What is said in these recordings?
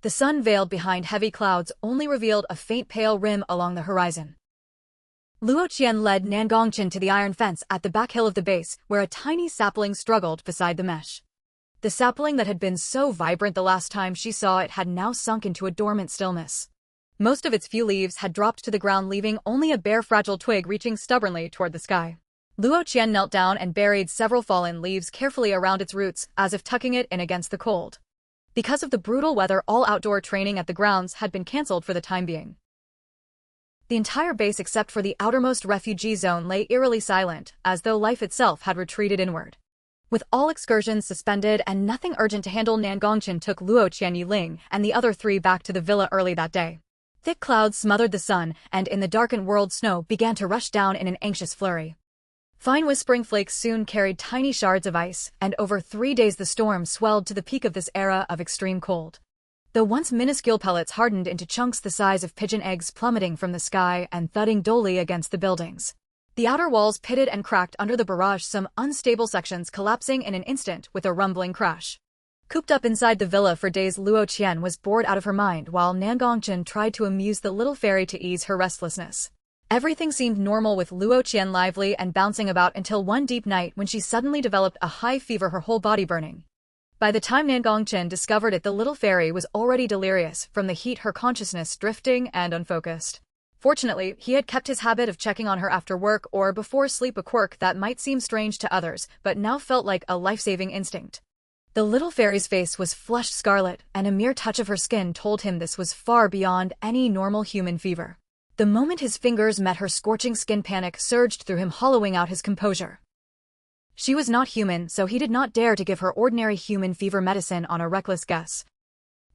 The sun veiled behind heavy clouds only revealed a faint pale rim along the horizon. Luo Qian led Nangongqin to the iron fence at the back hill of the base, where a tiny sapling struggled beside the mesh. The sapling that had been so vibrant the last time she saw it had now sunk into a dormant stillness. Most of its few leaves had dropped to the ground, leaving only a bare fragile twig reaching stubbornly toward the sky. Luo Qian knelt down and buried several fallen leaves carefully around its roots, as if tucking it in against the cold. Because of the brutal weather, all outdoor training at the grounds had been cancelled for the time being. The entire base except for the outermost refugee zone lay eerily silent, as though life itself had retreated inward. With all excursions suspended and nothing urgent to handle, Nangongqin took Luo Qian Yiling and the other three back to the villa early that day. Thick clouds smothered the sun, and in the darkened world snow began to rush down in an anxious flurry. Fine whispering flakes soon carried tiny shards of ice, and over 3 days the storm swelled to the peak of this era of extreme cold. The once minuscule pellets hardened into chunks the size of pigeon eggs, plummeting from the sky and thudding dully against the buildings. The outer walls pitted and cracked under the barrage, some unstable sections collapsing in an instant with a rumbling crash. Cooped up inside the villa for days, Luo Qian was bored out of her mind while Nangongqin tried to amuse the little fairy to ease her restlessness. Everything seemed normal with Luo Qian lively and bouncing about until one deep night when she suddenly developed a high fever, her whole body burning. By the time Nangongqin discovered it, the little fairy was already delirious from the heat, her consciousness drifting and unfocused. Fortunately, he had kept his habit of checking on her after work or before sleep, a quirk that might seem strange to others but now felt like a life-saving instinct. The little fairy's face was flushed scarlet, and a mere touch of her skin told him this was far beyond any normal human fever. The moment his fingers met her scorching skin, panic surged through him, hollowing out his composure. She was not human, so he did not dare to give her ordinary human fever medicine on a reckless guess.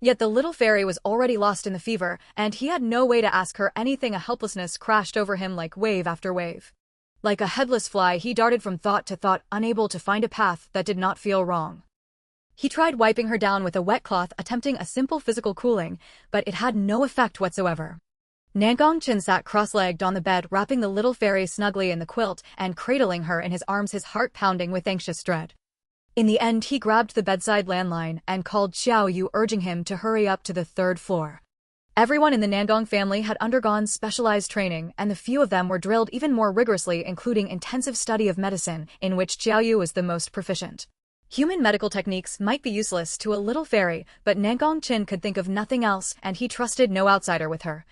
Yet the little fairy was already lost in the fever, and he had no way to ask her anything. A helplessness crashed over him like wave after wave. Like a headless fly, he darted from thought to thought, unable to find a path that did not feel wrong. He tried wiping her down with a wet cloth, attempting a simple physical cooling, but it had no effect whatsoever. Nangongqin sat cross-legged on the bed, wrapping the little fairy snugly in the quilt and cradling her in his arms, his heart pounding with anxious dread. In the end, he grabbed the bedside landline and called Xiao Yu, urging him to hurry up to the 3rd floor. Everyone in the Nangong family had undergone specialized training, and the few of them were drilled even more rigorously, including intensive study of medicine, in which Xiao Yu was the most proficient. Human medical techniques might be useless to a little fairy, but Nangongqin could think of nothing else, and he trusted no outsider with her.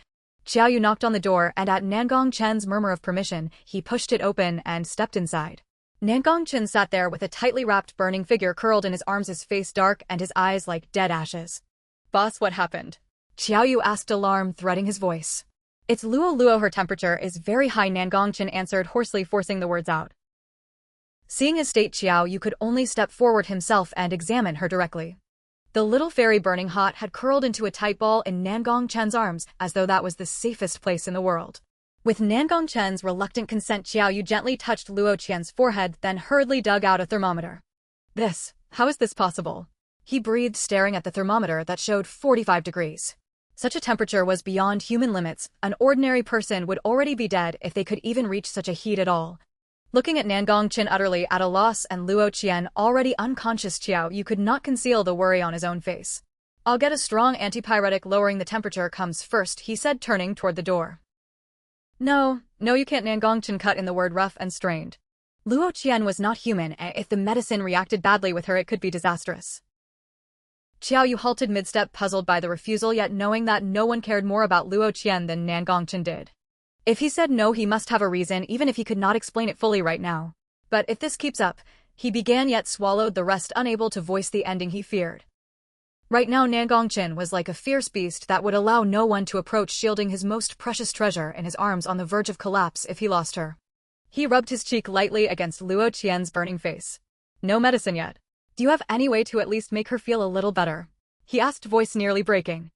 Xiao Yu knocked on the door, and at Nangongqin's murmur of permission, he pushed it open and stepped inside. Nangongqin sat there with a tightly wrapped burning figure curled in his arms, his face dark and his eyes like dead ashes. "Boss, what happened?" Xiao Yu asked, alarm threading his voice. "It's Luo. Her temperature is very high," Nangongqin answered hoarsely, forcing the words out. Seeing his state, Xiao Yu could only step forward himself and examine her directly. The little fairy, burning hot, had curled into a tight ball in Nangongqin's arms, as though that was the safest place in the world. With Nangongqin's reluctant consent, Xiao Yu gently touched Luo Qian's forehead, then hurriedly dug out a thermometer. How is this possible?" he breathed, staring at the thermometer that showed 45 degrees. Such a temperature was beyond human limits. An ordinary person would already be dead if they could even reach such a heat at all. Looking at Nangongqin utterly at a loss and Luo Qian already unconscious, Xiao Yu could not conceal the worry on his own face. "I'll get a strong antipyretic. Lowering the temperature comes first," he said, turning toward the door. No, you can't," Nangongqin cut in, the word rough and strained. Luo Qian was not human, and if the medicine reacted badly with her, it could be disastrous. Xiao Yu halted mid-step, puzzled by the refusal, yet knowing that no one cared more about Luo Qian than Nangongqin did. If he said no, he must have a reason, even if he could not explain it fully right now. But if this keeps up, he began, yet swallowed the rest, unable to voice the ending he feared. Right now, Nangongqin was like a fierce beast that would allow no one to approach, shielding his most precious treasure in his arms, on the verge of collapse if he lost her. He rubbed his cheek lightly against Luo Qian's burning face. "No medicine yet. Do you have any way to at least make her feel a little better?" he asked, voice nearly breaking.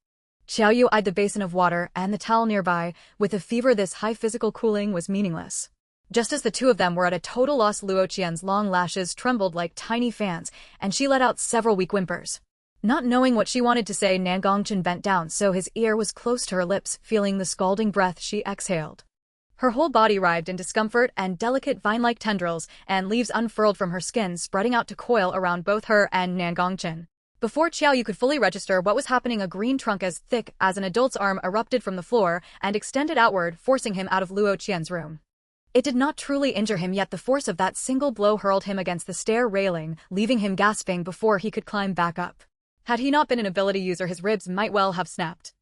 Xiao Yu eyed the basin of water and the towel nearby. With a fever, this high physical cooling was meaningless. Just as the two of them were at a total loss, Luo Qian's long lashes trembled like tiny fans, and she let out several weak whimpers. Not knowing what she wanted to say, Nangongqin bent down so his ear was close to her lips, feeling the scalding breath she exhaled. Her whole body writhed in discomfort, and delicate vine-like tendrils and leaves unfurled from her skin, spreading out to coil around both her and Nangongqin. Before Xiaoyu could fully register what was happening, a green trunk as thick as an adult's arm erupted from the floor and extended outward, forcing him out of Luo Qian's room. It did not truly injure him, yet the force of that single blow hurled him against the stair railing, leaving him gasping before he could climb back up. Had he not been an ability user, his ribs might well have snapped.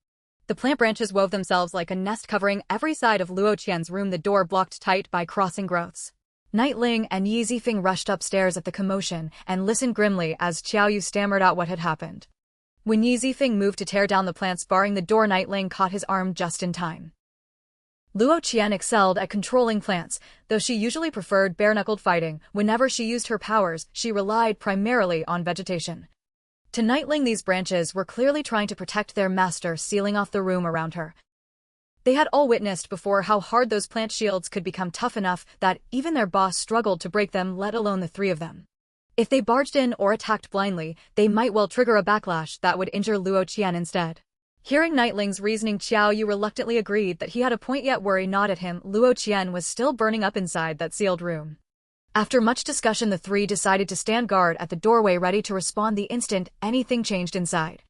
The plant branches wove themselves like a nest covering every side of Luo Qian's room, the door blocked tight by crossing growths. Nightling and Yi Zifeng rushed upstairs at the commotion and listened grimly as Xiaoyu stammered out what had happened. When Yi Zifeng moved to tear down the plants barring the door, Nightling caught his arm just in time. Luo Qian excelled at controlling plants, though she usually preferred bare-knuckled fighting. Whenever she used her powers, she relied primarily on vegetation. To Nightling, these branches were clearly trying to protect their master, sealing off the room around her. They had all witnessed before how hard those plant shields could become tough enough that even their boss struggled to break them, let alone the three of them. If they barged in or attacked blindly, they might well trigger a backlash that would injure Luo Qian instead. Hearing Nightling's reasoning, Xiaoyu reluctantly agreed that he had a point, yet worry gnawed him. Luo Qian was still burning up inside that sealed room. After much discussion, the three decided to stand guard at the doorway, ready to respond the instant anything changed inside.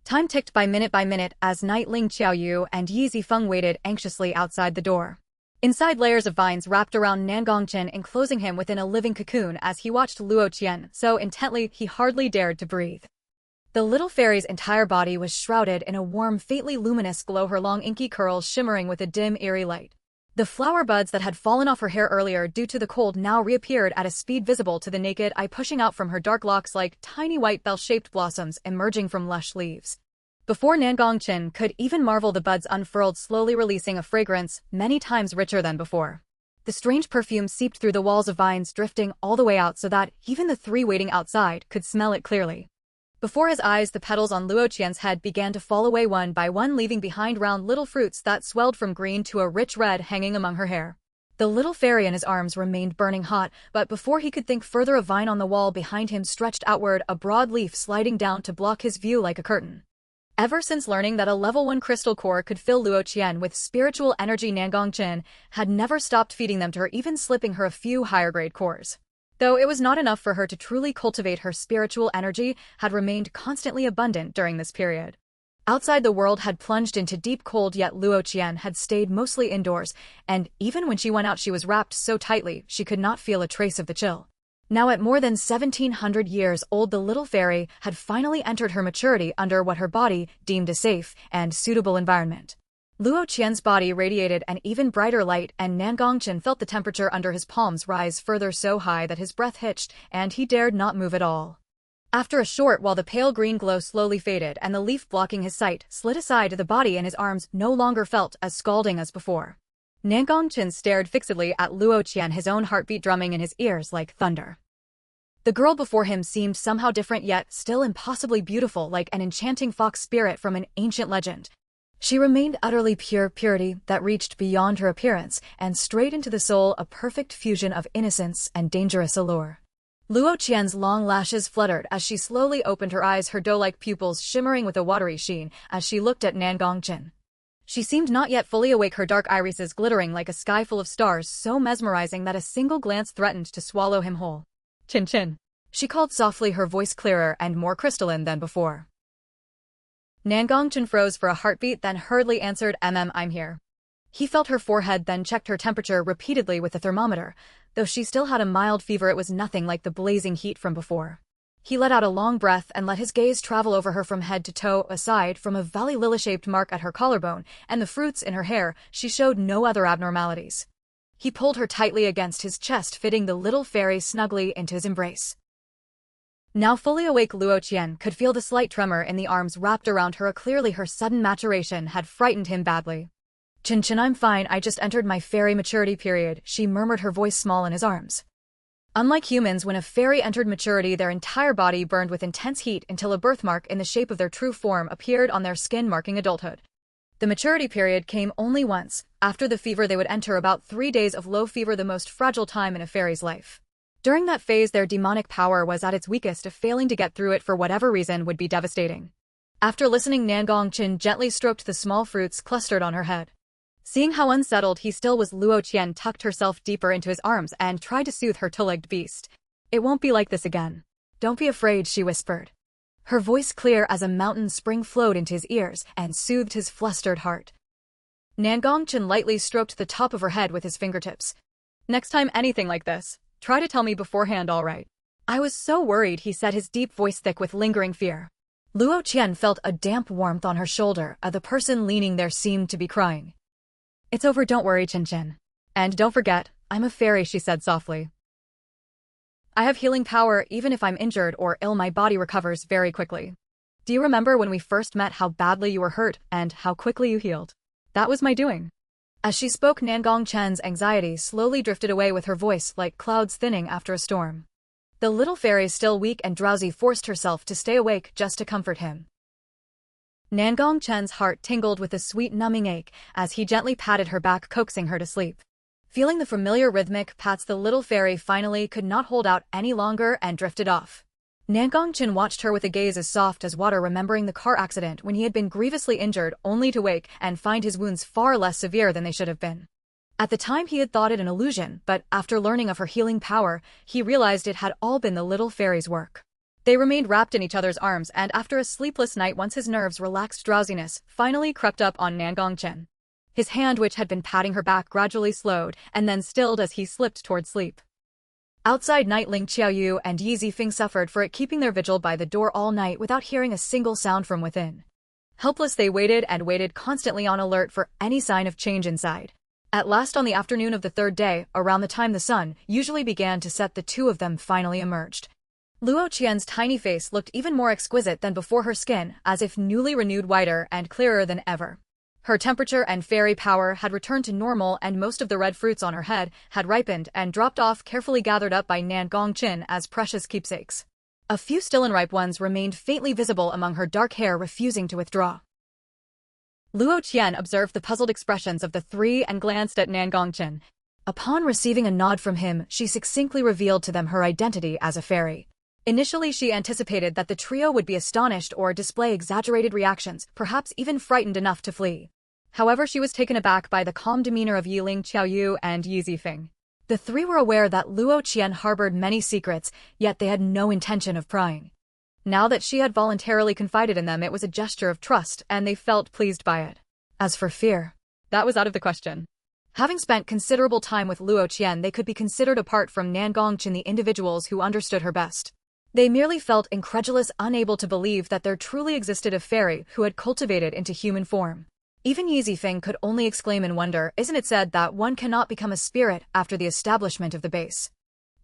Time ticked by minute as Nightling, Xiaoyu, and Yi Zifeng waited anxiously outside the door. Inside, layers of vines wrapped around Nangongchen, enclosing him within a living cocoon as he watched Luo Qian so intently he hardly dared to breathe. The little fairy's entire body was shrouded in a warm, faintly luminous glow, her long inky curls shimmering with a dim, eerie light. The flower buds that had fallen off her hair earlier due to the cold now reappeared at a speed visible to the naked eye, pushing out from her dark locks like tiny white bell-shaped blossoms emerging from lush leaves. Before Nangongchen could even marvel, the buds unfurled, slowly releasing a fragrance many times richer than before. The strange perfume seeped through the walls of vines, drifting all the way out so that even the three waiting outside could smell it clearly. Before his eyes, the petals on Luo Qian's head began to fall away one by one, leaving behind round little fruits that swelled from green to a rich red hanging among her hair. The little fairy in his arms remained burning hot, but before he could think further, a vine on the wall behind him stretched outward, a broad leaf sliding down to block his view like a curtain. Ever since learning that a level 1 crystal core could fill Luo Qian with spiritual energy, Nangongchen had never stopped feeding them to her, even slipping her a few higher-grade cores. Though it was not enough for her to truly cultivate, her spiritual energy had remained constantly abundant during this period. Outside, the world had plunged into deep cold, yet Luo Qian had stayed mostly indoors, and even when she went out she was wrapped so tightly she could not feel a trace of the chill. Now, at more than 1700 years old, the little fairy had finally entered her maturity under what her body deemed a safe and suitable environment. Luo Qian's body radiated an even brighter light, and Nangongchen felt the temperature under his palms rise further, so high that his breath hitched and he dared not move at all. After a short while, the pale green glow slowly faded and the leaf blocking his sight slid aside. The body in his arms no longer felt as scalding as before. Nangongchen stared fixedly at Luo Qian, his own heartbeat drumming in his ears like thunder. The girl before him seemed somehow different, yet still impossibly beautiful, like an enchanting fox spirit from an ancient legend. She remained utterly pure, purity that reached beyond her appearance and straight into the soul, a perfect fusion of innocence and dangerous allure. Luo Qian's long lashes fluttered as she slowly opened her eyes, her doe-like pupils shimmering with a watery sheen as she looked at Nangongchen. She seemed not yet fully awake, her dark irises glittering like a sky full of stars, so mesmerizing that a single glance threatened to swallow him whole. "Chin Chin," she called softly, her voice clearer and more crystalline than before. Nangongchen froze for a heartbeat, then hurriedly answered, I'm here." He felt her forehead, then checked her temperature repeatedly with the thermometer. Though she still had a mild fever, it was nothing like the blazing heat from before. He let out a long breath and let his gaze travel over her from head to toe. Aside from a valley lily-shaped mark at her collarbone and the fruits in her hair, she showed no other abnormalities. He pulled her tightly against his chest, fitting the little fairy snugly into his embrace. Now fully awake, Luo Qian could feel the slight tremor in the arms wrapped around her. Clearly her sudden maturation had frightened him badly. "Chin Chin, I'm fine, I just entered my fairy maturity period," she murmured, her voice small in his arms. Unlike humans, when a fairy entered maturity, their entire body burned with intense heat until a birthmark in the shape of their true form appeared on their skin, marking adulthood. The maturity period came only once. After the fever, they would enter about 3 days of low fever, the most fragile time in a fairy's life. During that phase, their demonic power was at its weakest. If failing to get through it for whatever reason would be devastating. After listening, Nangongchen gently stroked the small fruits clustered on her head. Seeing how unsettled he still was, Luo Qian tucked herself deeper into his arms and tried to soothe her two-legged beast. "It won't be like this again. Don't be afraid," she whispered. Her voice clear as a mountain spring flowed into his ears and soothed his flustered heart. Nangongchen lightly stroked the top of her head with his fingertips. Next time anything like this, try to tell me beforehand, all right? I was so worried, he said, his deep voice thick with lingering fear. Luo Qian felt a damp warmth on her shoulder as the person leaning there seemed to be crying. It's over, don't worry, Qian. And don't forget, I'm a fairy, she said softly. I have healing power. Even if I'm injured or ill, my body recovers very quickly. Do you remember when we first met how badly you were hurt and how quickly you healed? That was my doing. As she spoke, Nangongchen's anxiety slowly drifted away with her voice like clouds thinning after a storm. The little fairy, still weak and drowsy, forced herself to stay awake just to comfort him. Nangongchen's heart tingled with a sweet numbing ache as he gently patted her back, coaxing her to sleep. Feeling the familiar rhythmic pats, the little fairy finally could not hold out any longer and drifted off. Nangongchen watched her with a gaze as soft as water, remembering the car accident when he had been grievously injured only to wake and find his wounds far less severe than they should have been. At the time he had thought it an illusion, but after learning of her healing power, he realized it had all been the little fairy's work. They remained wrapped in each other's arms, and after a sleepless night, once his nerves relaxed, drowsiness finally crept up on Nangongchen. His hand, which had been patting her back, gradually slowed and then stilled as he slipped toward sleep. Outside, Ling Qiaoyu and Yi Zifeng suffered for it, keeping their vigil by the door all night without hearing a single sound from within. Helpless, they waited and waited, constantly on alert for any sign of change inside. At last, on the afternoon of the third day, around the time the sun usually began to set, the two of them finally emerged. Luo Qian's tiny face looked even more exquisite than before, her skin as if newly renewed, whiter and clearer than ever. Her temperature and fairy power had returned to normal, and most of the red fruits on her head had ripened and dropped off, carefully gathered up by Nangongchen as precious keepsakes. A few still unripe ones remained faintly visible among her dark hair, refusing to withdraw. Luo Qian observed the puzzled expressions of the three and glanced at Nangongchen. Upon receiving a nod from him, she succinctly revealed to them her identity as a fairy. Initially, she anticipated that the trio would be astonished or display exaggerated reactions, perhaps even frightened enough to flee. However, she was taken aback by the calm demeanor of Ling Qiaoyu and Yi Zifeng. The three were aware that Luo Qian harbored many secrets, yet they had no intention of prying. Now that she had voluntarily confided in them, it was a gesture of trust, and they felt pleased by it. As for fear, that was out of the question. Having spent considerable time with Luo Qian, they could be considered, apart from Nangongchen, the individuals who understood her best. They merely felt incredulous, unable to believe that there truly existed a fairy who had cultivated into human form. Even Yi Zifeng could only exclaim in wonder, isn't it said that one cannot become a spirit after the establishment of the base?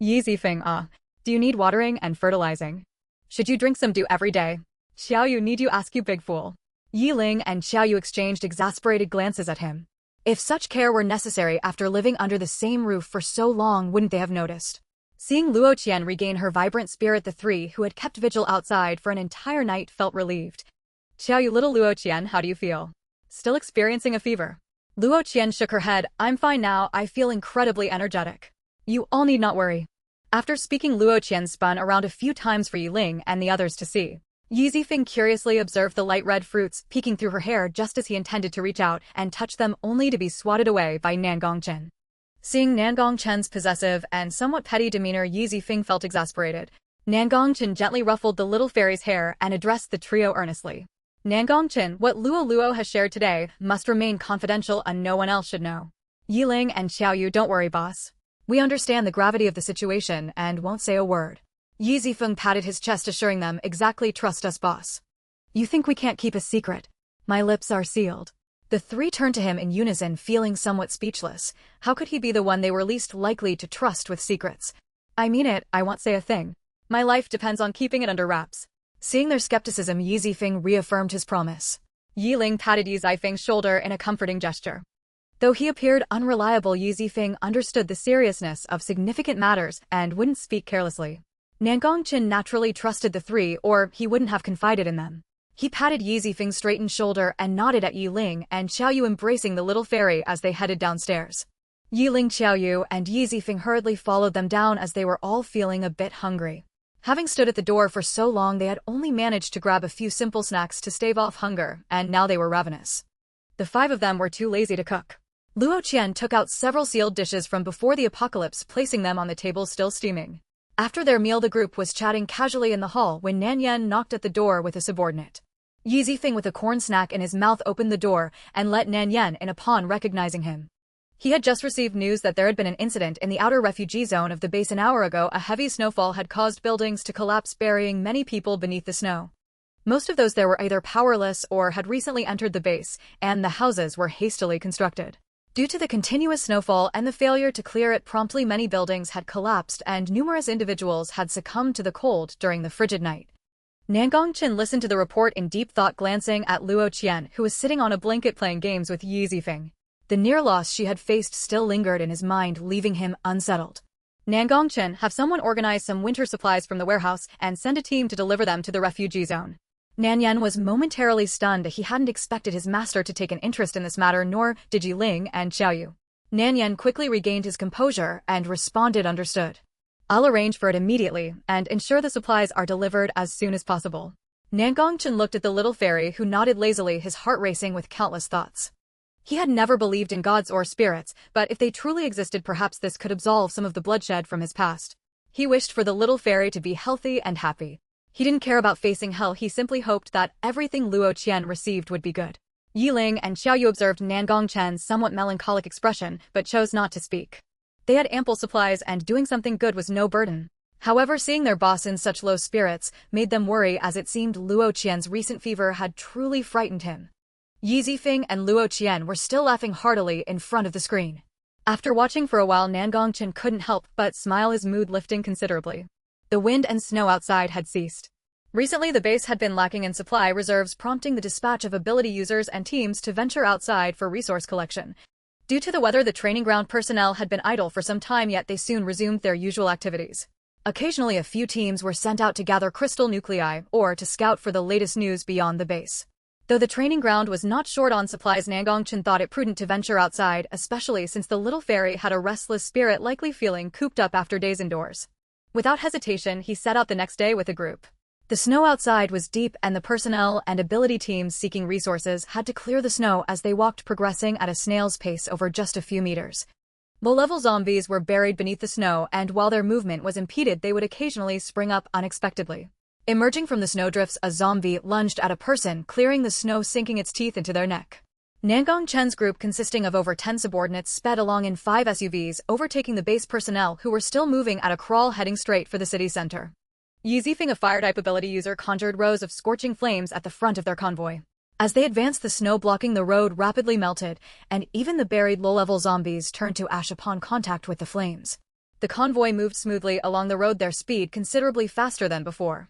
Yi Zifeng, do you need watering and fertilizing? Should you drink some dew every day? Xiaoyu, need you ask you, big fool? Yi Ling and Xiaoyu exchanged exasperated glances at him. If such care were necessary after living under the same roof for so long, wouldn't they have noticed? Seeing Luo Qian regain her vibrant spirit, the three who had kept vigil outside for an entire night felt relieved. Xiaoyu, little Luo Qian, how do you feel? Still experiencing a fever? Luo Qian shook her head. I'm fine now, I feel incredibly energetic. You all need not worry. After speaking, Luo Qian spun around a few times for Yi Ling and the others to see. Yi Zifeng curiously observed the light red fruits peeking through her hair just as he intended to reach out and touch them, only to be swatted away by Nangongchen. Seeing Nangongchen's possessive and somewhat petty demeanor, Yi Zifeng felt exasperated. Nangongchen gently ruffled the little fairy's hair and addressed the trio earnestly. Nangongchen, what Luo has shared today must remain confidential and no one else should know. Yi Ling and Xiaoyu, don't worry, boss. We understand the gravity of the situation and won't say a word. Yi Zifeng patted his chest, assuring them, exactly, trust us, boss. You think we can't keep a secret? My lips are sealed. The three turned to him in unison, feeling somewhat speechless. How could he be the one they were least likely to trust with secrets? I mean it, I won't say a thing. My life depends on keeping it under wraps. Seeing their skepticism, Yi Zifeng reaffirmed his promise. Yi Ling patted Yi Zifeng's shoulder in a comforting gesture. Though he appeared unreliable, Yi Zifeng understood the seriousness of significant matters and wouldn't speak carelessly. Nangongchen naturally trusted the three, or he wouldn't have confided in them. He patted Yi Zifeng's straightened shoulder and nodded at Yi Ling and Xiaoyu, embracing the little fairy as they headed downstairs. Yi Ling, Xiaoyu, and Yi Zifeng hurriedly followed them down as they were all feeling a bit hungry. Having stood at the door for so long, they had only managed to grab a few simple snacks to stave off hunger, and now they were ravenous. The five of them were too lazy to cook. Luo Qian took out several sealed dishes from before the apocalypse, placing them on the table still steaming. After their meal, the group was chatting casually in the hall when Nan Yan knocked at the door with a subordinate. Yi Zifeng with a corn snack in his mouth opened the door and let Nan Yan in upon recognizing him. He had just received news that there had been an incident in the outer refugee zone of the base an hour ago. A heavy snowfall had caused buildings to collapse, burying many people beneath the snow. Most of those there were either powerless or had recently entered the base, and the houses were hastily constructed. Due to the continuous snowfall and the failure to clear it promptly, many buildings had collapsed and numerous individuals had succumbed to the cold during the frigid night. Nan Gongqin listened to the report in deep thought, glancing at Luo Qian, who was sitting on a blanket playing games with Yi Zifeng. The near loss she had faced still lingered in his mind, leaving him unsettled. Nan Gongqin, have someone organize some winter supplies from the warehouse and send a team to deliver them to the refugee zone. Nan Yan was momentarily stunned. He hadn't expected his master to take an interest in this matter, nor did Ji Ling and Xiao Yu. Nan Yan quickly regained his composure and responded, understood. I'll arrange for it immediately and ensure the supplies are delivered as soon as possible. Nan Gongqin looked at the little fairy, who nodded lazily, his heart racing with countless thoughts. He had never believed in gods or spirits, but if they truly existed, perhaps this could absolve some of the bloodshed from his past. He wished for the little fairy to be healthy and happy. He didn't care about facing hell, he simply hoped that everything Luo Qian received would be good. Yi Ling and Xiao Yu observed Nan Gongqin's somewhat melancholic expression, but chose not to speak. They had ample supplies and doing something good was no burden. However, seeing their boss in such low spirits made them worry, as it seemed Luo Qian's recent fever had truly frightened him. Yi Zifeng and Luo Qian were still laughing heartily in front of the screen. After watching for a while, Nan Gongqin couldn't help but smile, his mood lifting considerably. The wind and snow outside had ceased. Recently, the base had been lacking in supply reserves, prompting the dispatch of ability users and teams to venture outside for resource collection. Due to the weather, the training ground personnel had been idle for some time, yet they soon resumed their usual activities. Occasionally, a few teams were sent out to gather crystal nuclei or to scout for the latest news beyond the base. Though the training ground was not short on supplies, Nan Gongqin thought it prudent to venture outside, especially since the little fairy had a restless spirit, likely feeling cooped up after days indoors. Without hesitation, he set out the next day with a group. The snow outside was deep, and the personnel and ability teams seeking resources had to clear the snow as they walked, progressing at a snail's pace over just a few meters. Low-level zombies were buried beneath the snow, and while their movement was impeded, they would occasionally spring up unexpectedly. Emerging from the snowdrifts, a zombie lunged at a person, clearing the snow, sinking its teeth into their neck. Nan Gongqin's group, consisting of over 10 subordinates, sped along in 5 SUVs, overtaking the base personnel, who were still moving at a crawl, heading straight for the city center. Yi Zifeng, a fire-type ability user, conjured rows of scorching flames at the front of their convoy. As they advanced, the snow blocking the road rapidly melted, and even the buried low-level zombies turned to ash upon contact with the flames. The convoy moved smoothly along the road, their speed considerably faster than before.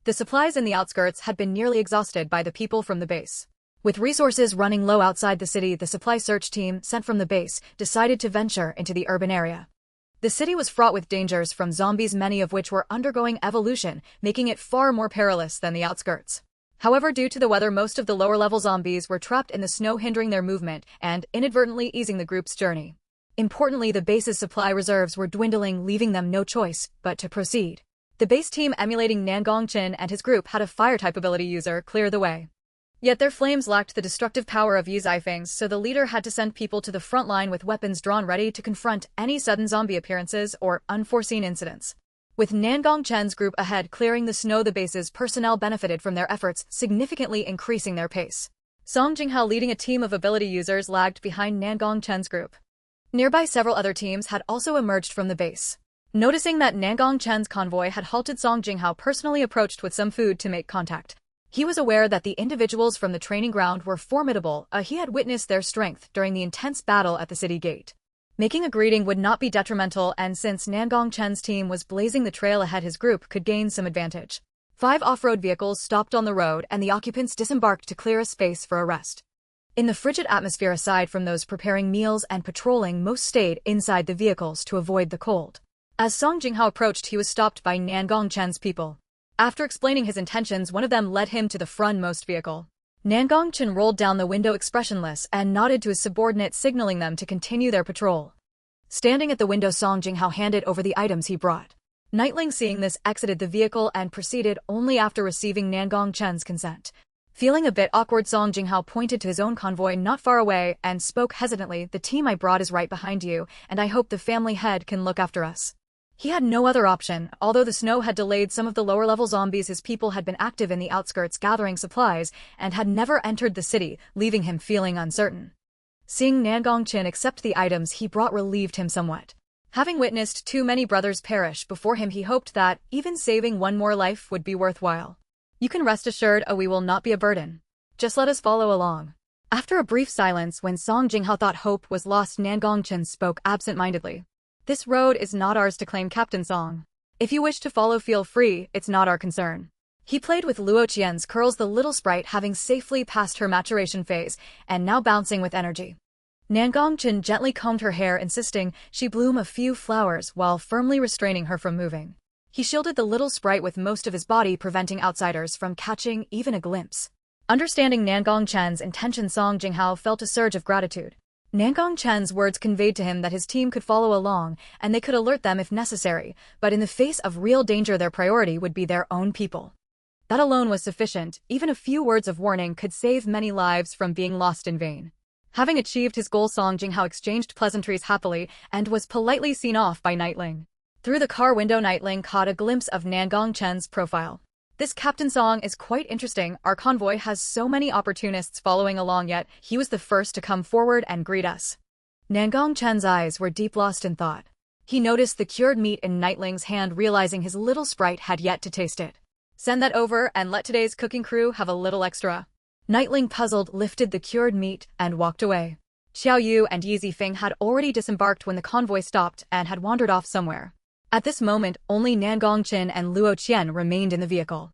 The supplies in the outskirts had been nearly exhausted by the people from the base. With resources running low outside the city, the supply search team sent from the base decided to venture into the urban area. The city was fraught with dangers from zombies, many of which were undergoing evolution, making it far more perilous than the outskirts. However, due to the weather, most of the lower-level zombies were trapped in the snow, hindering their movement and inadvertently easing the group's journey. Importantly, the base's supply reserves were dwindling, leaving them no choice but to proceed. The base team, emulating Nan Gongqin and his group, had a fire-type ability user clear the way. Yet their flames lacked the destructive power of Yi Zifeng's, so the leader had to send people to the front line with weapons drawn, ready to confront any sudden zombie appearances or unforeseen incidents. With Nan Gongqin's group ahead clearing the snow, the base's personnel benefited from their efforts, significantly increasing their pace. Song Jinghao, leading a team of ability users, lagged behind Nan Gongqin's group. Nearby, several other teams had also emerged from the base. Noticing that Nan Gongqin's convoy had halted, Song Jinghao personally approached with some food to make contact. He was aware that the individuals from the training ground were formidable, he had witnessed their strength during the intense battle at the city gate. Making a greeting would not be detrimental, and since Nan Gongqin's team was blazing the trail ahead, his group could gain some advantage. 5 off-road vehicles stopped on the road, and the occupants disembarked to clear a space for a rest. In the frigid atmosphere, aside from those preparing meals and patrolling, most stayed inside the vehicles to avoid the cold. As Song Jinghao approached, he was stopped by Nan Gongqin's people. After explaining his intentions, one of them led him to the frontmost vehicle. Nan Gongqin rolled down the window expressionless and nodded to his subordinate, signaling them to continue their patrol. Standing at the window, Song Jinghao handed over the items he brought. Nightling, seeing this, exited the vehicle and proceeded only after receiving Nan Gongqin's consent. Feeling a bit awkward, Song Jinghao pointed to his own convoy not far away and spoke hesitantly, "The team I brought is right behind you, and I hope the family head can look after us." He had no other option, although the snow had delayed some of the lower-level zombies. His people had been active in the outskirts gathering supplies and had never entered the city, leaving him feeling uncertain. Seeing Nangongqin accept the items he brought relieved him somewhat. Having witnessed too many brothers perish before him, he hoped that even saving one more life would be worthwhile. You can rest assured, we will not be a burden. Just let us follow along. After a brief silence, when Song Jinghao thought hope was lost, Nangongqin spoke absent-mindedly. This road is not ours to claim, Captain Song. If you wish to follow, feel free, it's not our concern. He played with Luo Qian's curls, the little sprite having safely passed her maturation phase and now bouncing with energy. Nangongqin gently combed her hair, insisting she bloom a few flowers while firmly restraining her from moving. He shielded the little sprite with most of his body, preventing outsiders from catching even a glimpse. Understanding Nangongqin's intention, Song Jinghao felt a surge of gratitude. Nangongqin's words conveyed to him that his team could follow along and they could alert them if necessary, but in the face of real danger their priority would be their own people. That alone was sufficient. Even a few words of warning could save many lives from being lost in vain. Having achieved his goal, Song Jinghao exchanged pleasantries happily and was politely seen off by Nightling. Through the car window, Nightling caught a glimpse of Nangongqin's profile. This Captain Song is quite interesting. Our convoy has so many opportunists following along, yet he was the first to come forward and greet us. Nangongqin's eyes were deep, lost in thought. He noticed the cured meat in Nightling's hand, realizing his little sprite had yet to taste it. Send that over and let today's cooking crew have a little extra. Nightling, puzzled, lifted the cured meat and walked away. Xiao Yu and Yi Zifeng had already disembarked when the convoy stopped and had wandered off somewhere. At this moment, only Nangongqin and Luo Qian remained in the vehicle.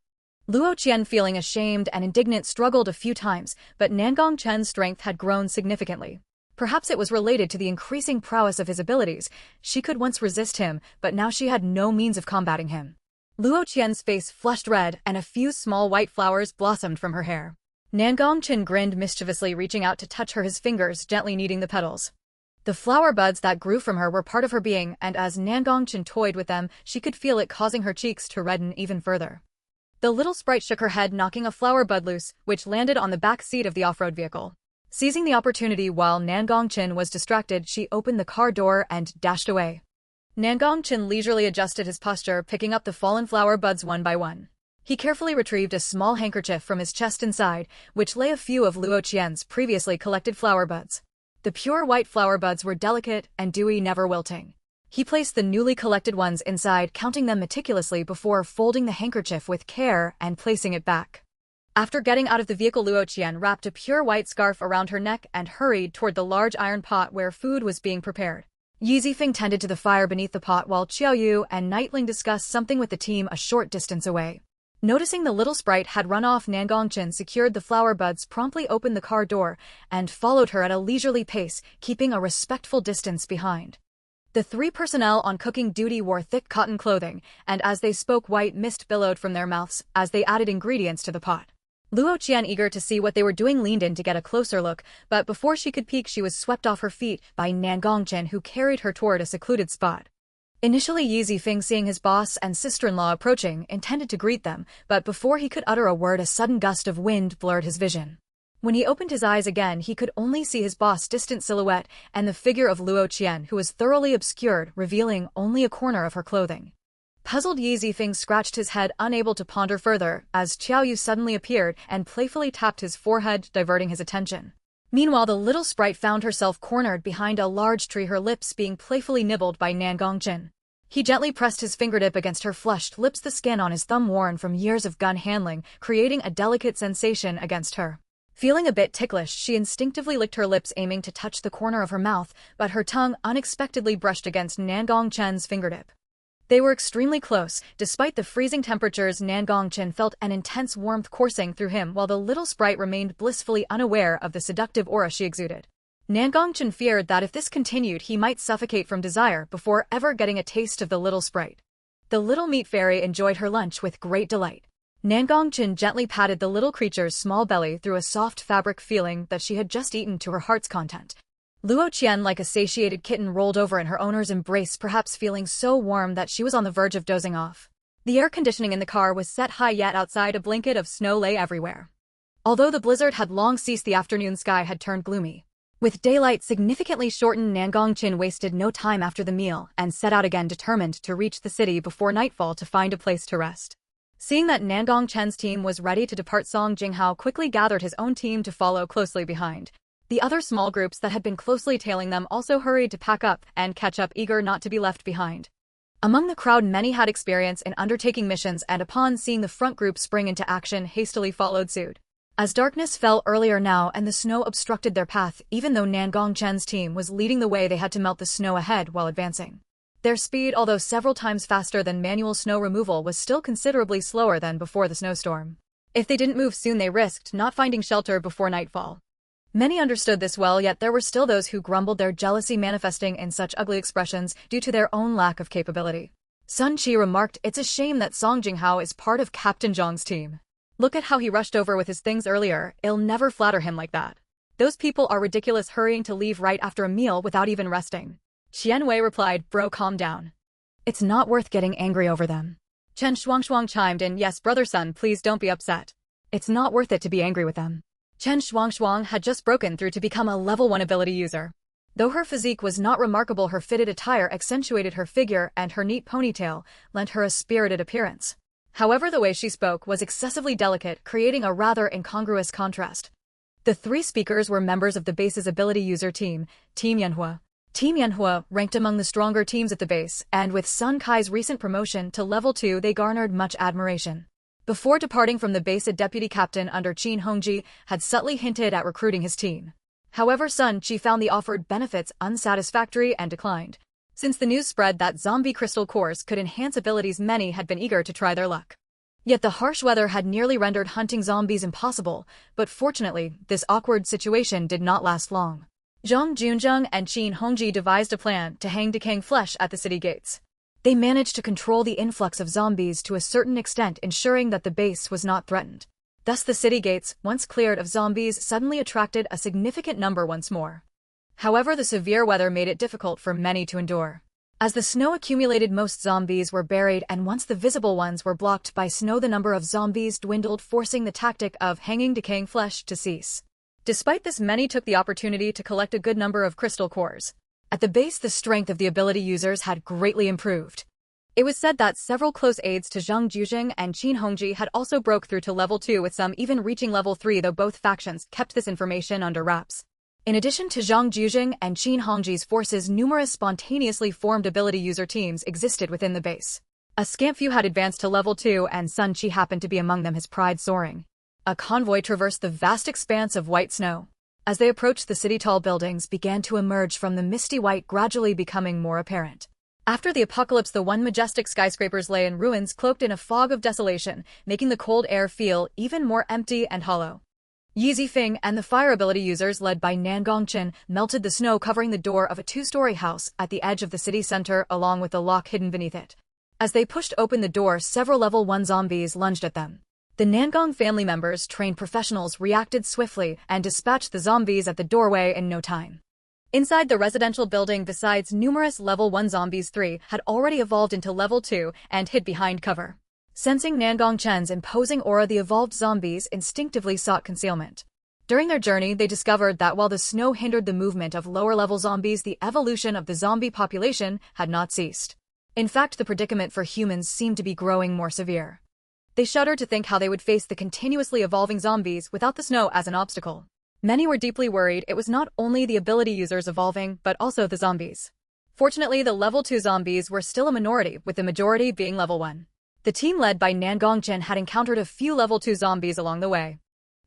Luo Qian, feeling ashamed and indignant, struggled a few times, but Nangongqin's strength had grown significantly. Perhaps it was related to the increasing prowess of his abilities. She could once resist him, but now she had no means of combating him. Luo Qian's face flushed red and a few small white flowers blossomed from her hair. Nangongqin grinned mischievously, reaching out to touch her, his fingers gently kneading the petals. The flower buds that grew from her were part of her being, and as Nangongqin toyed with them, she could feel it causing her cheeks to redden even further. The little sprite shook her head, knocking a flower bud loose, which landed on the back seat of the off-road vehicle. Seizing the opportunity while Nangongqin was distracted, she opened the car door and dashed away. Nangongqin leisurely adjusted his posture, picking up the fallen flower buds one by one. He carefully retrieved a small handkerchief from his chest inside, which lay a few of Luo Qian's previously collected flower buds. The pure white flower buds were delicate and dewy, never wilting. He placed the newly collected ones inside, counting them meticulously before folding the handkerchief with care and placing it back. After getting out of the vehicle, Luo Qian wrapped a pure white scarf around her neck and hurried toward the large iron pot where food was being prepared. Yi Zifeng tended to the fire beneath the pot while Xiao Yu and Nightling discussed something with the team a short distance away. Noticing the little sprite had run off, Nangongqin secured the flower buds, promptly opened the car door, and followed her at a leisurely pace, keeping a respectful distance behind. The three personnel on cooking duty wore thick cotton clothing, and as they spoke, white mist billowed from their mouths as they added ingredients to the pot. Luo Qian, eager to see what they were doing, leaned in to get a closer look, but before she could peek, she was swept off her feet by Nangongqin, who carried her toward a secluded spot. Initially, Yi Zifeng, seeing his boss and sister-in-law approaching, intended to greet them, but before he could utter a word, a sudden gust of wind blurred his vision. When he opened his eyes again, he could only see his boss' distant silhouette and the figure of Luo Qian, who was thoroughly obscured, revealing only a corner of her clothing. Puzzled, Yi Zifeng scratched his head, unable to ponder further, as Xiao Yu suddenly appeared and playfully tapped his forehead, diverting his attention. Meanwhile, the little sprite found herself cornered behind a large tree, her lips being playfully nibbled by Nangongqin. He gently pressed his fingertip against her flushed lips, the skin on his thumb worn from years of gun handling, creating a delicate sensation against her. Feeling a bit ticklish, she instinctively licked her lips, aiming to touch the corner of her mouth, but her tongue unexpectedly brushed against Nangongqin's fingertip. They were extremely close. Despite the freezing temperatures, Nangongqin felt an intense warmth coursing through him, while the little sprite remained blissfully unaware of the seductive aura she exuded. Nangongqin feared that if this continued, he might suffocate from desire before ever getting a taste of the little sprite. The little meat fairy enjoyed her lunch with great delight. Nangongqin gently patted the little creature's small belly through a soft fabric, feeling that she had just eaten to her heart's content. Luo Qian, like a satiated kitten, rolled over in her owner's embrace, perhaps feeling so warm that she was on the verge of dozing off. The air conditioning in the car was set high, yet outside a blanket of snow lay everywhere. Although the blizzard had long ceased, the afternoon sky had turned gloomy. With daylight significantly shortened, Nangongqin wasted no time after the meal and set out again, determined to reach the city before nightfall to find a place to rest. Seeing that Nangongqin's team was ready to depart, Song Jinghao quickly gathered his own team to follow closely behind. The other small groups that had been closely tailing them also hurried to pack up and catch up, eager not to be left behind. Among the crowd, many had experience in undertaking missions, and upon seeing the front group spring into action, hastily followed suit. As darkness fell earlier now and the snow obstructed their path, even though Nangongqin's team was leading the way, they had to melt the snow ahead while advancing. Their speed, although several times faster than manual snow removal, was still considerably slower than before the snowstorm. If they didn't move soon, they risked not finding shelter before nightfall. Many understood this well, yet there were still those who grumbled, their jealousy manifesting in such ugly expressions due to their own lack of capability. Sun Qi remarked, "It's a shame that Song Jinghao is part of Captain Zhang's team. Look at how he rushed over with his things earlier. It'll never flatter him like that. Those people are ridiculous, hurrying to leave right after a meal without even resting." Qian Wei replied, "Bro, calm down. It's not worth getting angry over them." Chen Shuangshuang chimed in, "Yes, brother Sun, please don't be upset. It's not worth it to be angry with them." Chen Shuangshuang had just broken through to become a level 1 ability user. Though her physique was not remarkable, her fitted attire accentuated her figure, and her neat ponytail lent her a spirited appearance. However, the way she spoke was excessively delicate, creating a rather incongruous contrast. The three speakers were members of the base's ability user team, Team Yanhua. Team Yanhua ranked among the stronger teams at the base, and with Sun Kai's recent promotion to level 2, they garnered much admiration. Before departing from the base, a deputy captain under Qin Hongji had subtly hinted at recruiting his team. However, Sun Qi found the offered benefits unsatisfactory and declined. Since the news spread that zombie crystal cores could enhance abilities, many had been eager to try their luck. Yet the harsh weather had nearly rendered hunting zombies impossible, but fortunately, this awkward situation did not last long. Zhang Junzheng and Qin Hongji devised a plan to hang decaying flesh at the city gates. They managed to control the influx of zombies to a certain extent, ensuring that the base was not threatened. Thus the city gates, once cleared of zombies, suddenly attracted a significant number once more. However, the severe weather made it difficult for many to endure. As the snow accumulated, most zombies were buried, and once the visible ones were blocked by snow, the number of zombies dwindled, forcing the tactic of hanging decaying flesh to cease. Despite this, many took the opportunity to collect a good number of crystal cores. At the base, the strength of the ability users had greatly improved. It was said that several close aides to Zhang Juzheng and Qin Hongji had also broke through to level 2, with some even reaching level 3, though both factions kept this information under wraps. In addition to Zhang Juzheng and Qin Hongji's forces, numerous spontaneously formed ability user teams existed within the base. A scant few had advanced to level 2, and Sun Qi happened to be among them, his pride soaring. A convoy traversed the vast expanse of white snow. As they approached, the city, tall buildings began to emerge from the misty white, gradually becoming more apparent. After the apocalypse, the one majestic skyscrapers lay in ruins, cloaked in a fog of desolation, making the cold air feel even more empty and hollow. Yi Zifeng and the fire ability users, led by Nangongqin, melted the snow covering the door of a 2-story house at the edge of the city center, along with the lock hidden beneath it. As they pushed open the door, several level 1 zombies lunged at them. The Nangong family members, trained professionals, reacted swiftly and dispatched the zombies at the doorway in no time. Inside the residential building, besides numerous level 1 zombies, 3 had already evolved into level 2 and hid behind cover. Sensing Nangongqin's imposing aura, the evolved zombies instinctively sought concealment. During their journey, they discovered that while the snow hindered the movement of lower-level zombies, the evolution of the zombie population had not ceased. In fact, the predicament for humans seemed to be growing more severe. They shuddered to think how they would face the continuously evolving zombies without the snow as an obstacle. Many were deeply worried it was not only the ability users evolving, but also the zombies. Fortunately, the level 2 zombies were still a minority, with the majority being level 1. The team led by Nangongqin had encountered a few level 2 zombies along the way.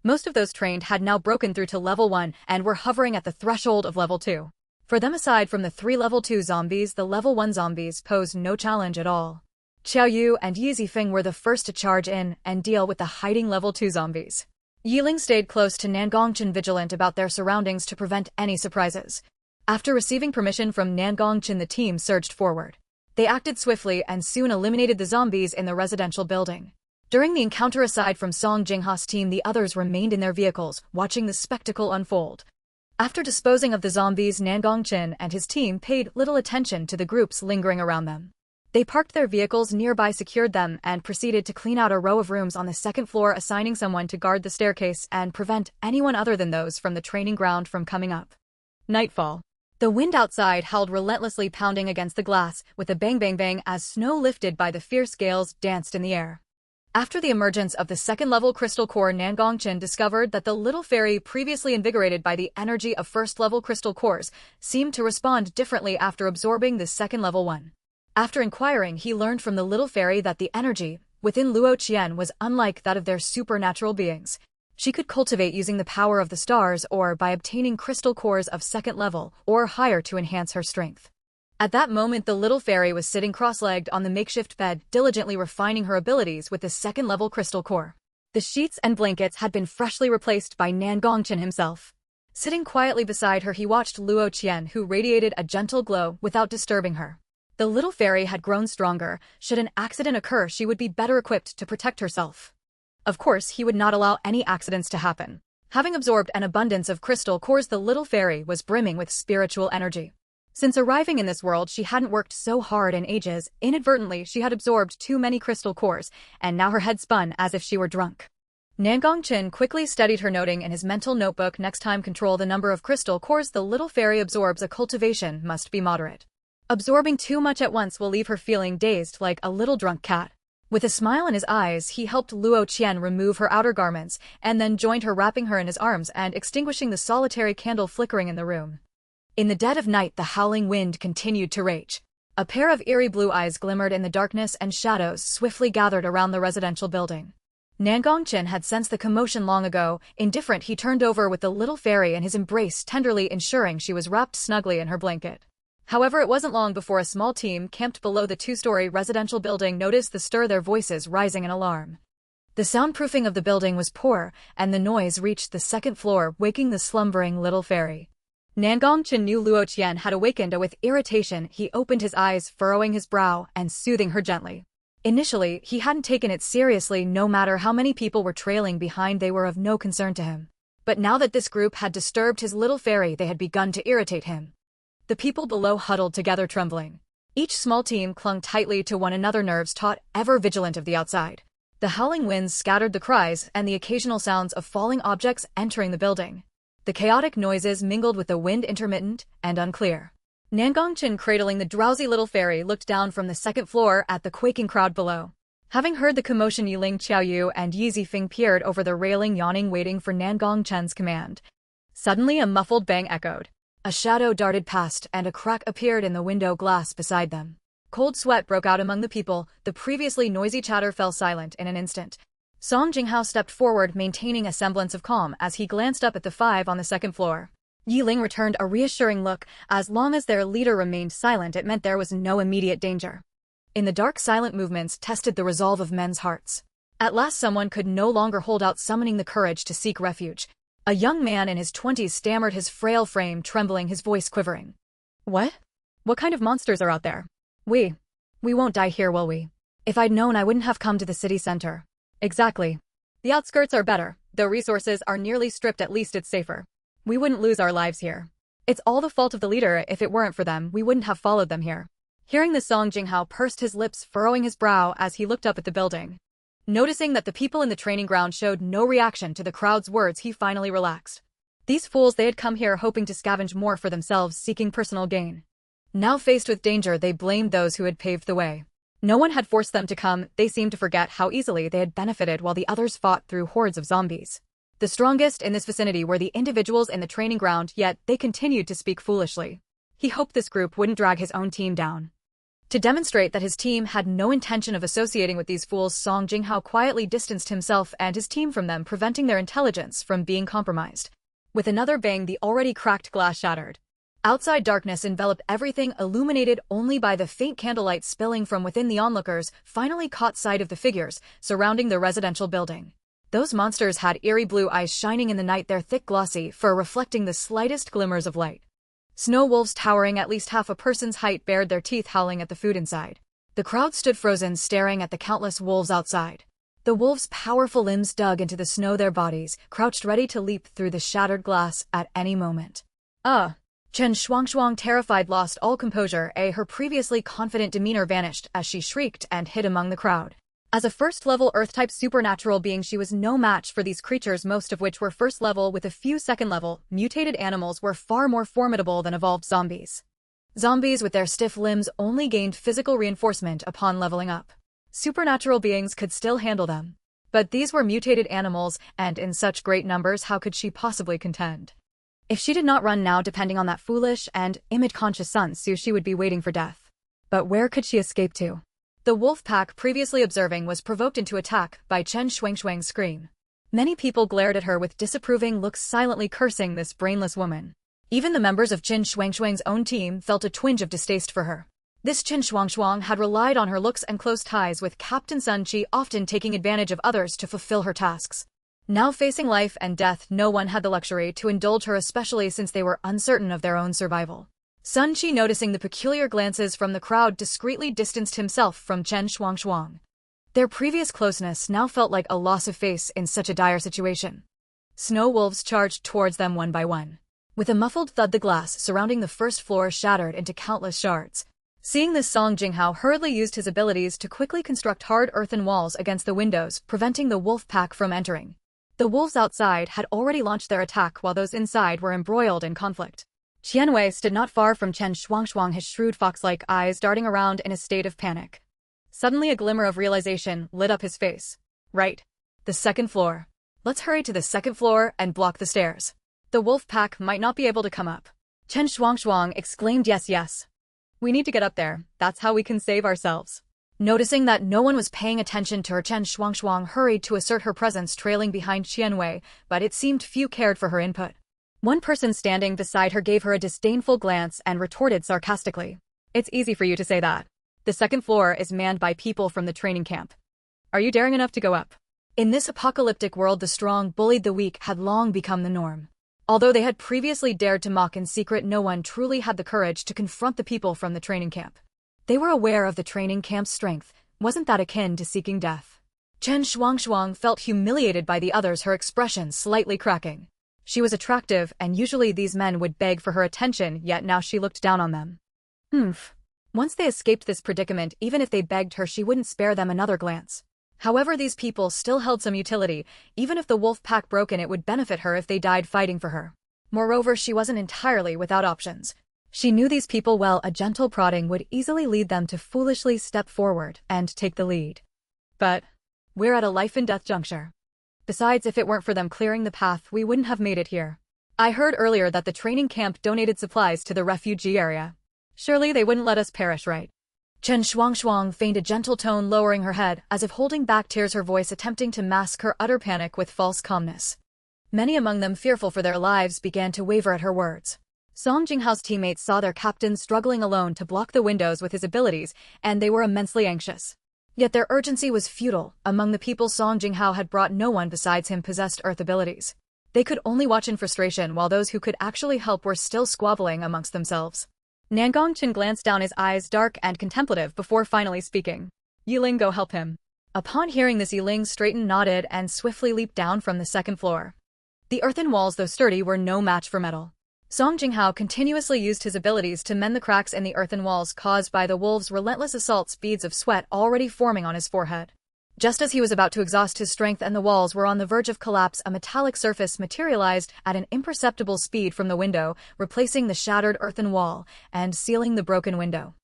Most of those trained had now broken through to level 1 and were hovering at the threshold of level 2. For them, aside from the 3 level 2 zombies, the level 1 zombies posed no challenge at all. Qiao Yu and Yi Zifeng were the first to charge in and deal with the hiding level 2 zombies. Yiling stayed close to Nangongqin, vigilant about their surroundings to prevent any surprises. After receiving permission from Nangongqin, the team surged forward. They acted swiftly and soon eliminated the zombies in the residential building. During the encounter, aside from Song Jingha's team, the others remained in their vehicles, watching the spectacle unfold. After disposing of the zombies, Nangongqin and his team paid little attention to the groups lingering around them. They parked their vehicles nearby, secured them, and proceeded to clean out a row of rooms on the second floor, assigning someone to guard the staircase and prevent anyone other than those from the training ground from coming up. Nightfall. The wind outside howled relentlessly, pounding against the glass, with a bang bang bang as snow lifted by the fierce gales danced in the air. After the emergence of the second-level crystal core, Nangongchen discovered that the little fairy, previously invigorated by the energy of first-level crystal cores, seemed to respond differently after absorbing the second-level one. After inquiring, he learned from the little fairy that the energy within Luo Qian was unlike that of their supernatural beings. She could cultivate using the power of the stars or by obtaining crystal cores of second level or higher to enhance her strength. At that moment, the little fairy was sitting cross-legged on the makeshift bed, diligently refining her abilities with the second-level crystal core. The sheets and blankets had been freshly replaced by Nangongchen himself. Sitting quietly beside her, he watched Luo Qian, who radiated a gentle glow without disturbing her. The little fairy had grown stronger. Should an accident occur, she would be better equipped to protect herself. Of course, he would not allow any accidents to happen. Having absorbed an abundance of crystal cores, the little fairy was brimming with spiritual energy. Since arriving in this world, she hadn't worked so hard in ages. Inadvertently, she had absorbed too many crystal cores, and now her head spun as if she were drunk. Nangongchen quickly studied her, noting in his mental notebook, next time control the number of crystal cores the little fairy absorbs. A cultivation must be moderate. Absorbing too much at once will leave her feeling dazed like a little drunk cat. With a smile in his eyes, he helped Luo Qian remove her outer garments, and then joined her, wrapping her in his arms and extinguishing the solitary candle flickering in the room. In the dead of night, the howling wind continued to rage. A pair of eerie blue eyes glimmered in the darkness, and shadows swiftly gathered around the residential building. Nangongchen had sensed the commotion long ago. Indifferent, he turned over with the little fairy in his embrace, tenderly ensuring she was wrapped snugly in her blanket. However, it wasn't long before a small team camped below the two-story residential building noticed the stir, their voices rising in alarm. The soundproofing of the building was poor, and the noise reached the second floor, waking the slumbering little fairy. Nangongchen knew Luo Qian had awakened. With irritation, he opened his eyes, furrowing his brow and soothing her gently. Initially, he hadn't taken it seriously. No matter how many people were trailing behind, they were of no concern to him. But now that this group had disturbed his little fairy, they had begun to irritate him. The people below huddled together, trembling. Each small team clung tightly to one another, nerves taut, ever vigilant of the outside. The howling winds scattered the cries and the occasional sounds of falling objects entering the building. The chaotic noises mingled with the wind, intermittent and unclear. Nangongchen, cradling the drowsy little fairy, looked down from the second floor at the quaking crowd below. Having heard the commotion, Yiling, Qiaoyu, and Yi Zifeng peered over the railing, yawning, waiting for Nangongchen's command. Suddenly, a muffled bang echoed. A shadow darted past, and a crack appeared in the window glass beside them. Cold sweat broke out among the people. The previously noisy chatter fell silent in an instant. Song Jinghao stepped forward, maintaining a semblance of calm as he glanced up at the five on the second floor. Yiling returned a reassuring look. As long as their leader remained silent, it meant there was no immediate danger. In the dark, silent movements tested the resolve of men's hearts. At last, someone could no longer hold out, summoning the courage to seek refuge. A young man in his 20s stammered, his frail frame trembling, his voice quivering. What? What kind of monsters are out there? We won't die here, will we? If I'd known, I wouldn't have come to the city center. Exactly. The outskirts are better. Though resources are nearly stripped, at least it's safer. We wouldn't lose our lives here. It's all the fault of the leader. If it weren't for them, we wouldn't have followed them here. Hearing this, Song Jinghao pursed his lips, furrowing his brow as he looked up at the building. Noticing that the people in the training ground showed no reaction to the crowd's words, he finally relaxed. These fools, they had come here hoping to scavenge more for themselves, seeking personal gain. Now faced with danger, they blamed those who had paved the way. No one had forced them to come. They seemed to forget how easily they had benefited while the others fought through hordes of zombies. The strongest in this vicinity were the individuals in the training ground, yet they continued to speak foolishly. He hoped this group wouldn't drag his own team down. To demonstrate that his team had no intention of associating with these fools, Song Jinghao quietly distanced himself and his team from them, preventing their intelligence from being compromised. With another bang, the already cracked glass shattered. Outside, darkness enveloped everything, illuminated only by the faint candlelight spilling from within. The onlookers finally caught sight of the figures surrounding the residential building. Those monsters had eerie blue eyes shining in the night, their thick glossy fur reflecting the slightest glimmers of light. Snow wolves towering at least half a person's height bared their teeth, howling at the food inside. The crowd stood frozen, staring at the countless wolves outside. The wolves' powerful limbs dug into the snow, their bodies crouched ready to leap through the shattered glass at any moment. Chen Shuangshuang, terrified, lost all composure. Her previously confident demeanor vanished as she shrieked and hid among the crowd. As a first-level Earth-type supernatural being, she was no match for these creatures, most of which were first-level, with a few second-level. Mutated animals were far more formidable than evolved zombies. Zombies with their stiff limbs only gained physical reinforcement upon leveling up. Supernatural beings could still handle them. But these were mutated animals, and in such great numbers, how could she possibly contend? If she did not run now, depending on that foolish and image-conscious Sun Tzu, she would be waiting for death. But where could she escape to? The wolf pack, previously observing, was provoked into attack by Chen Shuangshuang's scream. Many people glared at her with disapproving looks, silently cursing this brainless woman. Even the members of Chen Shuangshuang's own team felt a twinge of distaste for her. This Chen Shuangshuang had relied on her looks and close ties with Captain Sun Qi, often taking advantage of others to fulfill her tasks. Now facing life and death, no one had the luxury to indulge her, especially since they were uncertain of their own survival. Sun Qi, noticing the peculiar glances from the crowd, discreetly distanced himself from Chen Shuangshuang. Their previous closeness now felt like a loss of face in such a dire situation. Snow wolves charged towards them one by one. With a muffled thud, the glass surrounding the first floor shattered into countless shards. Seeing this, Song Jinghao hurriedly used his abilities to quickly construct hard earthen walls against the windows, preventing the wolf pack from entering. The wolves outside had already launched their attack, while those inside were embroiled in conflict. Qianwei stood not far from Chen Shuangshuang, his shrewd fox-like eyes darting around in a state of panic. Suddenly a glimmer of realization lit up his face. Right. The second floor. Let's hurry to the second floor and block the stairs. The wolf pack might not be able to come up. Chen Shuangshuang exclaimed, yes. We need to get up there, that's how we can save ourselves. Noticing that no one was paying attention to her, Chen Shuangshuang hurried to assert her presence, trailing behind Qianwei, but it seemed few cared for her input. One person standing beside her gave her a disdainful glance and retorted sarcastically. It's easy for you to say that. The second floor is manned by people from the training camp. Are you daring enough to go up? In this apocalyptic world, the strong bullied the weak had long become the norm. Although they had previously dared to mock in secret, no one truly had the courage to confront the people from the training camp. They were aware of the training camp's strength. Wasn't that akin to seeking death? Chen Shuangshuang felt humiliated by the others, her expression slightly cracking. She was attractive, and usually these men would beg for her attention, yet now she looked down on them. Once they escaped this predicament, even if they begged her, she wouldn't spare them another glance. However, these people still held some utility. Even if the wolf pack broke in, it would benefit her if they died fighting for her. Moreover, she wasn't entirely without options. She knew these people well. A gentle prodding would easily lead them to foolishly step forward and take the lead. But we're at a life-and-death juncture. Besides, if it weren't for them clearing the path, we wouldn't have made it here. I heard earlier that the training camp donated supplies to the refugee area. Surely they wouldn't let us perish, right? Chen Shuangshuang feigned a gentle tone, lowering her head, as if holding back tears, her voice attempting to mask her utter panic with false calmness. Many among them, fearful for their lives, began to waver at her words. Song Jinghao's teammates saw their captain struggling alone to block the windows with his abilities, and they were immensely anxious. Yet their urgency was futile. Among the people Song Jinghao had brought, no one besides him possessed earth abilities. They could only watch in frustration, while those who could actually help were still squabbling amongst themselves. Nangongchen glanced down, his eyes dark and contemplative, before finally speaking. Yiling, go help him. Upon hearing this, Yiling straightened, nodded, and swiftly leaped down from the second floor. The earthen walls, though sturdy, were no match for metal. Song Jinghao continuously used his abilities to mend the cracks in the earthen walls caused by the wolves' relentless assaults, beads of sweat already forming on his forehead. Just as he was about to exhaust his strength and the walls were on the verge of collapse, a metallic surface materialized at an imperceptible speed from the window, replacing the shattered earthen wall and sealing the broken window.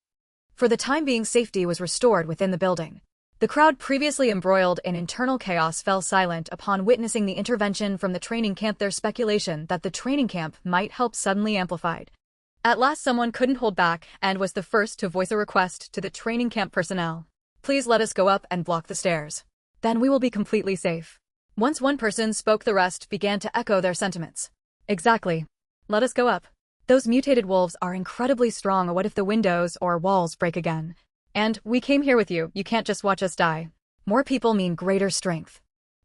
For the time being, safety was restored within the building. The crowd, previously embroiled in internal chaos, fell silent upon witnessing the intervention from the training camp. Their speculation that the training camp might help suddenly amplified. At last, someone couldn't hold back and was the first to voice a request to the training camp personnel. Please let us go up and block the stairs. Then we will be completely safe. Once one person spoke, the rest began to echo their sentiments. Exactly. Let us go up. Those mutated wolves are incredibly strong. What if the windows or walls break again? And we came here with you. You can't just watch us die. More people mean greater strength.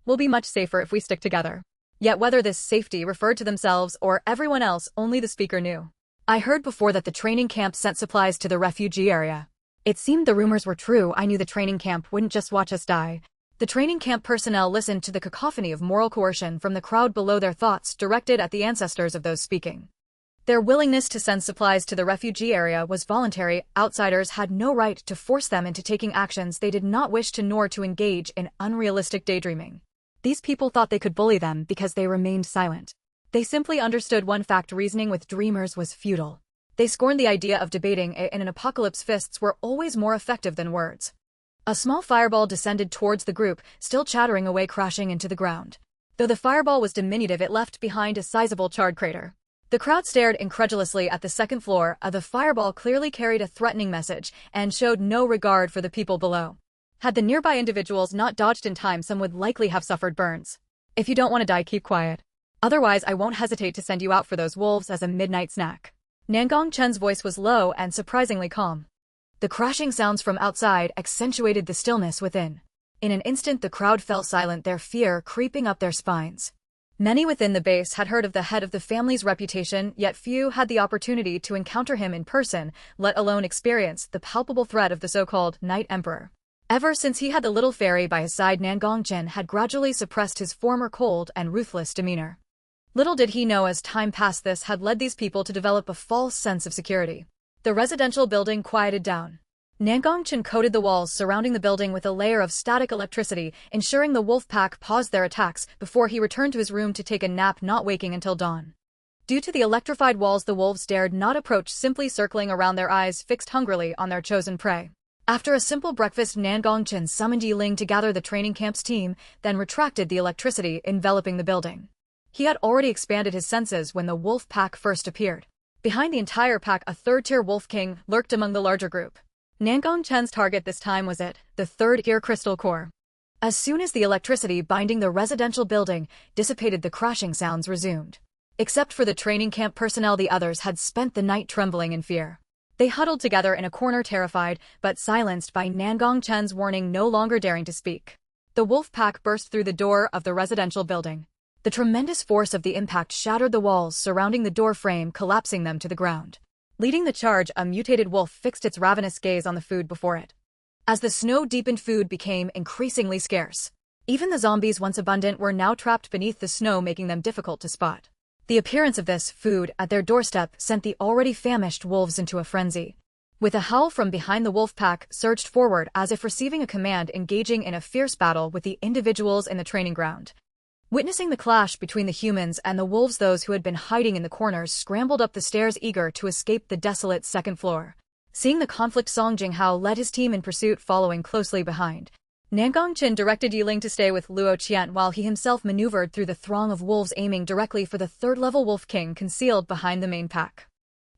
We'll be much safer if we stick together. Yet whether this safety referred to themselves or everyone else, only the speaker knew. I heard before that the training camp sent supplies to the refugee area. It seemed the rumors were true. I knew the training camp wouldn't just watch us die. The training camp personnel listened to the cacophony of moral coercion from the crowd below, their thoughts directed at the ancestors of those speaking. Their willingness to send supplies to the refugee area was voluntary. Outsiders had no right to force them into taking actions they did not wish to nor to engage in unrealistic daydreaming. These people thought they could bully them because they remained silent. They simply understood one fact: reasoning with dreamers was futile. They scorned the idea of debating, in an apocalypse fists were always more effective than words. A small fireball descended towards the group, still chattering away, crashing into the ground. Though the fireball was diminutive, it left behind a sizable charred crater. The crowd stared incredulously at the second floor. The fireball clearly carried a threatening message and showed no regard for the people below. Had the nearby individuals not dodged in time, some would likely have suffered burns. If you don't want to die, keep quiet. Otherwise, I won't hesitate to send you out for those wolves as a midnight snack. Nangong Chen's voice was low and surprisingly calm. The crashing sounds from outside accentuated the stillness within. In an instant, the crowd fell silent, their fear creeping up their spines. Many within the base had heard of the head of the family's reputation, yet few had the opportunity to encounter him in person, let alone experience the palpable threat of the so-called Night Emperor. Ever since he had the little fairy by his side, Nangong Chen had gradually suppressed his former cold and ruthless demeanor. Little did he know, as time passed, this had led these people to develop a false sense of security. The residential building quieted down. Nangong Chen coated the walls surrounding the building with a layer of static electricity, ensuring the wolf pack paused their attacks before he returned to his room to take a nap, not waking until dawn. Due to the electrified walls, the wolves dared not approach, simply circling around, their eyes fixed hungrily on their chosen prey. After a simple breakfast, Nangong Chen summoned Yiling to gather the training camp's team, then retracted the electricity enveloping the building. He had already expanded his senses when the wolf pack first appeared. Behind the entire pack, a third-tier wolf king lurked among the larger group. Nangong Chen's target this time was it, the third-tier crystal core. As soon as the electricity binding the residential building dissipated, the crashing sounds resumed. Except for the training camp personnel, the others had spent the night trembling in fear. They huddled together in a corner, terrified, but silenced by Nangong Chen's warning, no longer daring to speak. The wolf pack burst through the door of the residential building. The tremendous force of the impact shattered the walls surrounding the door frame, collapsing them to the ground. Leading the charge, a mutated wolf fixed its ravenous gaze on the food before it. As the snow-deepened food became increasingly scarce, even the zombies, once abundant, were now trapped beneath the snow, making them difficult to spot. The appearance of this food at their doorstep sent the already famished wolves into a frenzy. With a howl from behind, the wolf pack surged forward as if receiving a command, engaging in a fierce battle with the individuals in the training ground. Witnessing the clash between the humans and the wolves, those who had been hiding in the corners scrambled up the stairs, eager to escape the desolate second floor. Seeing the conflict, Song Jinghao led his team in pursuit, following closely behind. Nangong Chen directed Yiling to stay with Luo Qian while he himself maneuvered through the throng of wolves, aiming directly for the third-level wolf king concealed behind the main pack.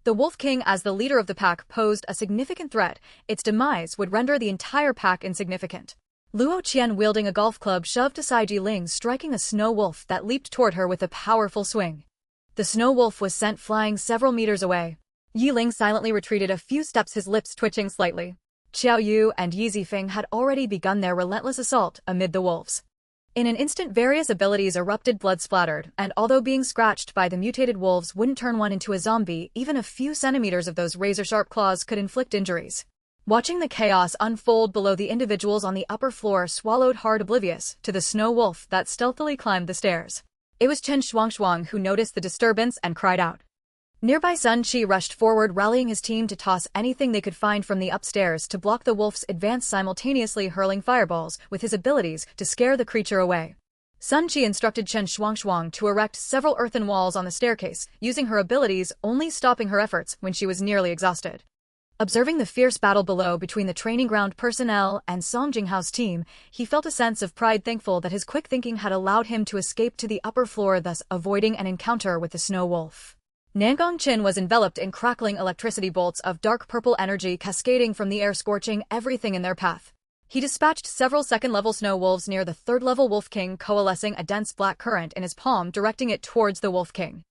The wolf king, as the leader of the pack, posed a significant threat. Its demise would render the entire pack insignificant. Luo Qian, wielding a golf club, shoved aside Yiling, striking a snow wolf that leaped toward her with a powerful swing. The snow wolf was sent flying several meters away. Yiling silently retreated a few steps, his lips twitching slightly. Xiao Yu and Yi Zifeng had already begun their relentless assault amid the wolves. In an instant, various abilities erupted, blood splattered, and although being scratched by the mutated wolves wouldn't turn one into a zombie, even a few centimeters of those razor-sharp claws could inflict injuries. Watching the chaos unfold below, the individuals on the upper floor swallowed hard, oblivious to the snow wolf that stealthily climbed the stairs. It was Chen Shuangshuang who noticed the disturbance and cried out. Nearby Sun Qi rushed forward, rallying his team to toss anything they could find from the upstairs to block the wolf's advance, simultaneously hurling fireballs with his abilities to scare the creature away. Sun Qi instructed Chen Shuangshuang to erect several earthen walls on the staircase, using her abilities, only stopping her efforts when she was nearly exhausted. Observing the fierce battle below between the training ground personnel and Song Jinghao's team, he felt a sense of pride, thankful that his quick thinking had allowed him to escape to the upper floor, thus avoiding an encounter with the snow wolf. Nangong Chen was enveloped in crackling electricity bolts of dark purple energy cascading from the air, scorching everything in their path. He dispatched several second-level snow wolves near the third-level wolf king, coalescing a dense black current in his palm, directing it towards the wolf king.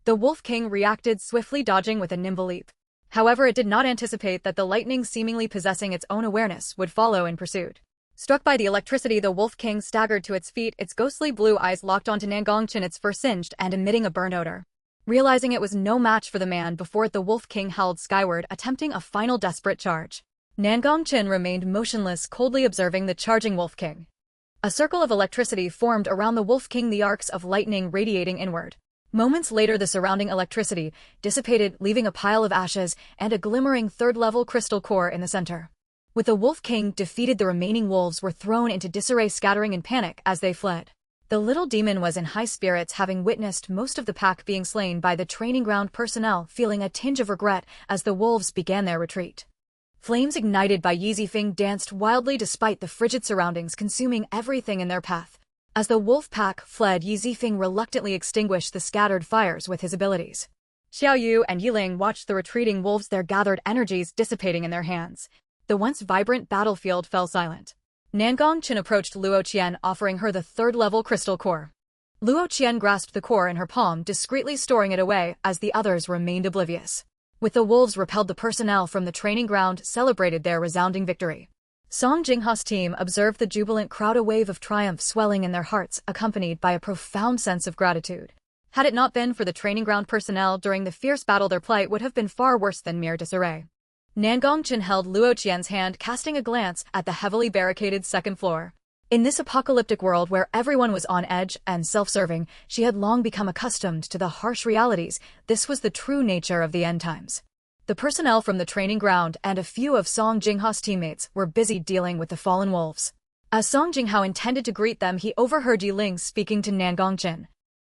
The wolf king reacted swiftly, dodging with a nimble leap. However, it did not anticipate that the lightning, seemingly possessing its own awareness, would follow in pursuit. Struck by the electricity, the wolf king staggered to its feet, its ghostly blue eyes locked onto Nangong Chen, its fur singed and emitting a burnt odor. Realizing it was no match for the man before it, the wolf king howled skyward, attempting a final desperate charge. Nangong Chen remained motionless, coldly observing the charging wolf king. A circle of electricity formed around the wolf king, the arcs of lightning radiating inward. Moments later, the surrounding electricity dissipated, leaving a pile of ashes and a glimmering third-level crystal core in the center. With the Wolf King defeated, the remaining wolves were thrown into disarray, scattering in panic as they fled. The little demon was in high spirits, having witnessed most of the pack being slain by the training ground personnel, feeling a tinge of regret as the wolves began their retreat. Flames ignited by Yi Zifeng danced wildly despite the frigid surroundings, consuming everything in their path. As the wolf pack fled, Yi Zifeng reluctantly extinguished the scattered fires with his abilities. Xiao Yu and Yiling watched the retreating wolves, their gathered energies dissipating in their hands. The once vibrant battlefield fell silent. Nangongchen approached Luo Qian, offering her the third-level crystal core. Luo Qian grasped the core in her palm, discreetly storing it away as the others remained oblivious. With the wolves repelled, the personnel from the training ground celebrated their resounding victory. Song Jingha's team observed the jubilant crowd, a wave of triumph swelling in their hearts, accompanied by a profound sense of gratitude. Had it not been for the training ground personnel during the fierce battle, their plight would have been far worse than mere disarray. Nangongchen held Luo Qian's hand, casting a glance at the heavily barricaded second floor. In this apocalyptic world where everyone was on edge and self-serving, she had long become accustomed to the harsh realities. This was the true nature of the end times. The personnel from the training ground and a few of Song Jingha's teammates were busy dealing with the fallen wolves. As Song Jinghao intended to greet them, he overheard Yiling speaking to Nangongchen.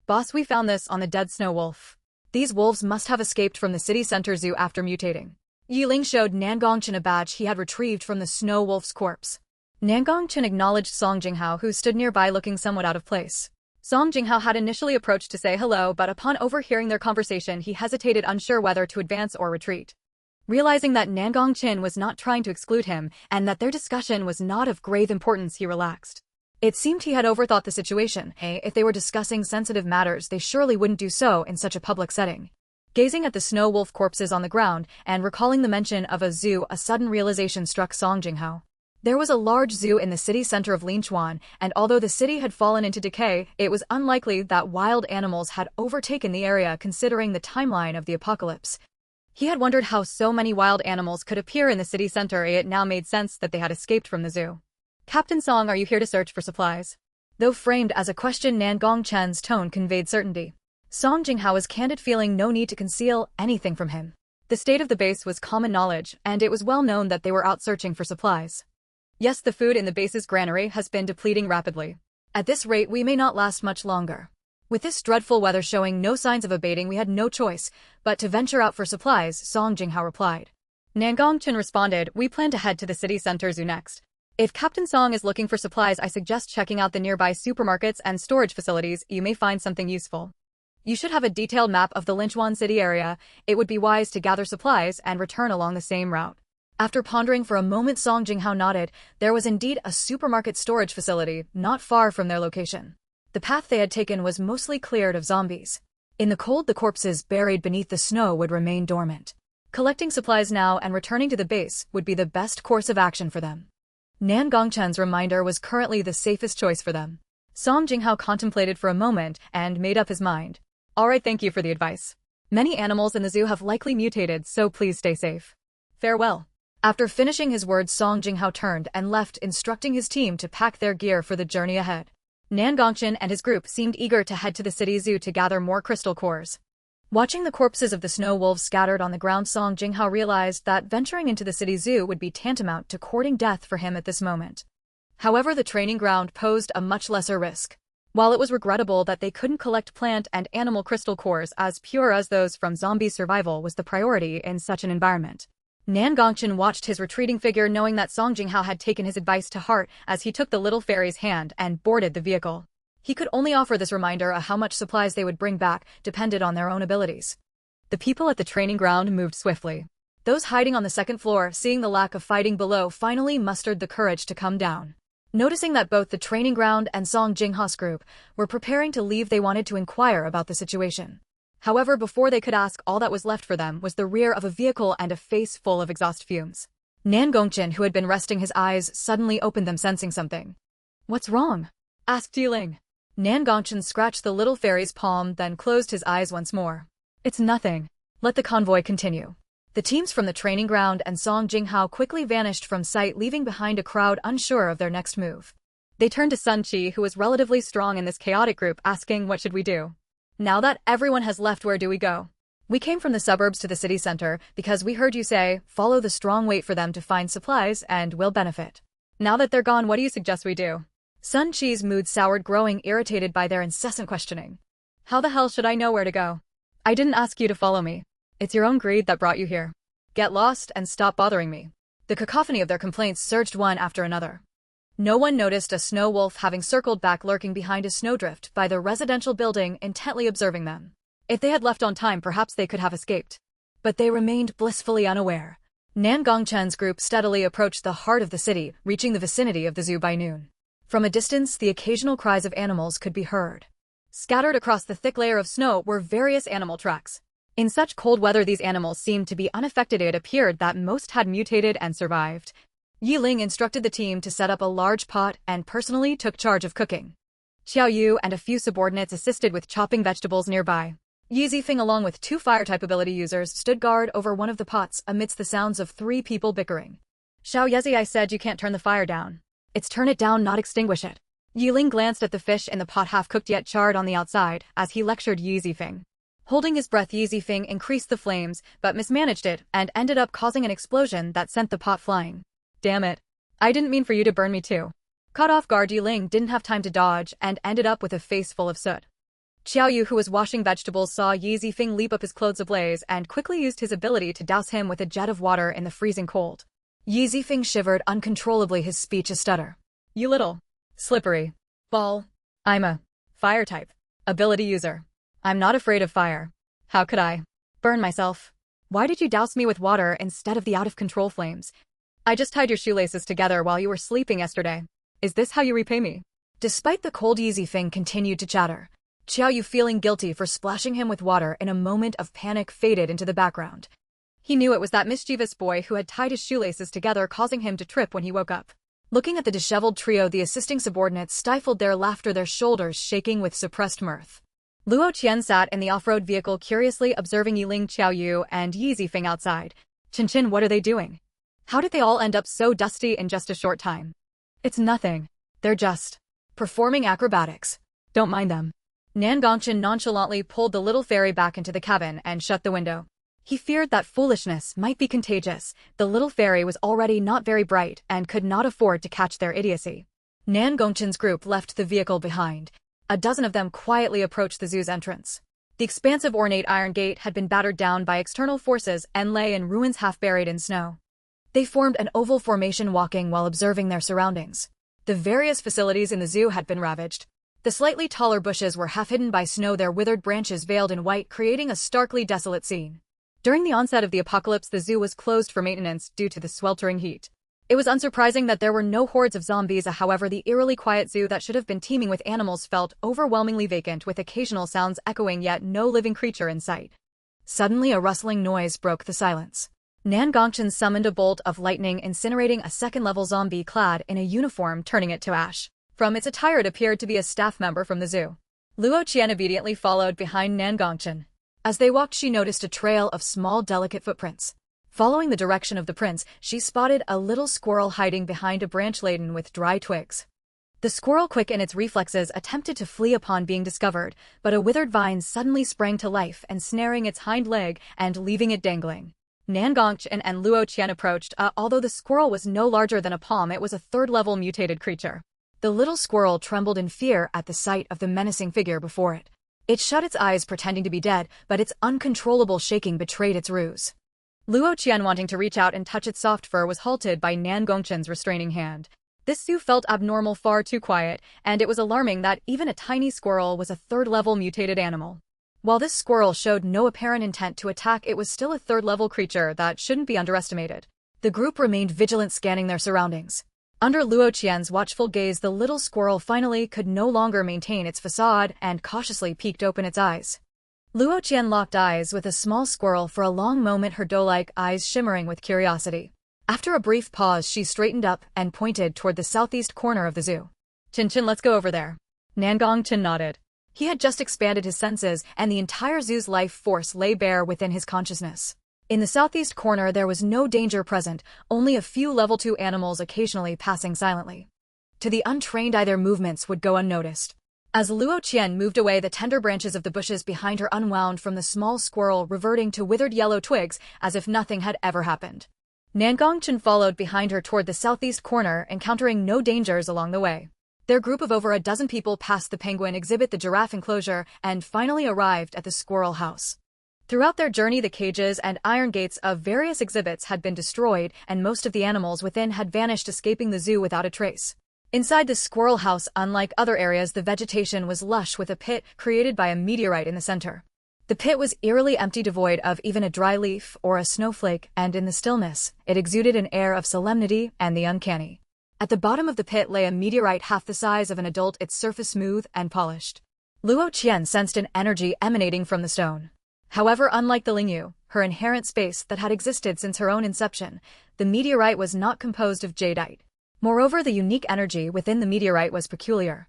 "Boss, we found this on the dead snow wolf. These wolves must have escaped from the city center zoo after mutating." Yiling showed Nangongchen a badge he had retrieved from the snow wolf's corpse. Nangongchen acknowledged Song Jinghao, who stood nearby looking somewhat out of place. Song Jinghao had initially approached to say hello, but upon overhearing their conversation, he hesitated, unsure whether to advance or retreat. Realizing that Nangongchen was not trying to exclude him and that their discussion was not of grave importance, he relaxed. It seemed he had overthought the situation. If they were discussing sensitive matters, they surely wouldn't do so in such a public setting. Gazing at the snow wolf corpses on the ground and recalling the mention of a zoo, a sudden realization struck Song Jinghao. There was a large zoo in the city center of Linchuan, and although the city had fallen into decay, it was unlikely that wild animals had overtaken the area considering the timeline of the apocalypse. He had wondered how so many wild animals could appear in the city center. It now made sense that they had escaped from the zoo. "Captain Song, are you here to search for supplies?" Though framed as a question, Nangongchen's tone conveyed certainty. Song Jinghao was candid, feeling no need to conceal anything from him. The state of the base was common knowledge, and it was well known that they were out searching for supplies. "Yes, the food in the base's granary has been depleting rapidly. At this rate, we may not last much longer. With this dreadful weather showing no signs of abating, we had no choice but to venture out for supplies," Song Jinghao replied. Nangongchen responded, "We plan to head to the city center zoo next. If Captain Song is looking for supplies, I suggest checking out the nearby supermarkets and storage facilities. You may find something useful. You should have a detailed map of the Linchuan city area. It would be wise to gather supplies and return along the same route." After pondering for a moment, Song Jinghao nodded. There was indeed a supermarket storage facility not far from their location. The path they had taken was mostly cleared of zombies. In the cold, the corpses buried beneath the snow would remain dormant. Collecting supplies now and returning to the base would be the best course of action for them. Nangongchen's reminder was currently the safest choice for them. Song Jinghao contemplated for a moment and made up his mind. "All right, thank you for the advice. Many animals in the zoo have likely mutated, so please stay safe. Farewell." After finishing his words, Song Jinghao turned and left, instructing his team to pack their gear for the journey ahead. Nangongchen and his group seemed eager to head to the city zoo to gather more crystal cores. Watching the corpses of the snow wolves scattered on the ground, Song Jinghao realized that venturing into the city zoo would be tantamount to courting death for him at this moment. However, the training ground posed a much lesser risk. While it was regrettable that they couldn't collect plant and animal crystal cores as pure as those from zombie survival was the priority in such an environment. Nangongchen watched his retreating figure, knowing that Song Jinghao had taken his advice to heart as he took the little fairy's hand and boarded the vehicle. He could only offer this reminder of how much supplies they would bring back depended on their own abilities. The people at the training ground moved swiftly. Those hiding on the second floor, seeing the lack of fighting below, finally mustered the courage to come down. Noticing that both the training ground and Song Jingha's group were preparing to leave, they wanted to inquire about the situation. However, before they could ask, all that was left for them was the rear of a vehicle and a face full of exhaust fumes. Nangongchen, who had been resting his eyes, suddenly opened them, sensing something. "What's wrong?" asked Yiling. Nangongchen scratched the little fairy's palm, then closed his eyes once more. "It's nothing. Let the convoy continue." The teams from the training ground and Song Jinghao quickly vanished from sight, leaving behind a crowd unsure of their next move. They turned to Sun Qi, who was relatively strong in this chaotic group, asking, "What should we do?" Now that everyone has left, where do we go? We came from the suburbs to the city center because we heard you say, follow the strong, wait for them to find supplies, and we'll benefit. Now that they're gone, what do you suggest we do? Sun Chi's mood soured, growing irritated by their incessant questioning. How the hell should I know where to go? I didn't ask you to follow me. It's your own greed that brought you here. Get lost and stop bothering me. The cacophony of their complaints surged one after another. No one noticed a snow wolf having circled back, lurking behind a snowdrift by the residential building, intently observing them. If they had left on time, perhaps they could have escaped. But they remained blissfully unaware. Nan Gongchen's group steadily approached the heart of the city, reaching the vicinity of the zoo by noon. From a distance, the occasional cries of animals could be heard. Scattered across the thick layer of snow were various animal tracks. In such cold weather, these animals seemed to be unaffected. It appeared that most had mutated and survived. Yi Ling instructed the team to set up a large pot and personally took charge of cooking. Xiao Yu and a few subordinates assisted with chopping vegetables nearby. Yi Zifeng, along with 2 fire-type ability users, stood guard over one of the pots amidst the sounds of 3 people bickering. Xiao Yezi, I said you can't turn the fire down. It's turn it down, not extinguish it. Yi Ling glanced at the fish in the pot, half-cooked yet charred on the outside, as he lectured Yi Zifeng. Holding his breath, Yi Zifeng increased the flames, but mismanaged it and ended up causing an explosion that sent the pot flying. Damn it. I didn't mean for you to burn me too. Caught off guard, Yi Ling didn't have time to dodge and ended up with a face full of soot. Xiao Yu, who was washing vegetables, saw Yi Zifeng leap up, his clothes ablaze, and quickly used his ability to douse him with a jet of water in the freezing cold. Yi Zifeng shivered uncontrollably, his speech a stutter. You little slippery ball. I'm a fire type ability user. I'm not afraid of fire. How could I burn myself? Why did you douse me with water instead of the out-of-control flames? I just tied your shoelaces together while you were sleeping yesterday. Is this how you repay me? Despite the cold, Yi Zifeng continued to chatter. Xiao Yu, feeling guilty for splashing him with water in a moment of panic, faded into the background. He knew it was that mischievous boy who had tied his shoelaces together, causing him to trip when he woke up. Looking at the disheveled trio, the assisting subordinates stifled their laughter, their shoulders shaking with suppressed mirth. Luo Qian sat in the off-road vehicle, curiously observing Yi Ling, Xiao Yu, and Yi Zifeng outside. Chin, what are they doing? How did they all end up so dusty in just a short time? It's nothing. They're just performing acrobatics. Don't mind them. Nan Gongchen nonchalantly pulled the little fairy back into the cabin and shut the window. He feared that foolishness might be contagious. The little fairy was already not very bright and could not afford to catch their idiocy. Nan Gongchen's group left the vehicle behind. A dozen of them quietly approached the zoo's entrance. The expansive ornate iron gate had been battered down by external forces and lay in ruins, half buried in snow. They formed an oval formation, walking while observing their surroundings. The various facilities in the zoo had been ravaged. The slightly taller bushes were half hidden by snow, their withered branches veiled in white, creating a starkly desolate scene. During the onset of the apocalypse, the zoo was closed for maintenance due to the sweltering heat. It was unsurprising that there were no hordes of zombies. However, the eerily quiet zoo that should have been teeming with animals felt overwhelmingly vacant, with occasional sounds echoing, yet no living creature in sight. Suddenly, a rustling noise broke the silence. Nan Gongchen summoned a bolt of lightning, incinerating a second-level zombie clad in a uniform, turning it to ash. From its attire, it appeared to be a staff member from the zoo. Luo Qian obediently followed behind Nan Gongchen. As they walked, she noticed a trail of small, delicate footprints. Following the direction of the prints, she spotted a little squirrel hiding behind a branch laden with dry twigs. The squirrel, quick in its reflexes, attempted to flee upon being discovered, but a withered vine suddenly sprang to life, ensnaring its hind leg and leaving it dangling. Nan Gongchen and Luo Qian approached. Although the squirrel was no larger than a palm, it was a third-level mutated creature. The little squirrel trembled in fear at the sight of the menacing figure before it. It shut its eyes, pretending to be dead, but its uncontrollable shaking betrayed its ruse. Luo Qian, wanting to reach out and touch its soft fur, was halted by Nan Gongchen's restraining hand. This zoo felt abnormal, far too quiet, and it was alarming that even a tiny squirrel was a third-level mutated animal. While this squirrel showed no apparent intent to attack, it was still a third-level creature that shouldn't be underestimated. The group remained vigilant, scanning their surroundings. Under Luo Qian's watchful gaze, the little squirrel finally could no longer maintain its facade and cautiously peeked open its eyes. Luo Qian locked eyes with a small squirrel for a long moment, her doe-like eyes shimmering with curiosity. After a brief pause, she straightened up and pointed toward the southeast corner of the zoo. Chin, let's go over there. Nan Gongchen nodded. He had just expanded his senses, and the entire zoo's life force lay bare within his consciousness. In the southeast corner, there was no danger present, only a few level 2 animals occasionally passing silently. To the untrained eye, their movements would go unnoticed. As Luo Qian moved away, the tender branches of the bushes behind her unwound from the small squirrel, reverting to withered yellow twigs as if nothing had ever happened. Nangongchen followed behind her toward the southeast corner, encountering no dangers along the way. Their group of over a dozen people passed the penguin exhibit, the giraffe enclosure, and finally arrived at the squirrel house. Throughout their journey, the cages and iron gates of various exhibits had been destroyed, and most of the animals within had vanished, escaping the zoo without a trace. Inside the squirrel house, unlike other areas, the vegetation was lush, with a pit created by a meteorite in the center. The pit was eerily empty, devoid of even a dry leaf or a snowflake, and in the stillness, it exuded an air of solemnity and the uncanny. At the bottom of the pit lay a meteorite half the size of an adult, its surface smooth and polished. Luo Qian sensed an energy emanating from the stone. However, unlike the Lingyu, her inherent space that had existed since her own inception, the meteorite was not composed of jadeite. Moreover, the unique energy within the meteorite was peculiar.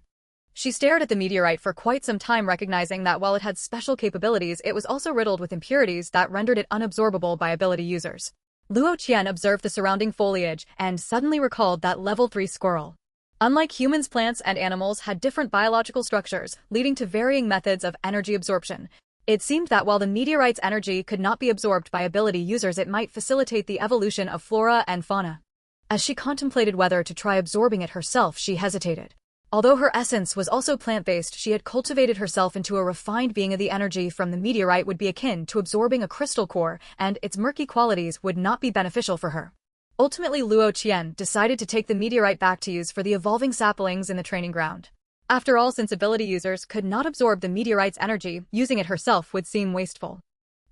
She stared at the meteorite for quite some time, recognizing that while it had special capabilities, it was also riddled with impurities that rendered it unabsorbable by ability users. Luo Qian observed the surrounding foliage and suddenly recalled that level 3 squirrel. Unlike humans, plants and animals had different biological structures, leading to varying methods of energy absorption. It seemed that while the meteorite's energy could not be absorbed by ability users, it might facilitate the evolution of flora and fauna. As she contemplated whether to try absorbing it herself, she hesitated. Although her essence was also plant-based, she had cultivated herself into a refined being. The energy from the meteorite would be akin to absorbing a crystal core, and its murky qualities would not be beneficial for her. Ultimately, Luo Qian decided to take the meteorite back to use for the evolving saplings in the training ground. After all, since ability users could not absorb the meteorite's energy, using it herself would seem wasteful.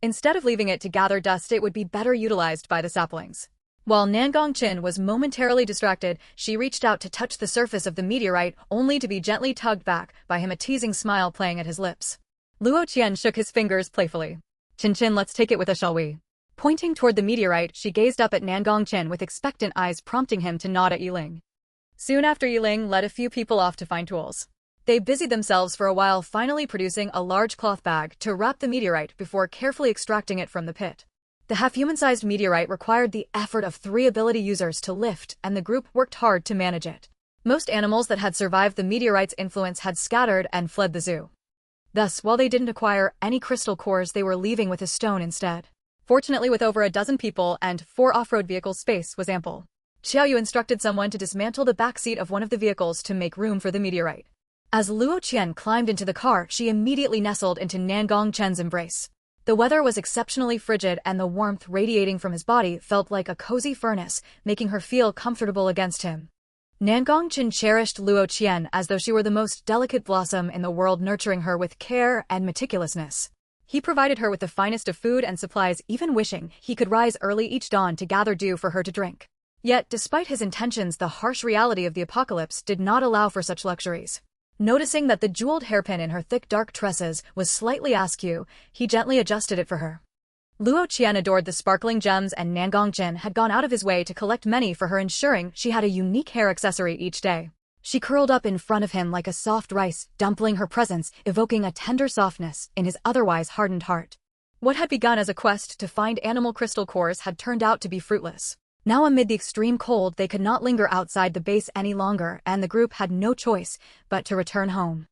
Instead of leaving it to gather dust, it would be better utilized by the saplings. While Nangongchen was momentarily distracted, she reached out to touch the surface of the meteorite, only to be gently tugged back by him, a teasing smile playing at his lips. Luo Qian shook his fingers playfully. "Chin, let's take it with us, shall we?" Pointing toward the meteorite, she gazed up at Nangongchen with expectant eyes, prompting him to nod at Yiling. Soon after, Yiling led a few people off to find tools. They busied themselves for a while, finally producing a large cloth bag to wrap the meteorite before carefully extracting it from the pit. The half-human-sized meteorite required the effort of 3 ability users to lift, and the group worked hard to manage it. Most animals that had survived the meteorite's influence had scattered and fled the zoo. Thus, while they didn't acquire any crystal cores, they were leaving with a stone instead. Fortunately, with over a dozen people and 4 off-road vehicles, space was ample. Xiaoyu instructed someone to dismantle the back seat of one of the vehicles to make room for the meteorite. As Luo Qian climbed into the car, she immediately nestled into Nangongchen's embrace. The weather was exceptionally frigid, and the warmth radiating from his body felt like a cozy furnace, making her feel comfortable against him. Nangongchen cherished Luo Qian as though she were the most delicate blossom in the world, nurturing her with care and meticulousness. He provided her with the finest of food and supplies, even wishing he could rise early each dawn to gather dew for her to drink. Yet, despite his intentions, the harsh reality of the apocalypse did not allow for such luxuries. Noticing that the jeweled hairpin in her thick dark tresses was slightly askew, he gently adjusted it for her. Luo Qian adored the sparkling gems, and Nangongchen had gone out of his way to collect many for her, ensuring she had a unique hair accessory each day. She curled up in front of him like a soft rice dumpling, her presence evoking a tender softness in his otherwise hardened heart. What had begun as a quest to find animal crystal cores had turned out to be fruitless. Now, amid the extreme cold, they could not linger outside the base any longer, and the group had no choice but to return home.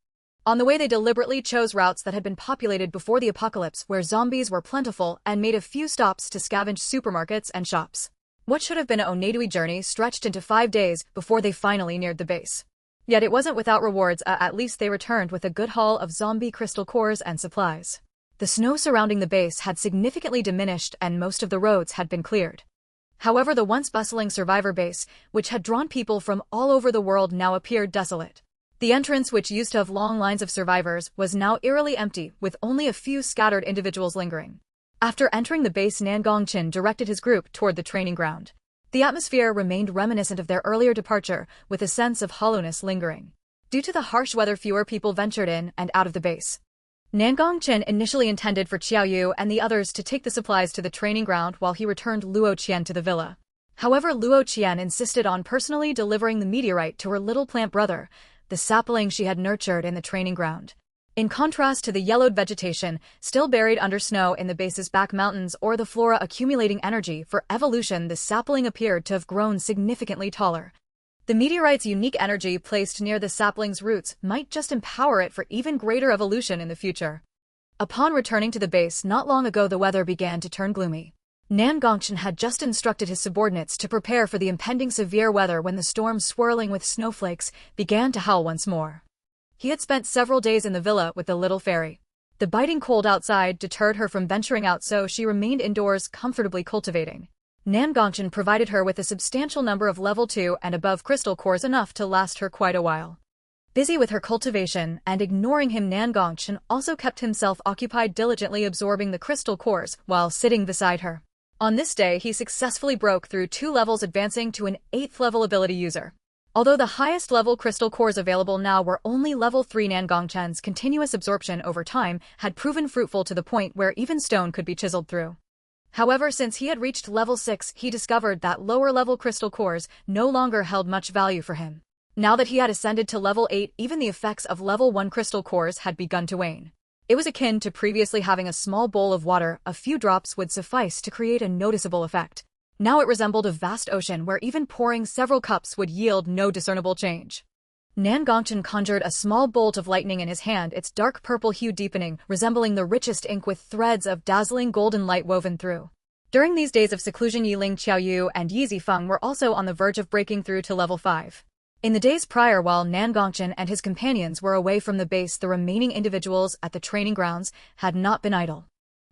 On the way, they deliberately chose routes that had been populated before the apocalypse, where zombies were plentiful, and made a few stops to scavenge supermarkets and shops. What should have been an Onedui journey stretched into 5 days before they finally neared the base. Yet it wasn't without rewards. At least they returned with a good haul of zombie crystal cores and supplies. The snow surrounding the base had significantly diminished, and most of the roads had been cleared. However, the once bustling survivor base, which had drawn people from all over the world, now appeared desolate. The entrance, which used to have long lines of survivors, was now eerily empty, with only a few scattered individuals lingering. After entering the base, Nangongchen directed his group toward the training ground. The atmosphere remained reminiscent of their earlier departure, with a sense of hollowness lingering. Due to the harsh weather, fewer people ventured in and out of the base. Nangongchen initially intended for Xiaoyu and the others to take the supplies to the training ground while he returned Luo Qian to the villa. However, Luo Qian insisted on personally delivering the meteorite to her little plant brother, the sapling she had nurtured in the training ground. In contrast to the yellowed vegetation still buried under snow in the base's back mountains or the flora accumulating energy for evolution, the sapling appeared to have grown significantly taller. The meteorite's unique energy placed near the sapling's roots might just empower it for even greater evolution in the future. Upon returning to the base not long ago, the weather began to turn gloomy. Nan Gongchen had just instructed his subordinates to prepare for the impending severe weather when the storm, swirling with snowflakes, began to howl once more. He had spent several days in the villa with the little fairy. The biting cold outside deterred her from venturing out, so she remained indoors, comfortably cultivating. Nan Gongchen provided her with a substantial number of level 2 and above crystal cores, enough to last her quite a while. Busy with her cultivation and ignoring him, Nan Gongchen also kept himself occupied, diligently absorbing the crystal cores while sitting beside her. On this day, he successfully broke through 2 levels, advancing to an 8th level ability user. Although the highest level crystal cores available now were only level 3, Nan Gongchen's continuous absorption over time had proven fruitful to the point where even stone could be chiseled through. However, since he had reached level 6, he discovered that lower level crystal cores no longer held much value for him. Now that he had ascended to level 8, even the effects of level 1 crystal cores had begun to wane. It was akin to previously having a small bowl of water. A few drops would suffice to create a noticeable effect. Now it resembled a vast ocean where even pouring several cups would yield no discernible change. Nan Gongchen conjured a small bolt of lightning in his hand, its dark purple hue deepening, resembling the richest ink with threads of dazzling golden light woven through. During these days of seclusion, Yiling Qiaoyu and Yi Zifeng were also on the verge of breaking through to level 5. In the days prior, while Nan Gongchen and his companions were away from the base, the remaining individuals at the training grounds had not been idle.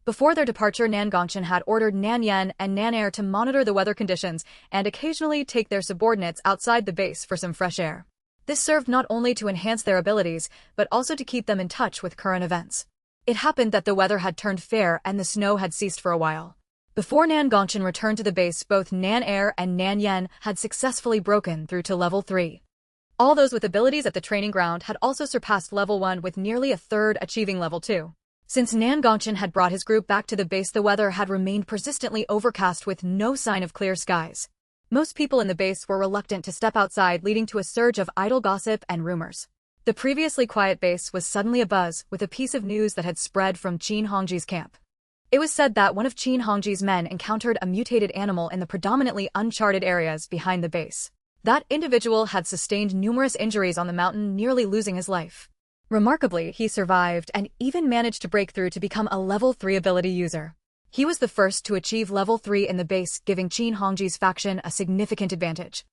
Before their departure, Nan Gongchen had ordered Nan Yan and Nan Er to monitor the weather conditions and occasionally take their subordinates outside the base for some fresh air. This served not only to enhance their abilities, but also to keep them in touch with current events. It happened that the weather had turned fair and the snow had ceased for a while. Before Nan Gongchen returned to the base, both Nan Er and Nan Yan had successfully broken through to level 3. All those with abilities at the training ground had also surpassed level 1, with nearly a third achieving level 2. Since Nan Gongchen had brought his group back to the base, the weather had remained persistently overcast with no sign of clear skies. Most people in the base were reluctant to step outside, leading to a surge of idle gossip and rumors. The previously quiet base was suddenly abuzz with a piece of news that had spread from Qin Hongji's camp. It was said that one of Qin Hongji's men encountered a mutated animal in the predominantly uncharted areas behind the base. That individual had sustained numerous injuries on the mountain, nearly losing his life. Remarkably, he survived and even managed to break through to become a level 3 ability user. He was the first to achieve level 3 in the base, giving Qin Hongji's faction a significant advantage.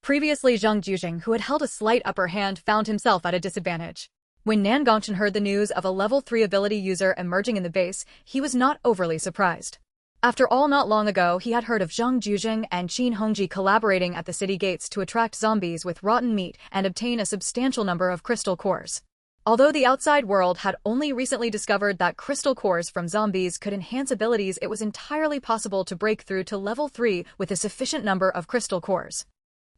Previously, Zhang Jujing, who had held a slight upper hand, found himself at a disadvantage. When Nan Gongchen heard the news of a level 3 ability user emerging in the base, he was not overly surprised. After all, not long ago he had heard of Zhang Jujing and Qin Hongji collaborating at the city gates to attract zombies with rotten meat and obtain a substantial number of crystal cores. Although the outside world had only recently discovered that crystal cores from zombies could enhance abilities, it was entirely possible to break through to level 3 with a sufficient number of crystal cores.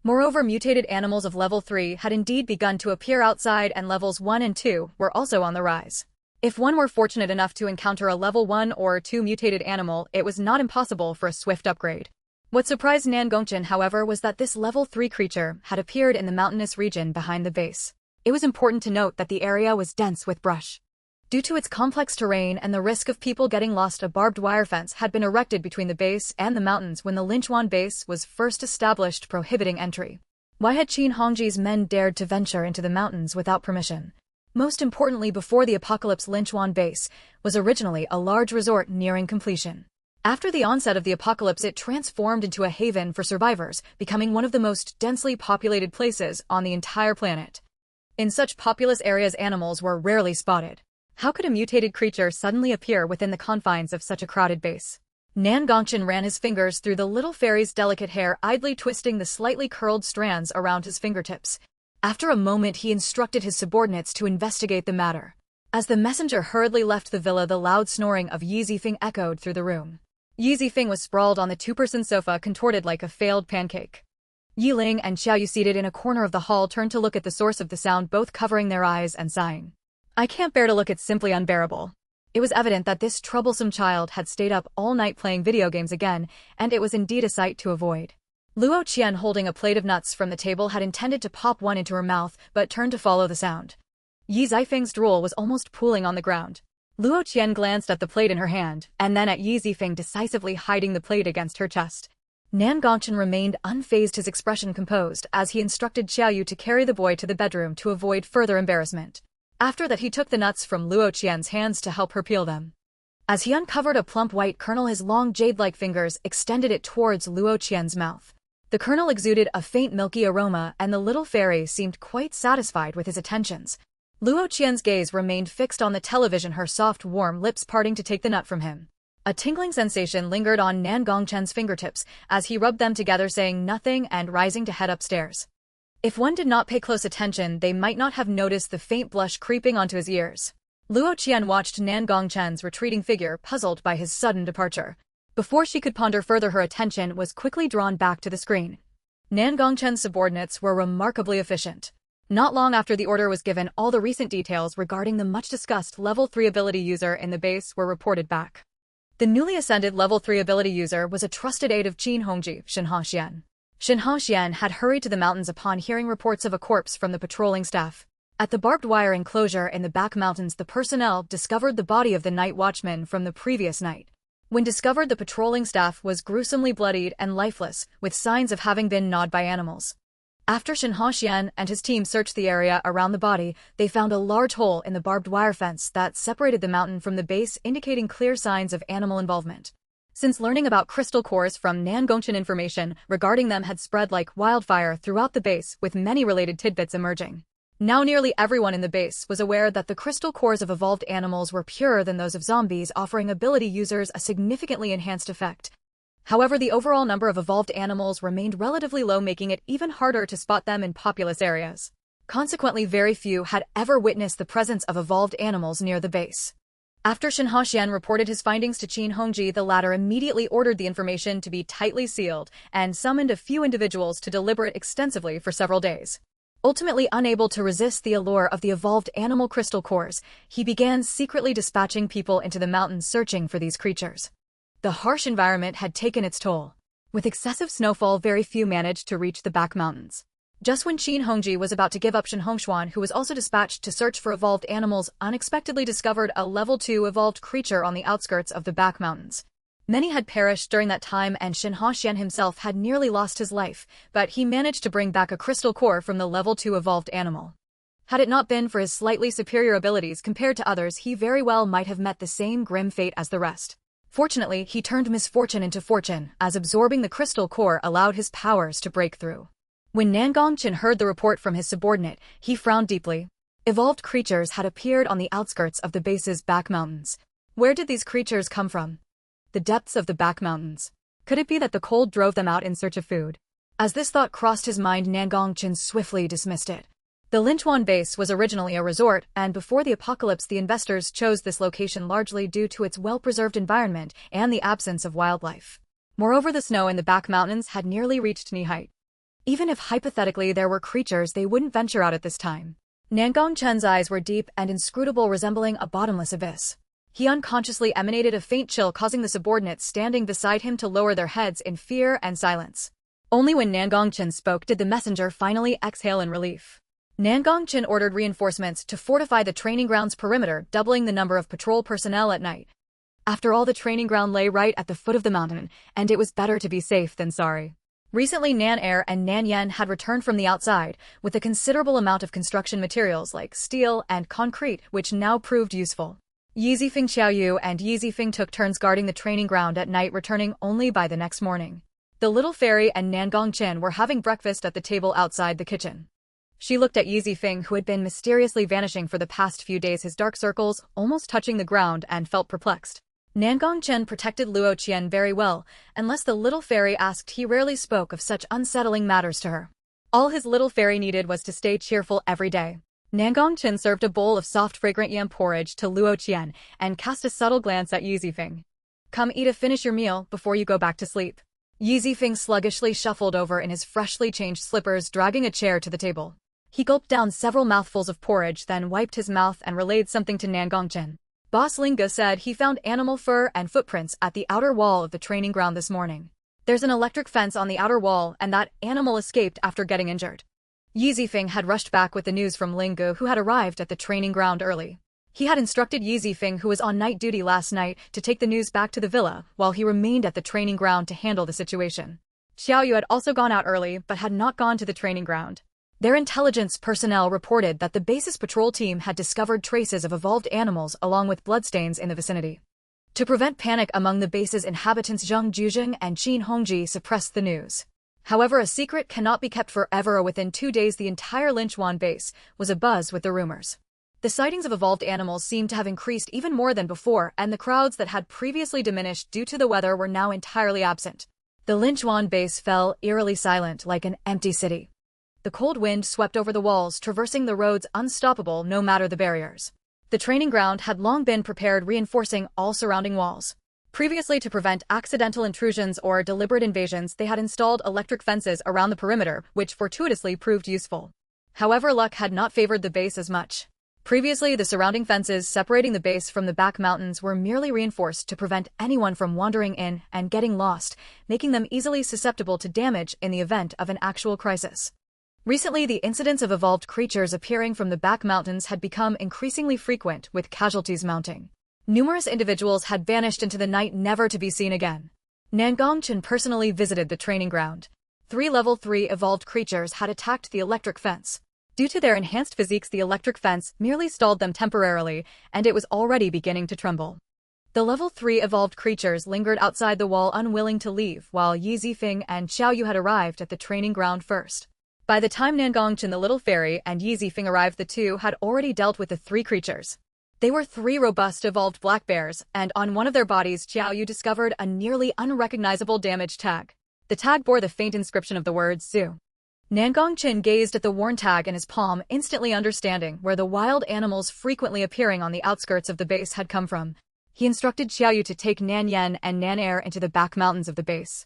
Moreover, mutated animals of level 3 had indeed begun to appear outside, and levels 1 and 2 were also on the rise. If one were fortunate enough to encounter a level 1 or 2 mutated animal, it was not impossible for a swift upgrade. What surprised Nan Gongchen, however, was that this level 3 creature had appeared in the mountainous region behind the base. It was important to note that the area was dense with brush. Due to its complex terrain and the risk of people getting lost, a barbed wire fence had been erected between the base and the mountains when the Linchuan base was first established, prohibiting entry. Why had Qin Hongji's men dared to venture into the mountains without permission? Most importantly, before the apocalypse, Linchuan base was originally a large resort nearing completion. After the onset of the apocalypse, it transformed into a haven for survivors, becoming one of the most densely populated places on the entire planet. In such populous areas, animals were rarely spotted. How could a mutated creature suddenly appear within the confines of such a crowded base? Nan Gongchen ran his fingers through the little fairy's delicate hair, idly twisting the slightly curled strands around his fingertips. After a moment, he instructed his subordinates to investigate the matter. As the messenger hurriedly left the villa, the loud snoring of Yi Zifeng echoed through the room. Yi Zifeng was sprawled on the two-person sofa, contorted like a failed pancake. Yiling and Xiaoyu, seated in a corner of the hall, turned to look at the source of the sound, both covering their eyes and sighing. "I can't bear to look, it's simply unbearable." It was evident that this troublesome child had stayed up all night playing video games again, and it was indeed a sight to avoid. Luo Qian, holding a plate of nuts from the table, had intended to pop one into her mouth, but turned to follow the sound. Yi Zifeng's drool was almost pooling on the ground. Luo Qian glanced at the plate in her hand, and then at Yi Zifeng, decisively hiding the plate against her chest. Nan Gongchen remained unfazed, his expression composed, as he instructed Xiaoyu to carry the boy to the bedroom to avoid further embarrassment. After that, he took the nuts from Luo Qian's hands to help her peel them. As he uncovered a plump white kernel, his long jade-like fingers extended it towards Luo Qian's mouth. The kernel exuded a faint milky aroma, and the little fairy seemed quite satisfied with his attentions. Luo Qian's gaze remained fixed on the television, her soft, warm lips parting to take the nut from him. A tingling sensation lingered on Nan Gongchen's fingertips as he rubbed them together, saying nothing and rising to head upstairs. If one did not pay close attention, they might not have noticed the faint blush creeping onto his ears. Luo Qian watched Nan Gongchen's retreating figure, puzzled by his sudden departure. Before she could ponder further, her attention was quickly drawn back to the screen. Nan Gongchen's subordinates were remarkably efficient. Not long after the order was given, all the recent details regarding the much-discussed Level 3 ability user in the base were reported back. The newly ascended Level 3 ability user was a trusted aide of Qin Hongji, Shinufa. Shinufa had hurried to the mountains upon hearing reports of a corpse from the patrolling staff. At the barbed wire enclosure in the back mountains, the personnel discovered the body of the night watchman from the previous night. When discovered, the patrolling staff was gruesomely bloodied and lifeless, with signs of having been gnawed by animals. After Shinufa and his team searched the area around the body, they found a large hole in the barbed wire fence that separated the mountain from the base, indicating clear signs of animal involvement. Since learning about crystal cores from Nan Gongchen, information regarding them had spread like wildfire throughout the base, with many related tidbits emerging. Now nearly everyone in the base was aware that the crystal cores of evolved animals were purer than those of zombies, offering ability users a significantly enhanced effect. However, the overall number of evolved animals remained relatively low, making it even harder to spot them in populous areas. Consequently, very few had ever witnessed the presence of evolved animals near the base. After Shinufa reported his findings to Qin Hongji, the latter immediately ordered the information to be tightly sealed and summoned a few individuals to deliberate extensively for several days. Ultimately unable to resist the allure of the evolved animal crystal cores, he began secretly dispatching people into the mountains searching for these creatures. The harsh environment had taken its toll. With excessive snowfall, very few managed to reach the back mountains. Just when Qin Hongji was about to give up, Shen Hongshuan, who was also dispatched to search for evolved animals, unexpectedly discovered a Level 2 evolved creature on the outskirts of the back mountains. Many had perished during that time, and Shinufa himself had nearly lost his life, but he managed to bring back a crystal core from the Level 2 evolved animal. Had it not been for his slightly superior abilities compared to others, he very well might have met the same grim fate as the rest. Fortunately, he turned misfortune into fortune, as absorbing the crystal core allowed his powers to break through. When Nan Gongchen heard the report from his subordinate, he frowned deeply. Evolved creatures had appeared on the outskirts of the base's back mountains. Where did these creatures come from? The depths of the back mountains. Could it be that the cold drove them out in search of food? As this thought crossed his mind, Nan Gongchen swiftly dismissed it. The Linchuan base was originally a resort, and before the apocalypse the investors chose this location largely due to its well-preserved environment and the absence of wildlife. Moreover, the snow in the back mountains had nearly reached knee height. Even if hypothetically there were creatures, they wouldn't venture out at this time. Nan Gongchen's eyes were deep and inscrutable, resembling a bottomless abyss. He unconsciously emanated a faint chill, causing the subordinates standing beside him to lower their heads in fear and silence. Only when Nan Gongchen spoke did the messenger finally exhale in relief. Nan Gongchen ordered reinforcements to fortify the training ground's perimeter, doubling the number of patrol personnel at night. After all, the training ground lay right at the foot of the mountain, and it was better to be safe than sorry. Recently, Nan Er and Nan Yen had returned from the outside, with a considerable amount of construction materials like steel and concrete, which now proved useful. Yi Zifeng, Xiaoyu, and Yi Zifeng took turns guarding the training ground at night, returning only by the next morning. The little fairy and Nan Gongchen were having breakfast at the table outside the kitchen. She looked at Yi Zifeng, who had been mysteriously vanishing for the past few days, his dark circles almost touching the ground, and felt perplexed. Nan Gongchen protected Luo Qian very well. Unless the little fairy asked, he rarely spoke of such unsettling matters to her. All his little fairy needed was to stay cheerful every day. Nan Gongchen served a bowl of soft fragrant yam porridge to Luo Qian and cast a subtle glance at Yi Zifeng. "Come eat, finish your meal before you go back to sleep." Yi Zifeng sluggishly shuffled over in his freshly changed slippers, dragging a chair to the table. He gulped down several mouthfuls of porridge, then wiped his mouth and relayed something to Nan Gongchen. "Boss Linga said he found animal fur and footprints at the outer wall of the training ground this morning. There's an electric fence on the outer wall, and that animal escaped after getting injured." Yi Zifeng had rushed back with the news from Lingu, who had arrived at the training ground early. He had instructed Yi Zifeng, who was on night duty last night, to take the news back to the villa, while he remained at the training ground to handle the situation. Xiaoyu had also gone out early but had not gone to the training ground. Their intelligence personnel reported that the base's patrol team had discovered traces of evolved animals along with bloodstains in the vicinity. To prevent panic among the base's inhabitants, Zhang Juzheng and Qin Hongji suppressed the news. However, a secret cannot be kept forever. Within 2 days, the entire Linchuan base was abuzz with the rumors. The sightings of evolved animals seemed to have increased even more than before, and the crowds that had previously diminished due to the weather were now entirely absent. The Linchuan base fell eerily silent like an empty city. The cold wind swept over the walls, traversing the roads unstoppable no matter the barriers. The training ground had long been prepared, reinforcing all surrounding walls. Previously, to prevent accidental intrusions or deliberate invasions, they had installed electric fences around the perimeter, which fortuitously proved useful. However, luck had not favored the base as much. Previously, the surrounding fences separating the base from the back mountains were merely reinforced to prevent anyone from wandering in and getting lost, making them easily susceptible to damage in the event of an actual crisis. Recently, the incidents of evolved creatures appearing from the back mountains had become increasingly frequent, with casualties mounting. Numerous individuals had vanished into the night, never to be seen again. Nangongchen personally visited the training ground. 3 level 3 evolved creatures had attacked the electric fence. Due to their enhanced physiques, the electric fence merely stalled them temporarily, and it was already beginning to tremble. The level 3 evolved creatures lingered outside the wall, unwilling to leave, while Yi Zifeng and Xiaoyu had arrived at the training ground first. By the time Nangongchen the little fairy and Yi Zifeng arrived, the two had already dealt with the 3 creatures. They were 3 robust evolved black bears, and on one of their bodies Xiaoyu discovered a nearly unrecognizable damage tag. The tag bore the faint inscription of the words Zoo. Nangongchen gazed at the worn tag in his palm, instantly understanding where the wild animals frequently appearing on the outskirts of the base had come from. He instructed Xiaoyu to take Nan Yen and Nan Er into the back mountains of the base.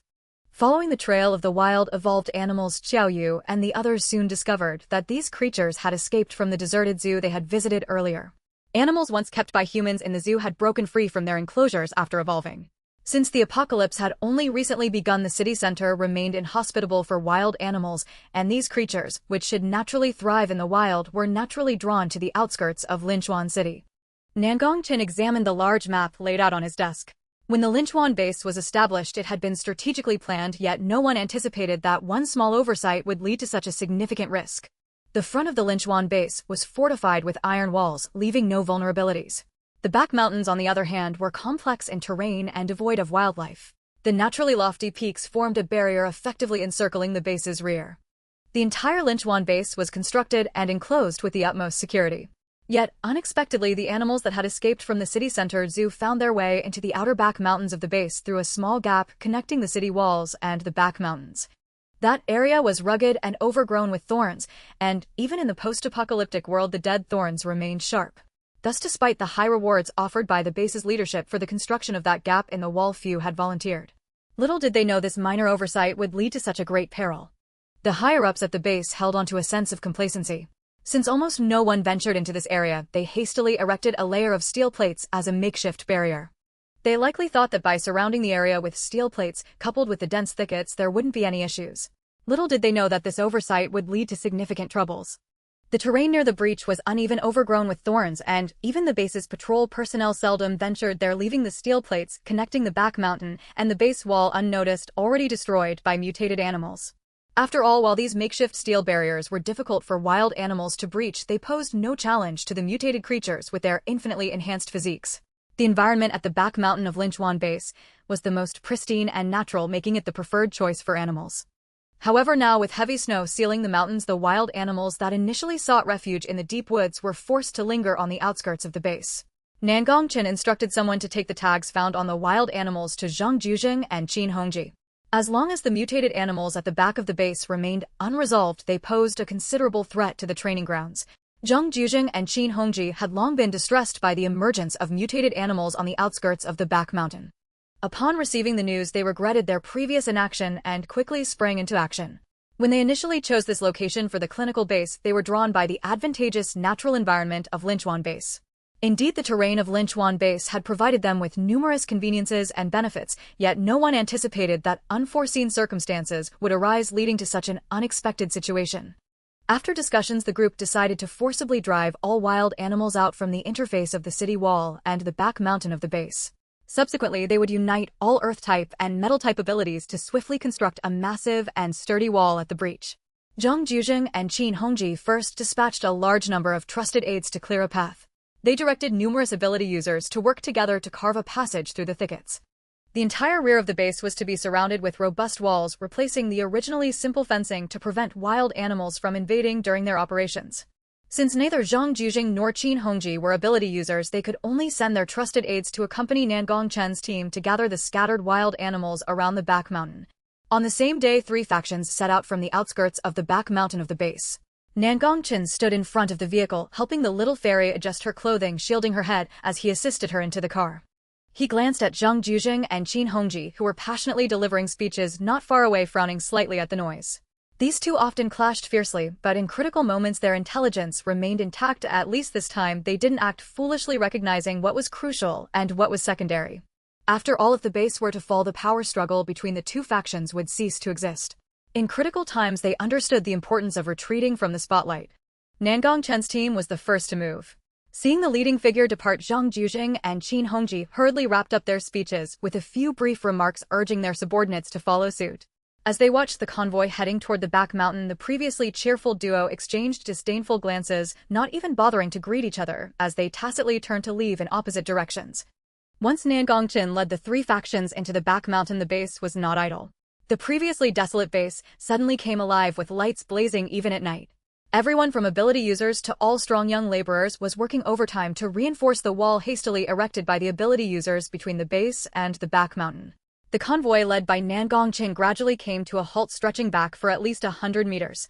Following the trail of the wild evolved animals, Xiaoyu and the others soon discovered that these creatures had escaped from the deserted zoo they had visited earlier. Animals once kept by humans in the zoo had broken free from their enclosures after evolving. Since the apocalypse had only recently begun, the city center remained inhospitable for wild animals, and these creatures, which should naturally thrive in the wild, were naturally drawn to the outskirts of Linchuan City. Nangongchen examined the large map laid out on his desk. When the Linchuan base was established, it had been strategically planned, yet no one anticipated that one small oversight would lead to such a significant risk. The front of the Linchuan base was fortified with iron walls, leaving no vulnerabilities. The back mountains, on the other hand, were complex in terrain and devoid of wildlife. The naturally lofty peaks formed a barrier effectively encircling the base's rear. The entire Linchuan base was constructed and enclosed with the utmost security. Yet, unexpectedly, the animals that had escaped from the city center zoo found their way into the outer back mountains of the base through a small gap connecting the city walls and the back mountains. That area was rugged and overgrown with thorns, and even in the post-apocalyptic world, the dead thorns remained sharp. Thus, despite the high rewards offered by the base's leadership for the construction of that gap in the wall, few had volunteered. Little did they know this minor oversight would lead to such a great peril. The higher-ups at the base held onto a sense of complacency. Since almost no one ventured into this area, they hastily erected a layer of steel plates as a makeshift barrier. They likely thought that by surrounding the area with steel plates, coupled with the dense thickets, there wouldn't be any issues. Little did they know that this oversight would lead to significant troubles. The terrain near the breach was uneven, overgrown with thorns, and even the base's patrol personnel seldom ventured there, leaving the steel plates connecting the back mountain and the base wall unnoticed, already destroyed by mutated animals. After all, while these makeshift steel barriers were difficult for wild animals to breach, they posed no challenge to the mutated creatures with their infinitely enhanced physiques. The environment at the back mountain of Linchuan base was the most pristine and natural, making it the preferred choice for animals. However, now with heavy snow sealing the mountains, the wild animals that initially sought refuge in the deep woods were forced to linger on the outskirts of the base. Nangongchen instructed someone to take the tags found on the wild animals to Zhang Juzheng and Qin Hongji. As long as the mutated animals at the back of the base remained unresolved, they posed a considerable threat to the training grounds. Zhang Juzheng and Qin Hongji had long been distressed by the emergence of mutated animals on the outskirts of the back mountain. Upon receiving the news, they regretted their previous inaction and quickly sprang into action. When they initially chose this location for the clinical base, they were drawn by the advantageous natural environment of Linchuan base. Indeed, the terrain of Linchuan base had provided them with numerous conveniences and benefits, yet no one anticipated that unforeseen circumstances would arise, leading to such an unexpected situation. After discussions, the group decided to forcibly drive all wild animals out from the interface of the city wall and the back mountain of the base. Subsequently, they would unite all Earth-type and Metal-type abilities to swiftly construct a massive and sturdy wall at the breach. Zhang Juzheng and Qin Hongji first dispatched a large number of trusted aides to clear a path. They directed numerous ability users to work together to carve a passage through the thickets. The entire rear of the base was to be surrounded with robust walls, replacing the originally simple fencing to prevent wild animals from invading during their operations. Since neither Zhang Juzheng nor Qin Hongji were ability users, they could only send their trusted aides to accompany Nangong Chen's team to gather the scattered wild animals around the back mountain. On the same day, 3 factions set out from the outskirts of the back mountain of the base. Nangong Chen stood in front of the vehicle, helping the little fairy adjust her clothing, shielding her head as he assisted her into the car. He glanced at Zhang Juzheng and Qin Hongji, who were passionately delivering speeches not far away, frowning slightly at the noise. These two often clashed fiercely, but in critical moments their intelligence remained intact. At least this time they didn't act foolishly, recognizing what was crucial and what was secondary. After all, if the base were to fall, the power struggle between the two factions would cease to exist. In critical times they understood the importance of retreating from the spotlight. Nangong Chen's team was the first to move. Seeing the leading figure depart, Zhang Juzheng and Qin Hongji hurriedly wrapped up their speeches with a few brief remarks urging their subordinates to follow suit. As they watched the convoy heading toward the back mountain, the previously cheerful duo exchanged disdainful glances, not even bothering to greet each other, as they tacitly turned to leave in opposite directions. Once Nangong Chen led the 3 factions into the back mountain, the base was not idle. The previously desolate base suddenly came alive with lights blazing even at night. Everyone from ability users to all strong young laborers was working overtime to reinforce the wall hastily erected by the ability users between the base and the back mountain. The convoy led by Nangong Chen gradually came to a halt, stretching back for at least 100 meters.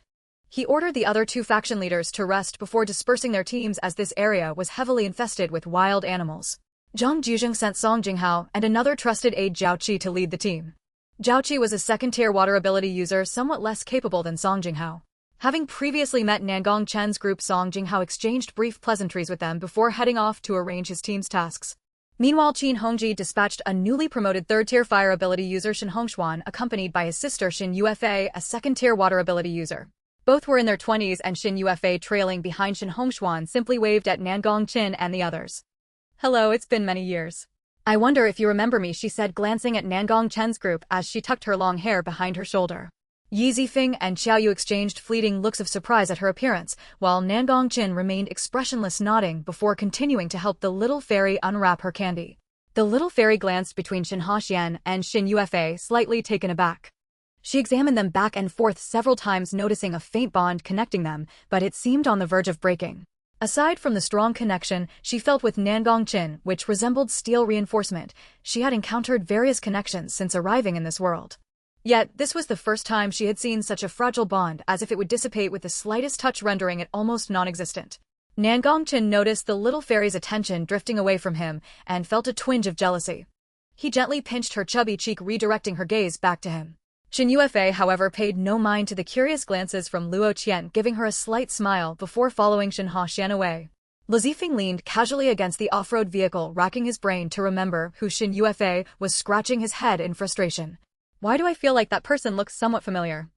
He ordered the other 2 faction leaders to rest before dispersing their teams, as this area was heavily infested with wild animals. Zhang Juzheng sent Song Jinghao and another trusted aide Zhao Qi to lead the team. Zhao Qi was a second-tier water ability user, somewhat less capable than Song Jinghao. Having previously met Nangong Chen's group, Song Jinghao exchanged brief pleasantries with them before heading off to arrange his team's tasks. Meanwhile, Qin Hongji dispatched a newly promoted 3rd-tier fire ability user, Shin Hongshuan, accompanied by his sister Shinufa, a 2nd-tier water ability user. Both were in their 20s, and Shinufa, trailing behind Shin Hongshuan, simply waved at Nangong Chen and the others. "Hello, it's been many years. I wonder if you remember me," she said, glancing at Nangong Chen's group as she tucked her long hair behind her shoulder. Yi Zifeng and Xiao Yu exchanged fleeting looks of surprise at her appearance, while Nangong Chen remained expressionless, nodding before continuing to help the little fairy unwrap her candy. The little fairy glanced between Shin Haxian and Shin Yuefei, slightly taken aback. She examined them back and forth several times, noticing a faint bond connecting them, but it seemed on the verge of breaking. Aside from the strong connection she felt with Nangong Chen, which resembled steel reinforcement, she had encountered various connections since arriving in this world. Yet, this was the first time she had seen such a fragile bond, as if it would dissipate with the slightest touch, rendering it almost non-existent. Nangong Chen noticed the little fairy's attention drifting away from him and felt a twinge of jealousy. He gently pinched her chubby cheek, redirecting her gaze back to him. Shin Yuefei, however, paid no mind to the curious glances from Luo Qian, giving her a slight smile before following Shin Haxian away. Lu Zifeng leaned casually against the off-road vehicle, racking his brain to remember who Shin Yuefei was, scratching his head in frustration. Why do I feel like that person looks somewhat familiar?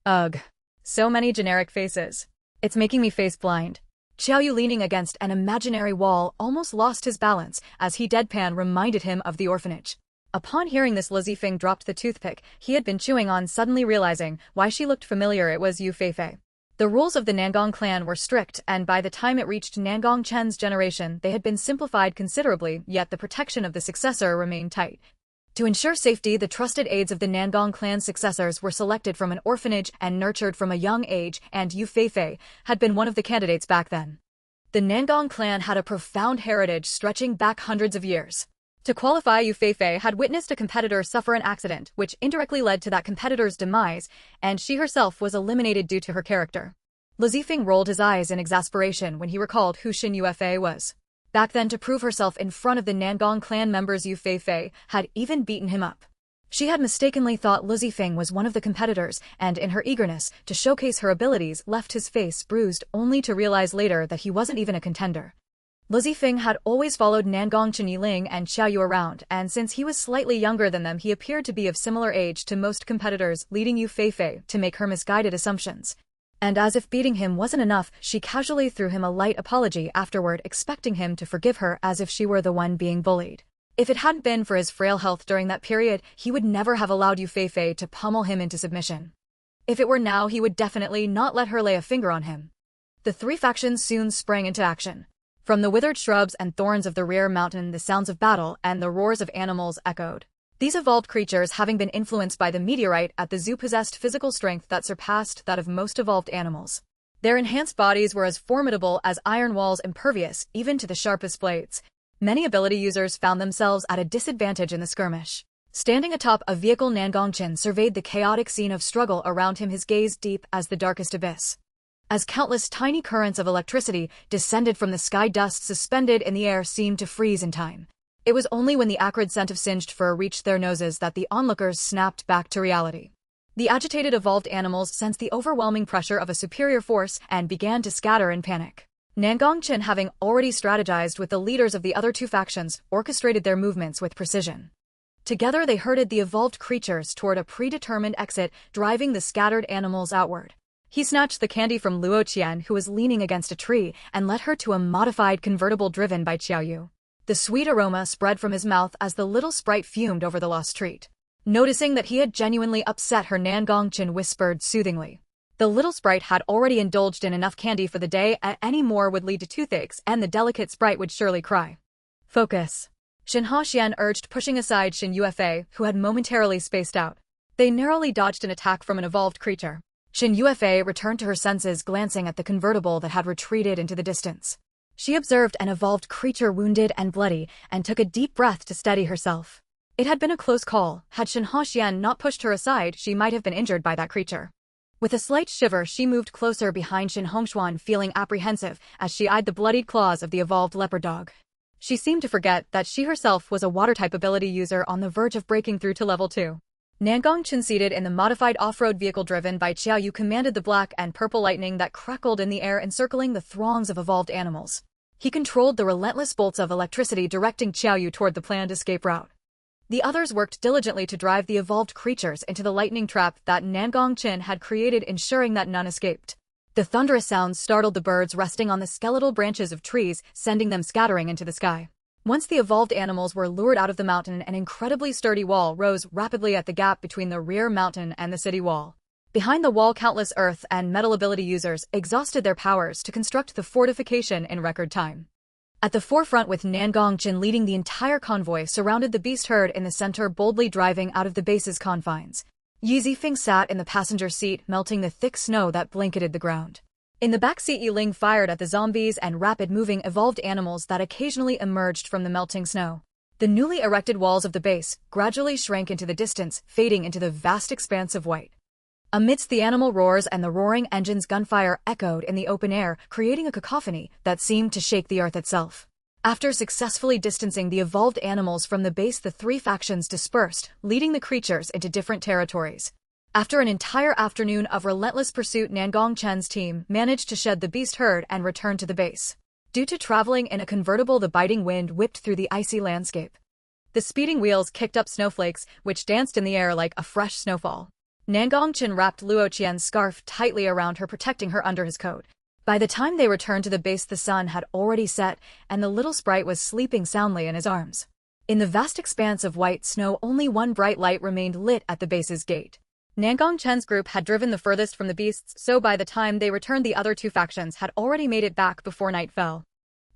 Ugh. So many generic faces. It's making me face blind. Xiao Yu, leaning against an imaginary wall, almost lost his balance as he deadpan reminded him of the orphanage. Upon hearing this, Lu Zifeng dropped the toothpick he had been chewing on, suddenly realizing why she looked familiar. It was Yu Feifei. The rules of the Nangong clan were strict, and by the time it reached Nangong Chen's generation they had been simplified considerably, yet the protection of the successor remained tight. To ensure safety, the trusted aides of the Nangong clan's successors were selected from an orphanage and nurtured from a young age, and Yu Feifei had been one of the candidates back then. The Nangong clan had a profound heritage stretching back hundreds of years. To qualify, Yu Feifei had witnessed a competitor suffer an accident, which indirectly led to that competitor's demise, and she herself was eliminated due to her character. Lu Zifeng rolled his eyes in exasperation when he recalled who Shin Yuefei was. Back then, to prove herself in front of the Nangong clan members, Yu Feifei had even beaten him up. She had mistakenly thought Lu Zifeng was one of the competitors, and in her eagerness to showcase her abilities left his face bruised, only to realize later that he wasn't even a contender. Lu Zifeng had always followed Nangong Chen Yiling and Xiao Yu around, and since he was slightly younger than them he appeared to be of similar age to most competitors, leading Yu Feifei to make her misguided assumptions. And as if beating him wasn't enough, she casually threw him a light apology afterward, expecting him to forgive her as if she were the one being bullied. If it hadn't been for his frail health during that period, he would never have allowed Yu Feifei to pummel him into submission. If it were now, he would definitely not let her lay a finger on him. The three factions soon sprang into action. From the withered shrubs and thorns of the rear mountain, the sounds of battle and the roars of animals echoed. These evolved creatures, having been influenced by the meteorite at the zoo, possessed physical strength that surpassed that of most evolved animals. Their enhanced bodies were as formidable as iron walls, impervious even to the sharpest blades. Many ability users found themselves at a disadvantage in the skirmish. Standing atop a vehicle, Nangongqin surveyed the chaotic scene of struggle around him, his gaze deep as the darkest abyss. As countless tiny currents of electricity descended from the sky, dust suspended in the air seemed to freeze in time. It was only when the acrid scent of singed fur reached their noses that the onlookers snapped back to reality. The agitated evolved animals sensed the overwhelming pressure of a superior force and began to scatter in panic. Nangongqin, having already strategized with the leaders of the other two factions, orchestrated their movements with precision. Together they herded the evolved creatures toward a predetermined exit, driving the scattered animals outward. He snatched the candy from Luo Qian, who was leaning against a tree, and led her to a modified convertible driven by Qiaoyu. The sweet aroma spread from his mouth as the little sprite fumed over the lost treat. Noticing that he had genuinely upset her, Nangongqin whispered soothingly. The little sprite had already indulged in enough candy for the day, any more would lead to toothaches, and the delicate sprite would surely cry. Focus. Shinha Xian urged, pushing aside Shinufa, who had momentarily spaced out. They narrowly dodged an attack from an evolved creature. Shinufa returned to her senses, glancing at the convertible that had retreated into the distance. She observed an evolved creature wounded and bloody, and took a deep breath to steady herself. It had been a close call. Had Shinha Xian not pushed her aside, she might have been injured by that creature. With a slight shiver, she moved closer behind Shin Hongshuan, feeling apprehensive as she eyed the bloodied claws of the evolved leopard dog. She seemed to forget that she herself was a water-type ability user on the verge of breaking through to level 2. Nangongqin, seated in the modified off-road vehicle driven by Qiaoyu, commanded the black and purple lightning that crackled in the air, encircling the throngs of evolved animals. He controlled the relentless bolts of electricity, directing Qiaoyu toward the planned escape route. The others worked diligently to drive the evolved creatures into the lightning trap that Nangongqin had created, ensuring that none escaped. The thunderous sounds startled the birds resting on the skeletal branches of trees, sending them scattering into the sky. Once the evolved animals were lured out of the mountain, an incredibly sturdy wall rose rapidly at the gap between the rear mountain and the city wall. Behind the wall, countless earth and metal ability users exhausted their powers to construct the fortification in record time. At the forefront, with Nangongqin leading the entire convoy, surrounded the beast herd in the center, boldly driving out of the base's confines. Yi Zifeng sat in the passenger seat, melting the thick snow that blanketed the ground. In the back seat, Yiling fired at the zombies and rapid-moving evolved animals that occasionally emerged from the melting snow. The newly erected walls of the base gradually shrank into the distance, fading into the vast expanse of white. Amidst the animal roars and the roaring engines, gunfire echoed in the open air, creating a cacophony that seemed to shake the earth itself. After successfully distancing the evolved animals from the base, the three factions dispersed, leading the creatures into different territories. After an entire afternoon of relentless pursuit, Nangongqin's team managed to shed the beast herd and return to the base. Due to traveling in a convertible, the biting wind whipped through the icy landscape. The speeding wheels kicked up snowflakes, which danced in the air like a fresh snowfall. Nangongqin wrapped Luo Qian's scarf tightly around her, protecting her under his coat. By the time they returned to the base, the sun had already set, and the little sprite was sleeping soundly in his arms. In the vast expanse of white snow, only one bright light remained lit at the base's gate. Nangongqin's group had driven the furthest from the beasts, so by the time they returned, the other two factions had already made it back before night fell.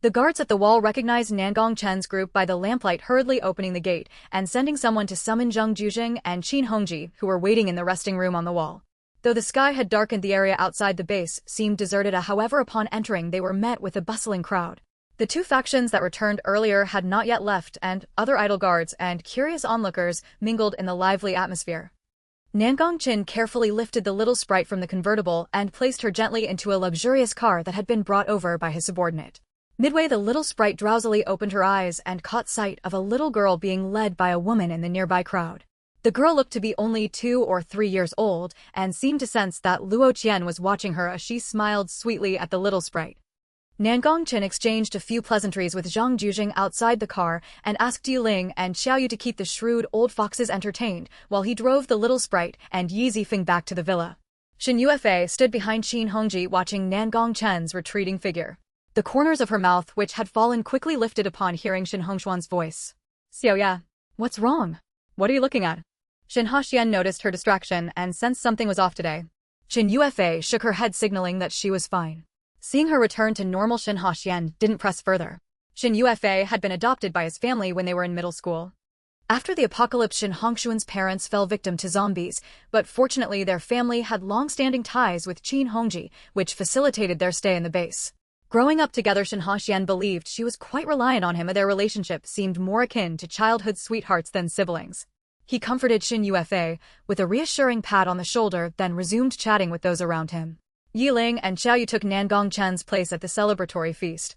The guards at the wall recognized Nangongqin's group by the lamplight, hurriedly opening the gate and sending someone to summon Zheng Jujing and Qin Hongji, who were waiting in the resting room on the wall. Though the sky had darkened, the area outside the base seemed deserted. However, upon entering, they were met with a bustling crowd. The two factions that returned earlier had not yet left, and other idle guards and curious onlookers mingled in the lively atmosphere. Nangongqin carefully lifted the little sprite from the convertible and placed her gently into a luxurious car that had been brought over by his subordinate. Midway, the little sprite drowsily opened her eyes and caught sight of a little girl being led by a woman in the nearby crowd. The girl looked to be only 2 or 3 years old and seemed to sense that Luo Qian was watching her as she smiled sweetly at the little sprite. Nangongqin exchanged a few pleasantries with Zhang Jujing outside the car and asked Yiling and Xiaoyu to keep the shrewd old foxes entertained while he drove the little sprite and Yi Zifeng back to the villa. Shinufa stood behind Qin Hongji, watching Nangongqin's retreating figure. The corners of her mouth, which had fallen, quickly lifted upon hearing Shin Hongshuan's voice. Xiaoya, what's wrong? What are you looking at? Shin noticed her distraction and sensed something was off today. Shinufa shook her head signaling that she was fine. Seeing her return to normal, Shin didn't press further. Shinufa had been adopted by his family when they were in middle school. After the apocalypse, Shin Hongshuan's parents fell victim to zombies, but fortunately their family had long-standing ties with Qin Hongji, which facilitated their stay in the base. Growing up together, Shin believed she was quite reliant on him, and their relationship seemed more akin to childhood sweethearts than siblings. He comforted Shinufa with a reassuring pat on the shoulder, then resumed chatting with those around him. Yiling and Xiaoyu took Nangongchen's place at the celebratory feast.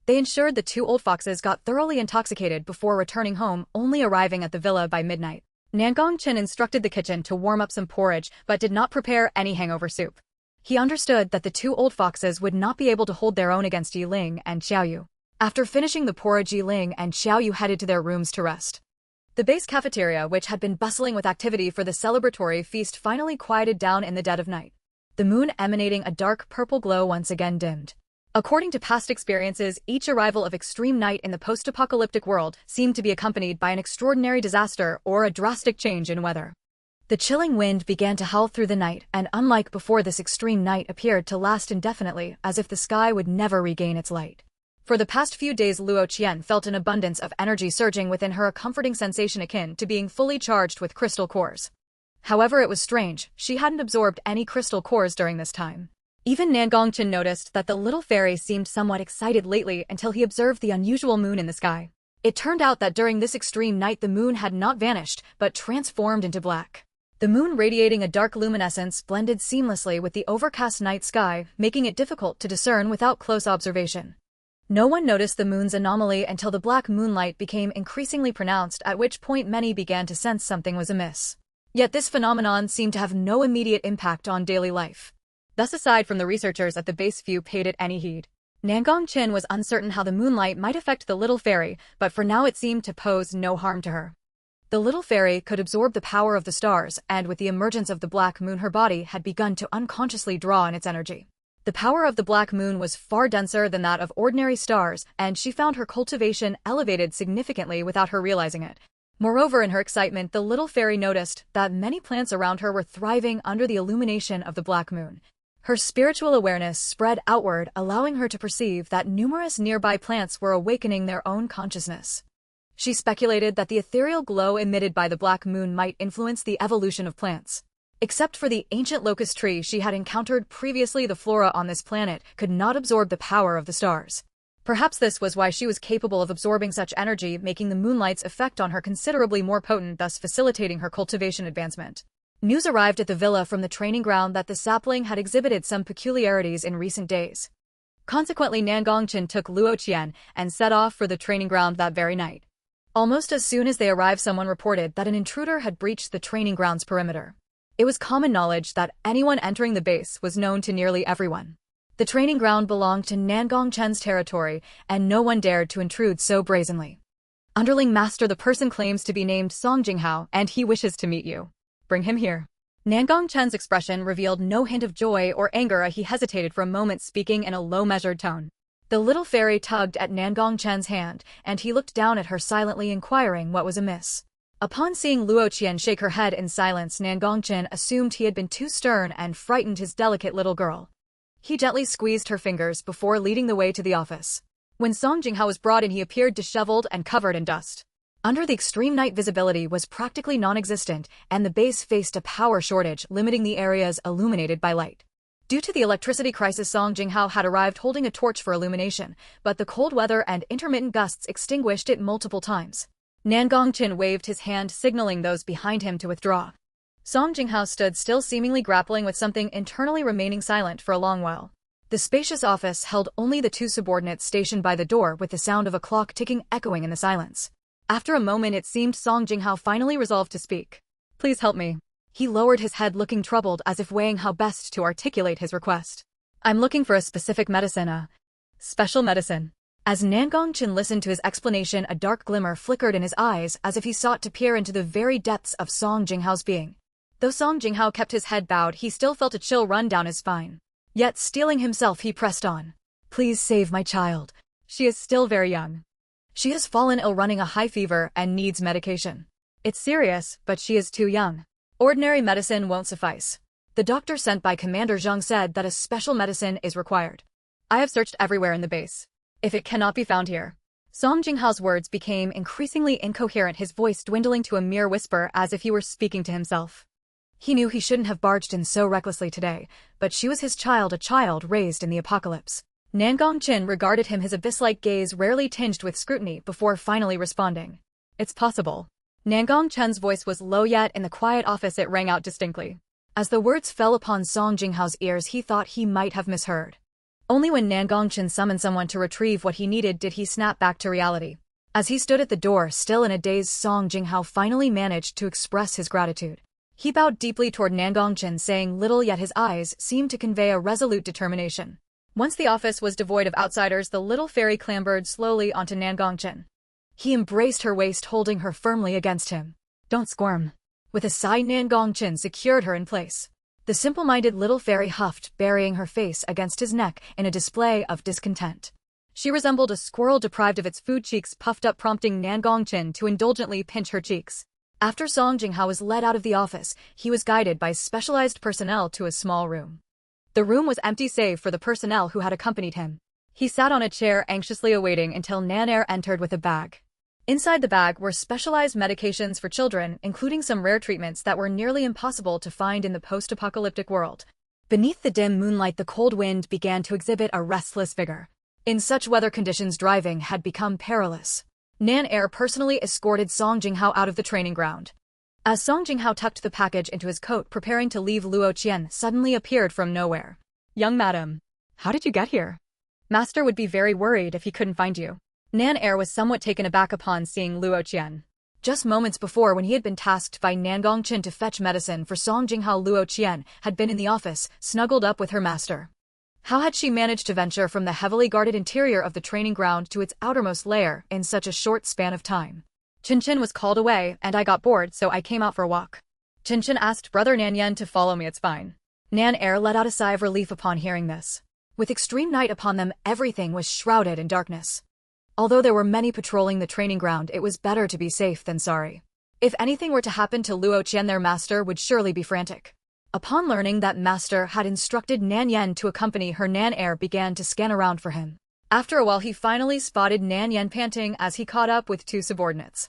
They ensured the two old foxes got thoroughly intoxicated before returning home, only arriving at the villa by midnight. Nangongchen instructed the kitchen to warm up some porridge, but did not prepare any hangover soup. He understood that the two old foxes would not be able to hold their own against Yiling and Xiaoyu. After finishing the porridge, Yiling and Xiaoyu headed to their rooms to rest. The base cafeteria, which had been bustling with activity for the celebratory feast, finally quieted down in the dead of night. The moon, emanating a dark purple glow, once again dimmed. According to past experiences, each arrival of extreme night in the post-apocalyptic world seemed to be accompanied by an extraordinary disaster or a drastic change in weather. The chilling wind began to howl through the night, and unlike before, this extreme night appeared to last indefinitely, as if the sky would never regain its light. For the past few days, Luo Qian felt an abundance of energy surging within her, a comforting sensation akin to being fully charged with crystal cores. However, it was strange, she hadn't absorbed any crystal cores during this time. Even Nangongchen noticed that the little fairy seemed somewhat excited lately until he observed the unusual moon in the sky. It turned out that during this extreme night the moon had not vanished, but transformed into black. The moon, radiating a dark luminescence, blended seamlessly with the overcast night sky, making it difficult to discern without close observation. No one noticed the moon's anomaly until the black moonlight became increasingly pronounced, at which point many began to sense something was amiss. Yet this phenomenon seemed to have no immediate impact on daily life. Thus, aside from the researchers at the base, few paid it any heed. Nangongchen was uncertain how the moonlight might affect the little fairy, but for now it seemed to pose no harm to her. The little fairy could absorb the power of the stars, and with the emergence of the black moon her body had begun to unconsciously draw in its energy. The power of the black moon was far denser than that of ordinary stars, and she found her cultivation elevated significantly without her realizing it. Moreover, in her excitement, the little fairy noticed that many plants around her were thriving under the illumination of the black moon. Her spiritual awareness spread outward, allowing her to perceive that numerous nearby plants were awakening their own consciousness. She speculated that the ethereal glow emitted by the black moon might influence the evolution of plants. Except for the ancient locust tree she had encountered previously, the flora on this planet could not absorb the power of the stars. Perhaps this was why she was capable of absorbing such energy, making the moonlight's effect on her considerably more potent, thus facilitating her cultivation advancement. News arrived at the villa from the training ground that the sapling had exhibited some peculiarities in recent days. Consequently, Nangongchen took Luo Qian and set off for the training ground that very night. Almost as soon as they arrived, someone reported that an intruder had breached the training ground's perimeter. It was common knowledge that anyone entering the base was known to nearly everyone. The training ground belonged to Nangongchen's territory, and no one dared to intrude so brazenly. Underling Master, the person claims to be named Song Jinghao, and he wishes to meet you. Bring him here. Nangongchen's expression revealed no hint of joy or anger. He hesitated for a moment, speaking in a low, measured tone. The little fairy tugged at Nangongchen's hand, and he looked down at her silently, inquiring what was amiss. Upon seeing Luo Qian shake her head in silence, Nangongchen assumed he had been too stern and frightened his delicate little girl. He gently squeezed her fingers before leading the way to the office. When Song Jinghao was brought in, he appeared disheveled and covered in dust. Under the extreme night, visibility was practically non-existent, and the base faced a power shortage, limiting the areas illuminated by light. Due to the electricity crisis, Song Jinghao had arrived holding a torch for illumination, but the cold weather and intermittent gusts extinguished it multiple times. Nangongchen waved his hand, signaling those behind him to withdraw. Song Jinghao stood still, seemingly grappling with something internally, remaining silent for a long while. The spacious office held only the two subordinates stationed by the door, with the sound of a clock ticking echoing in the silence. After a moment, it seemed Song Jinghao finally resolved to speak. Please help me. He lowered his head, looking troubled, as if weighing how best to articulate his request. I'm looking for a specific medicine, a special medicine. As Nangongchen listened to his explanation, a dark glimmer flickered in his eyes, as if he sought to peer into the very depths of Song Jinghao's being. Though Song Jinghao kept his head bowed, he still felt a chill run down his spine. Yet, steeling himself, he pressed on. Please save my child. She is still very young. She has fallen ill, running a high fever and needs medication. It's serious, but she is too young. Ordinary medicine won't suffice. The doctor sent by Commander Zhang said that a special medicine is required. I have searched everywhere in the base. If it cannot be found here. Song Jinghao's words became increasingly incoherent, his voice dwindling to a mere whisper as if he were speaking to himself. He knew he shouldn't have barged in so recklessly today, but she was his child, a child raised in the apocalypse. Nangongqin regarded him, his abyss-like gaze rarely tinged with scrutiny, before finally responding. It's possible. Nangongqin's voice was low, yet in the quiet office it rang out distinctly. As the words fell upon Song Jinghao's ears, he thought he might have misheard. Only when Nangongqin summoned someone to retrieve what he needed did he snap back to reality. As he stood at the door, still in a daze, Song Jinghao finally managed to express his gratitude. He bowed deeply toward Nangongqin, saying little, yet his eyes seemed to convey a resolute determination. Once the office was devoid of outsiders, the little fairy clambered slowly onto Nangongqin. He embraced her waist, holding her firmly against him. Don't squirm. With a sigh, Nangongqin secured her in place. The simple-minded little fairy huffed, burying her face against his neck in a display of discontent. She resembled a squirrel deprived of its food, cheeks puffed up, prompting Nangongqin to indulgently pinch her cheeks. After Song Jinghao was led out of the office, he was guided by specialized personnel to a small room. The room was empty save for the personnel who had accompanied him. He sat on a chair, anxiously awaiting until Nan-er entered with a bag. Inside the bag were specialized medications for children, including some rare treatments that were nearly impossible to find in the post-apocalyptic world. Beneath the dim moonlight, the cold wind began to exhibit a restless vigor. In such weather conditions, driving had become perilous. Nan-er personally escorted Song Jinghao out of the training ground. As Song Jinghao tucked the package into his coat, preparing to leave, Luo Qian suddenly appeared from nowhere. Young madam, how did you get here? Master would be very worried if he couldn't find you. Nan-er was somewhat taken aback upon seeing Luo Qian. Just moments before, when he had been tasked by Nangongqin to fetch medicine for Song Jinghao, Luo Qian had been in the office, snuggled up with her master. How had she managed to venture from the heavily guarded interior of the training ground to its outermost layer in such a short span of time? Qinchin was called away, and I got bored, so I came out for a walk. Qinchin asked Brother Nanyan to follow me. It's fine. Nan-er let out a sigh of relief upon hearing this. With extreme night upon them, everything was shrouded in darkness. Although there were many patrolling the training ground, it was better to be safe than sorry. If anything were to happen to Luo Qian, their master would surely be frantic. Upon learning that master had instructed Nanyan to accompany her, Nan-er began to scan around for him. After a while, he finally spotted Nanyan panting as he caught up with two subordinates.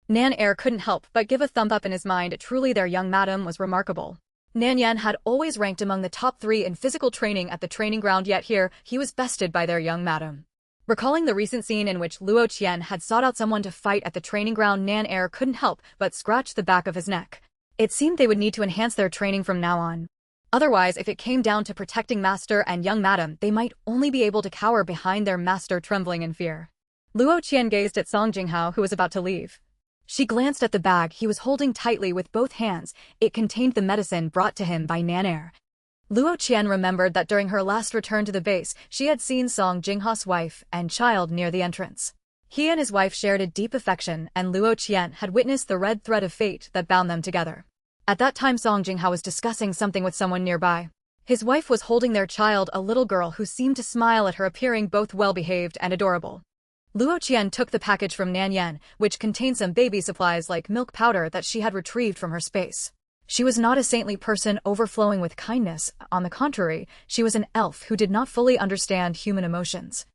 Nan-er couldn't help but give a thumb up in his mind. Truly, their young madam was remarkable. Nanyan had always ranked among the top 3 in physical training at the training ground, yet here he was bested by their young madam. Recalling the recent scene in which Luo Qian had sought out someone to fight at the training ground, Nan-er couldn't help but scratch the back of his neck. It seemed they would need to enhance their training from now on. Otherwise, if it came down to protecting master and young madam, they might only be able to cower behind their master, trembling in fear. Luo Qian gazed at Song Jinghao, who was about to leave. She glanced at the bag he was holding tightly with both hands. It contained the medicine brought to him by Nan-er. Luo Qian remembered that during her last return to the base, she had seen Song Jinghao's wife and child near the entrance. He and his wife shared a deep affection, and Luo Qian had witnessed the red thread of fate that bound them together. At that time, Song Jinghao was discussing something with someone nearby. His wife was holding their child, a little girl who seemed to smile at her, appearing both well-behaved and adorable. Luo Qian took the package from Nanyan, which contained some baby supplies like milk powder that she had retrieved from her space. She was not a saintly person overflowing with kindness. On the contrary, she was an elf who did not fully understand human emotions.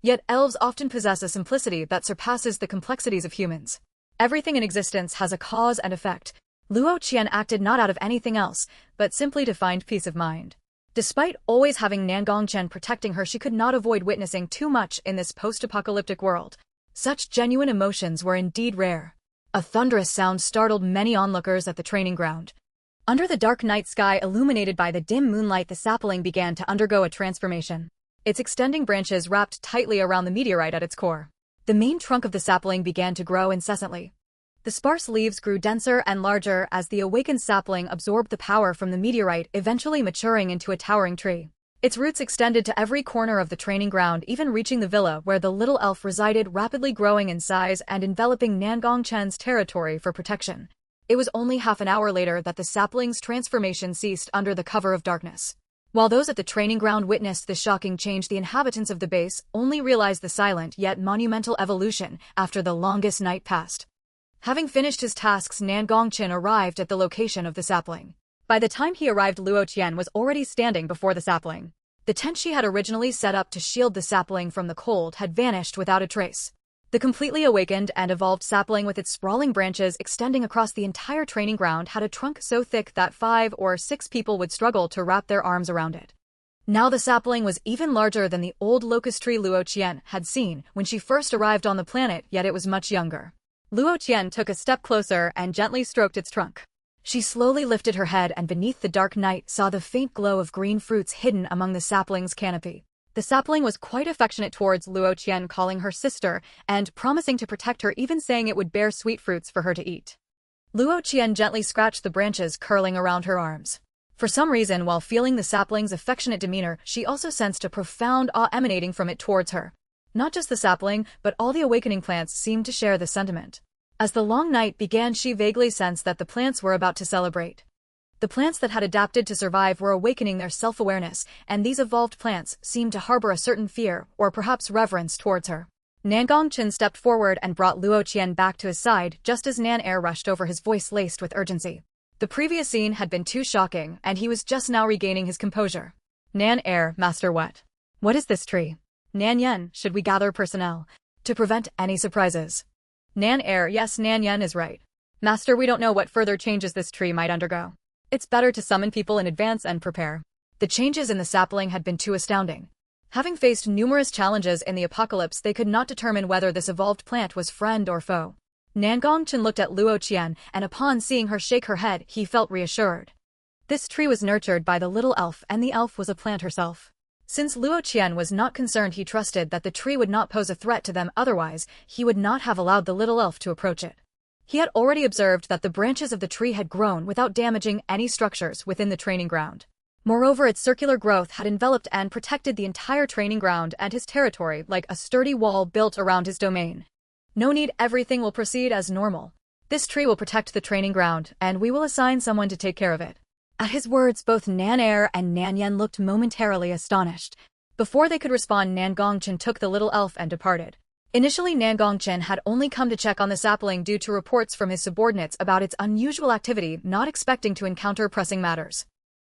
Yet elves often possess a simplicity that surpasses the complexities of humans. Everything in existence has a cause and effect. Luo Qian acted not out of anything else, but simply to find peace of mind. Despite always having Nangongqin protecting her, she could not avoid witnessing too much in this post-apocalyptic world. Such genuine emotions were indeed rare. A thunderous sound startled many onlookers at the training ground. Under the dark night sky illuminated by the dim moonlight, the sapling began to undergo a transformation. Its extending branches wrapped tightly around the meteorite at its core. The main trunk of the sapling began to grow incessantly. The sparse leaves grew denser and larger as the awakened sapling absorbed the power from the meteorite, eventually maturing into a towering tree. Its roots extended to every corner of the training ground, even reaching the villa where the little elf resided, rapidly growing in size and enveloping Nangongqin's territory for protection. It was only half an hour later that the sapling's transformation ceased under the cover of darkness. While those at the training ground witnessed the shocking change, the inhabitants of the base only realized the silent yet monumental evolution after the longest night passed. Having finished his tasks, Nan Gongqin arrived at the location of the sapling. By the time he arrived, Luo Qian was already standing before the sapling. The tent she had originally set up to shield the sapling from the cold had vanished without a trace. The completely awakened and evolved sapling with its sprawling branches extending across the entire training ground had a trunk so thick that 5 or 6 people would struggle to wrap their arms around it. Now the sapling was even larger than the old locust tree Luo Qian had seen when she first arrived on the planet, yet it was much younger. Luo Qian took a step closer and gently stroked its trunk. She slowly lifted her head and beneath the dark night saw the faint glow of green fruits hidden among the sapling's canopy. The sapling was quite affectionate towards Luo Qian, calling her sister and promising to protect her, even saying it would bear sweet fruits for her to eat. Luo Qian gently scratched the branches curling around her arms. For some reason, while feeling the sapling's affectionate demeanor, she also sensed a profound awe emanating from it towards her. Not just the sapling, but all the awakening plants seemed to share the sentiment. As the long night began, she vaguely sensed that the plants were about to celebrate. The plants that had adapted to survive were awakening their self-awareness, and these evolved plants seemed to harbor a certain fear, or perhaps reverence, towards her. Nan Gongqin stepped forward and brought Luo Qian back to his side just as Nan Er rushed over, his voice laced with urgency. The previous scene had been too shocking, and he was just now regaining his composure. Nan Er, Master, what? What is this tree? Nan Yen, should we gather personnel to prevent any surprises? Nan Er, yes, Nan Yen is right. Master, we don't know what further changes this tree might undergo. It's better to summon people in advance and prepare. The changes in the sapling had been too astounding. Having faced numerous challenges in the apocalypse, they could not determine whether this evolved plant was friend or foe. Nan Gongqin looked at Luo Qian, and upon seeing her shake her head, he felt reassured. This tree was nurtured by the little elf, and the elf was a plant herself. Since Luo Qian was not concerned, he trusted that the tree would not pose a threat to them, otherwise he would not have allowed the little elf to approach it. He had already observed that the branches of the tree had grown without damaging any structures within the training ground. Moreover, its circular growth had enveloped and protected the entire training ground and his territory like a sturdy wall built around his domain. No need, everything will proceed as normal. This tree will protect the training ground, and we will assign someone to take care of it. At his words, both Nan Er and Nan Yen looked momentarily astonished. Before they could respond, Nan Gongqin took the little elf and departed. Initially, Nan Gongqin had only come to check on the sapling due to reports from his subordinates about its unusual activity, not expecting to encounter pressing matters.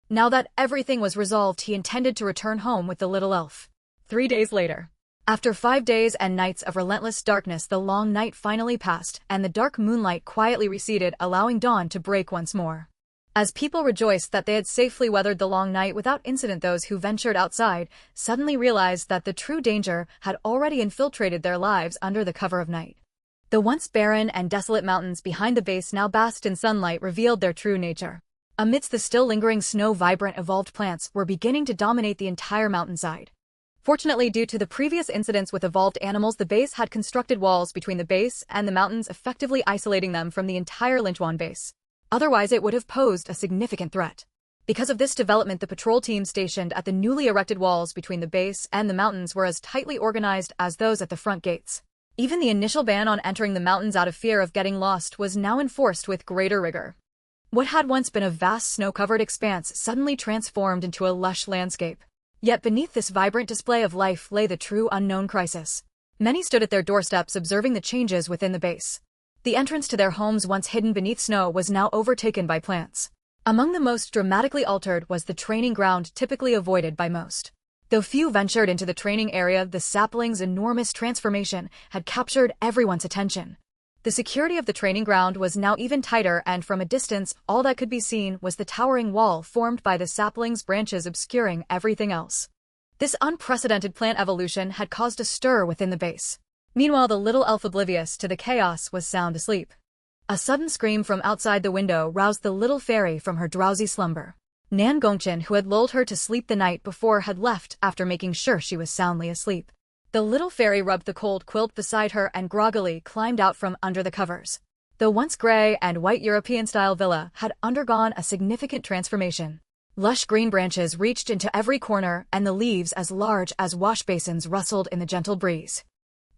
Now that everything was resolved, he intended to return home with the little elf. 3 days later. After 5 days and nights of relentless darkness, the long night finally passed, and the dark moonlight quietly receded, allowing dawn to break once more. As people rejoiced that they had safely weathered the long night without incident, those who ventured outside suddenly realized that the true danger had already infiltrated their lives under the cover of night. The once barren and desolate mountains behind the base now basked in sunlight, revealed their true nature. Amidst the still lingering snow, vibrant evolved plants were beginning to dominate the entire mountainside. Fortunately, due to the previous incidents with evolved animals, the base had constructed walls between the base and the mountains, effectively isolating them from the entire Linchuan base. Otherwise, it would have posed a significant threat. Because of this development, the patrol team stationed at the newly erected walls between the base and the mountains were as tightly organized as those at the front gates. Even the initial ban on entering the mountains out of fear of getting lost was now enforced with greater rigor. What had once been a vast snow-covered expanse suddenly transformed into a lush landscape. Yet beneath this vibrant display of life lay the true unknown crisis. Many stood at their doorsteps observing the changes within the base. The entrance to their homes, once hidden beneath snow, was now overtaken by plants. Among the most dramatically altered was the training ground, typically avoided by most. Though few ventured into the training area, the sapling's enormous transformation had captured everyone's attention. The security of the training ground was now even tighter, and from a distance, all that could be seen was the towering wall formed by the sapling's branches obscuring everything else. This unprecedented plant evolution had caused a stir within the base. Meanwhile, the little elf, oblivious to the chaos, was sound asleep. A sudden scream from outside the window roused the little fairy from her drowsy slumber. Nan Gongqin, who had lulled her to sleep the night before, had left after making sure she was soundly asleep. The little fairy rubbed the cold quilt beside her and groggily climbed out from under the covers. The once gray and white European-style villa had undergone a significant transformation. Lush green branches reached into every corner, and the leaves as large as wash basins rustled in the gentle breeze.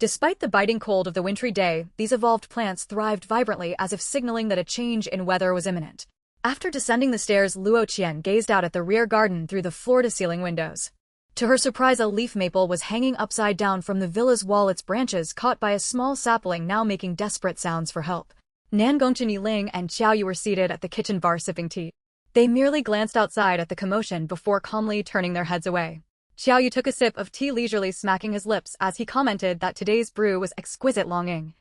Despite the biting cold of the wintry day, these evolved plants thrived vibrantly, as if signaling that a change in weather was imminent. After descending the stairs, Luo Qian gazed out at the rear garden through the floor-to-ceiling windows. To her surprise, a leaf maple was hanging upside down from the villa's wall, its branches caught by a small sapling now making desperate sounds for help. Nan Gongchen, Yiling, and Xiao Yu were seated at the kitchen bar sipping tea. They merely glanced outside at the commotion before calmly turning their heads away. Xiao Yu took a sip of tea, leisurely smacking his lips as he commented that today's brew was exquisite longing.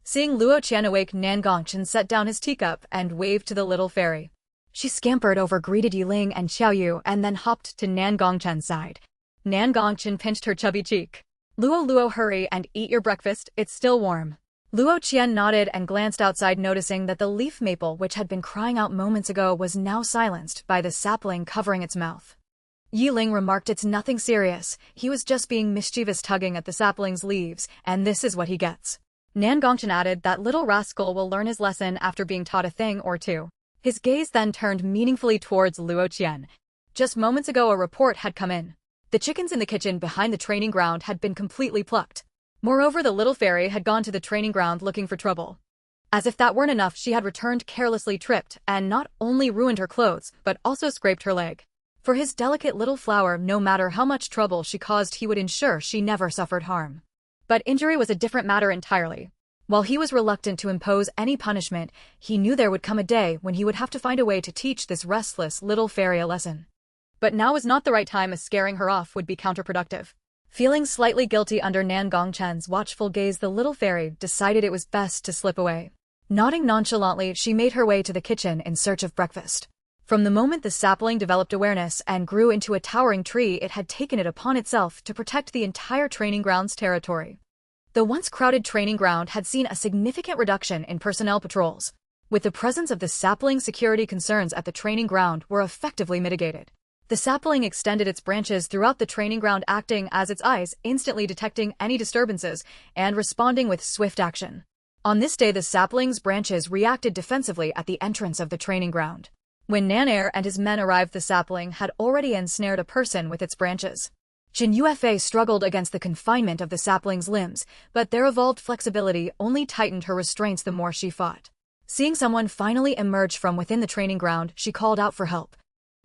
Seeing Luo Qian awake, Nan Gongchen set down his teacup and waved to the little fairy. She scampered over, greeted Yiling and Xiao Yu, and then hopped to Nan Gongchen's side. Nan Gongchen pinched her chubby cheek. Luo, hurry and eat your breakfast, it's still warm. Luo Qian nodded and glanced outside, noticing that the leaf maple, which had been crying out moments ago, was now silenced by the sapling covering its mouth. Yiling remarked, it's nothing serious, he was just being mischievous, tugging at the sapling's leaves, and this is what he gets. Nan Gongchen added, that little rascal will learn his lesson after being taught a thing or two. His gaze then turned meaningfully towards Luo Qian. Just moments ago a report had come in. The chickens in the kitchen behind the training ground had been completely plucked. Moreover, the little fairy had gone to the training ground looking for trouble. As if that weren't enough, she had returned carelessly, tripped, and not only ruined her clothes, but also scraped her leg. For his delicate little flower, no matter how much trouble she caused, he would ensure she never suffered harm. But injury was a different matter entirely. While he was reluctant to impose any punishment, he knew there would come a day when he would have to find a way to teach this restless little fairy a lesson. But now was not the right time, as scaring her off would be counterproductive. Feeling slightly guilty under Nan Gongchen's watchful gaze, the little fairy decided it was best to slip away. Nodding nonchalantly, she made her way to the kitchen in search of breakfast. From the moment the sapling developed awareness and grew into a towering tree, it had taken it upon itself to protect the entire training ground's territory. The once crowded training ground had seen a significant reduction in personnel patrols. With the presence of the sapling, security concerns at the training ground were effectively mitigated. The sapling extended its branches throughout the training ground, acting as its eyes, instantly detecting any disturbances and responding with swift action. On this day, the sapling's branches reacted defensively at the entrance of the training ground. When Nanair and his men arrived, the sapling had already ensnared a person with its branches. Shinufa struggled against the confinement of the sapling's limbs, but their evolved flexibility only tightened her restraints the more she fought. Seeing someone finally emerge from within the training ground, she called out for help.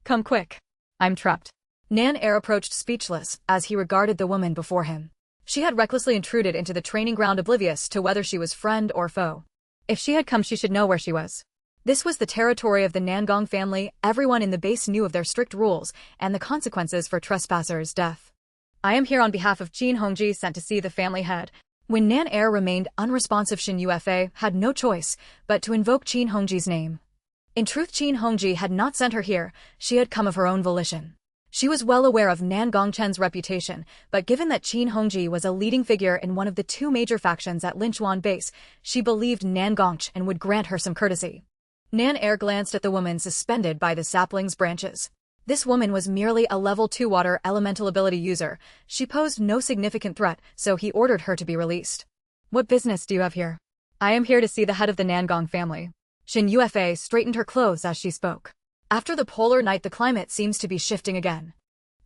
Come quick. I'm trapped. Nanair approached, speechless, as he regarded the woman before him. She had recklessly intruded into the training ground, oblivious to whether she was friend or foe. If she had come, she should know where she was. This was the territory of the Nangong family. Everyone in the base knew of their strict rules and the consequences for trespassers' death. I am here on behalf of Qin Hongji, sent to see the family head. When Nanair remained unresponsive, Shinufa had no choice but to invoke Qin Hongji's name. In truth, Qin Hongji had not sent her here, she had come of her own volition. She was well aware of Nan Gongchen's reputation, but given that Qin Hongji was a leading figure in one of the two major factions at Linchuan base, she believed Nan Gongchen would grant her some courtesy. Nanair glanced at the woman suspended by the sapling's branches. This woman was merely a level 2 water elemental ability user. She posed no significant threat, so he ordered her to be released. What business do you have here? I am here to see the head of the Nangong family. Shinufa straightened her clothes as she spoke. After the polar night, the climate seems to be shifting again.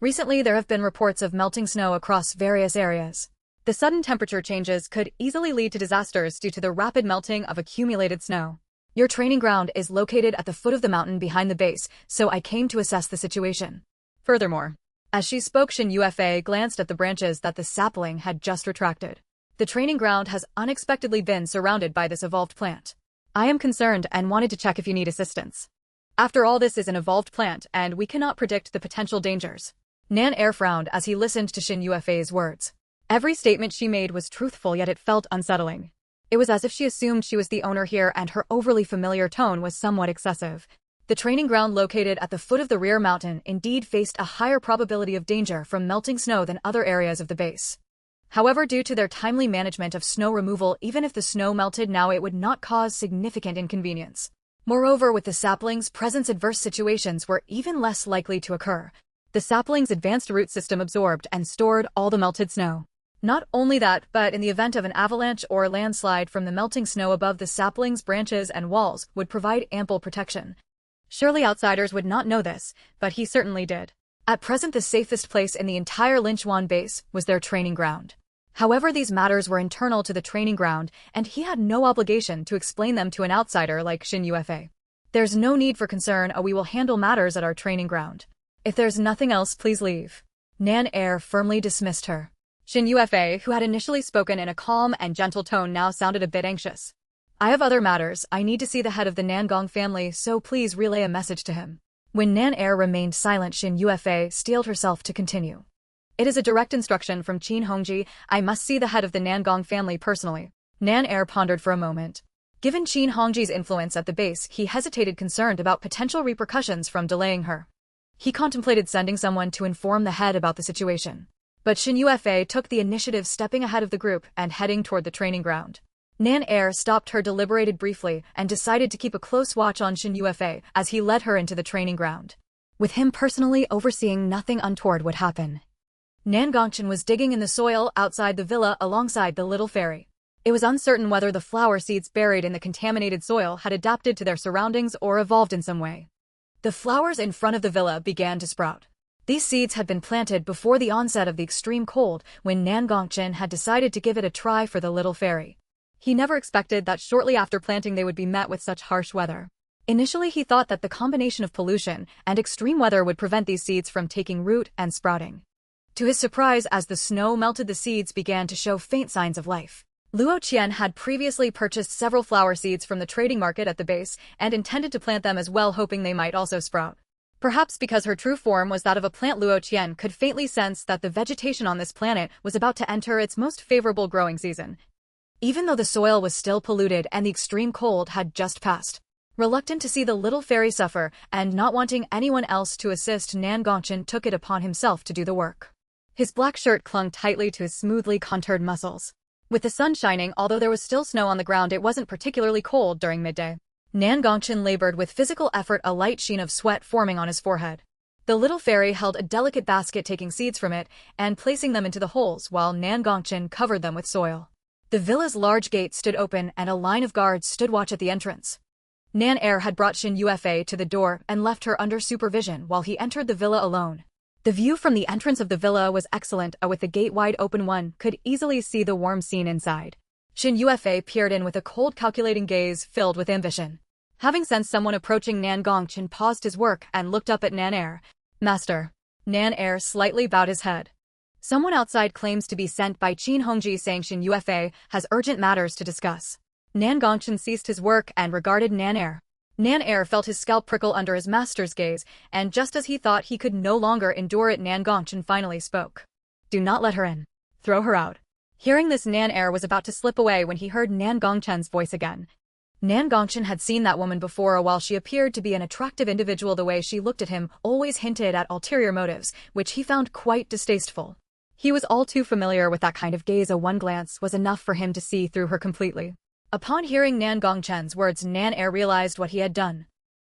Recently, there have been reports of melting snow across various areas. The sudden temperature changes could easily lead to disasters due to the rapid melting of accumulated snow. Your training ground is located at the foot of the mountain behind the base, so I came to assess the situation. Furthermore, as she spoke, Shinufa glanced at the branches that the sapling had just retracted. The training ground has unexpectedly been surrounded by this evolved plant. I am concerned and wanted to check if you need assistance. After all, this is an evolved plant, and we cannot predict the potential dangers. Nanair frowned as he listened to Shinufa's words. Every statement she made was truthful, yet it felt unsettling. It was as if she assumed she was the owner here, and her overly familiar tone was somewhat excessive. The training ground, located at the foot of the rear mountain, indeed faced a higher probability of danger from melting snow than other areas of the base. However, due to their timely management of snow removal, even if the snow melted now, it would not cause significant inconvenience. Moreover, with the sapling's presence, adverse situations were even less likely to occur. The sapling's advanced root system absorbed and stored all the melted snow. Not only that, but in the event of an avalanche or landslide from the melting snow above, the sapling's branches and walls would provide ample protection. Surely outsiders would not know this, but he certainly did. At present, the safest place in the entire Linchuan base was their training ground. However, these matters were internal to the training ground, and he had no obligation to explain them to an outsider like Shinufa. There's no need for concern, we will handle matters at our training ground. If there's nothing else, please leave. Nan Er firmly dismissed her. Shinufa, who had initially spoken in a calm and gentle tone, now sounded a bit anxious. I have other matters. I need to see the head of the Nangong family, so please relay a message to him. When Nan Er remained silent, Shinufa steeled herself to continue. It is a direct instruction from Qin Hongji. I must see the head of the Nangong family personally. Nan Er pondered for a moment. Given Qin Hongji's influence at the base, he hesitated, concerned about potential repercussions from delaying her. He contemplated sending someone to inform the head about the situation. But Shinufa took the initiative, stepping ahead of the group and heading toward the training ground. Nan Er stopped her, deliberated briefly, and decided to keep a close watch on Shinufa as he led her into the training ground. With him personally overseeing, nothing untoward would happen. Nangongchen was digging in the soil outside the villa alongside the little fairy. It was uncertain whether the flower seeds buried in the contaminated soil had adapted to their surroundings or evolved in some way. The flowers in front of the villa began to sprout. These seeds had been planted before the onset of the extreme cold, when Nangongchen had decided to give it a try for the little fairy. He never expected that shortly after planting they would be met with such harsh weather. Initially he thought that the combination of pollution and extreme weather would prevent these seeds from taking root and sprouting. To his surprise, as the snow melted, the seeds began to show faint signs of life. Luo Qian had previously purchased several flower seeds from the trading market at the base and intended to plant them as well, hoping they might also sprout. Perhaps because her true form was that of a plant, Luo Qian could faintly sense that the vegetation on this planet was about to enter its most favorable growing season. Even though the soil was still polluted and the extreme cold had just passed. Reluctant to see the little fairy suffer and not wanting anyone else to assist, Nangongchen took it upon himself to do the work. His black shirt clung tightly to his smoothly contoured muscles. With the sun shining, although there was still snow on the ground, it wasn't particularly cold during midday. Nangongchen labored with physical effort, a light sheen of sweat forming on his forehead. The little fairy held a delicate basket, taking seeds from it and placing them into the holes while Nangongchen covered them with soil. The villa's large gate stood open and a line of guards stood watch at the entrance. Nan Er had brought Shinufa to the door and left her under supervision while he entered the villa alone. The view from the entrance of the villa was excellent. With the gate wide open, one could easily see the warm scene inside. Shinufa peered in with a cold, calculating gaze filled with ambition. Having sensed someone approaching, Nangongchen paused his work and looked up at Nan Er. Master. Nan Er slightly bowed his head. Someone outside claims to be sent by Qin Hongji, saying Shinufa has urgent matters to discuss. Nangongchen ceased his work and regarded Nan Er. Nan Er felt his scalp prickle under his master's gaze, and just as he thought he could no longer endure it, Nangongchen finally spoke. Do not let her in. Throw her out. Hearing this, Nan Er was about to slip away when he heard Nangongchen's voice again. Nangongchen had seen that woman before. While she appeared to be an attractive individual, the way she looked at him always hinted at ulterior motives, which he found quite distasteful. He was all too familiar with that kind of gaze. One glance was enough for him to see through her completely. Upon hearing Nangongchen's words, Nan Er realized what he had done.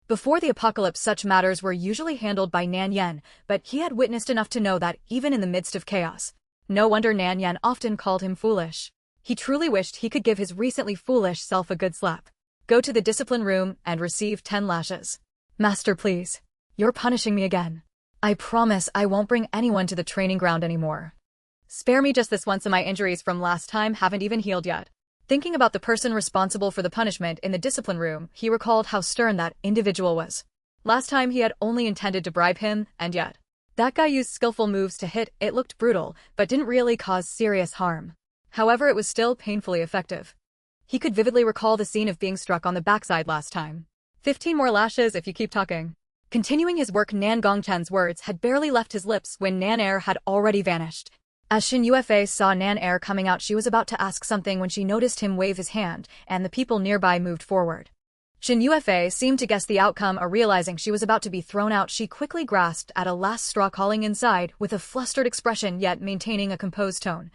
Before the apocalypse, such matters were usually handled by Nan Yen, but he had witnessed enough to know that even in the midst of chaos. No wonder Nan Yen often called him foolish. He truly wished he could give his recently foolish self a good slap. Go to the discipline room and receive 10 lashes. Master, please. You're punishing me again. I promise I won't bring anyone to the training ground anymore. Spare me just this once. My injuries from last time haven't even healed yet. Thinking about the person responsible for the punishment in the discipline room, he recalled how stern that individual was. Last time he had only intended to bribe him, and yet that guy used skillful moves to hit. It looked brutal, but didn't really cause serious harm. However, it was still painfully effective. He could vividly recall the scene of being struck on the backside last time. 15 more lashes if you keep talking. Continuing his work, Nangongchen's words had barely left his lips when Nan Er had already vanished. As Shinufa saw Nan Er coming out, she was about to ask something when she noticed him wave his hand, and the people nearby moved forward. Shinufa seemed to guess the outcome. Realizing she was about to be thrown out, she quickly grasped at a last straw, calling inside with a flustered expression yet maintaining a composed tone.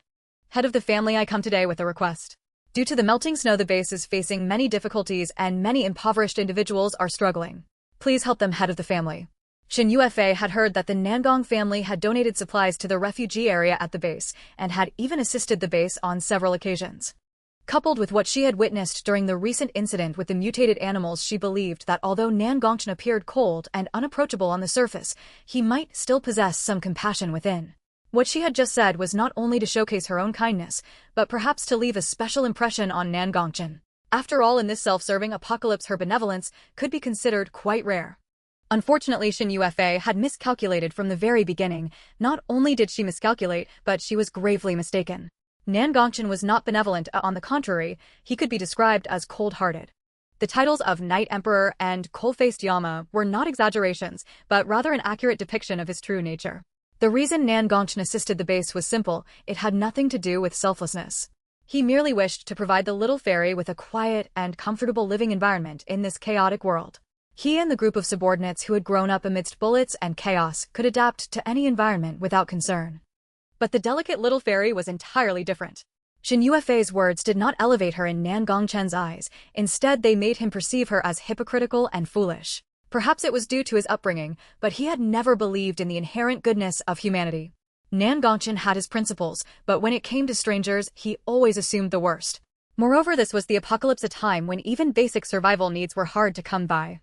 Head of the family, I come today with a request. Due to the melting snow, the base is facing many difficulties and many impoverished individuals are struggling. Please help them, head of the family. Shinufa had heard that the Nangong family had donated supplies to the refugee area at the base and had even assisted the base on several occasions. Coupled with what she had witnessed during the recent incident with the mutated animals, she believed that although Nangongchen appeared cold and unapproachable on the surface, he might still possess some compassion within. What she had just said was not only to showcase her own kindness, but perhaps to leave a special impression on Nangongchen. After all, in this self-serving apocalypse, her benevolence could be considered quite rare. Unfortunately, Shinufa had miscalculated from the very beginning. Not only did she miscalculate, but she was gravely mistaken. Nangongchen was not benevolent. On the contrary, he could be described as cold-hearted. The titles of Night Emperor and Coal-Faced Yama were not exaggerations, but rather an accurate depiction of his true nature. The reason Nangongchen assisted the base was simple. It had nothing to do with selflessness. He merely wished to provide the little fairy with a quiet and comfortable living environment in this chaotic world. He and the group of subordinates who had grown up amidst bullets and chaos could adapt to any environment without concern. But the delicate little fairy was entirely different. Shinufa's words did not elevate her in Nangongchen's eyes. Instead, they made him perceive her as hypocritical and foolish. Perhaps it was due to his upbringing, but he had never believed in the inherent goodness of humanity. Nangongchen had his principles, but when it came to strangers, he always assumed the worst. Moreover, this was the apocalypse, a time when even basic survival needs were hard to come by.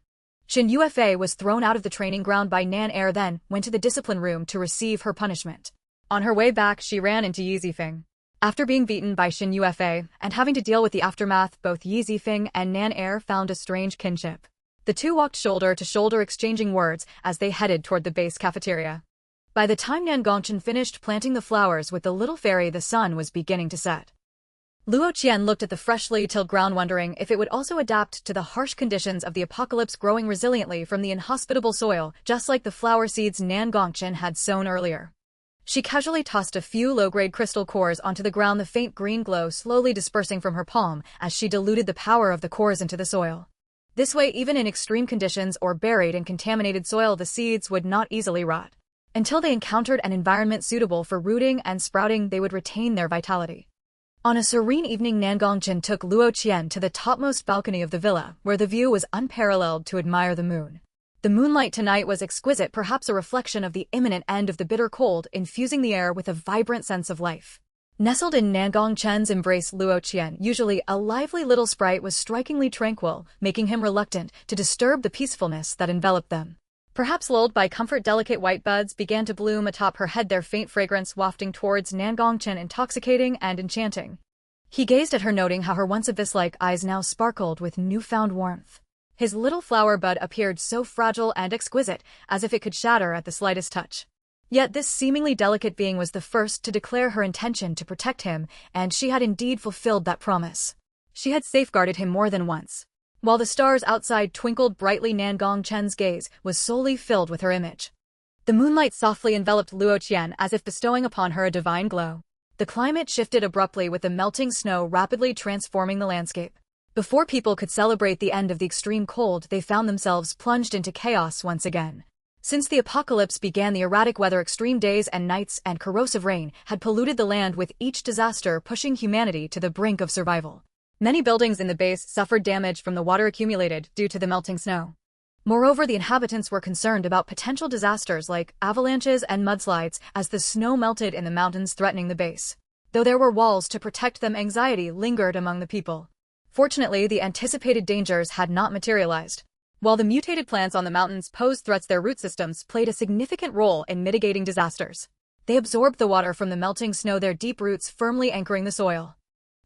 Shinufa was thrown out of the training ground by Nan-er, then went to the discipline room to receive her punishment. On her way back, she ran into Yi Zifeng. After being beaten by Shinufa and having to deal with the aftermath, both Yi Zifeng and Nan-er found a strange kinship. The two walked shoulder to shoulder, exchanging words as they headed toward the base cafeteria. By the time Nangongchen finished planting the flowers with the little fairy, the sun was beginning to set. Luo Qian looked at the freshly tilled ground, wondering if it would also adapt to the harsh conditions of the apocalypse, growing resiliently from the inhospitable soil, just like the flower seeds Nangongchen had sown earlier. She casually tossed a few low-grade crystal cores onto the ground, the faint green glow slowly dispersing from her palm as she diluted the power of the cores into the soil. This way, even in extreme conditions or buried in contaminated soil, the seeds would not easily rot. Until they encountered an environment suitable for rooting and sprouting, they would retain their vitality. On a serene evening, Nangongchen took Luo Qian to the topmost balcony of the villa, where the view was unparalleled, to admire the moon. The moonlight tonight was exquisite, perhaps a reflection of the imminent end of the bitter cold, infusing the air with a vibrant sense of life. Nestled in Nangongchen's embrace, Luo Qian, usually a lively little sprite, was strikingly tranquil, making him reluctant to disturb the peacefulness that enveloped them. Perhaps lulled by comfort, delicate white buds began to bloom atop her head, their faint fragrance wafting towards Nangongchen, intoxicating and enchanting. He gazed at her, noting how her once abyss-like eyes now sparkled with newfound warmth. His little flower bud appeared so fragile and exquisite, as if it could shatter at the slightest touch. Yet this seemingly delicate being was the first to declare her intention to protect him, and she had indeed fulfilled that promise. She had safeguarded him more than once. While the stars outside twinkled brightly, Nangongchen's gaze was solely filled with her image. The moonlight softly enveloped Luo Qian, as if bestowing upon her a divine glow. The climate shifted abruptly, with the melting snow rapidly transforming the landscape. Before people could celebrate the end of the extreme cold, they found themselves plunged into chaos once again. Since the apocalypse began, the erratic weather, extreme days and nights, and corrosive rain had polluted the land, with each disaster pushing humanity to the brink of survival. Many buildings in the base suffered damage from the water accumulated due to the melting snow. Moreover, the inhabitants were concerned about potential disasters like avalanches and mudslides as the snow melted in the mountains, threatening the base. Though there were walls to protect them, anxiety lingered among the people. Fortunately, the anticipated dangers had not materialized. While the mutated plants on the mountains posed threats, their root systems played a significant role in mitigating disasters. They absorbed the water from the melting snow, their deep roots firmly anchoring the soil.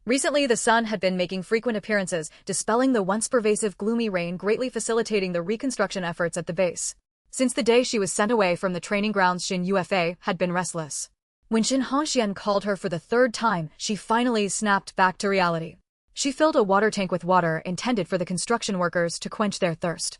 Recently, the sun had been making frequent appearances, dispelling the once pervasive gloomy rain, greatly facilitating the reconstruction efforts at the base. Since the day she was sent away from the training grounds, Shinufa had been restless. When Shinufa called her for the third time, she finally snapped back to reality. She filled a water tank with water intended for the construction workers to quench their thirst.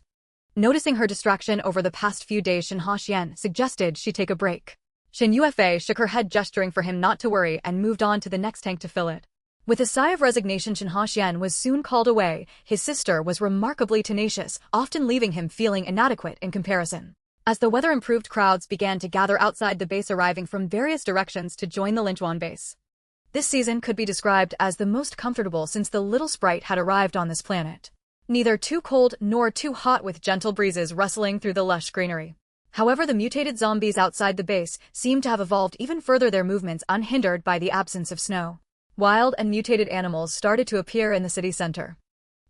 Noticing her distraction over the past few days, Shinufa suggested she take a break. Shinufa shook her head, gesturing for him not to worry, and moved on to the next tank to fill it. With a sigh of resignation, Shinufa was soon called away. His sister was remarkably tenacious, often leaving him feeling inadequate in comparison. As the weather improved, crowds began to gather outside the base, arriving from various directions to join the Linchuan base. This season could be described as the most comfortable since the little sprite had arrived on this planet. Neither too cold nor too hot, with gentle breezes rustling through the lush greenery. However, the mutated zombies outside the base seemed to have evolved even further, their movements unhindered by the absence of snow. Wild and mutated animals started to appear in the city center.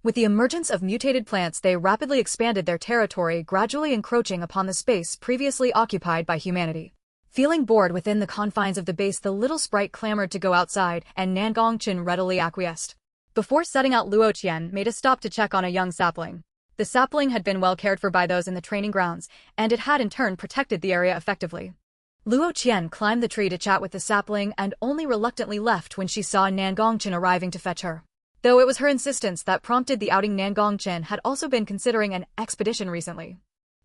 With the emergence of mutated plants, they rapidly expanded their territory, gradually encroaching upon the space previously occupied by humanity. Feeling bored within the confines of the base, the little sprite clamored to go outside, and Nangongchen readily acquiesced. Before setting out, Luo Qian made a stop to check on a young sapling. The sapling had been well cared for by those in the training grounds, and it had in turn protected the area effectively. Luo Qian climbed the tree to chat with the sapling and only reluctantly left when she saw Nangongqin arriving to fetch her. Though it was her insistence that prompted the outing, Nangongqin had also been considering an expedition recently.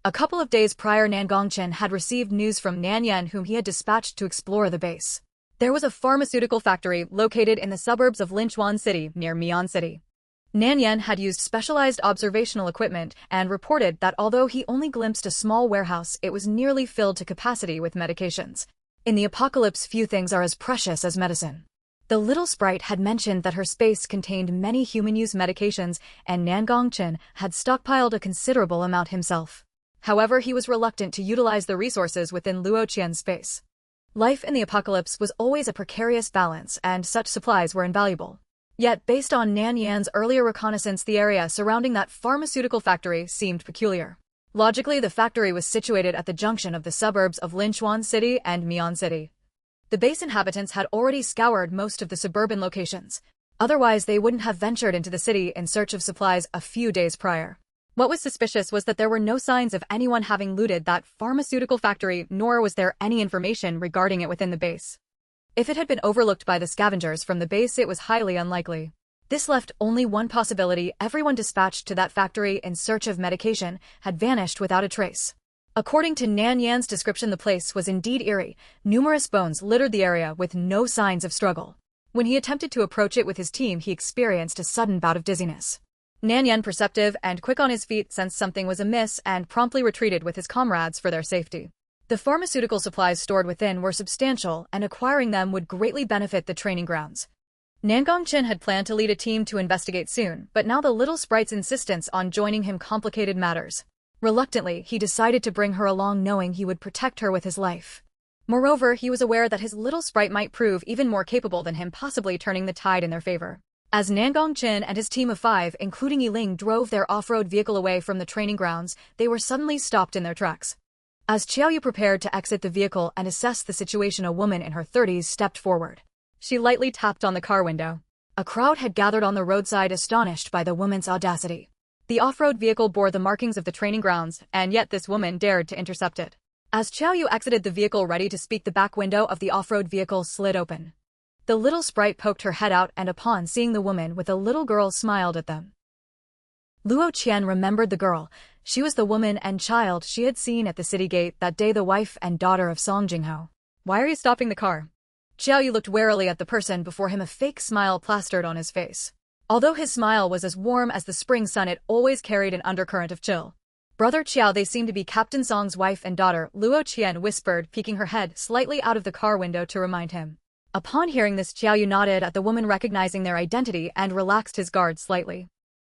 A couple of days prior, Nangongqin had received news from Nan Yan, whom he had dispatched to explore the base. There was a pharmaceutical factory located in the suburbs of Linchuan City near Mian City. Nan Yan had used specialized observational equipment and reported that although he only glimpsed a small warehouse, it was nearly filled to capacity with medications. In the apocalypse, few things are as precious as medicine. The little sprite had mentioned that her space contained many human-use medications, and Nangongqin had stockpiled a considerable amount himself. However, he was reluctant to utilize the resources within Luo Qian's space. Life in the apocalypse was always a precarious balance, and such supplies were invaluable. Yet, based on Nan Yan's earlier reconnaissance, the area surrounding that pharmaceutical factory seemed peculiar. Logically, the factory was situated at the junction of the suburbs of Linchuan City and Mian City. The base inhabitants had already scoured most of the suburban locations. Otherwise, they wouldn't have ventured into the city in search of supplies a few days prior. What was suspicious was that there were no signs of anyone having looted that pharmaceutical factory, nor was there any information regarding it within the base. If it had been overlooked by the scavengers from the base, it was highly unlikely. This left only one possibility: everyone dispatched to that factory in search of medication had vanished without a trace. According to Nan Yan's description, the place was indeed eerie. Numerous bones littered the area with no signs of struggle. When he attempted to approach it with his team, he experienced a sudden bout of dizziness. Nan Yan, perceptive and quick on his feet, sensed something was amiss and promptly retreated with his comrades for their safety. The pharmaceutical supplies stored within were substantial, and acquiring them would greatly benefit the training grounds. Nangongqin had planned to lead a team to investigate soon, but now the little sprite's insistence on joining him complicated matters. Reluctantly, he decided to bring her along, knowing he would protect her with his life. Moreover, he was aware that his little sprite might prove even more capable than him, possibly turning the tide in their favor. As Nangongqin and his team of 5, including Yiling, drove their off-road vehicle away from the training grounds, they were suddenly stopped in their tracks. As Qiaoyu prepared to exit the vehicle and assess the situation, a woman in her 30s stepped forward. She lightly tapped on the car window. A crowd had gathered on the roadside, astonished by the woman's audacity. The off-road vehicle bore the markings of the training grounds, and yet this woman dared to intercept it. As Qiaoyu exited the vehicle ready to speak, the back window of the off-road vehicle slid open. The little sprite poked her head out, and upon seeing the woman with a little girl, smiled at them. Luo Qian remembered the girl. She was the woman and child she had seen at the city gate that day, the wife and daughter of Song Jingho. "Why are you stopping the car?" Qiaoyu looked warily at the person before him, a fake smile plastered on his face. Although his smile was as warm as the spring sun, it always carried an undercurrent of chill. "Brother Qiao, they seem to be Captain Song's wife and daughter," Luo Qian whispered, peeking her head slightly out of the car window to remind him. Upon hearing this, Qiaoyu nodded at the woman, recognizing their identity, and relaxed his guard slightly.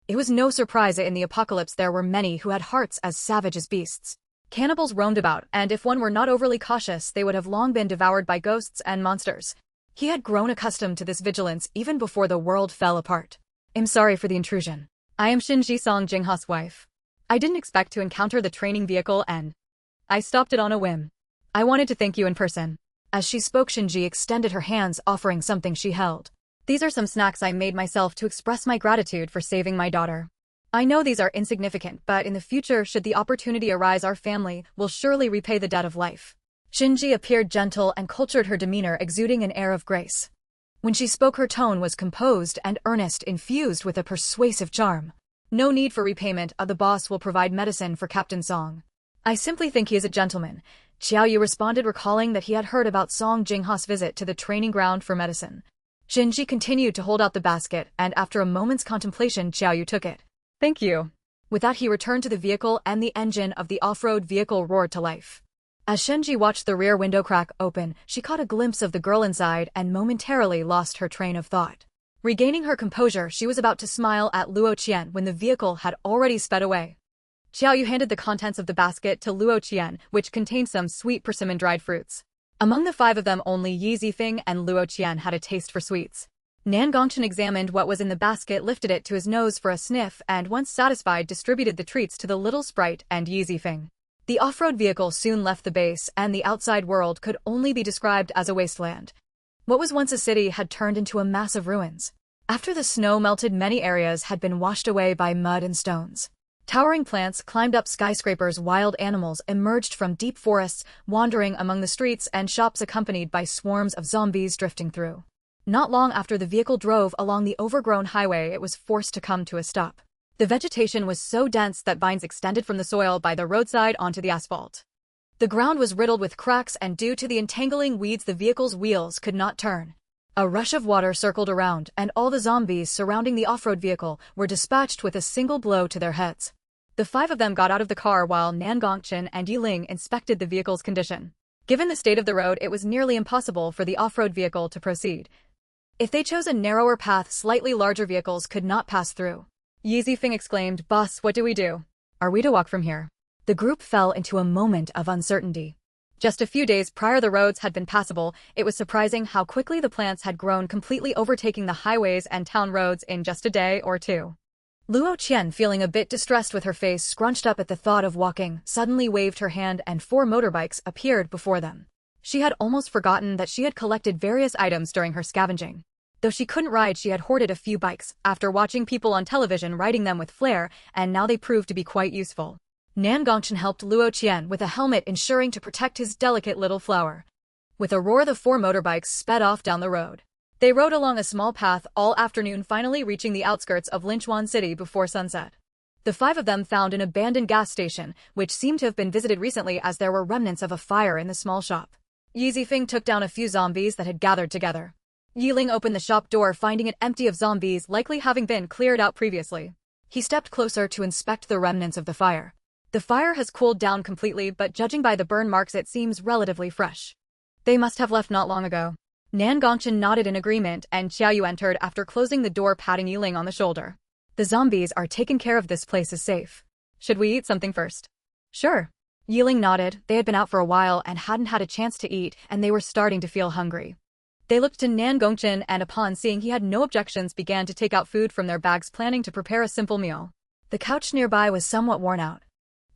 It was no surprise in the apocalypse there were many who had hearts as savage as beasts. Cannibals roamed about, and if one were not overly cautious, they would have long been devoured by ghosts and monsters. He had grown accustomed to this vigilance even before the world fell apart. "I'm sorry for the intrusion. I am Shinji, Song Jingha's wife. I didn't expect to encounter the training vehicle, and I stopped it on a whim. I wanted to thank you in person." As she spoke, Shinji extended her hands, offering something she held. "These are some snacks I made myself to express my gratitude for saving my daughter. I know these are insignificant, but in the future, should the opportunity arise, our family will surely repay the debt of life." Shinji appeared gentle and cultured, her demeanor exuding an air of grace. When she spoke, her tone was composed and earnest, infused with a persuasive charm. "No need for repayment. The boss will provide medicine for Captain Song. I simply think he is a gentleman," Qiaoyu responded, recalling that he had heard about Song Jingha's visit to the training ground for medicine. Shinji continued to hold out the basket, and after a moment's contemplation, Qiaoyu took it. "Thank you." With that, he returned to the vehicle, and the engine of the off-road vehicle roared to life. As Shinji watched the rear window crack open, she caught a glimpse of the girl inside and momentarily lost her train of thought. Regaining her composure, she was about to smile at Luo Qian when the vehicle had already sped away. Qiaoyu handed the contents of the basket to Luo Qian, which contained some sweet persimmon dried fruits. Among the 5 of them, only Yi Zifeng and Luo Qian had a taste for sweets. Nangongqin examined what was in the basket, lifted it to his nose for a sniff, and once satisfied, distributed the treats to the little sprite and Yi Zifeng. The off-road vehicle soon left the base, and the outside world could only be described as a wasteland. What was once a city had turned into a mass of ruins. After the snow melted, many areas had been washed away by mud and stones. Towering plants climbed up skyscrapers, wild animals emerged from deep forests, wandering among the streets and shops accompanied by swarms of zombies drifting through. Not long after the vehicle drove along the overgrown highway, it was forced to come to a stop. The vegetation was so dense that vines extended from the soil by the roadside onto the asphalt. The ground was riddled with cracks, and due to the entangling weeds, the vehicle's wheels could not turn. A rush of water circled around, and all the zombies surrounding the off-road vehicle were dispatched with a single blow to their heads. The 5 of them got out of the car while Nangongchen and Yiling inspected the vehicle's condition. Given the state of the road, it was nearly impossible for the off-road vehicle to proceed. If they chose a narrower path, slightly larger vehicles could not pass through. Yi Zifeng exclaimed, "Boss, what do we do? Are we to walk from here?" The group fell into a moment of uncertainty. Just a few days prior, the roads had been passable. It was surprising how quickly the plants had grown, completely overtaking the highways and town roads in just a day or two. Luo Qian, feeling a bit distressed with her face scrunched up at the thought of walking, suddenly waved her hand and 4 motorbikes appeared before them. She had almost forgotten that she had collected various items during her scavenging. Though she couldn't ride, she had hoarded a few bikes after watching people on television riding them with flair, and now they proved to be quite useful. Nangongchen helped Luo Qian with a helmet, ensuring to protect his delicate little flower. With a roar, the 4 motorbikes sped off down the road. They rode along a small path all afternoon, finally reaching the outskirts of Linchuan City before sunset. The 5 of them found an abandoned gas station, which seemed to have been visited recently as there were remnants of a fire in the small shop. Yi Zifeng took down a few zombies that had gathered together. Yiling opened the shop door, finding it empty of zombies, likely having been cleared out previously. He stepped closer to inspect the remnants of the fire. The fire has cooled down completely, but judging by the burn marks, it seems relatively fresh. They must have left not long ago. Nangongchen nodded in agreement, and Xiaoyu entered after closing the door, patting Yiling on the shoulder. "The zombies are taken care of. This place is safe. Should we eat something first?" "Sure." Yiling nodded. They had been out for a while and hadn't had a chance to eat, and they were starting to feel hungry. They looked to Nangongchen and, upon seeing he had no objections, began to take out food from their bags, planning to prepare a simple meal. The couch nearby was somewhat worn out.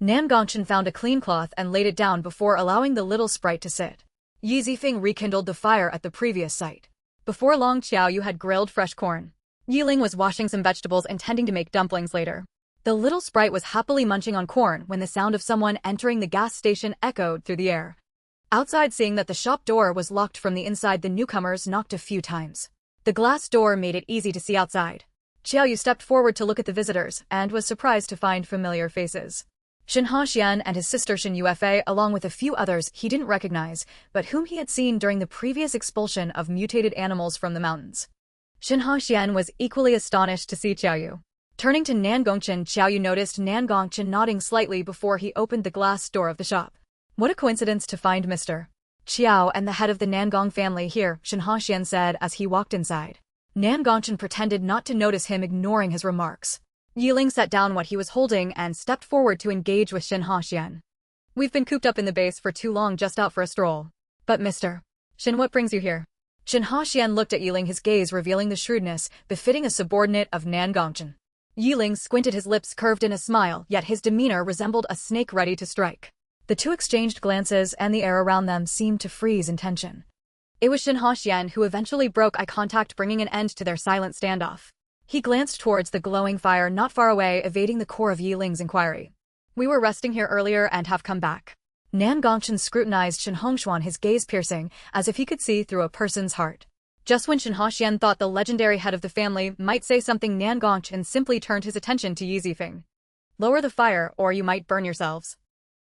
Nangongchen found a clean cloth and laid it down before allowing the little sprite to sit. Yi Zifeng rekindled the fire at the previous site. Before long, Xiaoyu had grilled fresh corn. Yiling was washing some vegetables, intending to make dumplings later. The little sprite was happily munching on corn when the sound of someone entering the gas station echoed through the air. Outside, seeing that the shop door was locked from the inside, the newcomers knocked a few times. The glass door made it easy to see outside. Xiaoyu stepped forward to look at the visitors and was surprised to find familiar faces. Shinha Xian and his sister Shinufa, along with a few others he didn't recognize, but whom he had seen during the previous expulsion of mutated animals from the mountains. Shinha Xian was equally astonished to see Xiaoyu. Turning to Nangongchen, Xiaoyu noticed Nangongchen nodding slightly before he opened the glass door of the shop. "What a coincidence to find Mr. Qiao and the head of the Nangong family here," Shinha Xian said as he walked inside. Nangongchen pretended not to notice him, ignoring his remarks. Yiling set down what he was holding and stepped forward to engage with Shinha Xian. "We've been cooped up in the base for too long, just out for a stroll. But Mr. Shin, what brings you here?" Shinha Xian looked at Yiling, his gaze revealing the shrewdness befitting a subordinate of Nangongchen. Yiling squinted, his lips curved in a smile, yet his demeanor resembled a snake ready to strike. The two exchanged glances, and the air around them seemed to freeze in tension. It was Shinha Xian who eventually broke eye contact, bringing an end to their silent standoff. He glanced towards the glowing fire not far away, evading the core of Yiling's inquiry. "We were resting here earlier and have come back." Nangongchen scrutinized Shinhongshuan, his gaze piercing, as if he could see through a person's heart. Just when Shinha Xian thought the legendary head of the family might say something, Nangongchen simply turned his attention to Yi Zifeng. "Lower the fire, or you might burn yourselves."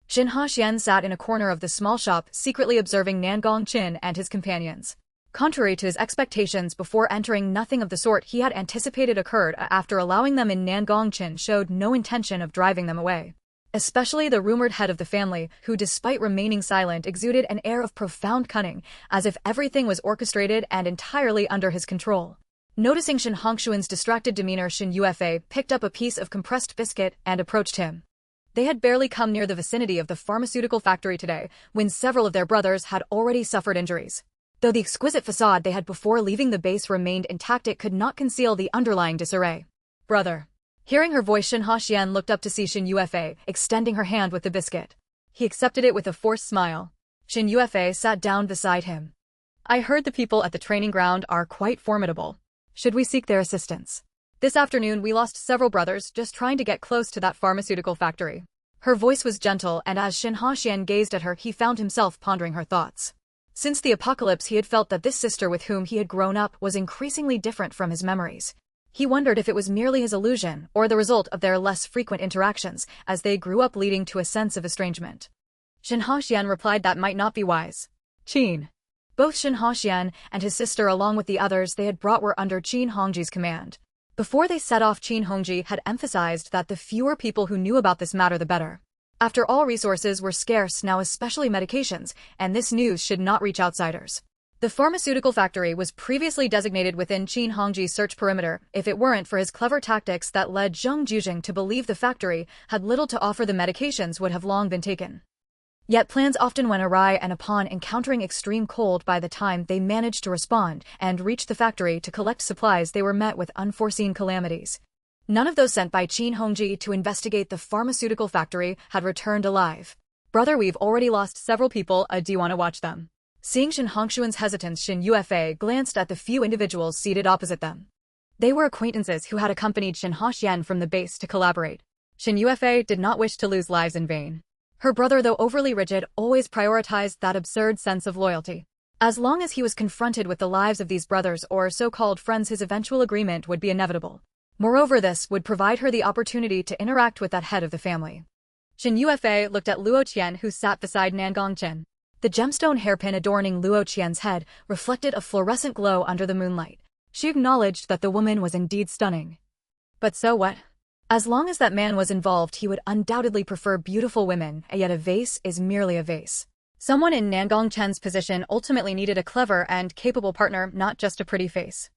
Shinha Xian sat in a corner of the small shop, secretly observing Nangongchen and his companions. Contrary to his expectations before entering, nothing of the sort he had anticipated occurred after allowing them in. Nangongchen showed no intention of driving them away. Especially the rumored head of the family, who despite remaining silent exuded an air of profound cunning, as if everything was orchestrated and entirely under his control. Noticing Shin Hongshuan's distracted demeanor, Shin Yuefei picked up a piece of compressed biscuit and approached him. They had barely come near the vicinity of the pharmaceutical factory today, when several of their brothers had already suffered injuries. Though the exquisite facade they had before leaving the base remained intact, it could not conceal the underlying disarray. "Brother." Hearing her voice, Shinha Xian looked up to see Shin Yuefei, extending her hand with the biscuit. He accepted it with a forced smile. Shin Yuefei sat down beside him. "I heard the people at the training ground are quite formidable." Should we seek their assistance? This afternoon we lost several brothers just trying to get close to that pharmaceutical factory. Her voice was gentle, and as Shinufa gazed at her he found himself pondering her thoughts. Since the apocalypse he had felt that this sister with whom he had grown up was increasingly different from his memories. He wondered if it was merely his illusion or the result of their less frequent interactions as they grew up, leading to a sense of estrangement. Shinufa replied that might not be wise. Qin. Both Shinufa and his sister along with the others they had brought were under Qin Hongji's command. Before they set off, Qin Hongji had emphasized that the fewer people who knew about this matter the better. After all, resources were scarce now, especially medications, and this news should not reach outsiders. The pharmaceutical factory was previously designated within Qin Hongji's search perimeter. If it weren't for his clever tactics that led Zheng Jujing to believe the factory had little to offer, the medications would have long been taken. Yet plans often went awry, and upon encountering extreme cold, by the time they managed to respond and reach the factory to collect supplies, they were met with unforeseen calamities. None of those sent by Qin Hongji to investigate the pharmaceutical factory had returned alive. Brother, we've already lost several people. Do you want to watch them? Seeing Shinufa's hesitance, Shinufa glanced at the few individuals seated opposite them. They were acquaintances who had accompanied Shinufa from the base to collaborate. Shinufa did not wish to lose lives in vain. Her brother, though overly rigid, always prioritized that absurd sense of loyalty. As long as he was confronted with the lives of these brothers or so-called friends, his eventual agreement would be inevitable. Moreover, this would provide her the opportunity to interact with that head of the family. Shinufa looked at Luo Qian, who sat beside Nangongchen. The gemstone hairpin adorning Luo Qian's head reflected a fluorescent glow under the moonlight. She acknowledged that the woman was indeed stunning. But so what? As long as that man was involved, he would undoubtedly prefer beautiful women, yet a vase is merely a vase. Someone in Nangongchen's position ultimately needed a clever and capable partner, not just a pretty face.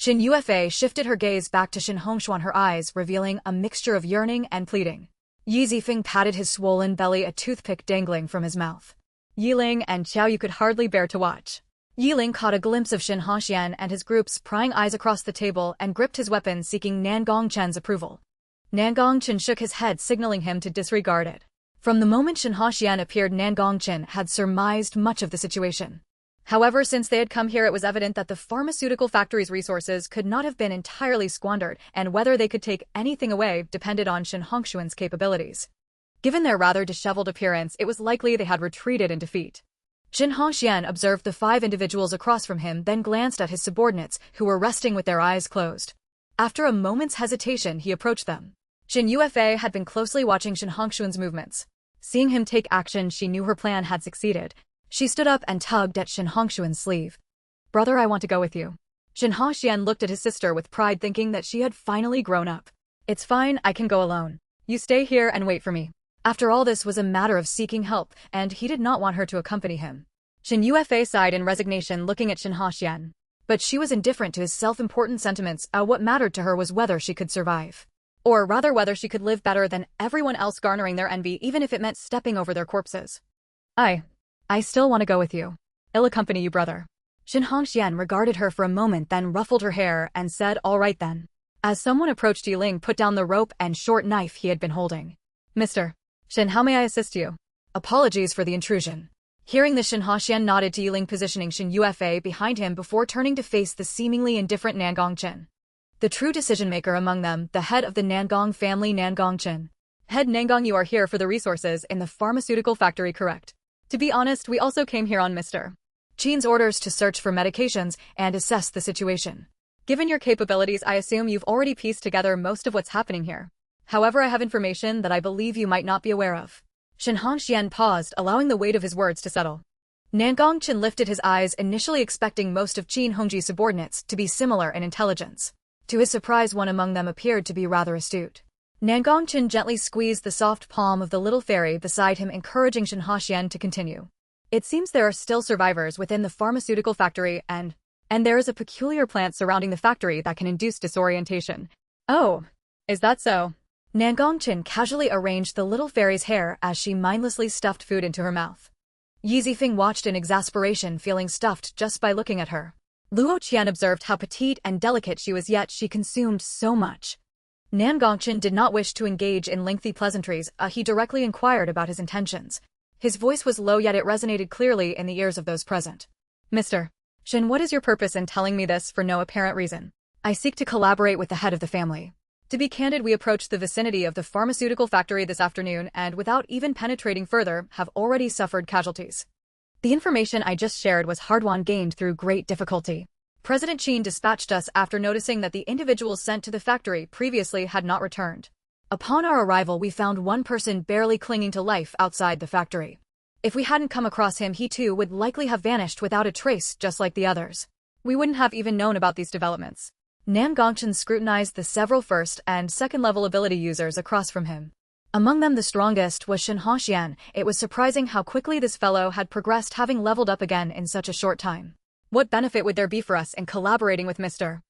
Shinufa shifted her gaze back to Shinufa, her eyes revealing a mixture of yearning and pleading. Yi Zifeng patted his swollen belly, a toothpick dangling from his mouth. Yiling and Qiao you could hardly bear to watch. Yiling caught a glimpse of Shinufa and his group's prying eyes across the table and gripped his weapon, seeking Nangongchen's approval. Nangongchen shook his head, signaling him to disregard it. From the moment Shinufa appeared, Nangongchen had surmised much of the situation. However, since they had come here, it was evident that the pharmaceutical factory's resources could not have been entirely squandered, and whether they could take anything away depended on Shinufa's capabilities. Given their rather disheveled appearance, it was likely they had retreated in defeat. Shinufa observed the 5 individuals across from him, then glanced at his subordinates, who were resting with their eyes closed. After a moment's hesitation, he approached them. Shinufa had been closely watching Shinufa's movements. Seeing him take action, she knew her plan had succeeded. She stood up and tugged at Shinufa's sleeve. Brother, I want to go with you. Shinufa looked at his sister with pride, thinking that she had finally grown up. It's fine, I can go alone. You stay here and wait for me. After all, this was a matter of seeking help, and he did not want her to accompany him. Shinufa sighed in resignation, looking at Shinufa. But she was indifferent to his self-important sentiments. What mattered to her was whether she could survive. Or rather, whether she could live better than everyone else, garnering their envy, even if it meant stepping over their corpses. I still want to go with you. I'll accompany you, brother. Shinufa regarded her for a moment, then ruffled her hair and said, all right then. As someone approached, Yiling put down the rope and short knife he had been holding. Mr. Shin, how may I assist you? Apologies for the intrusion. Hearing this, Shinufa nodded to Yiling, positioning Shinufa behind him before turning to face the seemingly indifferent Nangongchen. The true decision-maker among them, the head of the Nangong family, Nangongchen. Head Nangong, you are here for the resources in the pharmaceutical factory, correct? To be honest, we also came here on Mr. Qin's orders to search for medications and assess the situation. Given your capabilities, I assume you've already pieced together most of what's happening here. However, I have information that I believe you might not be aware of. Shinufa paused, allowing the weight of his words to settle. Nangongchen lifted his eyes, initially expecting most of Qin Hongji's subordinates to be similar in intelligence. To his surprise, one among them appeared to be rather astute. Nangongchen gently squeezed the soft palm of the little fairy beside him, encouraging Shinufa to continue. It seems there are still survivors within the pharmaceutical factory, and there is a peculiar plant surrounding the factory that can induce disorientation. Oh, is that so? Nangongchen casually arranged the little fairy's hair as she mindlessly stuffed food into her mouth. Yi Zifeng watched in exasperation, feeling stuffed just by looking at her. Luo Qian observed how petite and delicate she was, yet she consumed so much. Nangongchen did not wish to engage in lengthy pleasantries. He directly inquired about his intentions. His voice was low, yet it resonated clearly in the ears of those present. Mr. Shin, what is your purpose in telling me this for no apparent reason? I seek to collaborate with the head of the family. To be candid, we approached the vicinity of the pharmaceutical factory this afternoon and, without even penetrating further, have already suffered casualties. The information I just shared was hard-won gained through great difficulty. President Qin dispatched us after noticing that the individuals sent to the factory previously had not returned. Upon our arrival, we found one person barely clinging to life outside the factory. If we hadn't come across him, he too would likely have vanished without a trace, just like the others. We wouldn't have even known about these developments. Nan Gongchen scrutinized the several first and second-level ability users across from him. Among them, the strongest was Shinufa Xian. It was surprising how quickly this fellow had progressed, having leveled up again in such a short time. What benefit would there be for us in collaborating with Mr.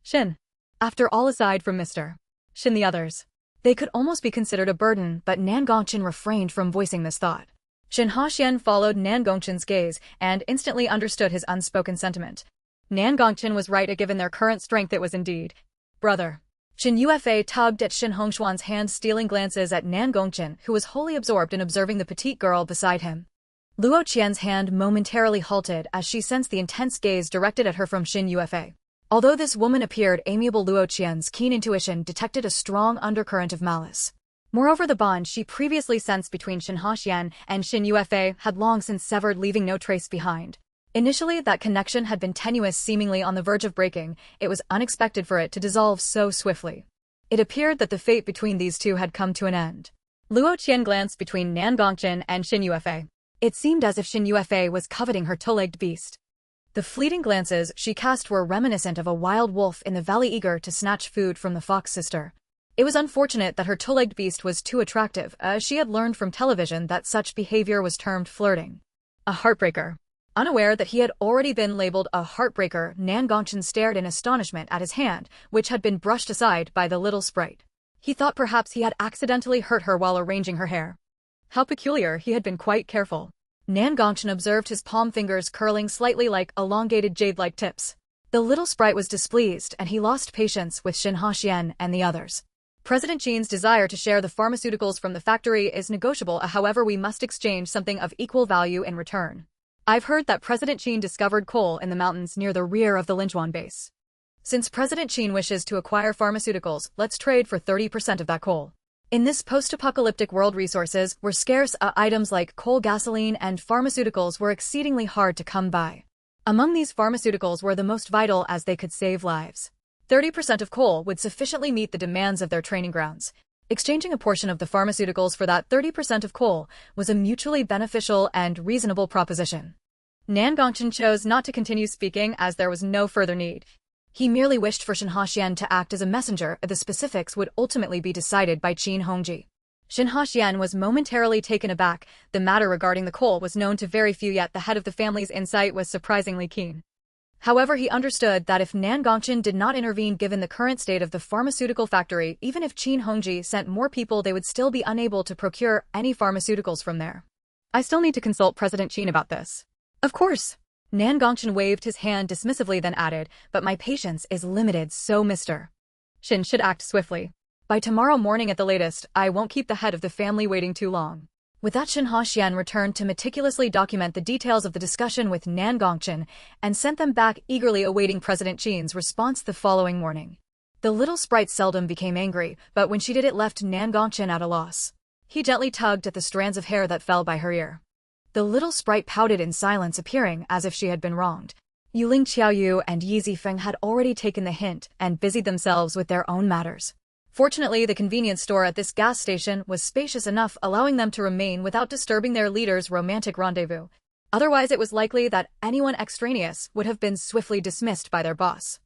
Shin? After all, aside from Mr. Shin, the others. They could almost be considered a burden, but Nan Gongchen refrained from voicing this thought. Shinufa Xian followed Nan Gongchen's gaze and instantly understood his unspoken sentiment. Nan Gongchen was right. Given their current strength, it was indeed brother. Shinufa tugged at Shin Hongshuan's hand, stealing glances at Nan Gongchen, who was wholly absorbed in observing the petite girl beside him. Luo Qian's hand momentarily halted as she sensed the intense gaze directed at her from Shinufa. Although this woman appeared amiable, Luo Qian's keen intuition detected a strong undercurrent of malice. Moreover, the bond she previously sensed between Shinufa Xian and Shinufa had long since severed, leaving no trace behind. Initially, that connection had been tenuous, seemingly on the verge of breaking. It was unexpected for it to dissolve so swiftly. It appeared that the fate between these two had come to an end. Luo Qian glanced between Nan Gongchen and Shinufa. It seemed as if Shinufa was coveting her two-legged beast. The fleeting glances she cast were reminiscent of a wild wolf in the valley eager to snatch food from the fox sister. It was unfortunate that her two-legged beast was too attractive, as she had learned from television that such behavior was termed flirting. A heartbreaker. Unaware that he had already been labeled a heartbreaker, Nan Gongchen stared in astonishment at his hand, which had been brushed aside by the little sprite. He thought perhaps he had accidentally hurt her while arranging her hair. How peculiar, he had been quite careful. Nan Gongchen observed his palm fingers curling slightly like elongated jade-like tips. The little sprite was displeased, and he lost patience with Shinufa Xian and the others. President Qin's desire to share the pharmaceuticals from the factory is negotiable, however we must exchange something of equal value in return. I've heard that President Qin discovered coal in the mountains near the rear of the Linjuan base. Since President Qin wishes to acquire pharmaceuticals, let's trade for 30% of that coal. In this post-apocalyptic world, resources were scarce. Items like coal, gasoline, and pharmaceuticals were exceedingly hard to come by. Among these, pharmaceuticals were the most vital as they could save lives. 30% of coal would sufficiently meet the demands of their training grounds. Exchanging a portion of the pharmaceuticals for that 30% of coal was a mutually beneficial and reasonable proposition. Nan Gongchen chose not to continue speaking as there was no further need. He merely wished for Shinufa Xian to act as a messenger. The specifics would ultimately be decided by Qin Hongji. Shinufa Xian was momentarily taken aback. The matter regarding the coal was known to very few, yet the head of the family's insight was surprisingly keen. However, he understood that if Nan Gongchen did not intervene given the current state of the pharmaceutical factory, even if Qin Hongji sent more people, they would still be unable to procure any pharmaceuticals from there. I still need to consult President Qin about this. Of course. Nan Gongchen waved his hand dismissively, then added, but my patience is limited, so Mr. Shin should act swiftly. By tomorrow morning at the latest, I won't keep the head of the family waiting too long. With that, Shinufa Xian returned to meticulously document the details of the discussion with Nan Gongchen and sent them back, eagerly awaiting President Qin's response the following morning. The little sprite seldom became angry, but when she did, it left Nan Gongchen at a loss. He gently tugged at the strands of hair that fell by her ear. The little sprite pouted in silence, appearing as if she had been wronged. Yuling Qiaoyu and Yi Zifeng had already taken the hint and busied themselves with their own matters. Fortunately, the convenience store at this gas station was spacious enough, allowing them to remain without disturbing their leader's romantic rendezvous. Otherwise, it was likely that anyone extraneous would have been swiftly dismissed by their boss.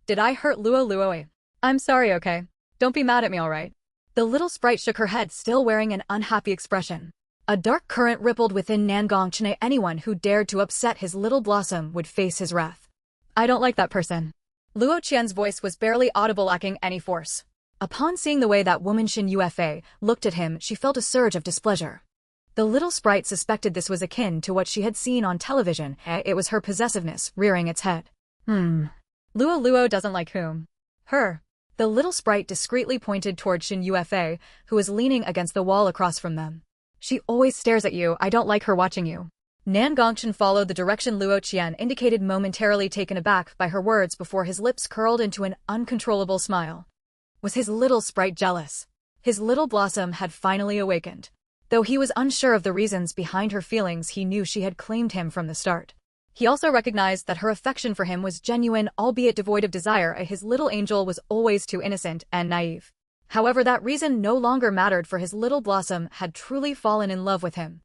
Did I hurt Luo? I'm sorry, okay? Don't be mad at me, alright? The little sprite shook her head, still wearing an unhappy expression. A dark current rippled within Nan Gongchen. Anyone who dared to upset his little blossom would face his wrath. I don't like that person. Luo Qian's voice was barely audible, lacking any force. Upon seeing the way that woman Shinufa looked at him, she felt a surge of displeasure. The little sprite suspected this was akin to what she had seen on television. It was her possessiveness rearing its head. Luo doesn't like whom? Her. The little sprite discreetly pointed toward Shinufa, who was leaning against the wall across from them. She always stares at you. I don't like her watching you. Nan Gongchen followed the direction Luo Qian indicated, momentarily taken aback by her words before his lips curled into an uncontrollable smile. Was his little sprite jealous? His little blossom had finally awakened. Though he was unsure of the reasons behind her feelings, he knew she had claimed him from the start. He also recognized that her affection for him was genuine, albeit devoid of desire. His little angel was always too innocent and naive. However, that reason no longer mattered, for his little blossom had truly fallen in love with him.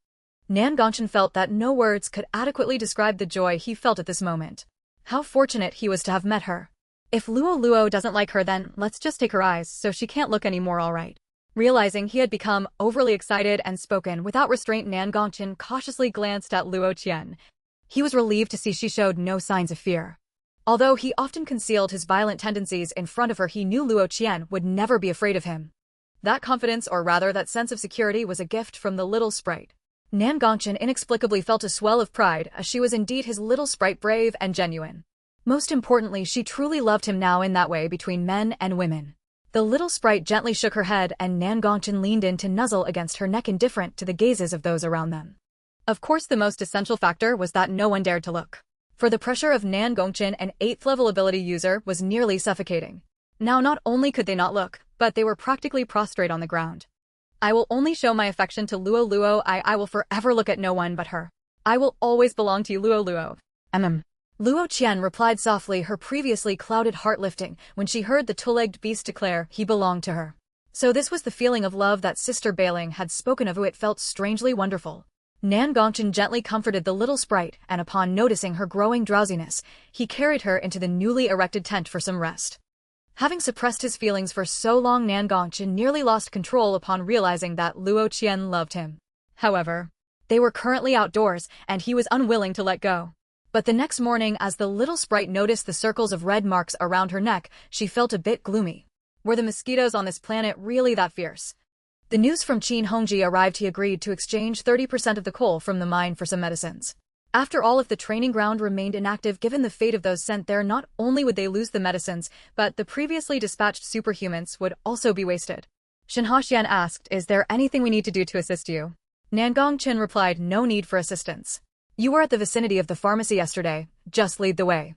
Nan Gongchen felt that no words could adequately describe the joy he felt at this moment. How fortunate he was to have met her. If Luo doesn't like her, then let's just take her eyes so she can't look anymore, alright. Realizing he had become overly excited and spoken without restraint, Nan Gongchen cautiously glanced at Luo Qian. He was relieved to see she showed no signs of fear. Although he often concealed his violent tendencies in front of her, he knew Luo Qian would never be afraid of him. That confidence, or rather that sense of security, was a gift from the little sprite. Nan Gongchen inexplicably felt a swell of pride, as she was indeed his little sprite, brave and genuine. Most importantly, she truly loved him now in that way between men and women. The little sprite gently shook her head, and Nan Gongchen leaned in to nuzzle against her neck, indifferent to the gazes of those around them. Of course, the most essential factor was that no one dared to look. For the pressure of Nan Gongchen, an 8th level ability user, was nearly suffocating. Now not only could they not look, but they were practically prostrate on the ground. I will only show my affection to Luo. I will forever look at no one but her. I will always belong to you, Luo. Luo Qian replied softly, her previously clouded heart lifting when she heard the two-legged beast declare he belonged to her. So this was the feeling of love that Sister Bailing had spoken of. It felt strangely wonderful. Nan Gongchen gently comforted the little sprite, and upon noticing her growing drowsiness, he carried her into the newly erected tent for some rest. Having suppressed his feelings for so long, Nan Gongchen nearly lost control upon realizing that Luo Qian loved him. However, they were currently outdoors, and he was unwilling to let go. But the next morning, as the little sprite noticed the circles of red marks around her neck, she felt a bit gloomy. Were the mosquitoes on this planet really that fierce? The news from Qin Hongji arrived. He agreed to exchange 30% of the coal from the mine for some medicines. After all, if the training ground remained inactive, given the fate of those sent there, not only would they lose the medicines, but the previously dispatched superhumans would also be wasted. Shinufa asked, "Is there anything we need to do to assist you?" Nan Gongchen replied, "No need for assistance. You were at the vicinity of the pharmacy yesterday, just lead the way."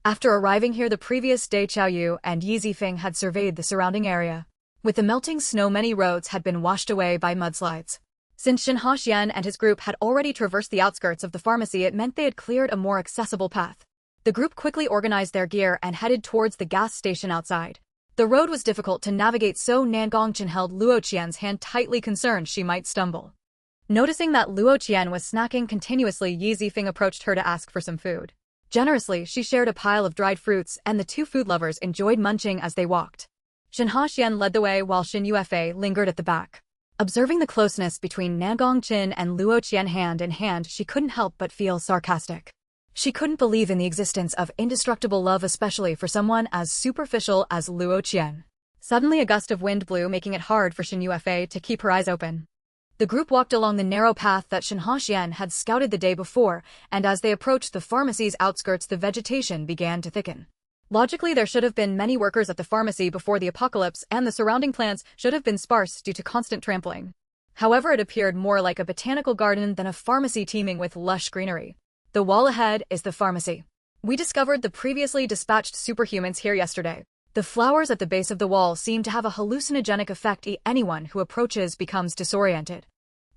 After arriving here the previous day, Qiao Yu and Yi Zifeng had surveyed the surrounding area. With the melting snow, many roads had been washed away by mudslides. Since Shinufa and his group had already traversed the outskirts of the pharmacy, it meant they had cleared a more accessible path. The group quickly organized their gear and headed towards the gas station outside. The road was difficult to navigate, so Nan Gongchen held Luo Qian's hand tightly, concerned she might stumble. Noticing that Luo Qian was snacking continuously, Yi Zifeng approached her to ask for some food. Generously, she shared a pile of dried fruits, and the two food lovers enjoyed munching as they walked. Shinufa led the way while Shinufa lingered at the back. Observing the closeness between Nan Gongchen and Luo Qian hand in hand, she couldn't help but feel sarcastic. She couldn't believe in the existence of indestructible love, especially for someone as superficial as Luo Qian. Suddenly a gust of wind blew, making it hard for Shinufa to keep her eyes open. The group walked along the narrow path that Shinufa had scouted the day before, and as they approached the pharmacy's outskirts, the vegetation began to thicken. Logically, there should have been many workers at the pharmacy before the apocalypse, and the surrounding plants should have been sparse due to constant trampling. However, it appeared more like a botanical garden than a pharmacy teeming with lush greenery. The wall ahead is the pharmacy. We discovered the previously dispatched superhumans here yesterday. The flowers at the base of the wall seem to have a hallucinogenic effect. Anyone who approaches becomes disoriented.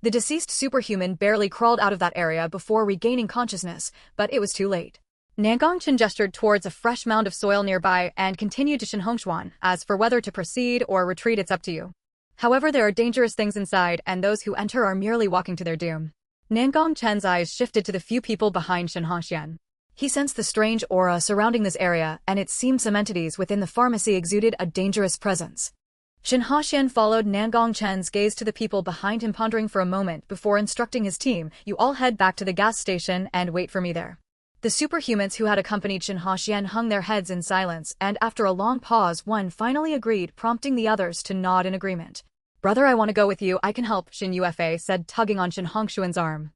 The deceased superhuman barely crawled out of that area before regaining consciousness, but it was too late. Nan Gongchen gestured towards a fresh mound of soil nearby and continued to Shinufa. "As for whether to proceed or retreat, it's up to you. However, there are dangerous things inside, and those who enter are merely walking to their doom." Nan Gongchen's eyes shifted to the few people behind Shinufa. He sensed the strange aura surrounding this area, and it seemed some entities within the pharmacy exuded a dangerous presence. Shinufa followed Nan Gongchen's gaze to the people behind him, pondering for a moment before instructing his team, "You all head back to the gas station and wait for me there." The superhumans who had accompanied Shinufa hung their heads in silence, and after a long pause, one finally agreed, prompting the others to nod in agreement. "Brother, I want to go with you. I can help," Shinufa said, tugging on Shinufa's arm.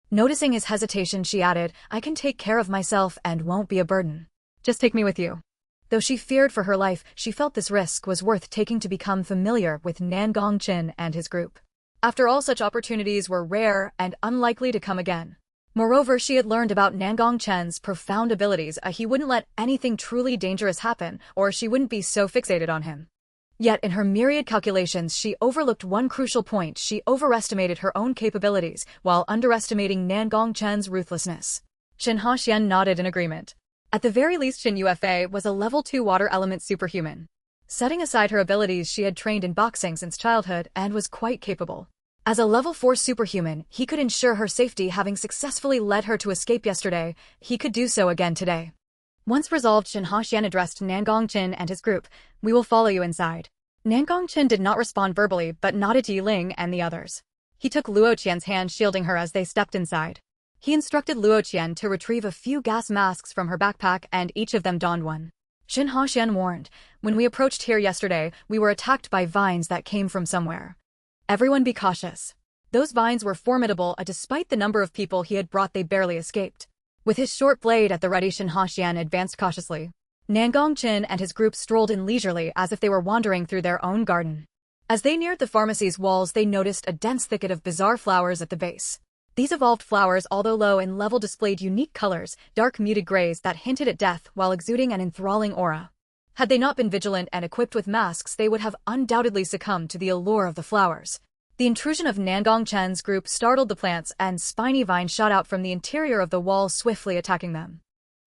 Noticing his hesitation, she added, "I can take care of myself and won't be a burden. Just take me with you." Though she feared for her life, she felt this risk was worth taking to become familiar with Nan Gongchen and his group. After all, such opportunities were rare and unlikely to come again. Moreover, she had learned about Nangong Chen's profound abilities. He wouldn't let anything truly dangerous happen, or she wouldn't be so fixated on him. Yet in her myriad calculations, she overlooked one crucial point. She overestimated her own capabilities, while underestimating Nangong Chen's ruthlessness. Shin nodded in agreement. At the very least, Shinufa was a level 2 water element superhuman. Setting aside her abilities, she had trained in boxing since childhood and was quite capable. As a level 4 superhuman, he could ensure her safety. Having successfully led her to escape yesterday, he could do so again today. Once resolved, Shin addressed Nangong Chen and his group. "We will follow you inside." Nangong Chen did not respond verbally, but nodded to Yiling and the others. He took Luo Qian's hand, shielding her as they stepped inside. He instructed Luo Qian to retrieve a few gas masks from her backpack, and each of them donned one. Shin warned, "When we approached here yesterday, we were attacked by vines that came from somewhere. Everyone be cautious." Those vines were formidable. Despite the number of people he had brought, they barely escaped. With his short blade at the ready, Shin advanced cautiously. Nangong Chen and his group strolled in leisurely, as if they were wandering through their own garden. As they neared the pharmacy's walls, they noticed a dense thicket of bizarre flowers at the base. These evolved flowers, although low in level, displayed unique colors, dark muted grays that hinted at death while exuding an enthralling aura. Had they not been vigilant and equipped with masks, they would have undoubtedly succumbed to the allure of the flowers. The intrusion of Nangong Chen's group startled the plants, and spiny vines shot out from the interior of the wall, swiftly attacking them.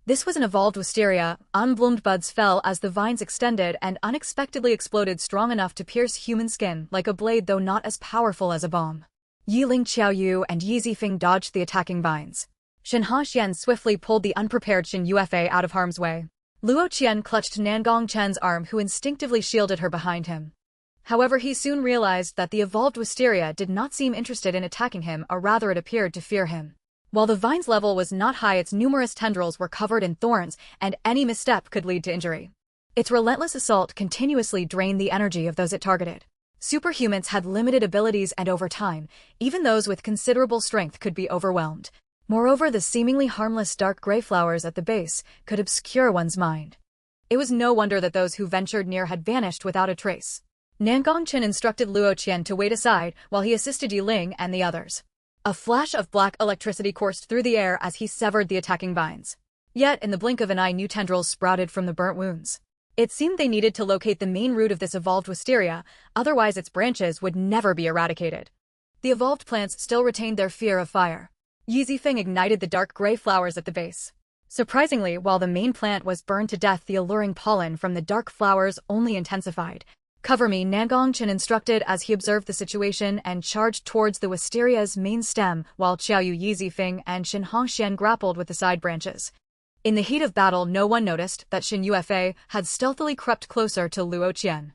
This was an evolved wisteria. Unbloomed buds fell as the vines extended and unexpectedly exploded, strong enough to pierce human skin like a blade, though not as powerful as a bomb. Yiling, Xiaoyu, and Yi Zifeng dodged the attacking vines. Shin swiftly pulled the unprepared Shinufa out of harm's way. Luo Qian clutched Nangong Chen's arm, who instinctively shielded her behind him. However, he soon realized that the evolved wisteria did not seem interested in attacking him, or rather it appeared to fear him. While the vine's level was not high, its numerous tendrils were covered in thorns, and any misstep could lead to injury. Its relentless assault continuously drained the energy of those it targeted. Superhumans had limited abilities, and over time, even those with considerable strength could be overwhelmed. Moreover, the seemingly harmless dark gray flowers at the base could obscure one's mind. It was no wonder that those who ventured near had vanished without a trace. Nangong Chen instructed Luo Qian to wait aside while he assisted Yiling and the others. A flash of black electricity coursed through the air as he severed the attacking vines. Yet, in the blink of an eye, new tendrils sprouted from the burnt wounds. It seemed they needed to locate the main root of this evolved wisteria, otherwise its branches would never be eradicated. The evolved plants still retained their fear of fire. Yi Zifeng ignited the dark gray flowers at the base. Surprisingly, while the main plant was burned to death, the alluring pollen from the dark flowers only intensified. "Cover me," Nangong Chen instructed as he observed the situation and charged towards the wisteria's main stem, while Xiaoyu, Yi Zifeng, and Shin grappled with the side branches. In the heat of battle, no one noticed that Shinufa had stealthily crept closer to Luo Qian.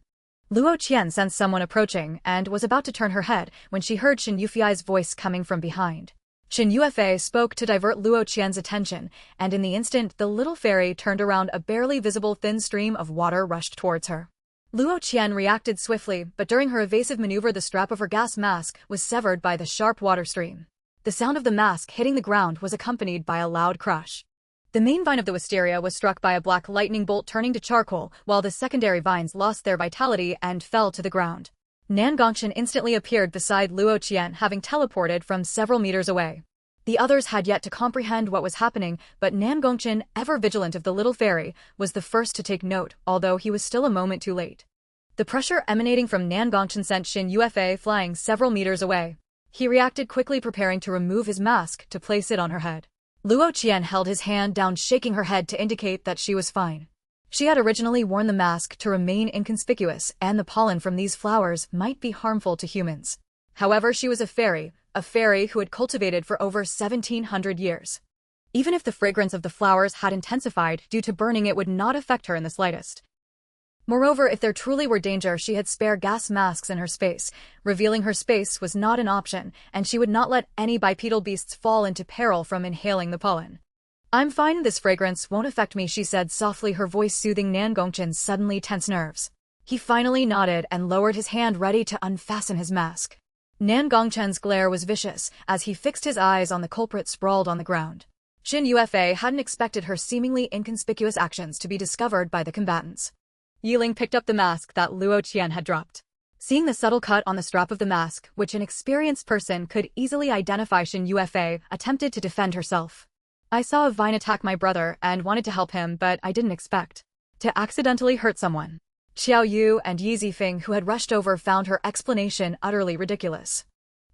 Luo Qian sensed someone approaching and was about to turn her head when she heard Shinufa's voice coming from behind. Shinufa spoke to divert Luo Qian's attention, and in the instant the little fairy turned around, a barely visible thin stream of water rushed towards her. Luo Qian reacted swiftly, but during her evasive maneuver, the strap of her gas mask was severed by the sharp water stream. The sound of the mask hitting the ground was accompanied by a loud crash. The main vine of the wisteria was struck by a black lightning bolt, turning to charcoal, while the secondary vines lost their vitality and fell to the ground. Nangong Chen instantly appeared beside Luo Qian, having teleported from several meters away. The others had yet to comprehend what was happening, but Nangong Chen, ever vigilant of the little fairy, was the first to take note, although he was still a moment too late. The pressure emanating from Nangong Chen sent Shinufa flying several meters away. He reacted quickly, preparing to remove his mask to place it on her head. Luo Qian held his hand down, shaking her head to indicate that she was fine. She had originally worn the mask to remain inconspicuous, and the pollen from these flowers might be harmful to humans. However, she was a fairy who had cultivated for over 1,700 years. Even if the fragrance of the flowers had intensified due to burning, it would not affect her in the slightest. Moreover, if there truly were danger, she had spare gas masks in her space. Revealing her space was not an option, and she would not let any bipedal beasts fall into peril from inhaling the pollen. "I'm fine, this fragrance won't affect me," she said softly, her voice soothing Nangong Chen's suddenly tense nerves. He finally nodded and lowered his hand, ready to unfasten his mask. Nangong Chen's glare was vicious as he fixed his eyes on the culprit sprawled on the ground. Shinufa hadn't expected her seemingly inconspicuous actions to be discovered by the combatants. Yiling picked up the mask that Luo Qian had dropped. Seeing the subtle cut on the strap of the mask, which an experienced person could easily identify, Shinufa attempted to defend herself. I saw a vine attack my brother and wanted to help him, but I didn't expect to accidentally hurt someone. Xiao Yu and Yi Zifeng, who had rushed over, found her explanation utterly ridiculous.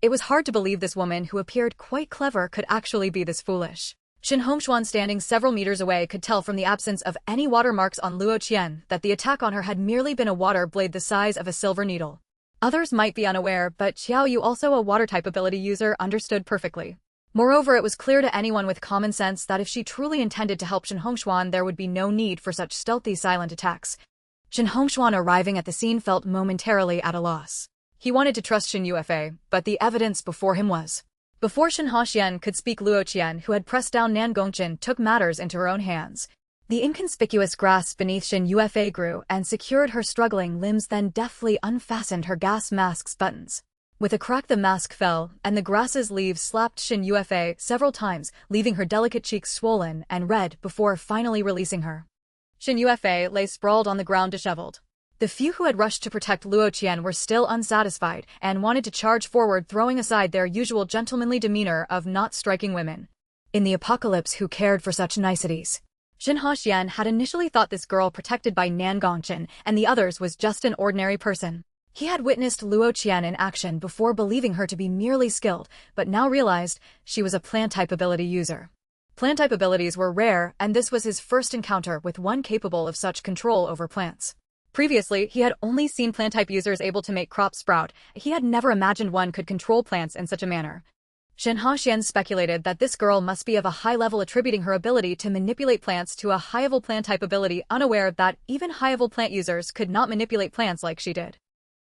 It was hard to believe this woman, who appeared quite clever, could actually be this foolish. Shin Hongxuan, standing several meters away, could tell from the absence of any watermarks on Luo Qian that the attack on her had merely been a water blade the size of a silver needle. Others might be unaware, but Xiao Yu, also a water-type ability user, understood perfectly. Moreover, it was clear to anyone with common sense that if she truly intended to help Shin Hongxuan, there would be no need for such stealthy, silent attacks. Shin Hongxuan, arriving at the scene, felt momentarily at a loss. He wanted to trust Shinufa, but the evidence before him was. Before Shin Haxian could speak, Luo Qian, who had pressed down Nan Gongqin, took matters into her own hands. The inconspicuous grass beneath Shinufa grew and secured her struggling limbs, then deftly unfastened her gas mask's buttons. With a crack, the mask fell, and the grass's leaves slapped Shinufa several times, leaving her delicate cheeks swollen and red before finally releasing her. Shinufa lay sprawled on the ground, disheveled. The few who had rushed to protect Luo Qian were still unsatisfied and wanted to charge forward, throwing aside their usual gentlemanly demeanor of not striking women. In the apocalypse, who cared for such niceties? Shin Haxian had initially thought this girl protected by Nan Gongqin and the others was just an ordinary person. He had witnessed Luo Qian in action before, believing her to be merely skilled, but now realized she was a plant-type ability user. Plant-type abilities were rare, and this was his first encounter with one capable of such control over plants. Previously, he had only seen plant-type users able to make crops sprout. He had never imagined one could control plants in such a manner. Shin Haxian speculated that this girl must be of a high level, attributing her ability to manipulate plants to a high-level plant-type ability, unaware that even high-level plant users could not manipulate plants like she did.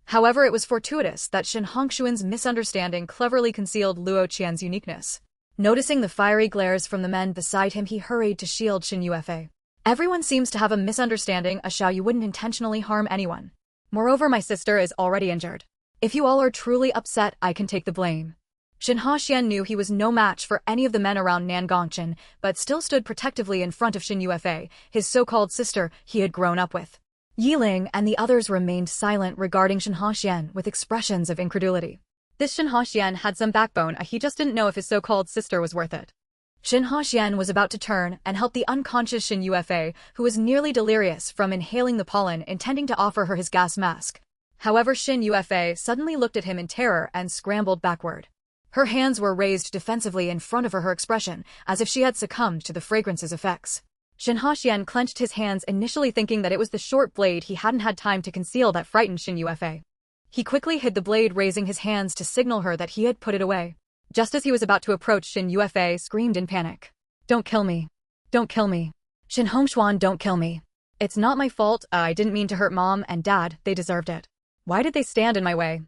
However, it was fortuitous that Shin Hongxuan's misunderstanding cleverly concealed Luo Qian's uniqueness. Noticing the fiery glares from the men beside him, he hurried to shield Shinufa. Everyone seems to have a misunderstanding. Xiao Yu wouldn't intentionally harm anyone. Moreover, my sister is already injured. If you all are truly upset, I can take the blame. Shin Haxian knew he was no match for any of the men around Nan Gongqin, but still stood protectively in front of Shinufa, his so-called sister he had grown up with. Yiling and the others remained silent regarding Shin Haxian with expressions of incredulity. This Shin Haxian had some backbone, he just didn't know if his so-called sister was worth it. Shin Haxian was about to turn and help the unconscious Shinufa, who was nearly delirious from inhaling the pollen, intending to offer her his gas mask. However, Shinufa suddenly looked at him in terror and scrambled backward. Her hands were raised defensively in front of her expression, as if she had succumbed to the fragrance's effects. Shin Haxian clenched his hands, initially thinking that it was the short blade he hadn't had time to conceal that frightened Shinufa. He quickly hid the blade, raising his hands to signal her that he had put it away. Just as he was about to approach, Shinufa screamed in panic. Don't kill me. Don't kill me. Shin Hongxuan, don't kill me. It's not my fault. I didn't mean to hurt Mom and Dad. They deserved it. Why did they stand in my way?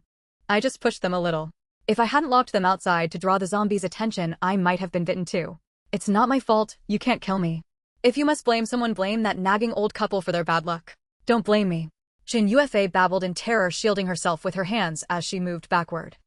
I just pushed them a little. If I hadn't locked them outside to draw the zombies' attention, I might have been bitten too. It's not my fault. You can't kill me. If you must blame someone, blame that nagging old couple for their bad luck. Don't blame me. Shinufa babbled in terror, shielding herself with her hands as she moved backward.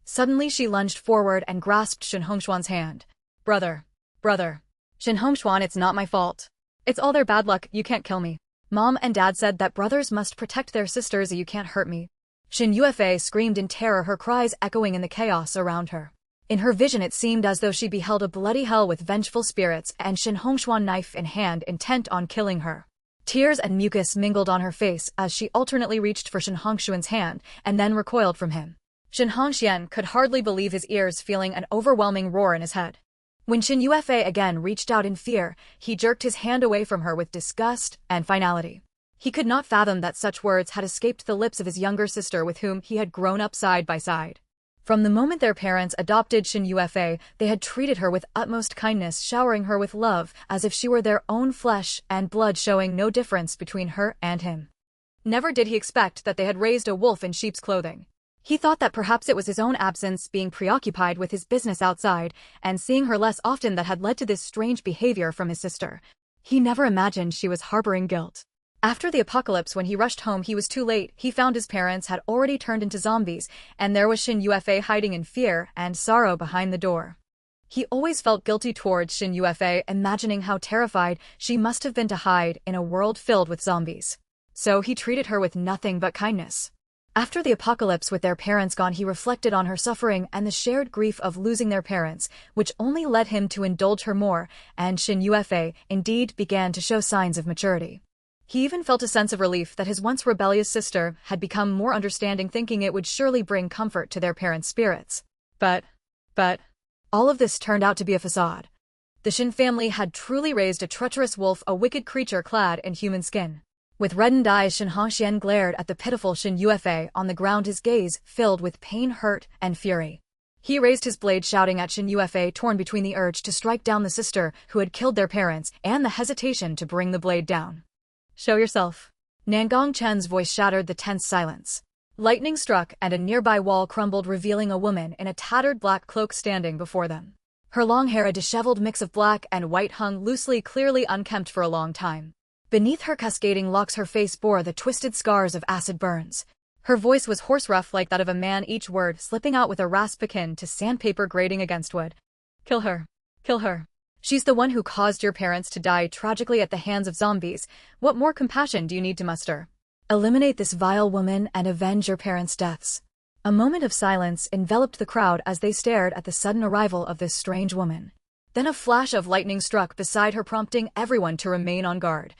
Suddenly she lunged forward and grasped Shin Hongxuan's hand. Brother. Brother. Shin Hongxuan, it's not my fault. It's all their bad luck. You can't kill me. Mom and Dad said that brothers must protect their sisters. You can't hurt me. Shinufa screamed in terror, her cries echoing in the chaos around her. In her vision, it seemed as though she beheld a bloody hell with vengeful spirits and Shin Hongxuan, knife in hand, intent on killing her. Tears and mucus mingled on her face as she alternately reached for Shin Hongxuan's hand and then recoiled from him. Shin Haxian could hardly believe his ears, feeling an overwhelming roar in his head. When Shinufa again reached out in fear, he jerked his hand away from her with disgust and finality. He could not fathom that such words had escaped the lips of his younger sister, with whom he had grown up side by side. From the moment their parents adopted Shinufa, they had treated her with utmost kindness, showering her with love as if she were their own flesh and blood, showing no difference between her and him. Never did he expect that they had raised a wolf in sheep's clothing. He thought that perhaps it was his own absence, being preoccupied with his business outside, and seeing her less often, that had led to this strange behavior from his sister. He never imagined she was harboring guilt. After the apocalypse, when he rushed home, he was too late. He found his parents had already turned into zombies, and there was Shinufa hiding in fear and sorrow behind the door. He always felt guilty towards Shinufa, imagining how terrified she must have been to hide in a world filled with zombies. So he treated her with nothing but kindness. After the apocalypse with their parents gone, he reflected on her suffering and the shared grief of losing their parents, which only led him to indulge her more, and Shinufa, indeed, began to show signs of maturity. He even felt a sense of relief that his once rebellious sister had become more understanding, thinking it would surely bring comfort to their parents' spirits. But, all of this turned out to be a facade. The Shin family had truly raised a treacherous wolf, a wicked creature clad in human skin. With reddened eyes, Shin glared at the pitiful Shinufa on the ground, his gaze filled with pain, hurt, and fury. He raised his blade, shouting at Shinufa, torn between the urge to strike down the sister who had killed their parents and the hesitation to bring the blade down. "Show yourself." Nangongchen's voice shattered the tense silence. Lightning struck and a nearby wall crumbled, revealing a woman in a tattered black cloak standing before them. Her long hair, a disheveled mix of black and white, hung loosely, clearly unkempt for a long time. Beneath her cascading locks, her face bore the twisted scars of acid burns. Her voice was hoarse, rough, like that of a man, each word slipping out with a rasp akin to sandpaper grating against wood. "Kill her. Kill her. She's the one who caused your parents to die tragically at the hands of zombies. What more compassion do you need to muster? Eliminate this vile woman and avenge your parents' deaths." A moment of silence enveloped the crowd as they stared at the sudden arrival of this strange woman. Then a flash of lightning struck beside her, prompting everyone to remain on guard.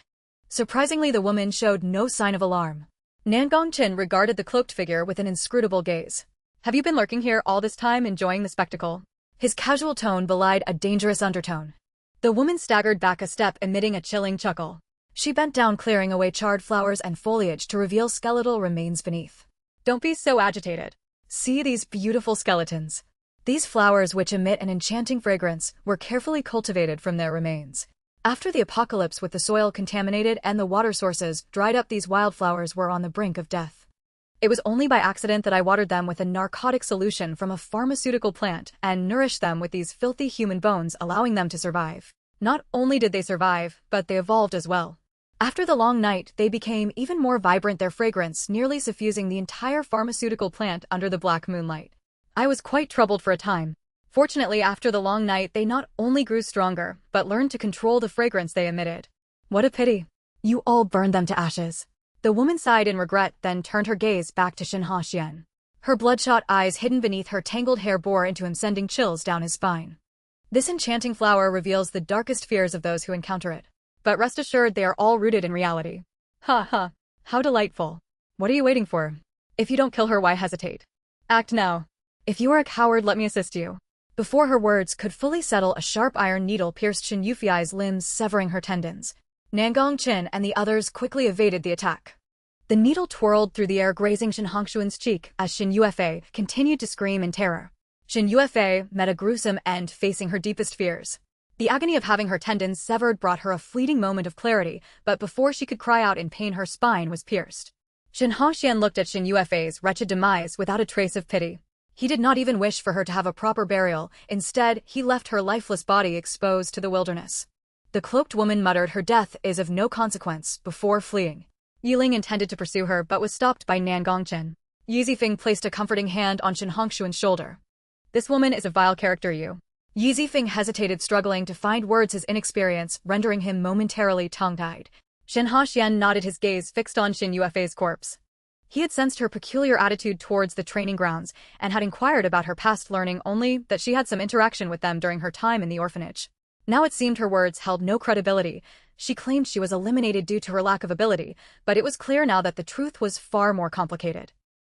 Surprisingly, the woman showed no sign of alarm. Nangongchen regarded the cloaked figure with an inscrutable gaze. "Have you been lurking here all this time, enjoying the spectacle?" His casual tone belied a dangerous undertone. The woman staggered back a step, emitting a chilling chuckle. She bent down, clearing away charred flowers and foliage to reveal skeletal remains beneath. "Don't be so agitated. See these beautiful skeletons." These flowers, which emit an enchanting fragrance, were carefully cultivated from their remains. After the apocalypse, with the soil contaminated and the water sources dried up, these wildflowers were on the brink of death. It was only by accident that I watered them with a narcotic solution from a pharmaceutical plant and nourished them with these filthy human bones, allowing them to survive. Not only did they survive, but they evolved as well. After the long night, they became even more vibrant, their fragrance nearly suffusing the entire pharmaceutical plant under the black moonlight. I was quite troubled for a time. Fortunately, after the long night, they not only grew stronger, but learned to control the fragrance they emitted. What a pity. You all burned them to ashes. The woman sighed in regret, then turned her gaze back to Shinha. Her bloodshot eyes, hidden beneath her tangled hair, bore into him, sending chills down his spine. This enchanting flower reveals the darkest fears of those who encounter it. But rest assured, they are all rooted in reality. Ha ha. How delightful. What are you waiting for? If you don't kill her, why hesitate? Act now. If you are a coward, let me assist you. Before her words could fully settle, a sharp iron needle pierced Shinufa's limbs, severing her tendons. Nangongchen and the others quickly evaded the attack. The needle twirled through the air, grazing Shinhangshuan's cheek as Shinufa continued to scream in terror. Shinufa met a gruesome end, facing her deepest fears. The agony of having her tendons severed brought her a fleeting moment of clarity, but before she could cry out in pain, her spine was pierced. Shinhangshuan looked at Shinufa's wretched demise without a trace of pity. He did not even wish for her to have a proper burial. Instead, he left her lifeless body exposed to the wilderness. The cloaked woman muttered, "Her death is of no consequence," before fleeing. Yiling intended to pursue her but was stopped by Nangongchen. Yizifeng placed a comforting hand on Shinhangshuan's shoulder. "This woman is a vile character, you." Yizifeng hesitated, struggling to find words, his inexperience rendering him momentarily tongue-tied. Shinhangshuan nodded, his gaze fixed on Shinufa's corpse. He had sensed her peculiar attitude towards the training grounds and had inquired about her past, learning only that she had some interaction with them during her time in the orphanage. Now it seemed her words held no credibility. She claimed she was eliminated due to her lack of ability, but it was clear now that the truth was far more complicated.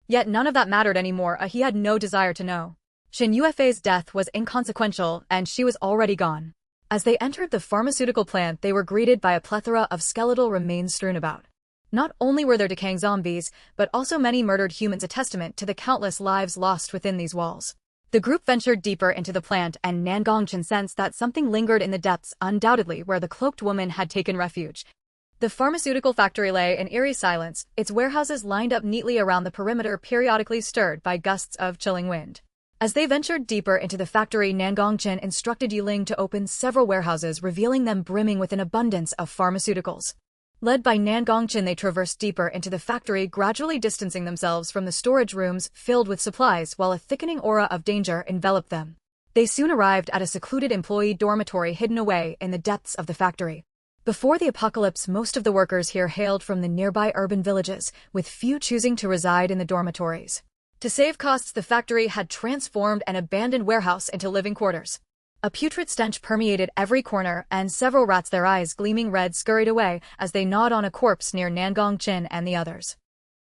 Yet none of that mattered anymore. He had no desire to know. Shinufa's death was inconsequential, and she was already gone. As they entered the pharmaceutical plant, they were greeted by a plethora of skeletal remains strewn about. Not only were there decaying zombies, but also many murdered humans, a testament to the countless lives lost within these walls. The group ventured deeper into the plant, and Nangongchen sensed that something lingered in the depths, undoubtedly where the cloaked woman had taken refuge. The pharmaceutical factory lay in eerie silence, its warehouses lined up neatly around the perimeter, periodically stirred by gusts of chilling wind. As they ventured deeper into the factory, Nangongchen instructed Yiling to open several warehouses, revealing them brimming with an abundance of pharmaceuticals. Led by Nangongchen, they traversed deeper into the factory, gradually distancing themselves from the storage rooms filled with supplies, while a thickening aura of danger enveloped them. They soon arrived at a secluded employee dormitory hidden away in the depths of the factory. Before the apocalypse, most of the workers here hailed from the nearby urban villages, with few choosing to reside in the dormitories. To save costs, the factory had transformed an abandoned warehouse into living quarters. A putrid stench permeated every corner, and several rats, their eyes gleaming red, scurried away as they gnawed on a corpse near Nangongqin and the others.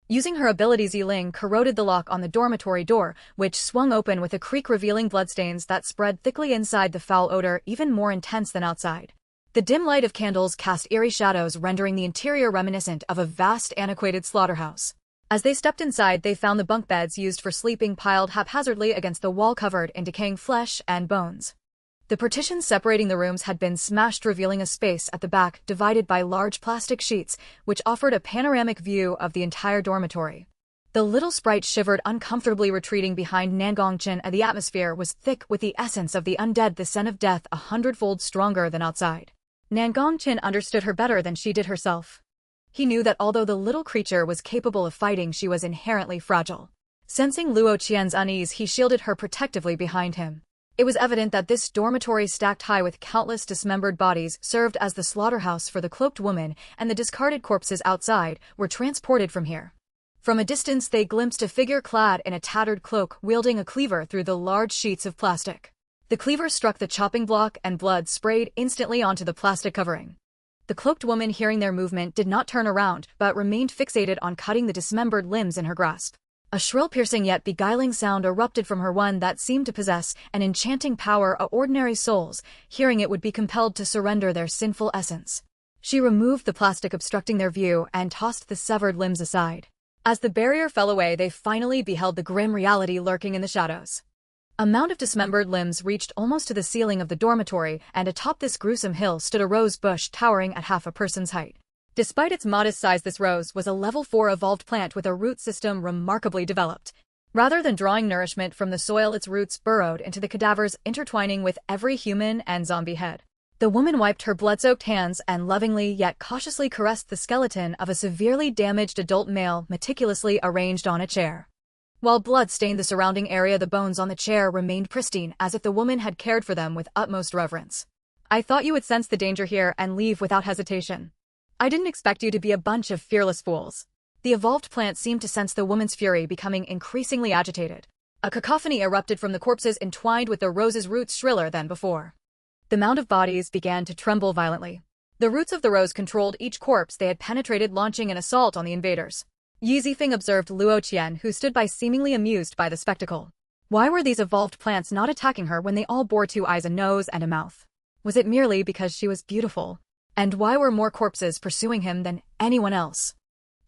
Using her ability, Ziling corroded the lock on the dormitory door, which swung open with a creak, revealing bloodstains that spread thickly inside, the foul odor even more intense than outside. The dim light of candles cast eerie shadows, rendering the interior reminiscent of a vast, antiquated slaughterhouse. As they stepped inside, they found the bunk beds used for sleeping piled haphazardly against the wall, covered in decaying flesh and bones. The partitions separating the rooms had been smashed, revealing a space at the back divided by large plastic sheets, which offered a panoramic view of the entire dormitory. The little sprite shivered uncomfortably, retreating behind Nangongqin, and the atmosphere was thick with the essence of the undead, the scent of death 100-fold stronger than outside. Nangongqin understood her better than she did herself. He knew that although the little creature was capable of fighting, she was inherently fragile. Sensing Luo Qian's unease, he shielded her protectively behind him. It was evident that this dormitory, stacked high with countless dismembered bodies, served as the slaughterhouse for the cloaked woman, and the discarded corpses outside were transported from here. From a distance, they glimpsed a figure clad in a tattered cloak, wielding a cleaver through the large sheets of plastic. The cleaver struck the chopping block, and blood sprayed instantly onto the plastic covering. The cloaked woman, hearing their movement, did not turn around, but remained fixated on cutting the dismembered limbs in her grasp. A shrill, piercing yet beguiling sound erupted from her, one that seemed to possess an enchanting power. Ordinary souls, hearing it, would be compelled to surrender their sinful essence. She removed the plastic obstructing their view and tossed the severed limbs aside. As the barrier fell away, they finally beheld the grim reality lurking in the shadows. A mound of dismembered limbs reached almost to the ceiling of the dormitory, and atop this gruesome hill stood a rose bush towering at half a person's height. Despite its modest size, this rose was a level 4 evolved plant with a root system remarkably developed. Rather than drawing nourishment from the soil, its roots burrowed into the cadavers, intertwining with every human and zombie head. The woman wiped her blood-soaked hands and lovingly yet cautiously caressed the skeleton of a severely damaged adult male, meticulously arranged on a chair. While blood stained the surrounding area, the bones on the chair remained pristine, as if the woman had cared for them with utmost reverence. "I thought you would sense the danger here and leave without hesitation. I didn't expect you to be a bunch of fearless fools." The evolved plant seemed to sense the woman's fury, becoming increasingly agitated. A cacophony erupted from the corpses entwined with the rose's roots, shriller than before. The mound of bodies began to tremble violently. The roots of the rose controlled each corpse they had penetrated, launching an assault on the invaders. Yi Zifeng observed Luo Qian, who stood by, seemingly amused by the spectacle. Why were these evolved plants not attacking her when they all bore 2 eyes, a nose, and a mouth? Was it merely because she was beautiful? And why were more corpses pursuing him than anyone else?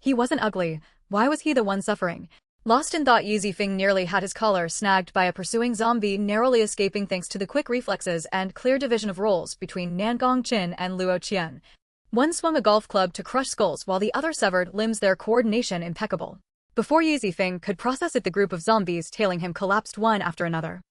He wasn't ugly. Why was he the one suffering? Lost in thought, Yi Zifeng nearly had his collar snagged by a pursuing zombie, narrowly escaping thanks to the quick reflexes and clear division of roles between Nangongqin and Luo Qian. One swung a golf club to crush skulls while the other severed limbs, their coordination impeccable. Before Yi Zifeng could process it, the group of zombies tailing him collapsed one after another.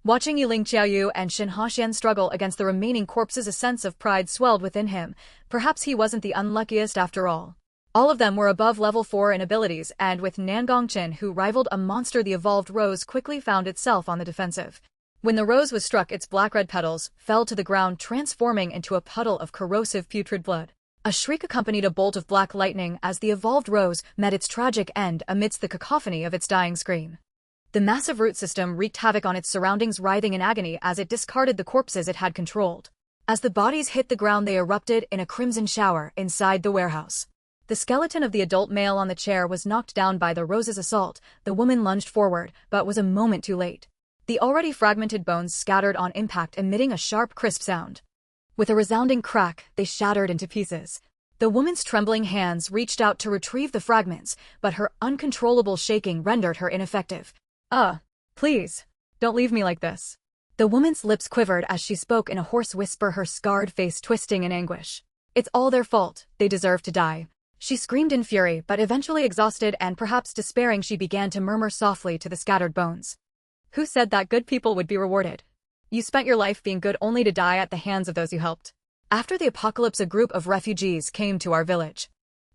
Watching Yiling Qiaoyu and Shin Haxian struggle against the remaining corpses, a sense of pride swelled within him. Perhaps he wasn't the unluckiest after all. All of them were above level 4 in abilities, and with Nangongqin, who rivaled a monster, the evolved rose quickly found itself on the defensive. When the rose was struck, its black-red petals fell to the ground, transforming into a puddle of corrosive putrid blood. A shriek accompanied a bolt of black lightning as the evolved rose met its tragic end amidst the cacophony of its dying scream. The massive root system wreaked havoc on its surroundings, writhing in agony as it discarded the corpses it had controlled. As the bodies hit the ground, they erupted in a crimson shower inside the warehouse. The skeleton of the adult male on the chair was knocked down by the rose's assault. The woman lunged forward, but was a moment too late. The already fragmented bones scattered on impact, emitting a sharp, crisp sound. With a resounding crack, they shattered into pieces. The woman's trembling hands reached out to retrieve the fragments, but her uncontrollable shaking rendered her ineffective. Please, don't leave me like this." The woman's lips quivered as she spoke in a hoarse whisper, her scarred face twisting in anguish. "It's all their fault. They deserve to die." She screamed in fury, but eventually, exhausted and perhaps despairing, she began to murmur softly to the scattered bones. "Who said that good people would be rewarded? You spent your life being good only to die at the hands of those you helped. After the apocalypse, a group of refugees came to our village.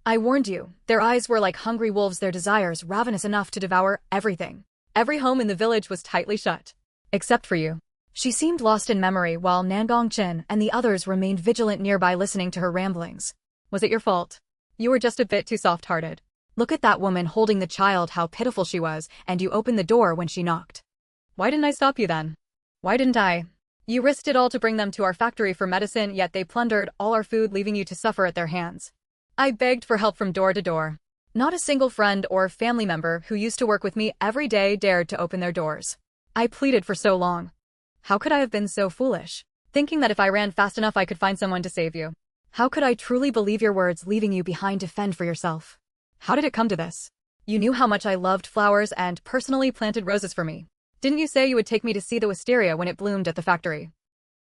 I warned you. Their eyes were like hungry wolves, their desires ravenous enough to devour everything. Every home in the village was tightly shut. Except for you." She seemed lost in memory while Nangongchen and the others remained vigilant nearby listening to her ramblings. Was it your fault? You were just a bit too soft-hearted. Look at that woman holding the child, how pitiful she was, and you opened the door when she knocked. Why didn't I stop you then? Why didn't I? You risked it all to bring them to our factory for medicine, yet they plundered all our food, leaving you to suffer at their hands. I begged for help from door to door. Not a single friend or family member who used to work with me every day dared to open their doors. I pleaded for so long. How could I have been so foolish, thinking that if I ran fast enough I could find someone to save you? How could I truly believe your words, leaving you behind to fend for yourself? How did it come to this? You knew how much I loved flowers and personally planted roses for me. Didn't you say you would take me to see the wisteria when it bloomed at the factory?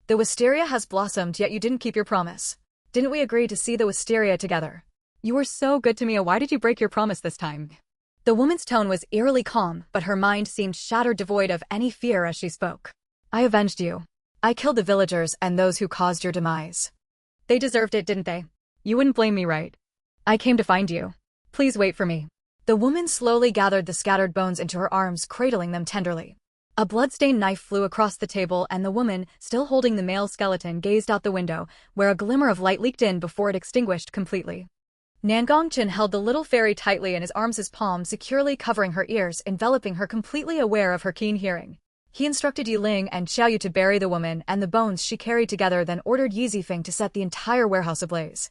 The wisteria has blossomed, yet you didn't keep your promise. Didn't we agree to see the wisteria together? You were so good to me. Why did you break your promise this time? The woman's tone was eerily calm, but her mind seemed shattered, devoid of any fear as she spoke. I avenged you. I killed the villagers and those who caused your demise. They deserved it, didn't they? You wouldn't blame me, right? I came to find you. Please wait for me. The woman slowly gathered the scattered bones into her arms, cradling them tenderly. A bloodstained knife flew across the table and the woman, still holding the male skeleton, gazed out the window, where a glimmer of light leaked in before it extinguished completely. Nangongchen held the little fairy tightly in his arms, his palm securely covering her ears, enveloping her, completely aware of her keen hearing. He instructed Yiling and Xiaoyu to bury the woman and the bones she carried together, then ordered Yizifeng to set the entire warehouse ablaze.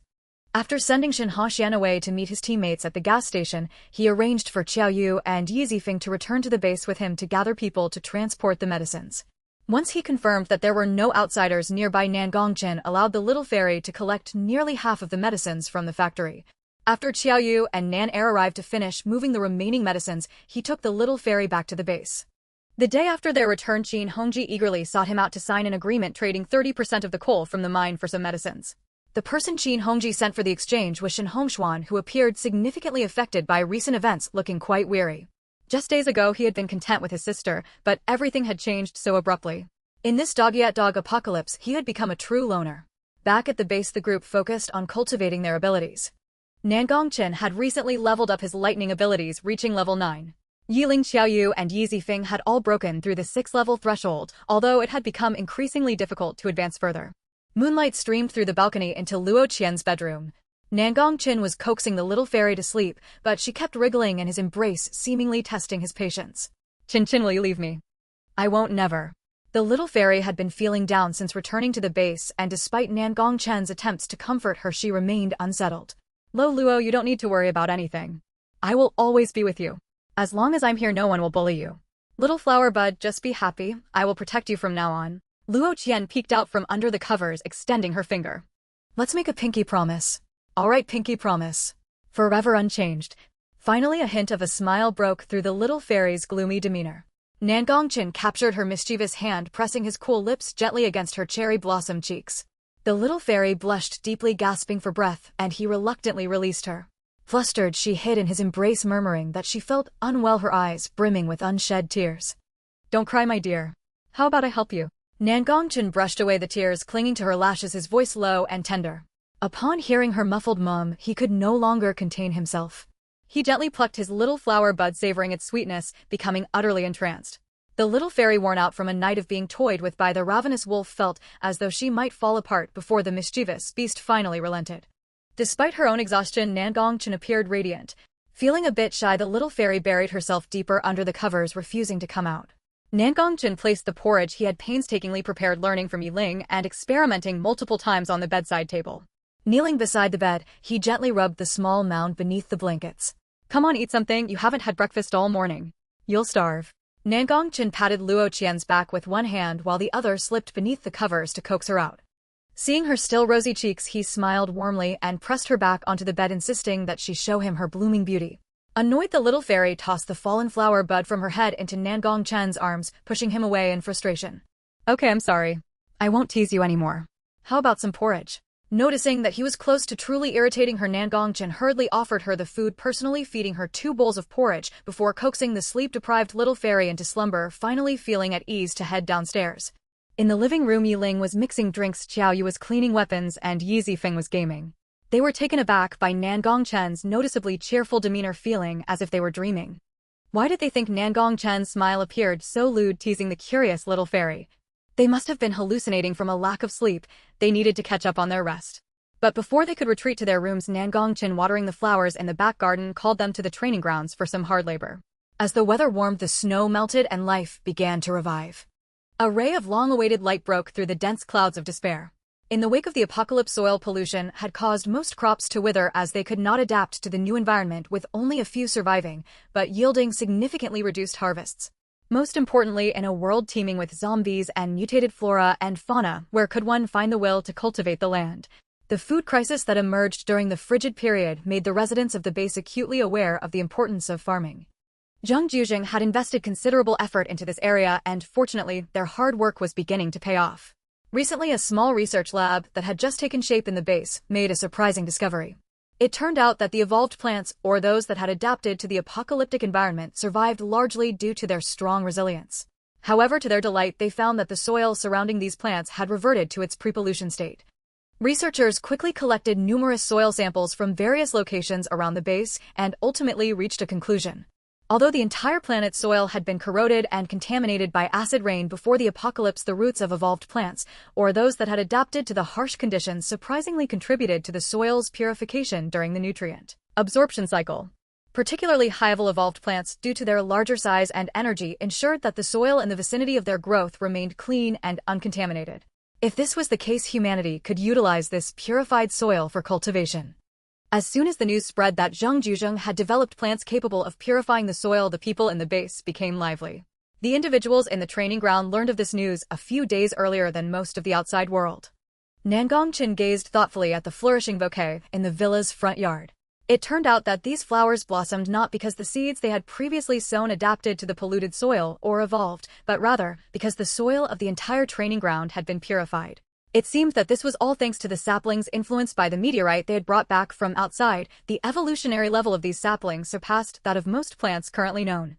After sending Shen Haxian away to meet his teammates at the gas station, he arranged for Xiaoyu and Yizifeng to return to the base with him to gather people to transport the medicines. Once he confirmed that there were no outsiders nearby, Nangongchen allowed the little fairy to collect nearly half of the medicines from the factory. After Xiaoyu and Nan Er arrived to finish moving the remaining medicines, he took the little fairy back to the base. The day after their return, Qin Hongji eagerly sought him out to sign an agreement trading 30% of the coal from the mine for some medicines. The person Qin Hongji sent for the exchange was Shen Hongshuan, who appeared significantly affected by recent events, looking quite weary. Just days ago he had been content with his sister, but everything had changed so abruptly. In this dog-eat-dog apocalypse, he had become a true loner. Back at the base, the group focused on cultivating their abilities. Nangongchen had recently leveled up his lightning abilities, reaching level 9. Yiling, Xiaoyu, and Yizifeng had all broken through the 6th-level threshold, although it had become increasingly difficult to advance further. Moonlight streamed through the balcony into Luo Qian's bedroom. Nangongchen was coaxing the little fairy to sleep, but she kept wriggling in his embrace, seemingly testing his patience. Qin, will you leave me? I won't, never. The little fairy had been feeling down since returning to the base, and despite Nangongchen's attempts to comfort her, she remained unsettled. Lo Luo, you don't need to worry about anything. I will always be with you. As long as I'm here, no one will bully you. Little flower bud, just be happy. I will protect you from now on. Luo Qian peeked out from under the covers, extending her finger. Let's make a pinky promise. All right, pinky promise. Forever unchanged. Finally, a hint of a smile broke through the little fairy's gloomy demeanor. Nangongchen captured her mischievous hand, pressing his cool lips gently against her cherry blossom cheeks. The little fairy blushed deeply, gasping for breath, and he reluctantly released her. Flustered, she hid in his embrace, murmuring that she felt unwell, her eyes brimming with unshed tears. Don't cry, my dear. How about I help you? Nangongchen brushed away the tears clinging to her lashes, his voice low and tender. Upon hearing her muffled mum, he could no longer contain himself. He gently plucked his little flower bud, savoring its sweetness, becoming utterly entranced. The little fairy, worn out from a night of being toyed with by the ravenous wolf, felt as though she might fall apart before the mischievous beast finally relented. Despite her own exhaustion, Nangongchen appeared radiant. Feeling a bit shy, the little fairy buried herself deeper under the covers, refusing to come out. Nangongchen placed the porridge he had painstakingly prepared, learning from Yiling and experimenting multiple times on the bedside table. Kneeling beside the bed, he gently rubbed the small mound beneath the blankets. Come on, eat something. You haven't had breakfast all morning. You'll starve. Nangongchen patted Luo Qian's back with one hand while the other slipped beneath the covers to coax her out. Seeing her still rosy cheeks, he smiled warmly and pressed her back onto the bed, insisting that she show him her blooming beauty. Annoyed, the little fairy tossed the fallen flower bud from her head into Nangongchen's arms, pushing him away in frustration. Okay, I'm sorry. I won't tease you anymore. How about some porridge? Noticing that he was close to truly irritating her, Nangongchen hurriedly offered her the food, personally feeding her 2 bowls of porridge before coaxing the sleep-deprived little fairy into slumber, finally feeling at ease to head downstairs. In the living room, Yiling was mixing drinks, Xiaoyu was cleaning weapons, and Yizifeng was gaming. They were taken aback by Nangongchen's noticeably cheerful demeanor, feeling as if they were dreaming. Why did they think Nangongchen's smile appeared so lewd, teasing the curious little fairy? They must have been hallucinating from a lack of sleep. They needed to catch up on their rest. But before they could retreat to their rooms, Nangongchen, watering the flowers in the back garden, called them to the training grounds for some hard labor. As the weather warmed, the snow melted and life began to revive. A ray of long-awaited light broke through the dense clouds of despair. In the wake of the apocalypse, soil pollution had caused most crops to wither as they could not adapt to the new environment, with only a few surviving, but yielding significantly reduced harvests. Most importantly, in a world teeming with zombies and mutated flora and fauna, where could one find the will to cultivate the land? The food crisis that emerged during the frigid period made the residents of the base acutely aware of the importance of farming. Zhang Juzheng had invested considerable effort into this area, and fortunately, their hard work was beginning to pay off. Recently, a small research lab that had just taken shape in the base made a surprising discovery. It turned out that the evolved plants, or those that had adapted to the apocalyptic environment, survived largely due to their strong resilience. However, to their delight, they found that the soil surrounding these plants had reverted to its pre-pollution state. Researchers quickly collected numerous soil samples from various locations around the base and ultimately reached a conclusion. Although the entire planet's soil had been corroded and contaminated by acid rain before the apocalypse, the roots of evolved plants, or those that had adapted to the harsh conditions, surprisingly contributed to the soil's purification during the nutrient absorption cycle. Particularly high-level evolved plants, due to their larger size and energy, ensured that the soil in the vicinity of their growth remained clean and uncontaminated. If this was the case, humanity could utilize this purified soil for cultivation. As soon as the news spread that Zhang Juzheng had developed plants capable of purifying the soil, the people in the base became lively. The individuals in the training ground learned of this news a few days earlier than most of the outside world. Nangongchen gazed thoughtfully at the flourishing bouquet in the villa's front yard. It turned out that these flowers blossomed not because the seeds they had previously sown adapted to the polluted soil or evolved, but rather because the soil of the entire training ground had been purified. It seemed that this was all thanks to the saplings influenced by the meteorite they had brought back from outside. The evolutionary level of these saplings surpassed that of most plants currently known.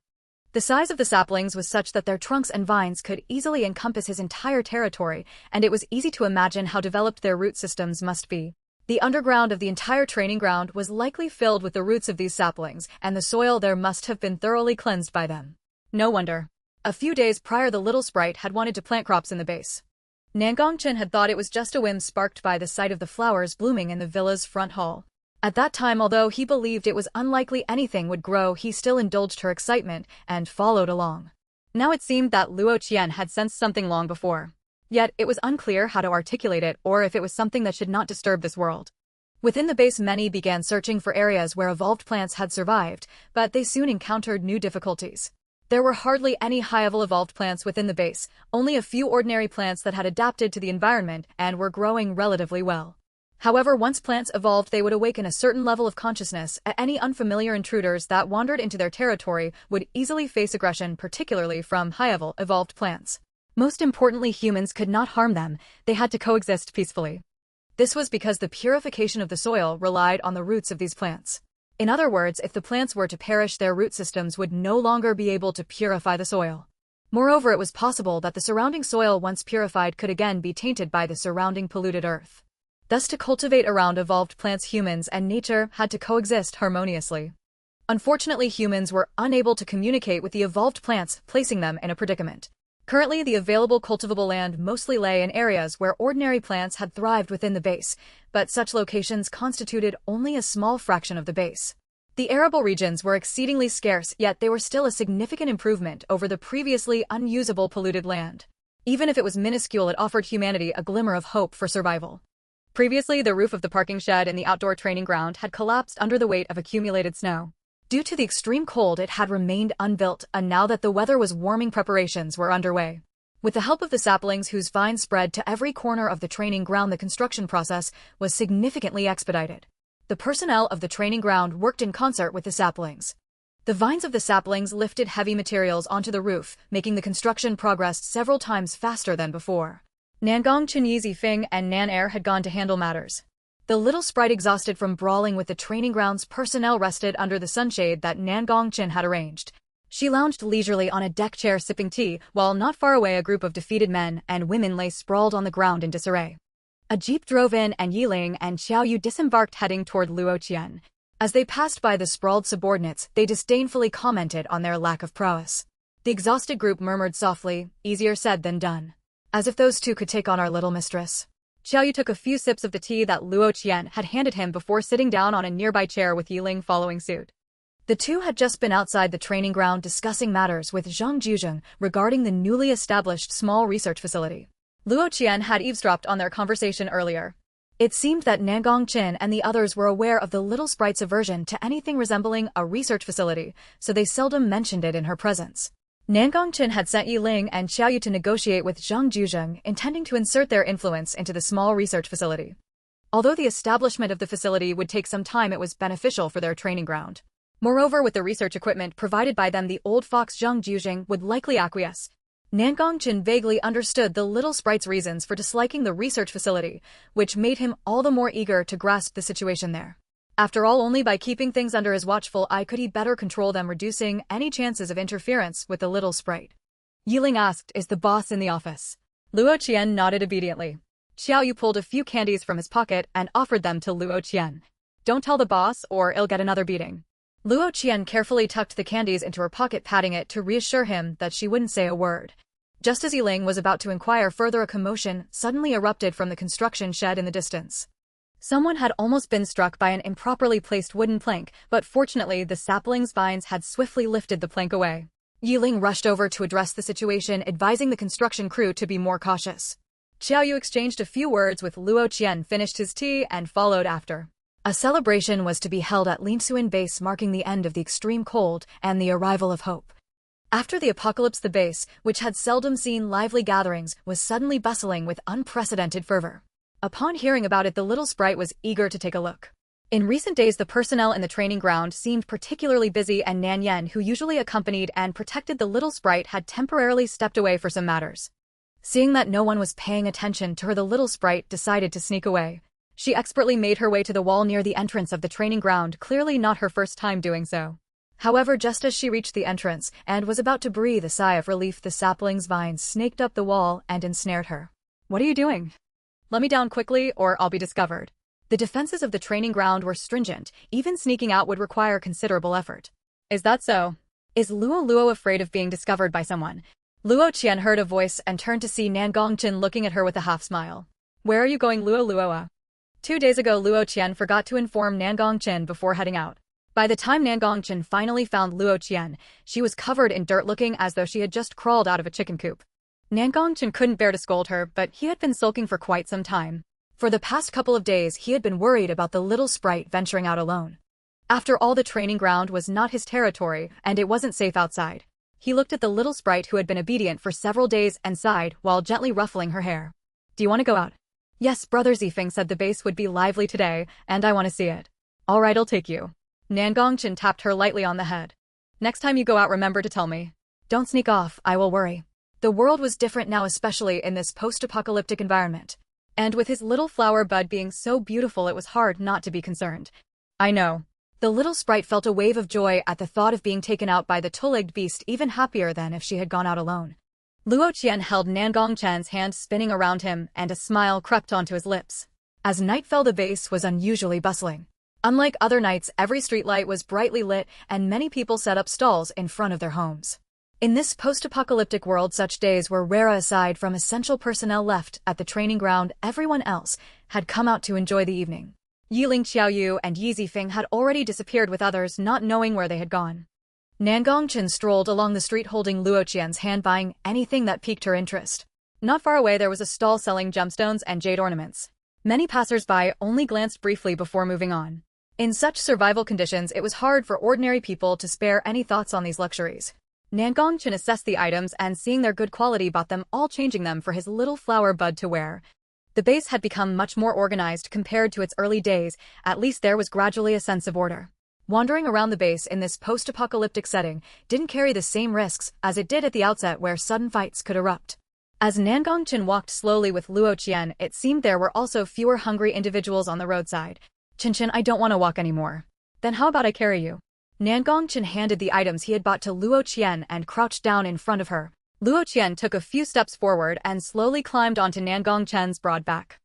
The size of the saplings was such that their trunks and vines could easily encompass his entire territory, and it was easy to imagine how developed their root systems must be. The underground of the entire training ground was likely filled with the roots of these saplings, and the soil there must have been thoroughly cleansed by them. No wonder. A few days prior, the little Sprite had wanted to plant crops in the base. Nangongchen had thought it was just a whim sparked by the sight of the flowers blooming in the villa's front hall. At that time, although he believed it was unlikely anything would grow, he still indulged her excitement and followed along. Now it seemed that Luo Qian had sensed something long before. Yet it was unclear how to articulate it, or if it was something that should not disturb this world. Within the base, many began searching for areas where evolved plants had survived, but they soon encountered new difficulties. There were hardly any high-level evolved plants within the base, only a few ordinary plants that had adapted to the environment and were growing relatively well. However, once plants evolved, they would awaken a certain level of consciousness. Any unfamiliar intruders that wandered into their territory would easily face aggression, particularly from high-level evolved plants. Most importantly, humans could not harm them. They had to coexist peacefully. This was because the purification of the soil relied on the roots of these plants. In other words, if the plants were to perish, their root systems would no longer be able to purify the soil. Moreover, it was possible that the surrounding soil, once purified, could again be tainted by the surrounding polluted earth. Thus, to cultivate around evolved plants, humans and nature had to coexist harmoniously. Unfortunately, humans were unable to communicate with the evolved plants, placing them in a predicament. Currently, the available cultivable land mostly lay in areas where ordinary plants had thrived within the base, but such locations constituted only a small fraction of the base. The arable regions were exceedingly scarce, yet they were still a significant improvement over the previously unusable polluted land. Even if it was minuscule, it offered humanity a glimmer of hope for survival. Previously, the roof of the parking shed in the outdoor training ground had collapsed under the weight of accumulated snow. Due to the extreme cold, it had remained unbuilt, and now that the weather was warming, preparations were underway. With the help of the saplings whose vines spread to every corner of the training ground, the construction process was significantly expedited. The personnel of the training ground worked in concert with the saplings. The vines of the saplings lifted heavy materials onto the roof, making the construction progress several times faster than before. Nangongchen, Yizifeng, and Nan Er had gone to handle matters. The little Sprite, exhausted from brawling with the training ground's personnel, rested under the sunshade that Nangongchen had arranged. She lounged leisurely on a deck chair sipping tea, while not far away a group of defeated men and women lay sprawled on the ground in disarray. A jeep drove in and Yiling and Xiao Yu disembarked, heading toward Luo Qian. As they passed by the sprawled subordinates, they disdainfully commented on their lack of prowess. The exhausted group murmured softly, "Easier said than done." As if those two could take on our little mistress. Xiaoyu took a few sips of the tea that Luo Qian had handed him before sitting down on a nearby chair with Yiling following suit. The two had just been outside the training ground discussing matters with Zhang Juzheng regarding the newly established small research facility. Luo Qian had eavesdropped on their conversation earlier. It seemed that Nangongqin and the others were aware of the little sprite's aversion to anything resembling a research facility, so they seldom mentioned it in her presence. Nangongqin had sent Yiling and Xiaoyu to negotiate with Zhang Juzheng, intending to insert their influence into the small research facility. Although the establishment of the facility would take some time, it was beneficial for their training ground. Moreover, with the research equipment provided by them, the old fox Zhang Juzheng would likely acquiesce. Nangongqin vaguely understood the little sprite's reasons for disliking the research facility, which made him all the more eager to grasp the situation there. After all, only by keeping things under his watchful eye could he better control them, reducing any chances of interference with the little sprite. Yiling asked, "Is the boss in the office?" Luo Qian nodded obediently. Xiaoyu pulled a few candies from his pocket and offered them to Luo Qian. "Don't tell the boss, or he'll get another beating." Luo Qian carefully tucked the candies into her pocket, patting it to reassure him that she wouldn't say a word. Just as Yiling was about to inquire further, a commotion suddenly erupted from the construction shed in the distance. Someone had almost been struck by an improperly placed wooden plank, but fortunately the sapling's vines had swiftly lifted the plank away. Yiling rushed over to address the situation, advising the construction crew to be more cautious. Xiaoyu exchanged a few words with Luo Qian, finished his tea, and followed after. A celebration was to be held at Linsuin Base, marking the end of the extreme cold and the arrival of hope. After the apocalypse, the base, which had seldom seen lively gatherings, was suddenly bustling with unprecedented fervor. Upon hearing about it, the little sprite was eager to take a look. In recent days, the personnel in the training ground seemed particularly busy, and Nan Yen, who usually accompanied and protected the little sprite, had temporarily stepped away for some matters. Seeing that no one was paying attention to her, the little sprite decided to sneak away. She expertly made her way to the wall near the entrance of the training ground, clearly not her first time doing so. However, just as she reached the entrance and was about to breathe a sigh of relief, the sapling's vines snaked up the wall and ensnared her. "What are you doing? Let me down quickly, or I'll be discovered." The defenses of the training ground were stringent. Even sneaking out would require considerable effort. "Is that so? Is Luo afraid of being discovered by someone?" Luo Qian heard a voice and turned to see Nangongqin looking at her with a half-smile. "Where are you going, Luo?" 2 days ago, Luo Qian forgot to inform Nangongqin before heading out. By the time Nangongqin finally found Luo Qian, she was covered in dirt, looking as though she had just crawled out of a chicken coop. Nangongqin couldn't bear to scold her, but he had been sulking for quite some time. For the past couple of days, he had been worried about the little sprite venturing out alone. After all, the training ground was not his territory, and it wasn't safe outside. He looked at the little sprite, who had been obedient for several days, and sighed while gently ruffling her hair. "Do you want to go out?" "Yes, Brother Zifeng said the base would be lively today, and I want to see it." "All right, I'll take you." Nangongqin tapped her lightly on the head. "Next time you go out, remember to tell me. Don't sneak off, I will worry." The world was different now, especially in this post-apocalyptic environment. And with his little flower bud being so beautiful, it was hard not to be concerned. "I know." The little sprite felt a wave of joy at the thought of being taken out by the two-legged beast, even happier than if she had gone out alone. Luo Qian held Nangongqin's hand, spinning around him, and a smile crept onto his lips. As night fell, the base was unusually bustling. Unlike other nights, every streetlight was brightly lit, and many people set up stalls in front of their homes. In this post-apocalyptic world, such days were rare. Aside from essential personnel left at the training ground, everyone else had come out to enjoy the evening. Yiling, Xiaoyu, and Yi Zifeng had already disappeared with others, not knowing where they had gone. Nangongqin strolled along the street holding Luo Qian's hand, buying anything that piqued her interest. Not far away, there was a stall selling gemstones and jade ornaments. Many passers-by only glanced briefly before moving on. In such survival conditions, it was hard for ordinary people to spare any thoughts on these luxuries. Nangongqin assessed the items and, seeing their good quality, bought them all, changing them for his little flower bud to wear. The base had become much more organized compared to its early days. At least there was gradually a sense of order. Wandering around the base in this post-apocalyptic setting didn't carry the same risks as it did at the outset, where sudden fights could erupt. As Nangongqin walked slowly with Luo Qian, it seemed there were also fewer hungry individuals on the roadside. "Qinchin, I don't want to walk anymore." "Then how about I carry you?" Nangongqin handed the items he had bought to Luo Qian and crouched down in front of her. Luo Qian took a few steps forward and slowly climbed onto Nangongqin's broad back.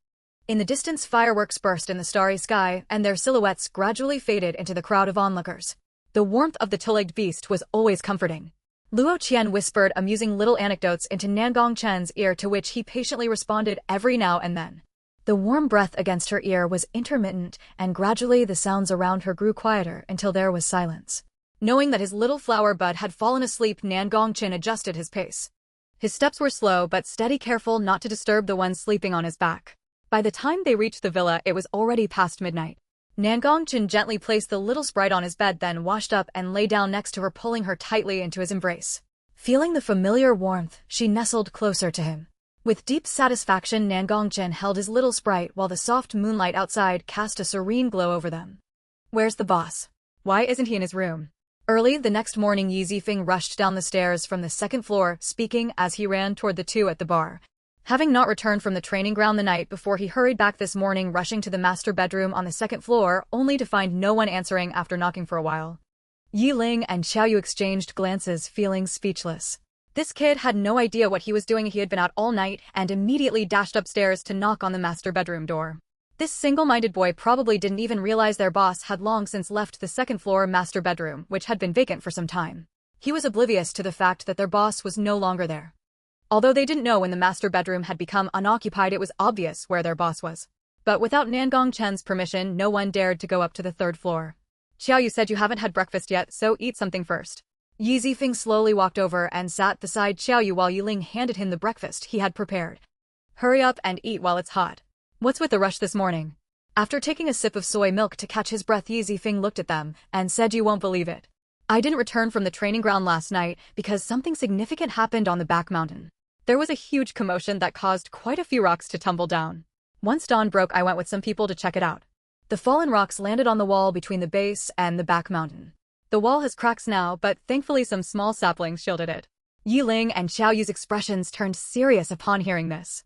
In the distance, fireworks burst in the starry sky, and their silhouettes gradually faded into the crowd of onlookers. The warmth of the two-legged beast was always comforting. Luo Qian whispered amusing little anecdotes into Nangong Chen's ear, to which he patiently responded every now and then. The warm breath against her ear was intermittent, and gradually the sounds around her grew quieter until there was silence. Knowing that his little flower bud had fallen asleep, Nangong Chen adjusted his pace. His steps were slow but steady, careful not to disturb the one sleeping on his back. By the time they reached the villa, it was already past midnight. Nangong Chen gently placed the little sprite on his bed, then washed up and lay down next to her, pulling her tightly into his embrace. Feeling the familiar warmth, she nestled closer to him. With deep satisfaction, Nangong Chen held his little sprite while the soft moonlight outside cast a serene glow over them. "Where's the boss? Why isn't he in his room?" Early the next morning, Yi Zifeng rushed down the stairs from the second floor, speaking as he ran toward the two at the bar. Having not returned from the training ground the night before, he hurried back this morning, rushing to the master bedroom on the second floor, only to find no one answering after knocking for a while. Yi Ling and Xiaoyu exchanged glances, feeling speechless. This kid had no idea what he was doing. He had been out all night and immediately dashed upstairs to knock on the master bedroom door. This single-minded boy probably didn't even realize their boss had long since left the second-floor master bedroom, which had been vacant for some time. He was oblivious to the fact that their boss was no longer there. Although they didn't know when the master bedroom had become unoccupied, it was obvious where their boss was. But without Nangong Chen's permission, no one dared to go up to the third floor. "Xiao, you said you haven't had breakfast yet, so eat something first." Yi Zifeng slowly walked over and sat beside Xiaoyu while Yi Ling handed him the breakfast he had prepared. "Hurry up and eat while it's hot. What's with the rush this morning?" After taking a sip of soy milk to catch his breath, Yi Zifeng looked at them and said, "You won't believe it. I didn't return from the training ground last night because something significant happened on the back mountain. There was a huge commotion that caused quite a few rocks to tumble down. Once dawn broke, I went with some people to check it out. The fallen rocks landed on the wall between the base and the back mountain. The wall has cracks now, but thankfully some small saplings shielded it." Yi Ling and Xiaoyu's expressions turned serious upon hearing this.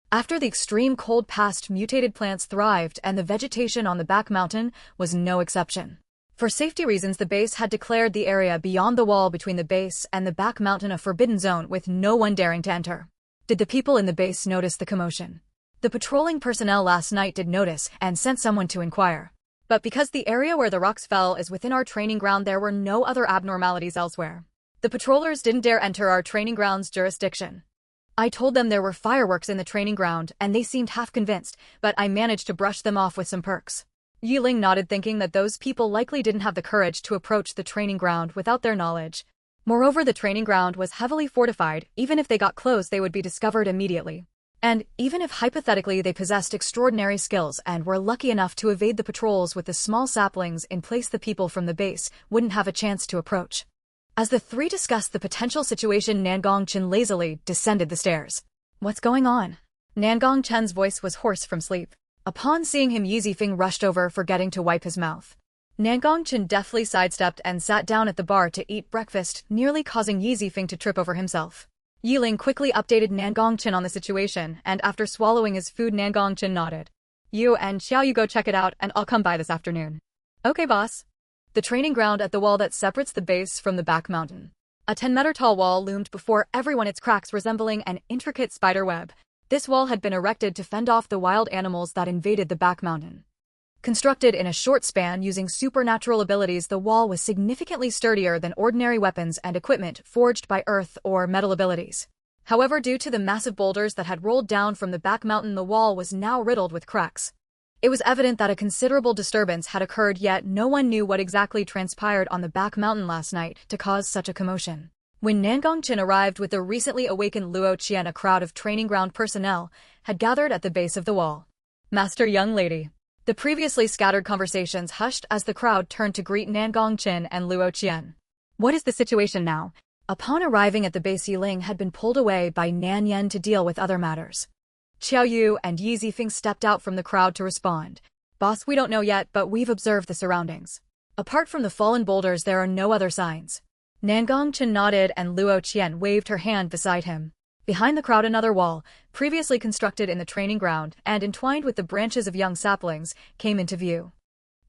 After the extreme cold past, mutated plants thrived, and the vegetation on the back mountain was no exception. For safety reasons, the base had declared the area beyond the wall between the base and the back mountain a forbidden zone, with no one daring to enter. Did the people in the base notice the commotion? The patrolling personnel last night did notice and sent someone to inquire. But because the area where the rocks fell is within our training ground, there were no other abnormalities elsewhere. The patrollers didn't dare enter our training ground's jurisdiction. I told them there were fireworks in the training ground, and they seemed half convinced, but I managed to brush them off with some perks. Yi Ling nodded, thinking that those people likely didn't have the courage to approach the training ground without their knowledge. Moreover, the training ground was heavily fortified. Even if they got close, they would be discovered immediately. And even if hypothetically they possessed extraordinary skills and were lucky enough to evade the patrols with the small saplings in place, the people from the base wouldn't have a chance to approach. As the three discussed the potential situation, Nangong Chen lazily descended the stairs. "What's going on?" Nangong Chen's voice was hoarse from sleep. Upon seeing him, Yi Zifeng rushed over, forgetting to wipe his mouth. Nangong Chen deftly sidestepped and sat down at the bar to eat breakfast, nearly causing Yi Zifeng to trip over himself. Yi Ling quickly updated Nangong Chen on the situation, and after swallowing his food, Nangong Chen nodded. "You and Xiaoyu go check it out, and I'll come by this afternoon." "Okay, boss." The training ground at the wall that separates the base from the back mountain. A 10-meter-tall wall loomed before everyone, its cracks resembling an intricate spider web. This wall had been erected to fend off the wild animals that invaded the back mountain. Constructed in a short span using supernatural abilities, the wall was significantly sturdier than ordinary weapons and equipment forged by earth or metal abilities. However, due to the massive boulders that had rolled down from the back mountain, the wall was now riddled with cracks. It was evident that a considerable disturbance had occurred, yet no one knew what exactly transpired on the back mountain last night to cause such a commotion. When Nangong Chen arrived with the recently awakened Luo Qian, a crowd of training ground personnel had gathered at the base of the wall. "Master, young lady." The previously scattered conversations hushed as the crowd turned to greet Nangong Chen and Luo Qian. "What is the situation now?" Upon arriving at the base, Yi Ling had been pulled away by Nan Yen to deal with other matters. Xiaoyu and Yi Zifeng stepped out from the crowd to respond. "Boss, we don't know yet, but we've observed the surroundings. Apart from the fallen boulders, there are no other signs." Nangong Chen nodded and Luo Qian waved her hand beside him. Behind the crowd, another wall, previously constructed in the training ground and entwined with the branches of young saplings, came into view.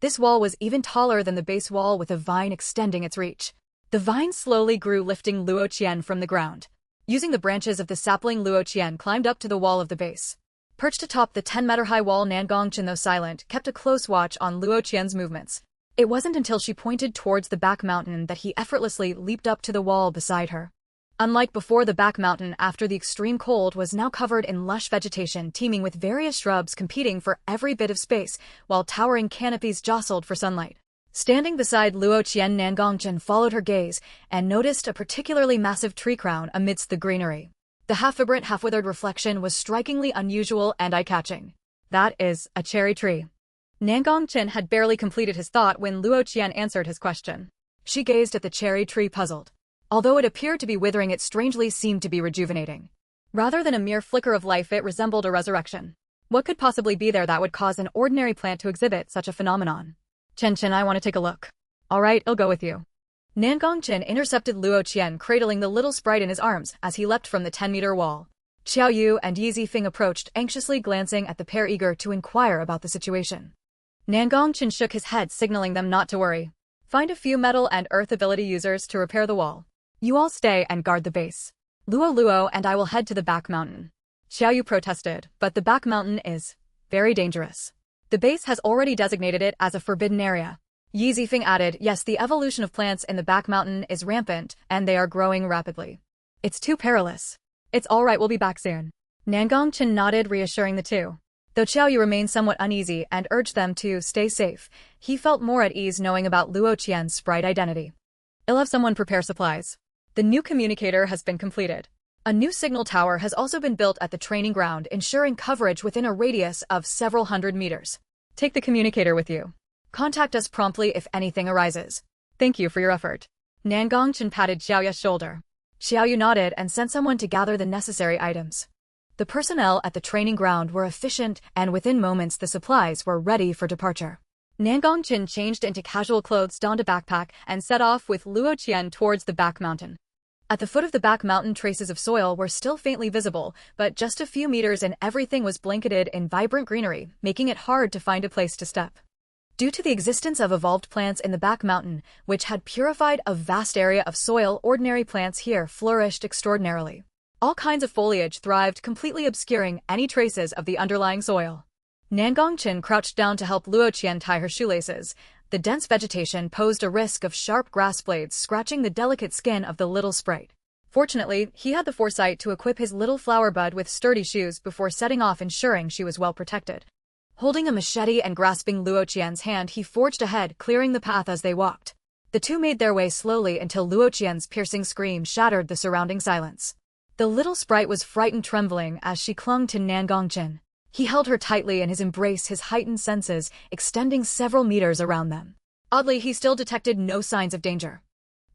This wall was even taller than the base wall, with a vine extending its reach. The vine slowly grew, lifting Luo Qian from the ground. Using the branches of the sapling, Luo Qian climbed up to the wall of the base. Perched atop the 10-meter-high wall, Nangong Chen, though silent, kept a close watch on Luo Qian's movements. It wasn't until she pointed towards the back mountain that he effortlessly leaped up to the wall beside her. Unlike before, the back mountain after the extreme cold was now covered in lush vegetation teeming with various shrubs competing for every bit of space, while towering canopies jostled for sunlight. Standing beside Luo Qian, Nangongchen followed her gaze and noticed a particularly massive tree crown amidst the greenery. The half-vibrant, half-withered reflection was strikingly unusual and eye-catching. That is a cherry tree. Nangongchen had barely completed his thought when Luo Qian answered his question. She gazed at the cherry tree puzzled. Although it appeared to be withering, it strangely seemed to be rejuvenating. Rather than a mere flicker of life, it resembled a resurrection. What could possibly be there that would cause an ordinary plant to exhibit such a phenomenon? Chen, I want to take a look. All right, I'll go with you. Nangongchen intercepted Luo Qian, cradling the little sprite in his arms as he leapt from the 10-meter wall. Xiao Yu and Yi Zifeng approached, anxiously glancing at the pair, eager to inquire about the situation. Nangongchen shook his head, signaling them not to worry. Find a few metal and earth ability users to repair the wall. You all stay and guard the base. Luo and I will head to the back mountain. Xiao Yu protested, but the back mountain is very dangerous. The base has already designated it as a forbidden area. Yi Zifeng added, yes, the evolution of plants in the back mountain is rampant, and they are growing rapidly. It's too perilous. It's all right, we'll be back soon. Nangongchen nodded, reassuring the two. Though Xiao Yu remained somewhat uneasy and urged them to stay safe, he felt more at ease knowing about Luo Qian's sprite identity. I'll have someone prepare supplies. The new communicator has been completed. A new signal tower has also been built at the training ground, ensuring coverage within a radius of several hundred meters. Take the communicator with you. Contact us promptly if anything arises. Thank you for your effort. Nangongchen patted Xiao Yu's shoulder. Xiao Yu nodded and sent someone to gather the necessary items. The personnel at the training ground were efficient, and within moments the supplies were ready for departure. Nangongchen changed into casual clothes, donned a backpack, and set off with Luo Qian towards the back mountain. At the foot of the back mountain, traces of soil were still faintly visible, but just a few meters and everything was blanketed in vibrant greenery, making it hard to find a place to step. Due to the existence of evolved plants in the back mountain, which had purified a vast area of soil, ordinary plants here flourished extraordinarily. All kinds of foliage thrived, completely obscuring any traces of the underlying soil. Nangongchen crouched down to help Luo Qian tie her shoelaces. The dense vegetation posed a risk of sharp grass blades scratching the delicate skin of the little sprite. Fortunately, he had the foresight to equip his little flower bud with sturdy shoes before setting off, ensuring she was well protected. Holding a machete and grasping Luo Qian's hand, he forged ahead, clearing the path as they walked. The two made their way slowly until Luo Qian's piercing scream shattered the surrounding silence. The little sprite was frightened, trembling as she clung to Nangongchen. He held her tightly in his embrace, his heightened senses extending several meters around them. Oddly, he still detected no signs of danger.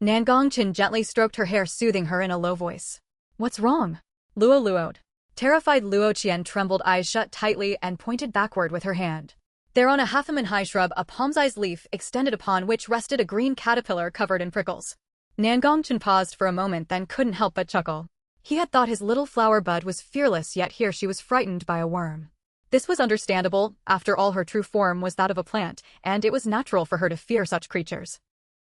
Nangongchen gently stroked her hair, soothing her in a low voice. What's wrong? Luo'd. Terrified Luo Qian trembled, eyes shut tightly, and pointed backward with her hand. There on a half-a-man-high shrub, a palm-sized leaf extended upon which rested a green caterpillar covered in prickles. Nangongchen paused for a moment, then couldn't help but chuckle. He had thought his little flower bud was fearless, yet here she was frightened by a worm. This was understandable. After all, her true form was that of a plant, and it was natural for her to fear such creatures.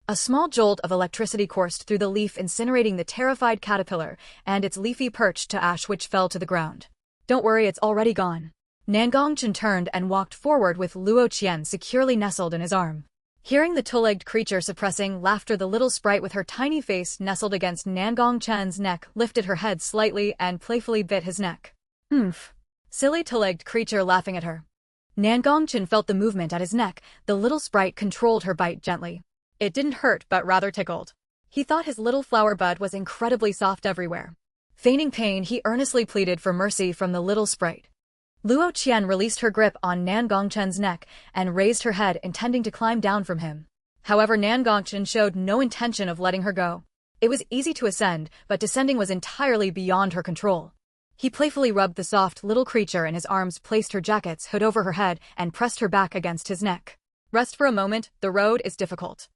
A small jolt of electricity coursed through the leaf, incinerating the terrified caterpillar and its leafy perch to ash, which fell to the ground. Don't worry, it's already gone. Nangongchen turned and walked forward with Luo Qian securely nestled in his arm. Hearing the two-legged creature suppressing laughter, the little sprite with her tiny face nestled against Nangongchen's neck lifted her head slightly and playfully bit his neck. Oomph. Silly two-legged creature, laughing at her. Nangongchen felt the movement at his neck. The little sprite controlled her bite gently. It didn't hurt, but rather tickled. He thought his little flower bud was incredibly soft everywhere. Feigning pain, he earnestly pleaded for mercy from the little sprite. Luo Qian released her grip on Nangongchen's neck and raised her head, intending to climb down from him. However, Nangongchen showed no intention of letting her go. It was easy to ascend, but descending was entirely beyond her control. He playfully rubbed the soft little creature in his arms, placed her jacket's hood over her head, and pressed her back against his neck. Rest for a moment, the road is difficult.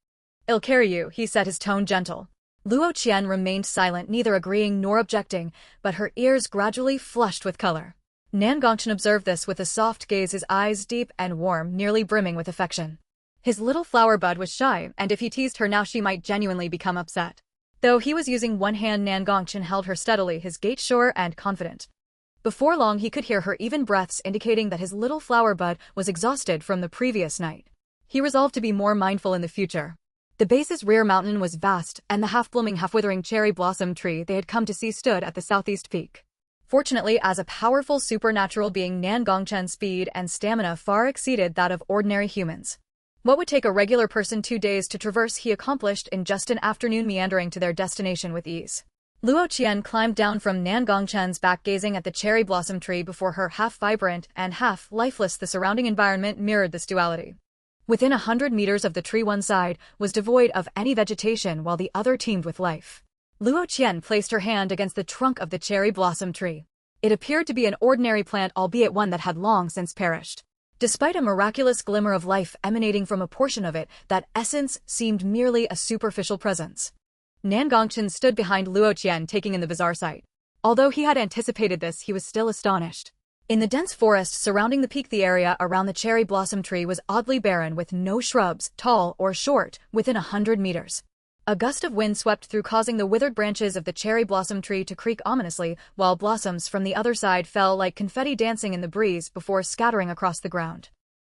I'll carry you, he said, his tone gentle. Luo Qian remained silent, neither agreeing nor objecting, but her ears gradually flushed with color. Nangongchen observed this with a soft gaze, his eyes deep and warm, nearly brimming with affection. His little flower bud was shy, and if he teased her now she might genuinely become upset. Though he was using one hand, Nangongchen held her steadily, his gait sure and confident. Before long he could hear her even breaths, indicating that his little flower bud was exhausted from the previous night. He resolved to be more mindful in the future. The base's rear mountain was vast, and the half-blooming, half-withering cherry blossom tree they had come to see stood at the southeast peak. Fortunately, as a powerful supernatural being, Nan Gongchen's speed and stamina far exceeded that of ordinary humans. What would take a regular person 2 days to traverse he accomplished in just an afternoon, meandering to their destination with ease. Luo Qian climbed down from Nan Gongchen's back, gazing at the cherry blossom tree before her, half vibrant and half lifeless. The surrounding environment mirrored this duality. Within 100 meters of the tree, one side was devoid of any vegetation while the other teemed with life. Luo Qian placed her hand against the trunk of the cherry blossom tree. It appeared to be an ordinary plant, albeit one that had long since perished. Despite a miraculous glimmer of life emanating from a portion of it, that essence seemed merely a superficial presence. Nan Gongchen stood behind Luo Qian, taking in the bizarre sight. Although he had anticipated this, he was still astonished. In the dense forest surrounding the peak, the area around the cherry blossom tree was oddly barren, with no shrubs, tall or short, within 100 meters. A gust of wind swept through, causing the withered branches of the cherry blossom tree to creak ominously, while blossoms from the other side fell like confetti, dancing in the breeze before scattering across the ground.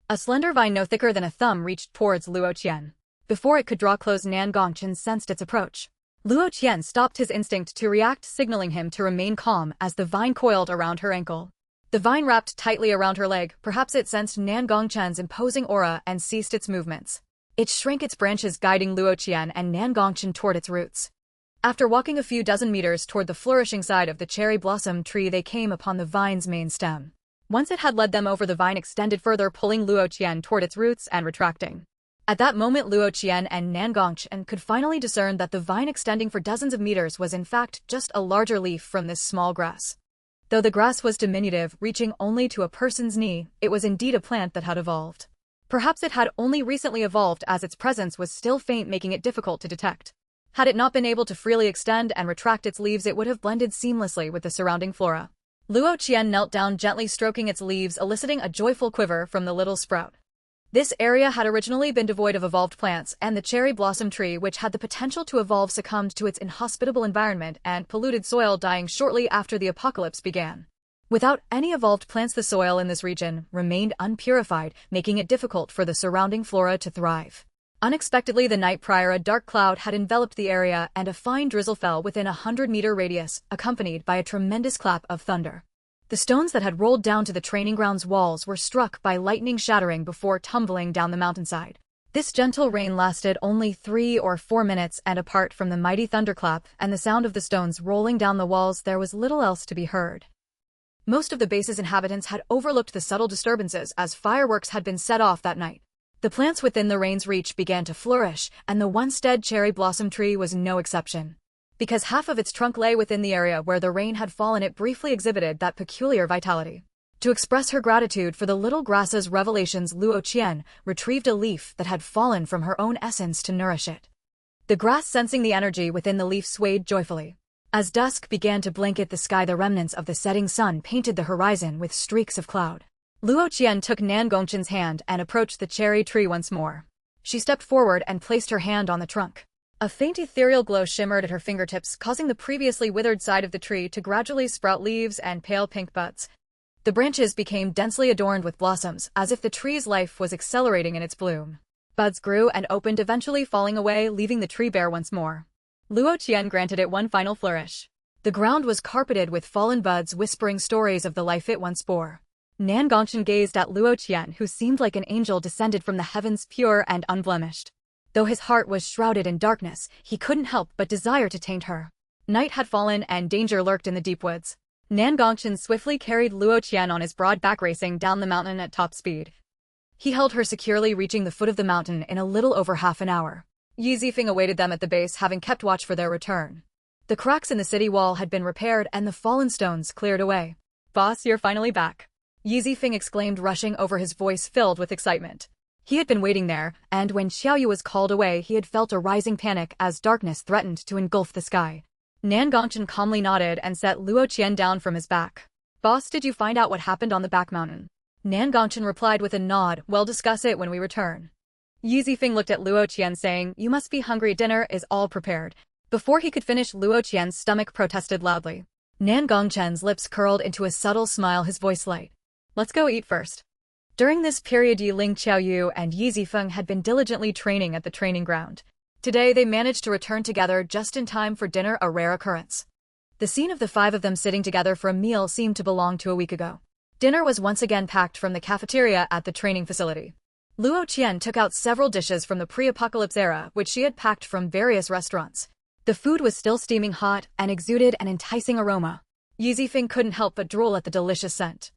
A slender vine no thicker than a thumb reached towards Luo Qian. Before it could draw close, Nan Gongchen sensed its approach. Luo Qian stopped his instinct to react, signaling him to remain calm as the vine coiled around her ankle. The vine wrapped tightly around her leg. Perhaps it sensed Nan Gongchen's imposing aura and ceased its movements. It shrank its branches, guiding Luo Qian and Nan Gongchen toward its roots. After walking a few dozen meters toward the flourishing side of the cherry blossom tree, they came upon the vine's main stem. Once it had led them over, the vine extended further, pulling Luo Qian toward its roots and retracting. At that moment, Luo Qian and Nan Gongchen could finally discern that the vine, extending for dozens of meters, was in fact just a larger leaf from this small grass. Though the grass was diminutive, reaching only to a person's knee, it was indeed a plant that had evolved. Perhaps it had only recently evolved, as its presence was still faint, making it difficult to detect. Had it not been able to freely extend and retract its leaves, it would have blended seamlessly with the surrounding flora. Luo Qian knelt down, gently stroking its leaves, eliciting a joyful quiver from the little sprout. This area had originally been devoid of evolved plants, and the cherry blossom tree, which had the potential to evolve, succumbed to its inhospitable environment and polluted soil, dying shortly after the apocalypse began. Without any evolved plants, the soil in this region remained unpurified, making it difficult for the surrounding flora to thrive. Unexpectedly, the night prior, a dark cloud had enveloped the area, and a fine drizzle fell within a 100-meter radius, accompanied by a tremendous clap of thunder. The stones that had rolled down to the training ground's walls were struck by lightning, shattering before tumbling down the mountainside. This gentle rain lasted only 3 or 4 minutes, and apart from the mighty thunderclap and the sound of the stones rolling down the walls, there was little else to be heard. Most of the base's inhabitants had overlooked the subtle disturbances, as fireworks had been set off that night. The plants within the rain's reach began to flourish, and the once dead cherry blossom tree was no exception. Because half of its trunk lay within the area where the rain had fallen, it briefly exhibited that peculiar vitality. To express her gratitude for the little grass's revelations, Luo Qian retrieved a leaf that had fallen from her own essence to nourish it. The grass, sensing the energy within the leaf, swayed joyfully. As dusk began to blanket the sky, the remnants of the setting sun painted the horizon with streaks of cloud. Luo Qian took Nan Gongchen's hand and approached the cherry tree once more. She stepped forward and placed her hand on the trunk. A faint ethereal glow shimmered at her fingertips, causing the previously withered side of the tree to gradually sprout leaves and pale pink buds. The branches became densely adorned with blossoms, as if the tree's life was accelerating in its bloom. Buds grew and opened, eventually falling away, leaving the tree bare once more. Luo Qian granted it one final flourish. The ground was carpeted with fallen buds, whispering stories of the life it once bore. Nan Gongchen gazed at Luo Qian, who seemed like an angel descended from the heavens, pure and unblemished. Though his heart was shrouded in darkness, he couldn't help but desire to taint her. Night had fallen and danger lurked in the deep woods. Nan Gongchen swiftly carried Luo Qian on his broad back, racing down the mountain at top speed. He held her securely, reaching the foot of the mountain in a little over half an hour. Yi Zifeng awaited them at the base, having kept watch for their return. The cracks in the city wall had been repaired and the fallen stones cleared away. "Boss, you're finally back," Yi Zifeng exclaimed, rushing over, his voice filled with excitement. He had been waiting there, and when Xiaoyu was called away, he had felt a rising panic as darkness threatened to engulf the sky. Nan Gongchen calmly nodded and set Luo Qian down from his back. "Boss, did you find out what happened on the back mountain?" Nan Gongchen replied with a nod. "We'll discuss it when we return." Yi Zifeng looked at Luo Qian, saying, "You must be hungry. Dinner is all prepared." Before he could finish, Luo Qian's stomach protested loudly. Nan Gongchen's lips curled into a subtle smile, his voice light. "Let's go eat first." During this period, Yiling Qiaoyu and Yi Zifeng had been diligently training at the training ground. Today, they managed to return together just in time for dinner, a rare occurrence. The scene of the five of them sitting together for a meal seemed to belong to a week ago. Dinner was once again packed from the cafeteria at the training facility. Luo Qian took out several dishes from the pre-apocalypse era, which she had packed from various restaurants. The food was still steaming hot and exuded an enticing aroma. Yi Zifeng couldn't help but drool at the delicious scent.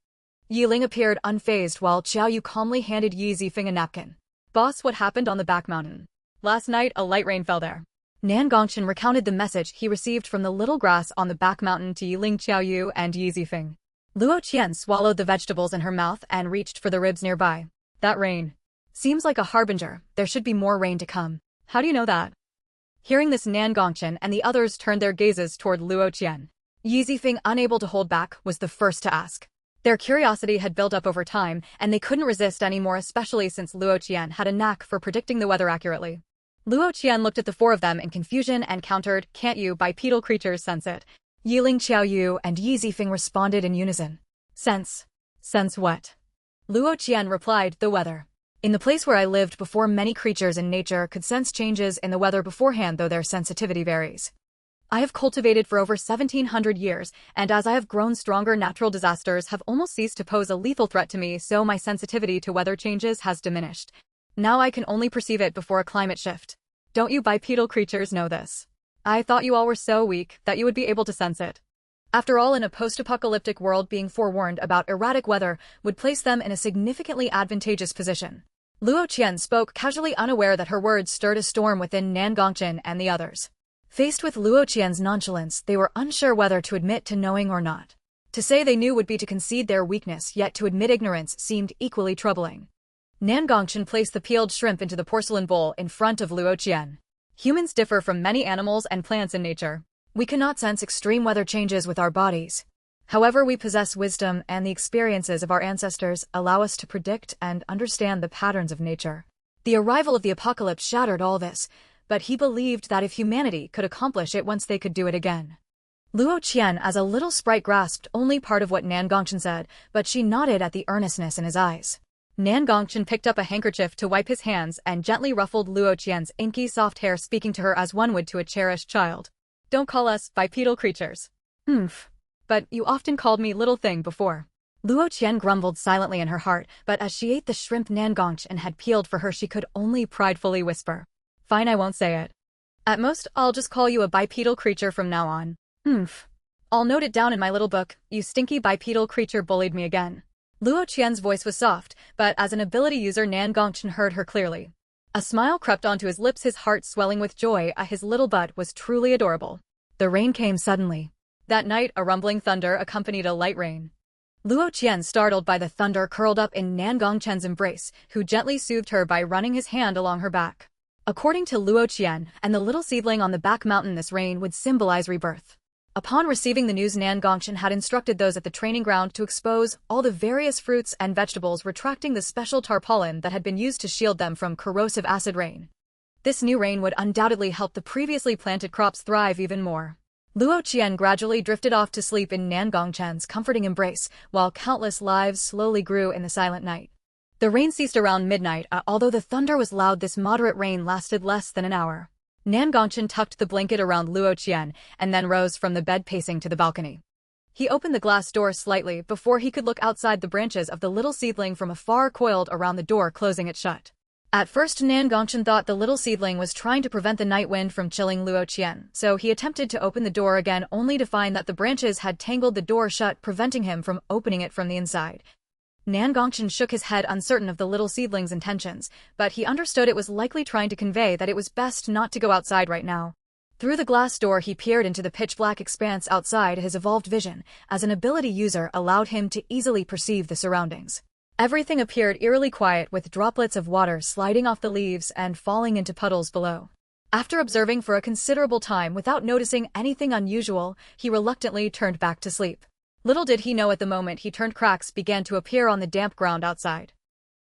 Yiling appeared unfazed while Qiaoyu calmly handed Yi Zifeng a napkin. "Boss, what happened on the back mountain? Last night, a light rain fell there." Nan Gongchen recounted the message he received from the little grass on the back mountain to Yiling Qiaoyu and Yi Zifeng. Luo Qian swallowed the vegetables in her mouth and reached for the ribs nearby. "That rain seems like a harbinger. There should be more rain to come." "How do you know that?" Hearing this, Nan Gongchen and the others turned their gazes toward Luo Qian. Yi Zifeng, unable to hold back, was the first to ask. Their curiosity had built up over time, and they couldn't resist anymore, especially since Luo Qian had a knack for predicting the weather accurately. Luo Qian looked at the four of them in confusion and countered, "Can't you bipedal creatures sense it?" Yiling Qiaoyu and Yi Zifeng responded in unison. "Sense? Sense what?" Luo Qian replied, "The weather. In the place where I lived before, many creatures in nature could sense changes in the weather beforehand, though their sensitivity varies. I have cultivated for over 1700 years, and as I have grown stronger, natural disasters have almost ceased to pose a lethal threat to me, so my sensitivity to weather changes has diminished. Now I can only perceive it before a climate shift. Don't you bipedal creatures know this? I thought you all were so weak that you would be able to sense it." After all, in a post-apocalyptic world, being forewarned about erratic weather would place them in a significantly advantageous position. Luo Qian spoke casually, unaware that her words stirred a storm within Nan Gongchen and the others. Faced with Luo Qian's nonchalance, they were unsure whether to admit to knowing or not. To say they knew would be to concede their weakness, yet to admit ignorance seemed equally troubling. Nan Gongchen placed the peeled shrimp into the porcelain bowl in front of Luo Qian. "Humans differ from many animals and plants in nature. We cannot sense extreme weather changes with our bodies. However, we possess wisdom, and the experiences of our ancestors allow us to predict and understand the patterns of nature." The arrival of the apocalypse shattered all this, but he believed that if humanity could accomplish it once, they could do it again. Luo Qian, as a little sprite, grasped only part of what Nan Gongchen said, but she nodded at the earnestness in his eyes. Nan Gongchen picked up a handkerchief to wipe his hands and gently ruffled Luo Qian's inky soft hair, speaking to her as one would to a cherished child. "Don't call us bipedal creatures." "Humph. But you often called me little thing before." Luo Qian grumbled silently in her heart, but as she ate the shrimp Nan Gongchen had peeled for her, she could only pridefully whisper, "Fine, I won't say it. At most, I'll just call you a bipedal creature from now on." "Humph. I'll note it down in my little book. You stinky bipedal creature bullied me again." Luo Qian's voice was soft, but as an ability user, Nan Gongchen heard her clearly. A smile crept onto his lips, his heart swelling with joy. His little butt was truly adorable. The rain came suddenly. That night, a rumbling thunder accompanied a light rain. Luo Qian, startled by the thunder, curled up in Nan Gongchen's embrace, who gently soothed her by running his hand along her back. According to Luo Qian and the little seedling on the back mountain, this rain would symbolize rebirth. Upon receiving the news, Nan Gongchen had instructed those at the training ground to expose all the various fruits and vegetables, retracting the special tarpaulin that had been used to shield them from corrosive acid rain. This new rain would undoubtedly help the previously planted crops thrive even more. Luo Qian gradually drifted off to sleep in Nan Gongchen's comforting embrace, while countless lives slowly grew in the silent night. The rain ceased around midnight. Although the thunder was loud, this moderate rain lasted less than an hour. Nan Gongchen tucked the blanket around Luo Qian and then rose from the bed, pacing to the balcony. He opened the glass door slightly before he could look outside. The branches of the little seedling from afar coiled around the door, closing it shut. At first, Nan Gongchen thought the little seedling was trying to prevent the night wind from chilling Luo Qian, so he attempted to open the door again, only to find that the branches had tangled the door shut, preventing him from opening it from the inside. Nan Gongchen shook his head, uncertain of the little seedling's intentions, but he understood it was likely trying to convey that it was best not to go outside right now. Through the glass door, he peered into the pitch-black expanse outside. His evolved vision, as an ability user, allowed him to easily perceive the surroundings. Everything appeared eerily quiet, with droplets of water sliding off the leaves and falling into puddles below. After observing for a considerable time without noticing anything unusual, he reluctantly turned back to sleep. Little did he know, at the moment he turned, cracks began to appear on the damp ground outside.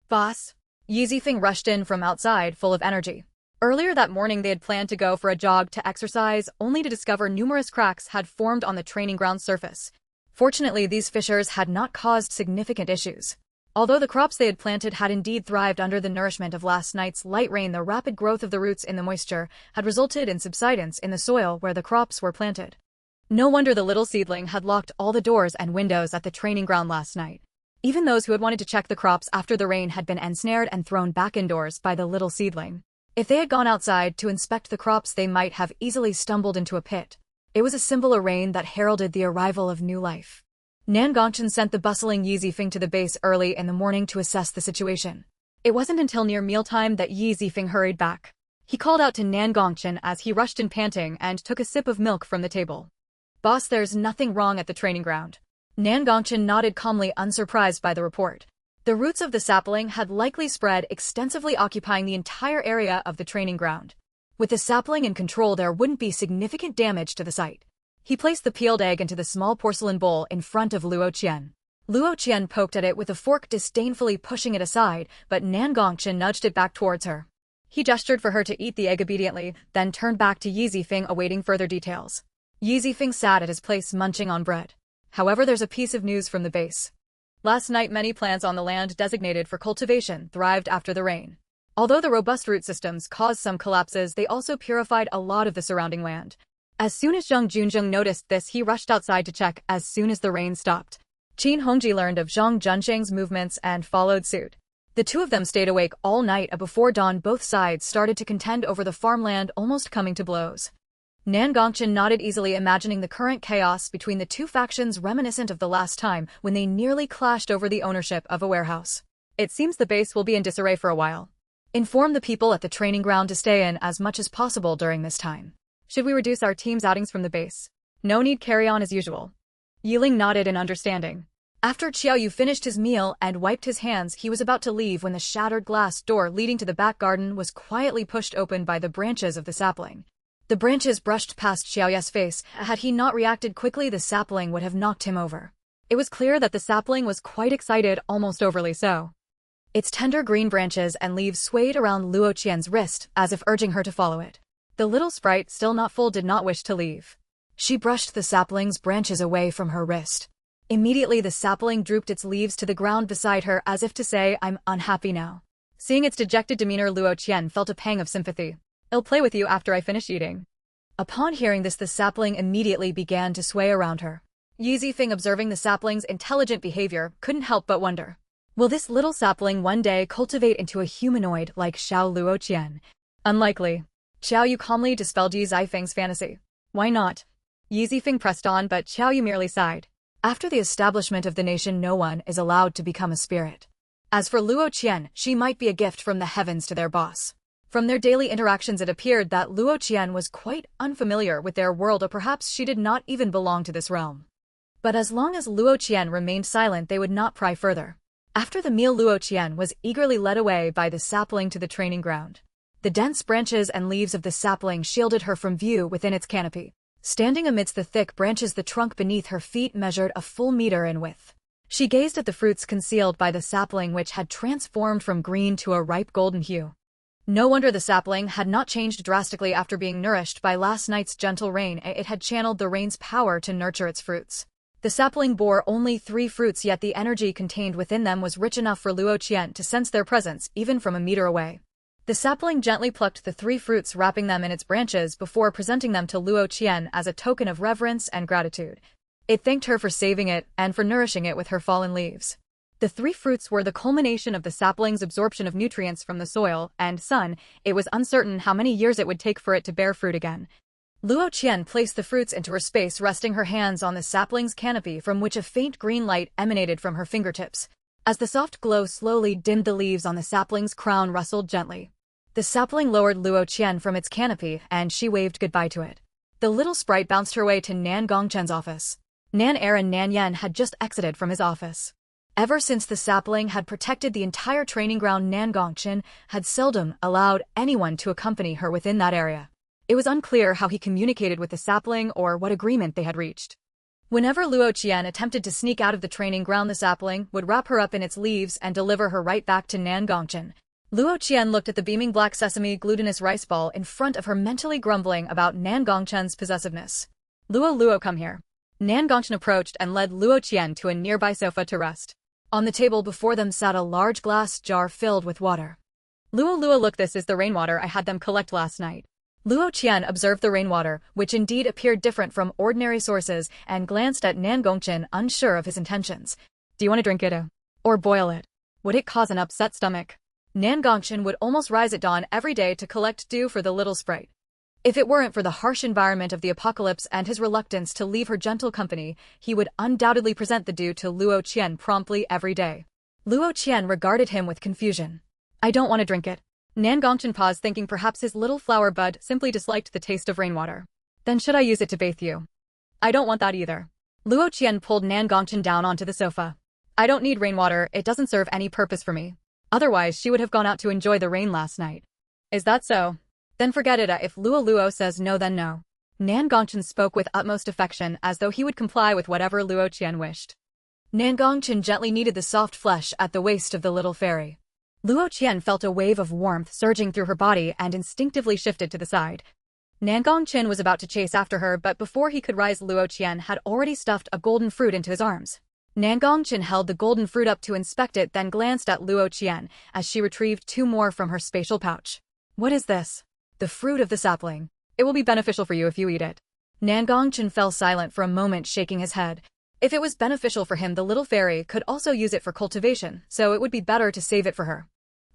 "Boss?" Yi Zifeng rushed in from outside, full of energy. Earlier that morning, they had planned to go for a jog to exercise, only to discover numerous cracks had formed on the training ground surface. Fortunately, these fissures had not caused significant issues. Although the crops they had planted had indeed thrived under the nourishment of last night's light rain, the rapid growth of the roots in the moisture had resulted in subsidence in the soil where the crops were planted. No wonder the little seedling had locked all the doors and windows at the training ground last night. Even those who had wanted to check the crops after the rain had been ensnared and thrown back indoors by the little seedling. If they had gone outside to inspect the crops, they might have easily stumbled into a pit. It was a symbol of rain that heralded the arrival of new life. Nan Gongchen sent the bustling Yi Zifeng to the base early in the morning to assess the situation. It wasn't until near mealtime that Yi Zifeng hurried back. He called out to Nan Gongchen as he rushed in panting and took a sip of milk from the table. "Boss, there's nothing wrong at the training ground." Nan Gongchen nodded calmly, unsurprised by the report. The roots of the sapling had likely spread extensively, occupying the entire area of the training ground. With the sapling in control, there wouldn't be significant damage to the site. He placed the peeled egg into the small porcelain bowl in front of Luo Qian. Luo Qian poked at it with a fork, disdainfully pushing it aside, but Nan Gongchen nudged it back towards her. He gestured for her to eat the egg obediently, then turned back to Yi Zifeng, awaiting further details. Yi Zifeng sat at his place munching on bread. However, there's a piece of news from the base. Last night, many plants on the land designated for cultivation thrived after the rain. Although the robust root systems caused some collapses, they also purified a lot of the surrounding land. As soon as Zhang Junzheng noticed this, he rushed outside to check as soon as the rain stopped. Qin Hongji learned of Zhang Junzheng's movements and followed suit. The two of them stayed awake all night, and before dawn both sides started to contend over the farmland, almost coming to blows. Nan Gongchen nodded easily, imagining the current chaos between the two factions reminiscent of the last time when they nearly clashed over the ownership of a warehouse. It seems the base will be in disarray for a while. Inform the people at the training ground to stay in as much as possible during this time. Should we reduce our team's outings from the base? No need, carry on as usual. Yiling nodded in understanding. After Qiao Yu finished his meal and wiped his hands, he was about to leave when the shattered glass door leading to the back garden was quietly pushed open by the branches of the sapling. The branches brushed past Xiao Yu's face. Had he not reacted quickly, the sapling would have knocked him over. It was clear that the sapling was quite excited, almost overly so. Its tender green branches and leaves swayed around Luo Qian's wrist, as if urging her to follow it. The little sprite, still not full, did not wish to leave. She brushed the sapling's branches away from her wrist. Immediately the sapling drooped its leaves to the ground beside her, as if to say, "I'm unhappy now." Seeing its dejected demeanor, Luo Qian felt a pang of sympathy. "I'll play with you after I finish eating." Upon hearing this, the sapling immediately began to sway around her. Yi Zifeng, observing the sapling's intelligent behavior, couldn't help but wonder. Will this little sapling one day cultivate into a humanoid like Xiao Luo Qian? Unlikely. Xiao Yu calmly dispelled Yi Zifeng's fantasy. Why not? Yi Zifeng pressed on, but Xiao Yu merely sighed. After the establishment of the nation, no one is allowed to become a spirit. As for Luo Qian, she might be a gift from the heavens to their boss. From their daily interactions, it appeared that Luo Qian was quite unfamiliar with their world, or perhaps she did not even belong to this realm. But as long as Luo Qian remained silent, they would not pry further. After the meal, Luo Qian was eagerly led away by the sapling to the training ground. The dense branches and leaves of the sapling shielded her from view within its canopy. Standing amidst the thick branches, the trunk beneath her feet measured a full meter in width. She gazed at the fruits concealed by the sapling, which had transformed from green to a ripe golden hue. No wonder the sapling had not changed drastically after being nourished by last night's gentle rain. It had channeled the rain's power to nurture its fruits. The sapling bore only 3 fruits, yet the energy contained within them was rich enough for Luo Qian to sense their presence even from a meter away. The sapling gently plucked the 3 fruits, wrapping them in its branches before presenting them to Luo Qian as a token of reverence and gratitude. It thanked her for saving it and for nourishing it with her fallen leaves. The 3 fruits were the culmination of the sapling's absorption of nutrients from the soil and sun. It was uncertain how many years it would take for it to bear fruit again. Luo Qian placed the fruits into her space, resting her hands on the sapling's canopy, from which a faint green light emanated from her fingertips. As the soft glow slowly dimmed, the leaves on the sapling's crown rustled gently. The sapling lowered Luo Qian from its canopy, and she waved goodbye to it. The little sprite bounced her way to Nan Gongchen's office. Nan Er and Nan Yan had just exited from his office. Ever since the sapling had protected the entire training ground, Nan Gongchen had seldom allowed anyone to accompany her within that area. It was unclear how he communicated with the sapling or what agreement they had reached. Whenever Luo Qian attempted to sneak out of the training ground, the sapling would wrap her up in its leaves and deliver her right back to Nan Gongchen. Luo Qian looked at the beaming black sesame glutinous rice ball in front of her, mentally grumbling about Nan Gongchen's possessiveness. Luo, come here. Nan Gongchen approached and led Luo Qian to a nearby sofa to rest. On the table before them sat a large glass jar filled with water. Luo, look, this is the rainwater I had them collect last night. Luo Qian observed the rainwater, which indeed appeared different from ordinary sources, and glanced at Nan Gongqin, unsure of his intentions. Do you want to drink it? Or boil it? Would it cause an upset stomach? Nan Gongqin would almost rise at dawn every day to collect dew for the little sprite. If it weren't for the harsh environment of the apocalypse and his reluctance to leave her gentle company, he would undoubtedly present the dew to Luo Qian promptly every day. Luo Qian regarded him with confusion. I don't want to drink it. Nan Gongqin paused, thinking perhaps his little flower bud simply disliked the taste of rainwater. Then should I use it to bathe you? I don't want that either. Luo Qian pulled Nan Gongqin down onto the sofa. I don't need rainwater, it doesn't serve any purpose for me. Otherwise she would have gone out to enjoy the rain last night. Is that so? Then forget it. If Luo says no, then no. Nan Gongqin spoke with utmost affection, as though he would comply with whatever Luo Qian wished. Nan Gongqin gently kneaded the soft flesh at the waist of the little fairy. Luo Qian felt a wave of warmth surging through her body and instinctively shifted to the side. Nan Gongqin was about to chase after her, but before he could rise, Luo Qian had already stuffed a golden fruit into his arms. Nan Gongqin held the golden fruit up to inspect it, then glanced at Luo Qian as she retrieved 2 more from her spatial pouch. What is this? The fruit of the sapling. It will be beneficial for you if you eat it. Nan Gongqin fell silent for a moment, shaking his head. If it was beneficial for him, the little fairy could also use it for cultivation, so it would be better to save it for her.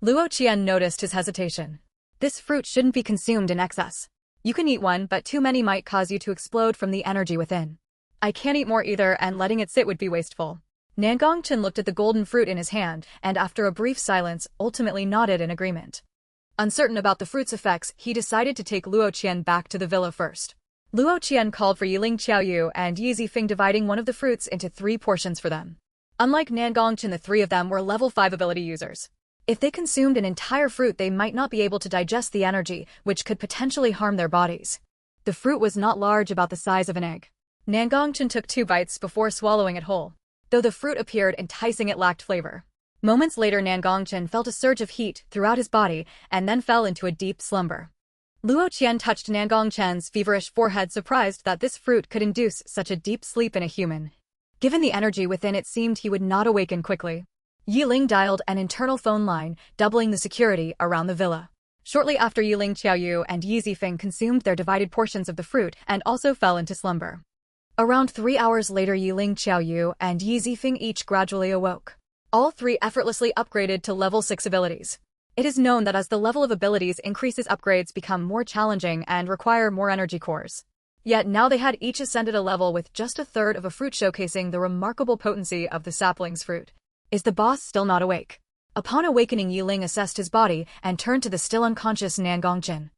Luo Qian noticed his hesitation. This fruit shouldn't be consumed in excess. You can eat one, but too many might cause you to explode from the energy within. I can't eat more either, and letting it sit would be wasteful. Nan Gongqin looked at the golden fruit in his hand, and after a brief silence, ultimately nodded in agreement. Uncertain about the fruit's effects, he decided to take Luo Qian back to the villa first. Luo Qian called for Yiling Qiaoyu and Yi Zifeng, dividing one of the fruits into 3 portions for them. Unlike Nan Gongqin, the 3 of them were level 5 ability users. If they consumed an entire fruit, they might not be able to digest the energy, which could potentially harm their bodies. The fruit was not large, about the size of an egg. Nan Gongqin took 2 bites before swallowing it whole. Though the fruit appeared enticing, it lacked flavor. Moments later, Nan Gongqin felt a surge of heat throughout his body and then fell into a deep slumber. Luo Qian touched Nan Gongqin's feverish forehead, surprised that this fruit could induce such a deep sleep in a human. Given the energy within, it seemed he would not awaken quickly. Yiling dialed an internal phone line, doubling the security around the villa. Shortly after, Yiling Qiaoyu and Yi Zifeng consumed their divided portions of the fruit and also fell into slumber. Around 3 hours later, Yiling Qiaoyu and Yi Zifeng each gradually awoke. All 3 effortlessly upgraded to level 6 abilities. It is known that as the level of abilities increases, upgrades become more challenging and require more energy cores. Yet now they had each ascended a level with just a third of a fruit, showcasing the remarkable potency of the sapling's fruit. Is the boss still not awake? Upon awakening, Yiling assessed his body and turned to the still unconscious Nan Gongqin.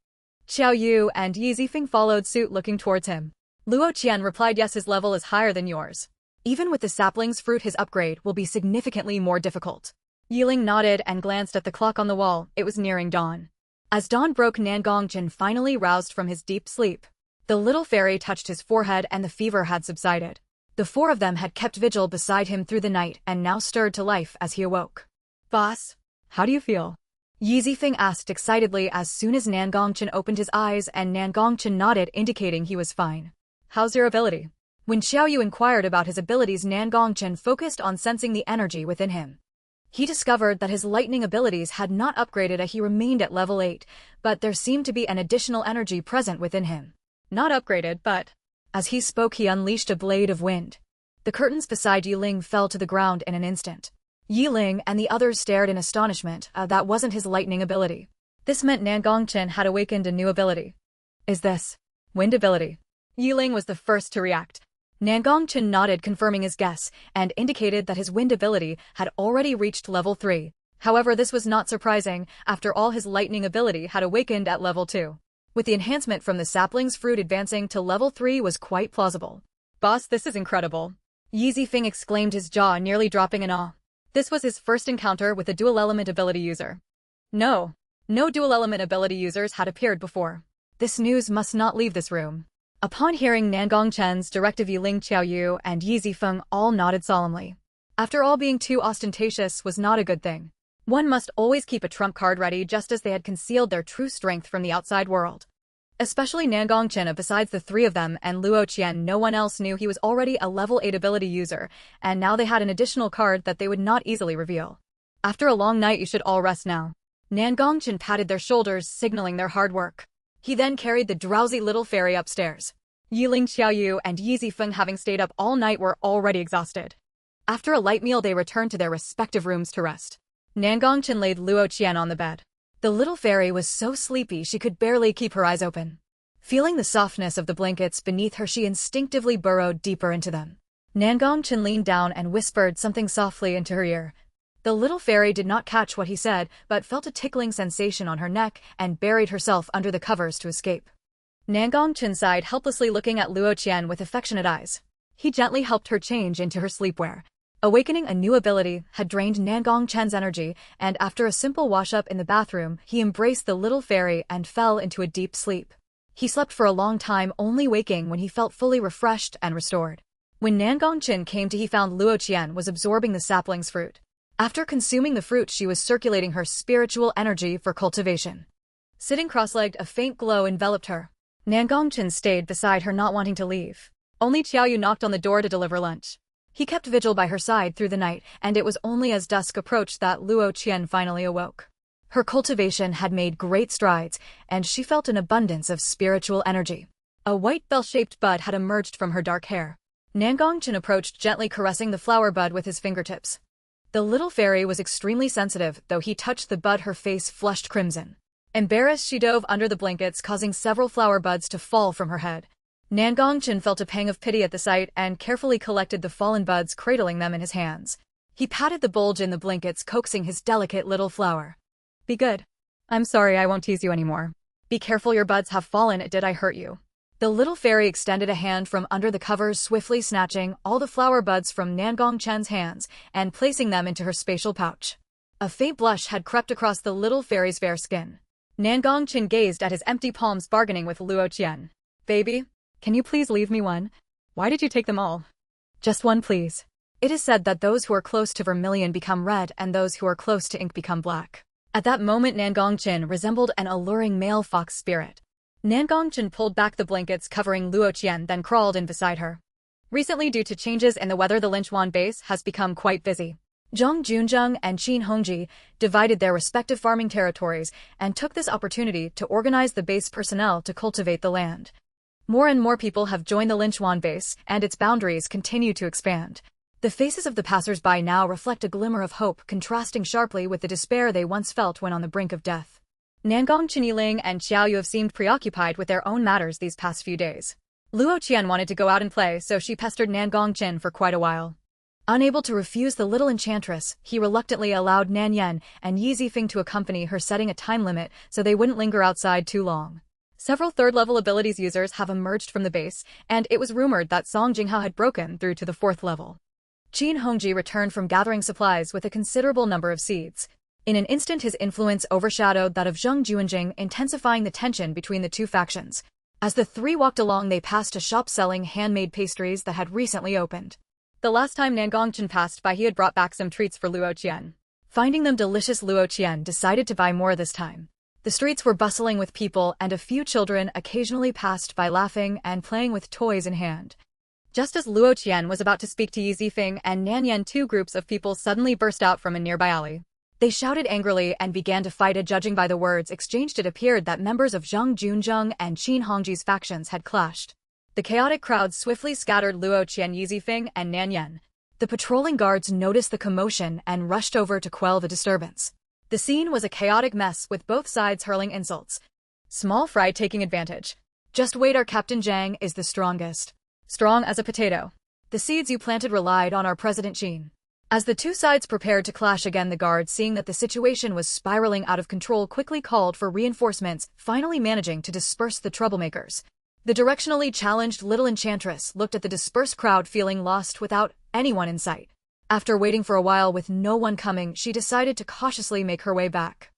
Qiaoyu and Yi Zifeng followed suit, looking towards him. Luo Qian replied, yes, his level is higher than yours. Even with the sapling's fruit, his upgrade will be significantly more difficult. Yiling nodded and glanced at the clock on the wall. It was nearing dawn. As dawn broke, Nan Gongqin finally roused from his deep sleep. The little fairy touched his forehead and the fever had subsided. The 4 of them had kept vigil beside him through the night and now stirred to life as he awoke. Boss, how do you feel? Yi Zifeng asked excitedly as soon as Nan Gongqin opened his eyes, and Nan Gongqin nodded, indicating he was fine. How's your ability? When Xiaoyu inquired about his abilities, Nan Gongqin focused on sensing the energy within him. He discovered that his lightning abilities had not upgraded as he remained at level 8, but there seemed to be an additional energy present within him. Not upgraded, but... As he spoke, he unleashed a blade of wind. The curtains beside Yiling fell to the ground in an instant. Yiling and the others stared in astonishment. That wasn't his lightning ability. This meant Nan Gongqin had awakened a new ability. Is this wind ability? Yiling was the first to react. Nan Gongqin nodded, confirming his guess, and indicated that his wind ability had already reached level 3. However, this was not surprising. After all, his lightning ability had awakened at level 2. With the enhancement from the sapling's fruit, advancing to level 3 was quite plausible. Boss, this is incredible. Yi Zifeng exclaimed, his jaw nearly dropping in awe. This was his first encounter with a dual-element ability user. No dual-element ability users had appeared before. This news must not leave this room. Upon hearing Nan Gongqin's directive, Yiling Qiaoyu and Yi Zifeng all nodded solemnly. After all, being too ostentatious was not a good thing. One must always keep a trump card ready, just as they had concealed their true strength from the outside world. Especially Nangongchen. Besides the three of them and Luo Qian, no one else knew he was already a level 8 ability user, and now they had an additional card that they would not easily reveal. After a long night, you should all rest now. Nangongchen patted their shoulders, signaling their hard work. He then carried the drowsy little fairy upstairs. Yiling Xiaoyu and Yi Zifeng, having stayed up all night, were already exhausted. After a light meal, they returned to their respective rooms to rest. Nangongchen laid Luo Qian on the bed. The little fairy was so sleepy she could barely keep her eyes open. Feeling the softness of the blankets beneath her, she instinctively burrowed deeper into them. Nangongchen leaned down and whispered something softly into her ear. The little fairy did not catch what he said, but felt a tickling sensation on her neck and buried herself under the covers to escape. Nangongchen sighed helplessly, looking at Luo Qian with affectionate eyes. He gently helped her change into her sleepwear. Awakening a new ability had drained Nangongchen's energy, and after a simple wash-up in the bathroom, he embraced the little fairy and fell into a deep sleep. He slept for a long time, only waking when he felt fully refreshed and restored. When Nangongchen came to, he found Luo Qian was absorbing the sapling's fruit. After consuming the fruit, she was circulating her spiritual energy for cultivation. Sitting cross-legged, a faint glow enveloped her. Nangongchen stayed beside her, not wanting to leave. Only Qiaoyu knocked on the door to deliver lunch. He kept vigil by her side through the night, and it was only as dusk approached that Luo Qian finally awoke. Her cultivation had made great strides, and she felt an abundance of spiritual energy. A white bell-shaped bud had emerged from her dark hair. Nangongchen approached, gently caressing the flower bud with his fingertips. The little fairy was extremely sensitive. Though he touched the bud, her face flushed crimson. Embarrassed, she dove under the blankets, causing several flower buds to fall from her head. Nangongchen felt a pang of pity at the sight and carefully collected the fallen buds, cradling them in his hands. He patted the bulge in the blankets, coaxing his delicate little flower. Be good. I'm sorry, I won't tease you anymore. Be careful, your buds have fallen. Did I hurt you? The little fairy extended a hand from under the covers, swiftly snatching all the flower buds from Nangongchen's hands and placing them into her spatial pouch. A faint blush had crept across the little fairy's fair skin. Nangongchen gazed at his empty palms, bargaining with Luo Qian. Baby? Can you please leave me one? Why did you take them all? Just one, please. It is said that those who are close to vermilion become red and those who are close to ink become black. At that moment, Nangongchen resembled an alluring male fox spirit. Nangongchen pulled back the blankets covering Luo Qian, then crawled in beside her. Recently, due to changes in the weather, the Linchuan base has become quite busy. Zhang Junzheng and Qin Hongji divided their respective farming territories and took this opportunity to organize the base personnel to cultivate the land. More and more people have joined the Linchuan base, and its boundaries continue to expand. The faces of the passers-by now reflect a glimmer of hope, contrasting sharply with the despair they once felt when on the brink of death. Nangongchen, Yiling, and Xiaoyu have seemed preoccupied with their own matters these past few days. Luo Qian wanted to go out and play, so she pestered Nangongchen for quite a while. Unable to refuse the little enchantress, he reluctantly allowed Nan Yan and Yi Zifeng to accompany her, setting a time limit so they wouldn't linger outside too long. Several third-level abilities users have emerged from the base, and it was rumored that Song Jinghao had broken through to the 4th level. Qin Hongji returned from gathering supplies with a considerable number of seeds. In an instant, his influence overshadowed that of Zhang Juanjing, intensifying the tension between the two factions. As the three walked along, they passed a shop selling handmade pastries that had recently opened. The last time Nangongchen passed by, he had brought back some treats for Luo Qian. Finding them delicious, Luo Qian decided to buy more this time. The streets were bustling with people, and a few children occasionally passed by, laughing and playing with toys in hand. Just as Luo Qian was about to speak to Yi Zifeng and Nan Yan, 2 groups of people suddenly burst out from a nearby alley. They shouted angrily and began to fight. Judging by the words exchanged, it appeared that members of Zhang Junzheng and Qin Hongji's factions had clashed. The chaotic crowd swiftly scattered Luo Qian, Yi Zifeng, and Nan Yan. The patrolling guards noticed the commotion and rushed over to quell the disturbance. The scene was a chaotic mess, with both sides hurling insults. Small fry taking advantage. Just wait, our Captain Zhang is the strongest. Strong as a potato. The seeds you planted relied on our President Qin. As the two sides prepared to clash again, the guards, seeing that the situation was spiraling out of control, quickly called for reinforcements, finally managing to disperse the troublemakers. The directionally challenged little enchantress looked at the dispersed crowd, feeling lost without anyone in sight. After waiting for a while with no one coming, she decided to cautiously make her way back.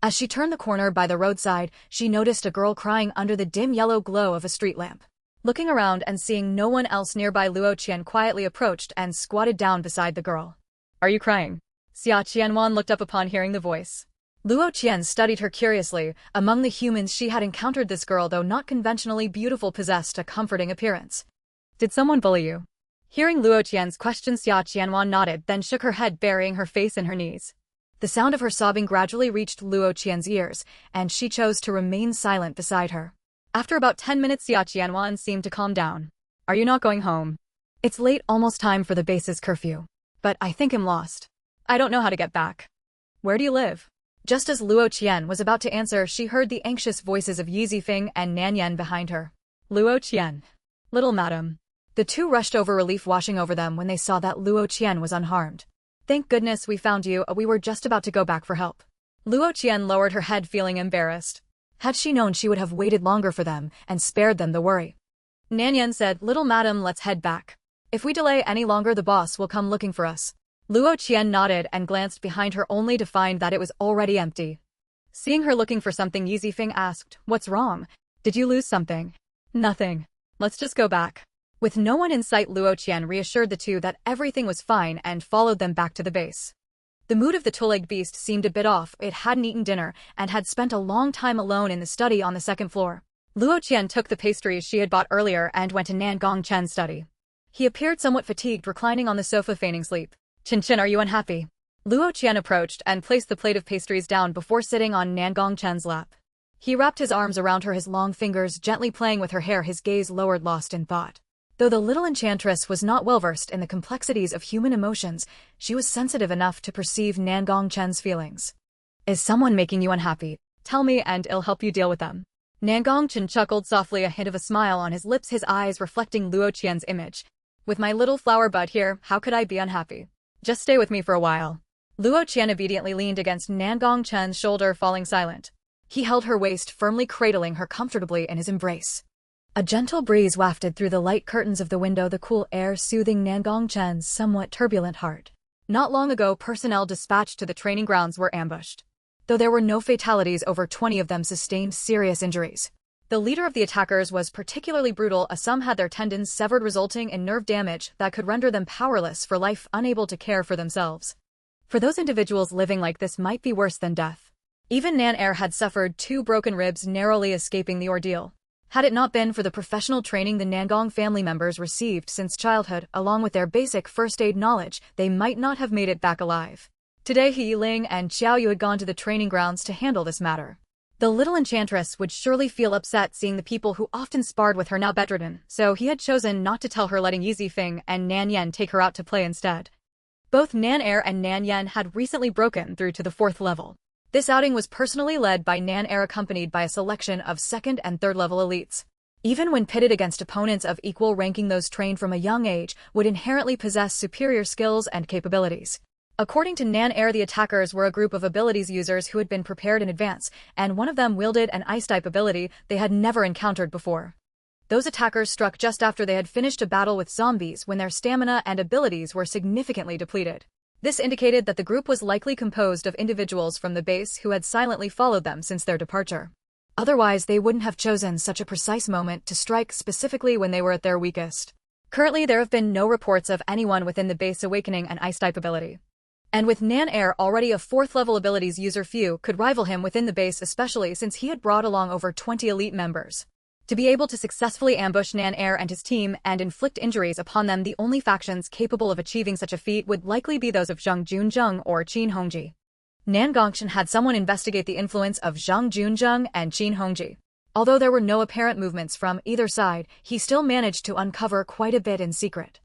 As she turned the corner by the roadside, she noticed a girl crying under the dim yellow glow of a street lamp. Looking around and seeing no one else nearby, Luo Qian quietly approached and squatted down beside the girl. Are you crying? Xia Qianwan looked up upon hearing the voice. Luo Qian studied her curiously. Among the humans she had encountered, this girl, though not conventionally beautiful, possessed a comforting appearance. Did someone bully you? Hearing Luo Qian's question, Xia Qianhuan nodded, then shook her head, burying her face in her knees. The sound of her sobbing gradually reached Luo Qian's ears, and she chose to remain silent beside her. After about 10 minutes, Xia Qianhuan seemed to calm down. Are you not going home? It's late, almost time for the base's curfew. But I think I'm lost. I don't know how to get back. Where do you live? Just as Luo Qian was about to answer, she heard the anxious voices of Yi Zifeng and Nan Yan behind her. Luo Qian. Little madam. The two rushed over, relief washing over them when they saw that Luo Qian was unharmed. Thank goodness we found you, we were just about to go back for help. Luo Qian lowered her head, feeling embarrassed. Had she known, she would have waited longer for them and spared them the worry. Nan Yan said, Little madam, let's head back. If we delay any longer, the boss will come looking for us. Luo Qian nodded and glanced behind her, only to find that it was already empty. Seeing her looking for something, Yi Zifeng asked, What's wrong? Did you lose something? Nothing. Let's just go back. With no one in sight, Luo Qian reassured the two that everything was fine and followed them back to the base. The mood of the two-legged beast seemed a bit off. It hadn't eaten dinner and had spent a long time alone in the study on the second floor. Luo Qian took the pastries she had bought earlier and went to Nan Gongchen's study. He appeared somewhat fatigued, reclining on the sofa, feigning sleep. Qin, are you unhappy? Luo Qian approached and placed the plate of pastries down before sitting on Nan Gongchen's lap. He wrapped his arms around her, his long fingers gently playing with her hair, his gaze lowered, lost in thought. Though the little enchantress was not well versed in the complexities of human emotions, she was sensitive enough to perceive Nan Gongchen's feelings. Is someone making you unhappy? Tell me and I'll help you deal with them. Nan Gongchen chuckled softly, a hint of a smile on his lips, his eyes reflecting Luo Qian's image. With my little flower bud here, how could I be unhappy? Just stay with me for a while. Luo Qian obediently leaned against Nan Gongchen's shoulder, falling silent. He held her waist, firmly cradling her comfortably in his embrace. A gentle breeze wafted through the light curtains of the window, the cool air soothing Nan Gongchen's somewhat turbulent heart. Not long ago, personnel dispatched to the training grounds were ambushed. Though there were no fatalities, over 20 of them sustained serious injuries. The leader of the attackers was particularly brutal, as some had their tendons severed, resulting in nerve damage that could render them powerless for life, unable to care for themselves. For those individuals, living like this might be worse than death. Even Nan Er had suffered 2 broken ribs, narrowly escaping the ordeal. Had it not been for the professional training the Nangong family members received since childhood, along with their basic first aid knowledge, they might not have made it back alive. Today He Ling and Xiao Yu had gone to the training grounds to handle this matter. The little enchantress would surely feel upset seeing the people who often sparred with her now bedridden, so he had chosen not to tell her, letting Yi Zifeng and Nan Yan take her out to play instead. Both Nan Er and Nan Yan had recently broken through to the 4th level. This outing was personally led by Nan Er, accompanied by a selection of 2nd and 3rd level elites. Even when pitted against opponents of equal ranking, those trained from a young age would inherently possess superior skills and capabilities. According to Nan Er, the attackers were a group of abilities users who had been prepared in advance, and one of them wielded an ice-type ability they had never encountered before. Those attackers struck just after they had finished a battle with zombies, when their stamina and abilities were significantly depleted. This indicated that the group was likely composed of individuals from the base who had silently followed them since their departure. Otherwise, they wouldn't have chosen such a precise moment to strike specifically when they were at their weakest. Currently, there have been no reports of anyone within the base awakening an ice-type ability. And with Nan Er already a 4th level abilities user, few could rival him within the base, especially since he had brought along over 20 elite members. To be able to successfully ambush Nan Er and his team and inflict injuries upon them, the only factions capable of achieving such a feat would likely be those of Zhang Junzheng or Qin Hongji. Nan Gongchen had someone investigate the influence of Zhang Junzheng and Qin Hongji. Although there were no apparent movements from either side, he still managed to uncover quite a bit in secret.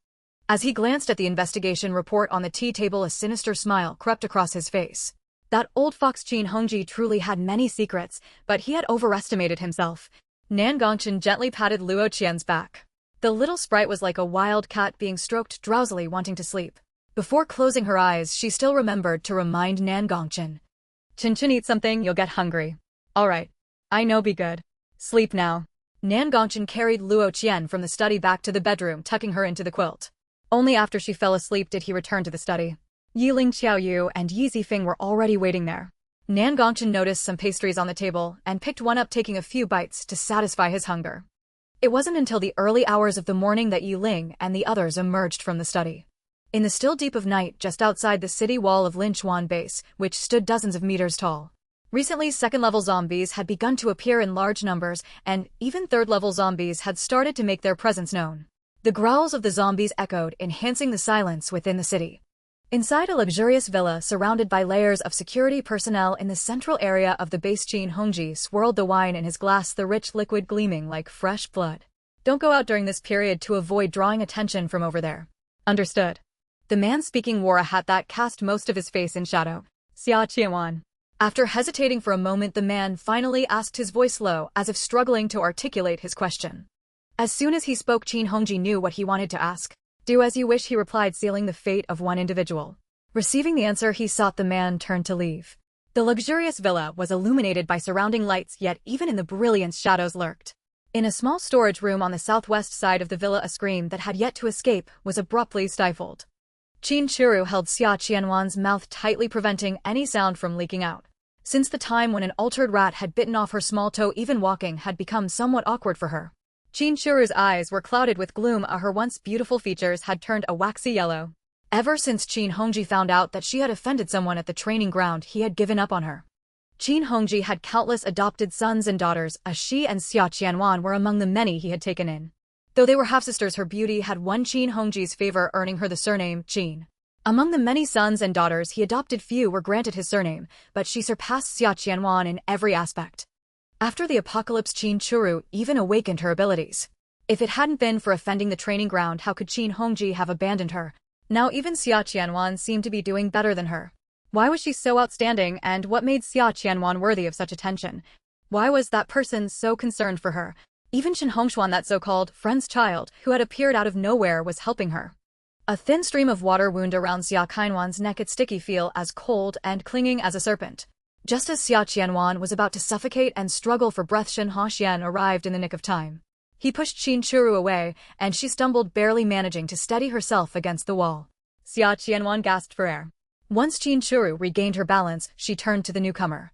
As he glanced at the investigation report on the tea table, a sinister smile crept across his face. That old fox Qin Hongji truly had many secrets, but he had overestimated himself. Nan Gongchen gently patted Luo Qian's back. The little sprite was like a wild cat being stroked drowsily, wanting to sleep. Before closing her eyes, she still remembered to remind Nan Gongchen. Qin, eat something, you'll get hungry. Alright. I know, be good. Sleep now. Nan Gongchen carried Luo Qian from the study back to the bedroom, tucking her into the quilt. Only after she fell asleep did he return to the study. Yiling, Xiao Yu, and Yi Zifeng were already waiting there. Nan Gongchen noticed some pastries on the table and picked one up, taking a few bites to satisfy his hunger. It wasn't until the early hours of the morning that Yiling and the others emerged from the study. In the still deep of night, just outside the city wall of Linchuan base, which stood dozens of meters tall, Recently, second-level zombies had begun to appear in large numbers, and even third-level zombies had started to make their presence known. The growls of the zombies echoed, enhancing the silence within the city. Inside a luxurious villa surrounded by layers of security personnel in the central area of the base, Qin Hongji swirled the wine in his glass, the rich liquid gleaming like fresh blood. Don't go out during this period to avoid drawing attention from over there. Understood. The man speaking wore a hat that cast most of his face in shadow. Xia Qianwan. After hesitating for a moment, the man finally asked, his voice low, as if struggling to articulate his question. As soon as he spoke, Qin Hongji knew what he wanted to ask. Do as you wish, he replied, sealing the fate of one individual. Receiving the answer he sought, the man turned to leave. The luxurious villa was illuminated by surrounding lights, yet even in the brilliance shadows lurked. In a small storage room on the southwest side of the villa, a scream that had yet to escape was abruptly stifled. Qin Churu held Xia Qianwan's mouth tightly, preventing any sound from leaking out. Since the time when an altered rat had bitten off her small toe, even walking had become somewhat awkward for her. Qin Churu's eyes were clouded with gloom, her once beautiful features had turned a waxy yellow. Ever since Qin Hongji found out that she had offended someone at the training ground, he had given up on her. Qin Hongji had countless adopted sons and daughters, as she and Xia Qianwan were among the many he had taken in. Though they were half-sisters, her beauty had won Qin Hongji's favor, earning her the surname Qin. Among the many sons and daughters he adopted, few were granted his surname, but she surpassed Xia Qianwan in every aspect. After the apocalypse, Qin Churu even awakened her abilities. If it hadn't been for offending the training ground, how could Qin Hongji have abandoned her? Now even Xia Qianwan seemed to be doing better than her. Why was she so outstanding, and what made Xia Qianwan worthy of such attention? Why was that person so concerned for her? Even Shen Hongshuan, that so-called friend's child, who had appeared out of nowhere, was helping her. A thin stream of water wound around Xia Qianwan's neck, its sticky feel as cold and clinging as a serpent. Just as Xia Qianwan was about to suffocate and struggle for breath, Shen Haxian arrived in the nick of time. He pushed Qin Churu away, and she stumbled, barely managing to steady herself against the wall. Xia Qianwan gasped for air. Once Qin Churu regained her balance, she turned to the newcomer.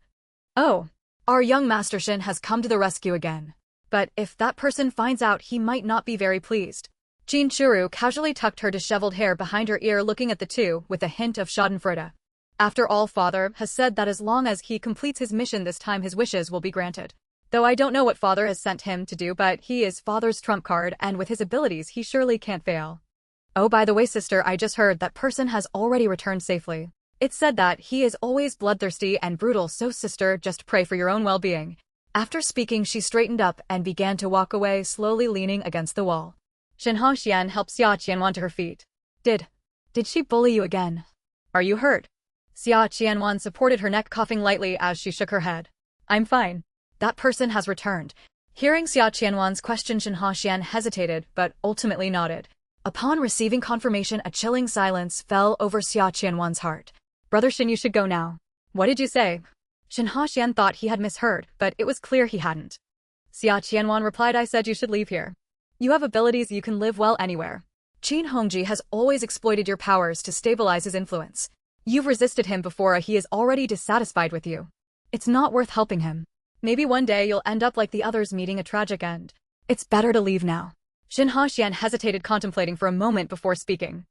Oh, our young master Shen has come to the rescue again. But if that person finds out, he might not be very pleased. Qin Churu casually tucked her disheveled hair behind her ear, looking at the two with a hint of schadenfreude. After all, Father has said that as long as he completes his mission this time, his wishes will be granted. Though I don't know what Father has sent him to do, but he is Father's trump card, and with his abilities he surely can't fail. Oh, by the way, sister, I just heard that person has already returned safely. It's said that he is always bloodthirsty and brutal, so sister, just pray for your own well-being. After speaking, she straightened up and began to walk away, slowly leaning against the wall. Shen Haxian helped Xia Qianwan to her feet. Did she bully you again? Are you hurt? Xia Qianwan supported her neck, coughing lightly as she shook her head. I'm fine. That person has returned. Hearing Xia Qianwan's question, Shen Haxian hesitated, but ultimately nodded. Upon receiving confirmation, a chilling silence fell over Xia Qianwan's heart. Brother Shen, you should go now. What did you say? Shen Haxian thought he had misheard, but it was clear he hadn't. Xia Qianwan replied, I said you should leave here. You have abilities, you can live well anywhere. Qin Hongji has always exploited your powers to stabilize his influence. You've resisted him before, he is already dissatisfied with you. It's not worth helping him. Maybe one day you'll end up like the others, meeting a tragic end. It's better to leave now. Shen Haxian hesitated, contemplating for a moment before speaking.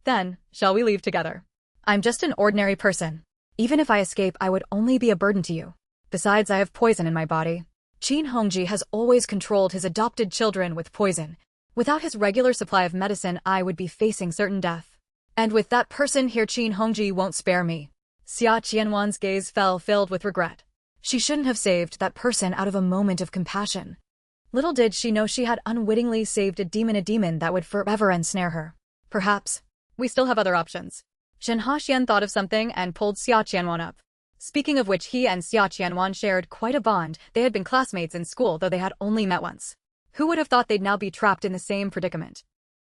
Then, shall we leave together? I'm just an ordinary person. Even if I escape, I would only be a burden to you. Besides, I have poison in my body. Qin Hongji has always controlled his adopted children with poison. Without his regular supply of medicine, I would be facing certain death. And with that person here, Qin Hongji won't spare me. Xia Qianwan's gaze fell, filled with regret. She shouldn't have saved that person out of a moment of compassion. Little did she know she had unwittingly saved a demon that would forever ensnare her. Perhaps we still have other options. Shen Haxian thought of something and pulled Xia Qianwan up. Speaking of which, he and Xia Qianwan shared quite a bond. They had been classmates in school, though they had only met once. Who would have thought they'd now be trapped in the same predicament?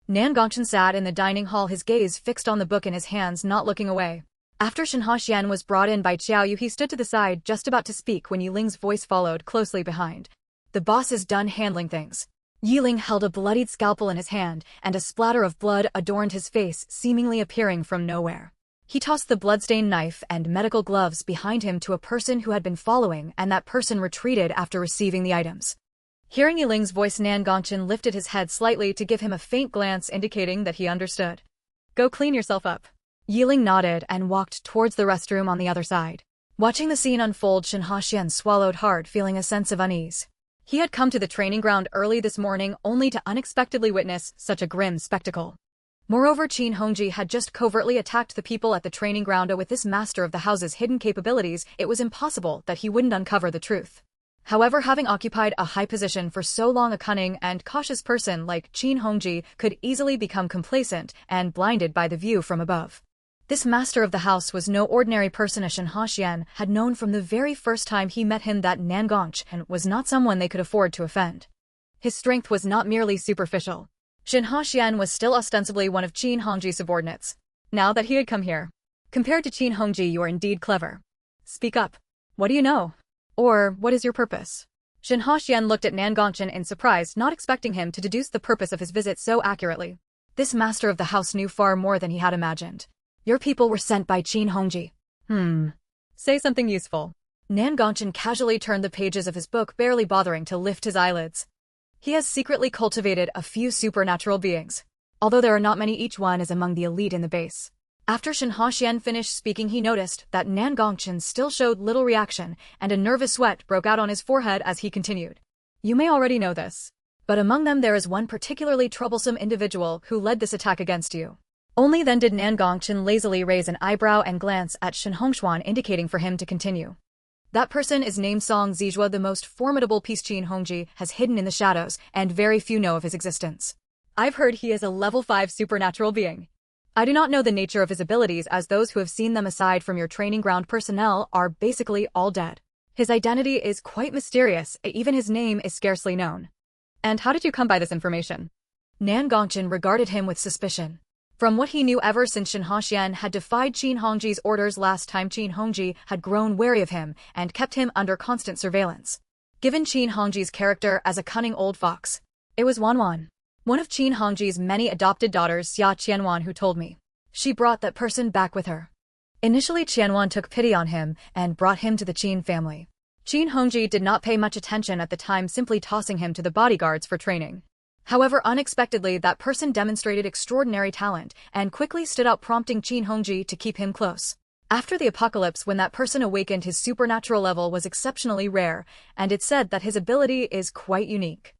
Nan Gongchen sat in the dining hall, his gaze fixed on the book in his hands, not looking away. After Shen Haxian was brought in by Xiao Yu, he stood to the side, just about to speak, when Yiling's voice followed closely behind. The boss is done handling things. Yiling held a bloodied scalpel in his hand, and a splatter of blood adorned his face, seemingly appearing from nowhere. He tossed the bloodstained knife and medical gloves behind him to a person who had been following, and that person retreated after receiving the items. Hearing Yiling's voice, Nan Gongchen lifted his head slightly to give him a faint glance, indicating that he understood. Go clean yourself up. Yiling nodded and walked towards the restroom on the other side. Watching the scene unfold, Shinha swallowed hard, feeling a sense of unease. He had come to the training ground early this morning only to unexpectedly witness such a grim spectacle. Moreover, Qin Hongji had just covertly attacked the people at the training ground. With this master of the house's hidden capabilities, it was impossible that he wouldn't uncover the truth. However, having occupied a high position for so long, a cunning and cautious person like Qin Hongji could easily become complacent and blinded by the view from above. This master of the house was no ordinary person, as Shinha had known from the very first time he met him that Nan Gongchen was not someone they could afford to offend. His strength was not merely superficial. Shinha was still ostensibly one of Qin Hongji's subordinates. Now that he had come here. Compared to Qin Hongji, you are indeed clever. Speak up. What do you know? Or, what is your purpose? Shinha looked at Nan Gongchen in surprise, not expecting him to deduce the purpose of his visit so accurately. This master of the house knew far more than he had imagined. Your people were sent by Qin Hongji. Say something useful. Nan Gongchen casually turned the pages of his book, barely bothering to lift his eyelids. He has secretly cultivated a few supernatural beings. Although there are not many, each one is among the elite in the base. After Shinha finished speaking, he noticed that Nan Gongchen still showed little reaction, and a nervous sweat broke out on his forehead as he continued. You may already know this, but among them there is one particularly troublesome individual who led this attack against you. Only then did Nan Gongchen lazily raise an eyebrow and glance at Shinhongshuan, indicating for him to continue. That person is named Song Zijua, the most formidable piece Qin Hongji has hidden in the shadows, and very few know of his existence. I've heard he is a level 5 supernatural being. I do not know the nature of his abilities, as those who have seen them aside from your training ground personnel are basically all dead. His identity is quite mysterious, even his name is scarcely known. And how did you come by this information? Nan Gongchen regarded him with suspicion. From what he knew, ever since Shinha had defied Qin Hongji's orders last time, Qin Hongji had grown wary of him and kept him under constant surveillance. Given Qin Hongji's character as a cunning old fox, it was Wanwan, one of Qin Hongji's many adopted daughters, Xia Qianwan, who told me. She brought that person back with her. Initially, Qianwan took pity on him and brought him to the Qin family. Qin Hongji did not pay much attention at the time, simply tossing him to the bodyguards for training. However, unexpectedly, that person demonstrated extraordinary talent and quickly stood out, prompting Qin Hongji to keep him close. After the apocalypse, when that person awakened, his supernatural level was exceptionally rare, and it's said that his ability is quite unique.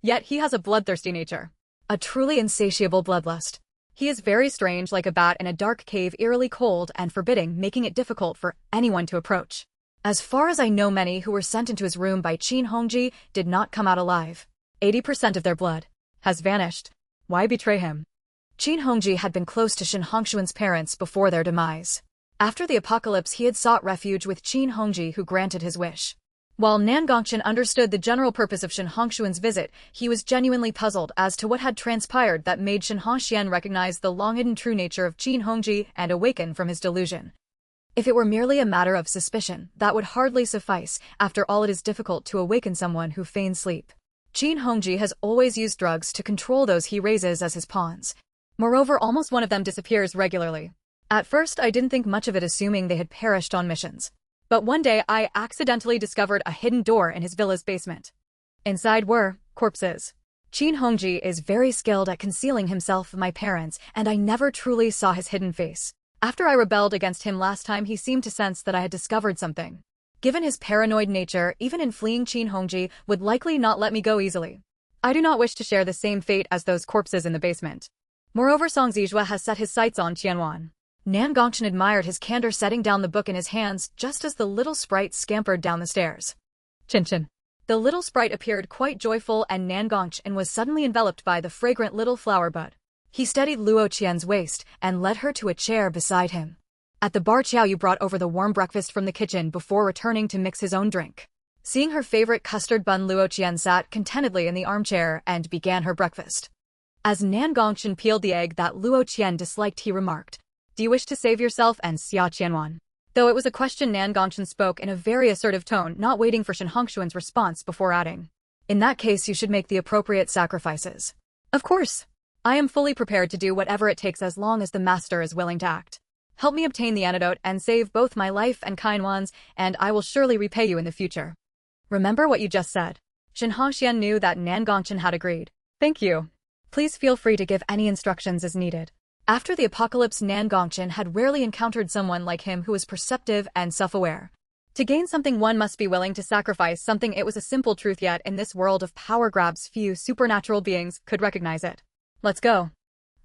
Yet he has a bloodthirsty nature. A truly insatiable bloodlust. He is very strange, like a bat in a dark cave, eerily cold and forbidding, making it difficult for anyone to approach. As far as I know, many who were sent into his room by Qin Hongji did not come out alive. 80% of their blood has vanished. Why betray him? Qin Hongji had been close to Shinhongshuan's parents before their demise. After the apocalypse, he had sought refuge with Qin Hongji, who granted his wish. While Nan Gongchen understood the general purpose of Shinhongshuan's visit, he was genuinely puzzled as to what had transpired that made Shinha recognize the long-hidden true nature of Qin Hongji and awaken from his delusion. If it were merely a matter of suspicion, that would hardly suffice. After all, it is difficult to awaken someone who feigns sleep. Qin Hongji has always used drugs to control those he raises as his pawns. Moreover, almost one of them disappears regularly. At first, I didn't think much of it, assuming they had perished on missions. But one day, I accidentally discovered a hidden door in his villa's basement. Inside were corpses. Qin Hongji is very skilled at concealing himself from my parents, and I never truly saw his hidden face. After I rebelled against him last time, he seemed to sense that I had discovered something. Given his paranoid nature, even in fleeing, Qin Hongji would likely not let me go easily. I do not wish to share the same fate as those corpses in the basement. Moreover, Song Zijua has set his sights on Qianwan. Nan Gongchen admired his candor, setting down the book in his hands just as the little sprite scampered down the stairs. Chin chin. The little sprite appeared quite joyful, and Nan Gongchen was suddenly enveloped by the fragrant little flower bud. He steadied Luo Qian's waist and led her to a chair beside him. At the bar, Qiao Yu brought over the warm breakfast from the kitchen before returning to mix his own drink. Seeing her favorite custard bun, Luo Qian sat contentedly in the armchair and began her breakfast. As Nan Gongchen peeled the egg that Luo Qian disliked, he remarked, "Do you wish to save yourself and Xia Qianwan?" Though it was a question, Nan Gongchen spoke in a very assertive tone, not waiting for Shinhongshuan's response before adding, "In that case, you should make the appropriate sacrifices." "Of course. I am fully prepared to do whatever it takes as long as the master is willing to act. Help me obtain the antidote and save both my life and Kainwan's, and I will surely repay you in the future." Remember what you just said. Shinha knew that Nan Gongchen had agreed. "Thank you. Please feel free to give any instructions as needed." After the apocalypse, Nan Gongchen had rarely encountered someone like him who was perceptive and self-aware. To gain something, one must be willing to sacrifice something. It was a simple truth, yet in this world of power grabs, few supernatural beings could recognize it. Let's go.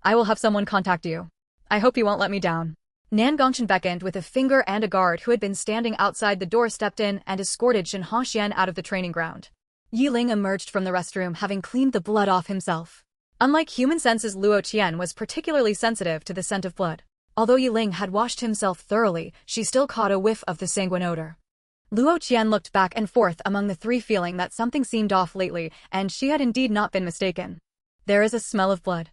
I will have someone contact you. I hope you won't let me down. Nan Gongchen beckoned with a finger, and a guard who had been standing outside the door stepped in and escorted Shinufa out of the training ground. Yi Ling emerged from the restroom having cleaned the blood off himself. Unlike human senses, Luo Qian was particularly sensitive to the scent of blood. Although Yi Ling had washed himself thoroughly, she still caught a whiff of the sanguine odor. Luo Qian looked back and forth among the three, feeling that something seemed off lately, and she had indeed not been mistaken. There is a smell of blood.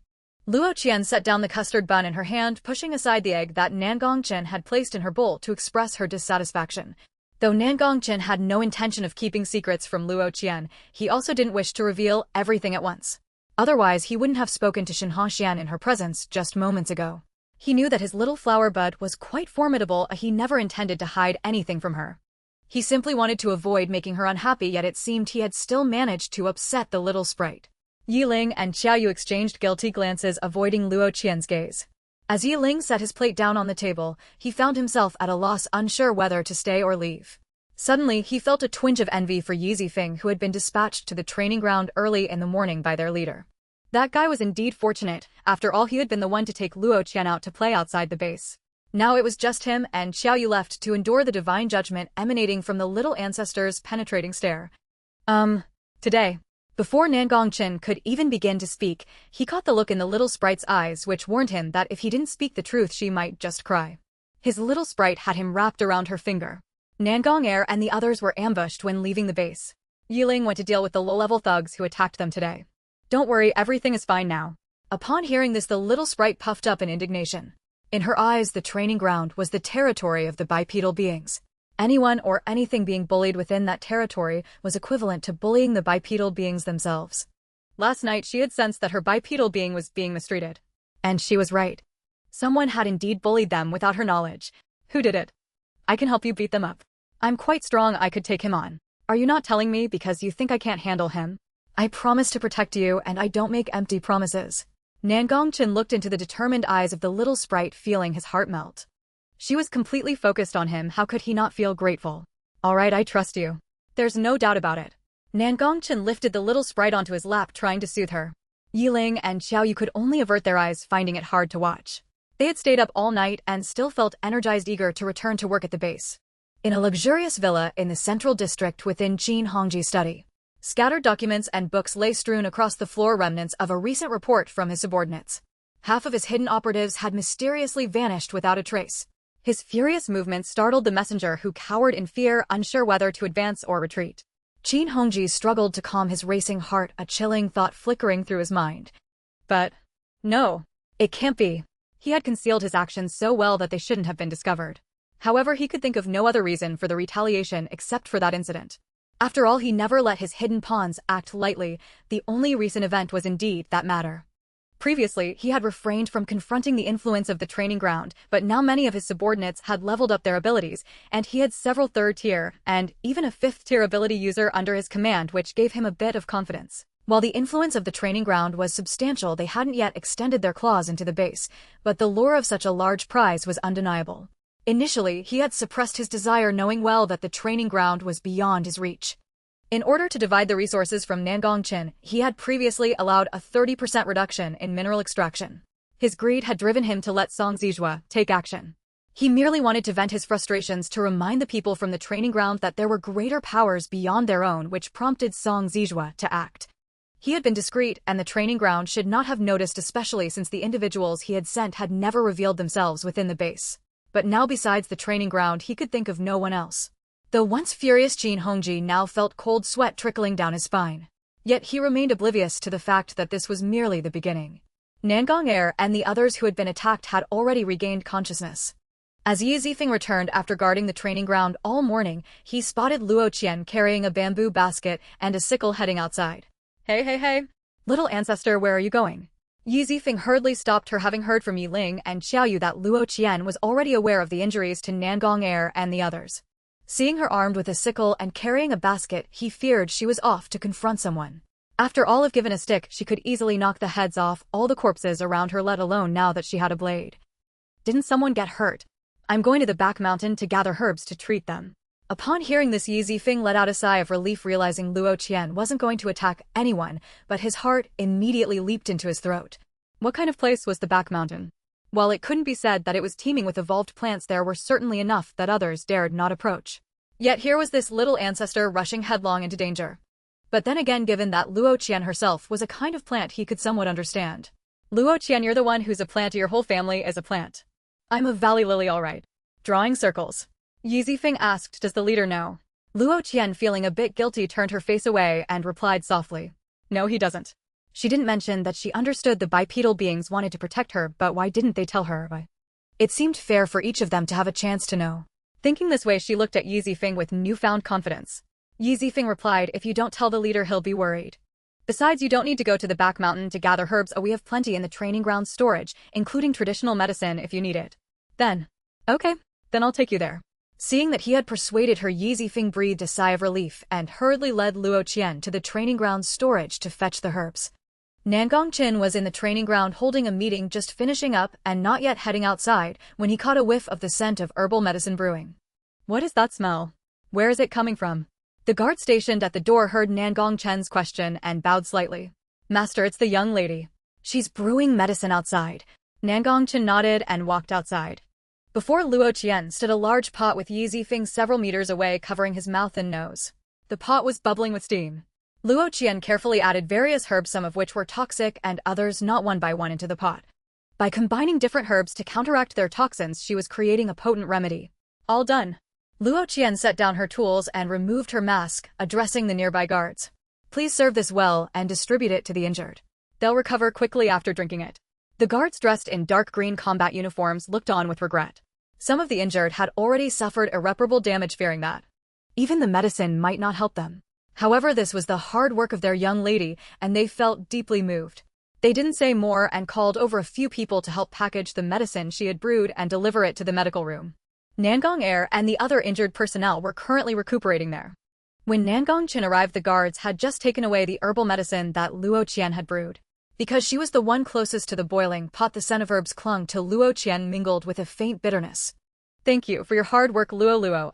Luo Qian set down the custard bun in her hand, pushing aside the egg that Nan Gongchen had placed in her bowl to express her dissatisfaction. Though Nan Gongchen had no intention of keeping secrets from Luo Qian, he also didn't wish to reveal everything at once. Otherwise, he wouldn't have spoken to Shinufa in her presence just moments ago. He knew that his little flower bud was quite formidable. He never intended to hide anything from her. He simply wanted to avoid making her unhappy, yet it seemed he had still managed to upset the little sprite. Yi Ling and Xiao Yu exchanged guilty glances, avoiding Luo Qian's gaze. As Yi Ling set his plate down on the table, he found himself at a loss, unsure whether to stay or leave. Suddenly, he felt a twinge of envy for Yi Zifeng, who had been dispatched to the training ground early in the morning by their leader. That guy was indeed fortunate. After all, he had been the one to take Luo Qian out to play outside the base. Now it was just him and Xiao Yu left to endure the divine judgment emanating from the little ancestor's penetrating stare. Today. Before Nan Gongchen could even begin to speak, he caught the look in the little sprite's eyes, which warned him that if he didn't speak the truth, she might just cry. His little sprite had him wrapped around her finger. Nan Gong'er and the others were ambushed when leaving the base. Yi Ling went to deal with the low-level thugs who attacked them today. Don't worry, everything is fine now. Upon hearing this, the little sprite puffed up in indignation. In her eyes, the training ground was the territory of the bipedal beings. Anyone or anything being bullied within that territory was equivalent to bullying the bipedal beings themselves. Last night, she had sensed that her bipedal being was being mistreated. And she was right. Someone had indeed bullied them without her knowledge. Who did it? I can help you beat them up. I'm quite strong, I could take him on. Are you not telling me because you think I can't handle him? I promise to protect you, and I don't make empty promises. Nan Gongchen looked into the determined eyes of the little sprite, feeling his heart melt. She was completely focused on him. How could he not feel grateful? All right, I trust you. There's no doubt about it. Nan Gongchen lifted the little sprite onto his lap, trying to soothe her. Yi Ling and Xiao Yu could only avert their eyes, finding it hard to watch. They had stayed up all night and still felt energized, eager to return to work at the base. In a luxurious villa in the central district within Qin Hongji's study, scattered documents and books lay strewn across the floor, remnants of a recent report from his subordinates. Half of his hidden operatives had mysteriously vanished without a trace. His furious movements startled the messenger, who cowered in fear, unsure whether to advance or retreat. Qin Hongji struggled to calm his racing heart, a chilling thought flickering through his mind. But no, it can't be. He had concealed his actions so well that they shouldn't have been discovered. However, he could think of no other reason for the retaliation except for that incident. After all, he never let his hidden pawns act lightly. The only recent event was indeed that matter. Previously, he had refrained from confronting the influence of the training ground, but now many of his subordinates had leveled up their abilities, and he had several third-tier and even a fifth-tier ability user under his command, which gave him a bit of confidence. While the influence of the training ground was substantial, they hadn't yet extended their claws into the base, but the lure of such a large prize was undeniable. Initially, he had suppressed his desire, knowing well that the training ground was beyond his reach. In order to divide the resources from Nan Gongchen, he had previously allowed a 30% reduction in mineral extraction. His greed had driven him to let Song Zijua take action. He merely wanted to vent his frustrations, to remind the people from the training ground that there were greater powers beyond their own, which prompted Song Zijua to act. He had been discreet, and the training ground should not have noticed, especially since the individuals he had sent had never revealed themselves within the base. But now, besides the training ground, he could think of no one else. The once furious Qin Hongji now felt cold sweat trickling down his spine. Yet he remained oblivious to the fact that this was merely the beginning. Nan Gong'er and the others who had been attacked had already regained consciousness. As Yi Zifeng returned after guarding the training ground all morning, he spotted Luo Qian carrying a bamboo basket and a sickle heading outside. Hey, little ancestor, where are you going? Yi Zifeng hurriedly stopped her, having heard from Yi Ling and Xiao Yu that Luo Qian was already aware of the injuries to Nan Gong'er and the others. Seeing her armed with a sickle and carrying a basket, he feared she was off to confront someone. After all, if given a stick, she could easily knock the heads off all the corpses around her, let alone now that she had a blade. Didn't someone get hurt? I'm going to the back mountain to gather herbs to treat them. Upon hearing this, Yi Zifeng let out a sigh of relief, realizing Luo Qian wasn't going to attack anyone, but his heart immediately leaped into his throat. What kind of place was the back mountain? While it couldn't be said that it was teeming with evolved plants, there were certainly enough that others dared not approach. Yet here was this little ancestor rushing headlong into danger. But then again, given that Luo Qian herself was a kind of plant he could somewhat understand. Luo Qian, you're the one who's a plant, your whole family is a plant. I'm a valley lily, all right. Drawing circles. Yi Zifeng asked, does the leader know? Luo Qian, feeling a bit guilty, turned her face away and replied softly. No, he doesn't. She didn't mention that she understood the bipedal beings wanted to protect her, but why didn't they tell her? It seemed fair for each of them to have a chance to know. Thinking this way, she looked at Yi Zifeng with newfound confidence. Yi Zifeng replied, if you don't tell the leader, he'll be worried. Besides, you don't need to go to the back mountain to gather herbs. We have plenty in the training ground storage, including traditional medicine if you need it. Okay, then I'll take you there. Seeing that he had persuaded her, Yi Zifeng breathed a sigh of relief and hurriedly led Luo Qian to the training ground storage to fetch the herbs. Nangongqin was in the training ground holding a meeting, just finishing up and not yet heading outside when he caught a whiff of the scent of herbal medicine brewing. What is that smell? Where is it coming from? The guard stationed at the door heard Nangongqin's question and bowed slightly. Master, it's the young lady. She's brewing medicine outside. Nangongqin nodded and walked outside. Before Luo Qian stood a large pot with Yi Zifeng several meters away, covering his mouth and nose. The pot was bubbling with steam. Luo Qian carefully added various herbs, some of which were toxic and others not, one by one into the pot. By combining different herbs to counteract their toxins, she was creating a potent remedy. All done. Luo Qian set down her tools and removed her mask, addressing the nearby guards. Please serve this well and distribute it to the injured. They'll recover quickly after drinking it. The guards, dressed in dark green combat uniforms, looked on with regret. Some of the injured had already suffered irreparable damage, fearing that even the medicine might not help them. However, this was the hard work of their young lady, and they felt deeply moved. They didn't say more and called over a few people to help package the medicine she had brewed and deliver it to the medical room. Nangong Air and the other injured personnel were currently recuperating there. When Nangongqin arrived, the guards had just taken away the herbal medicine that Luo Qian had brewed. Because she was the one closest to the boiling pot, the scent of herbs clung to Luo Qian, mingled with a faint bitterness. Thank you for your hard work, Luo.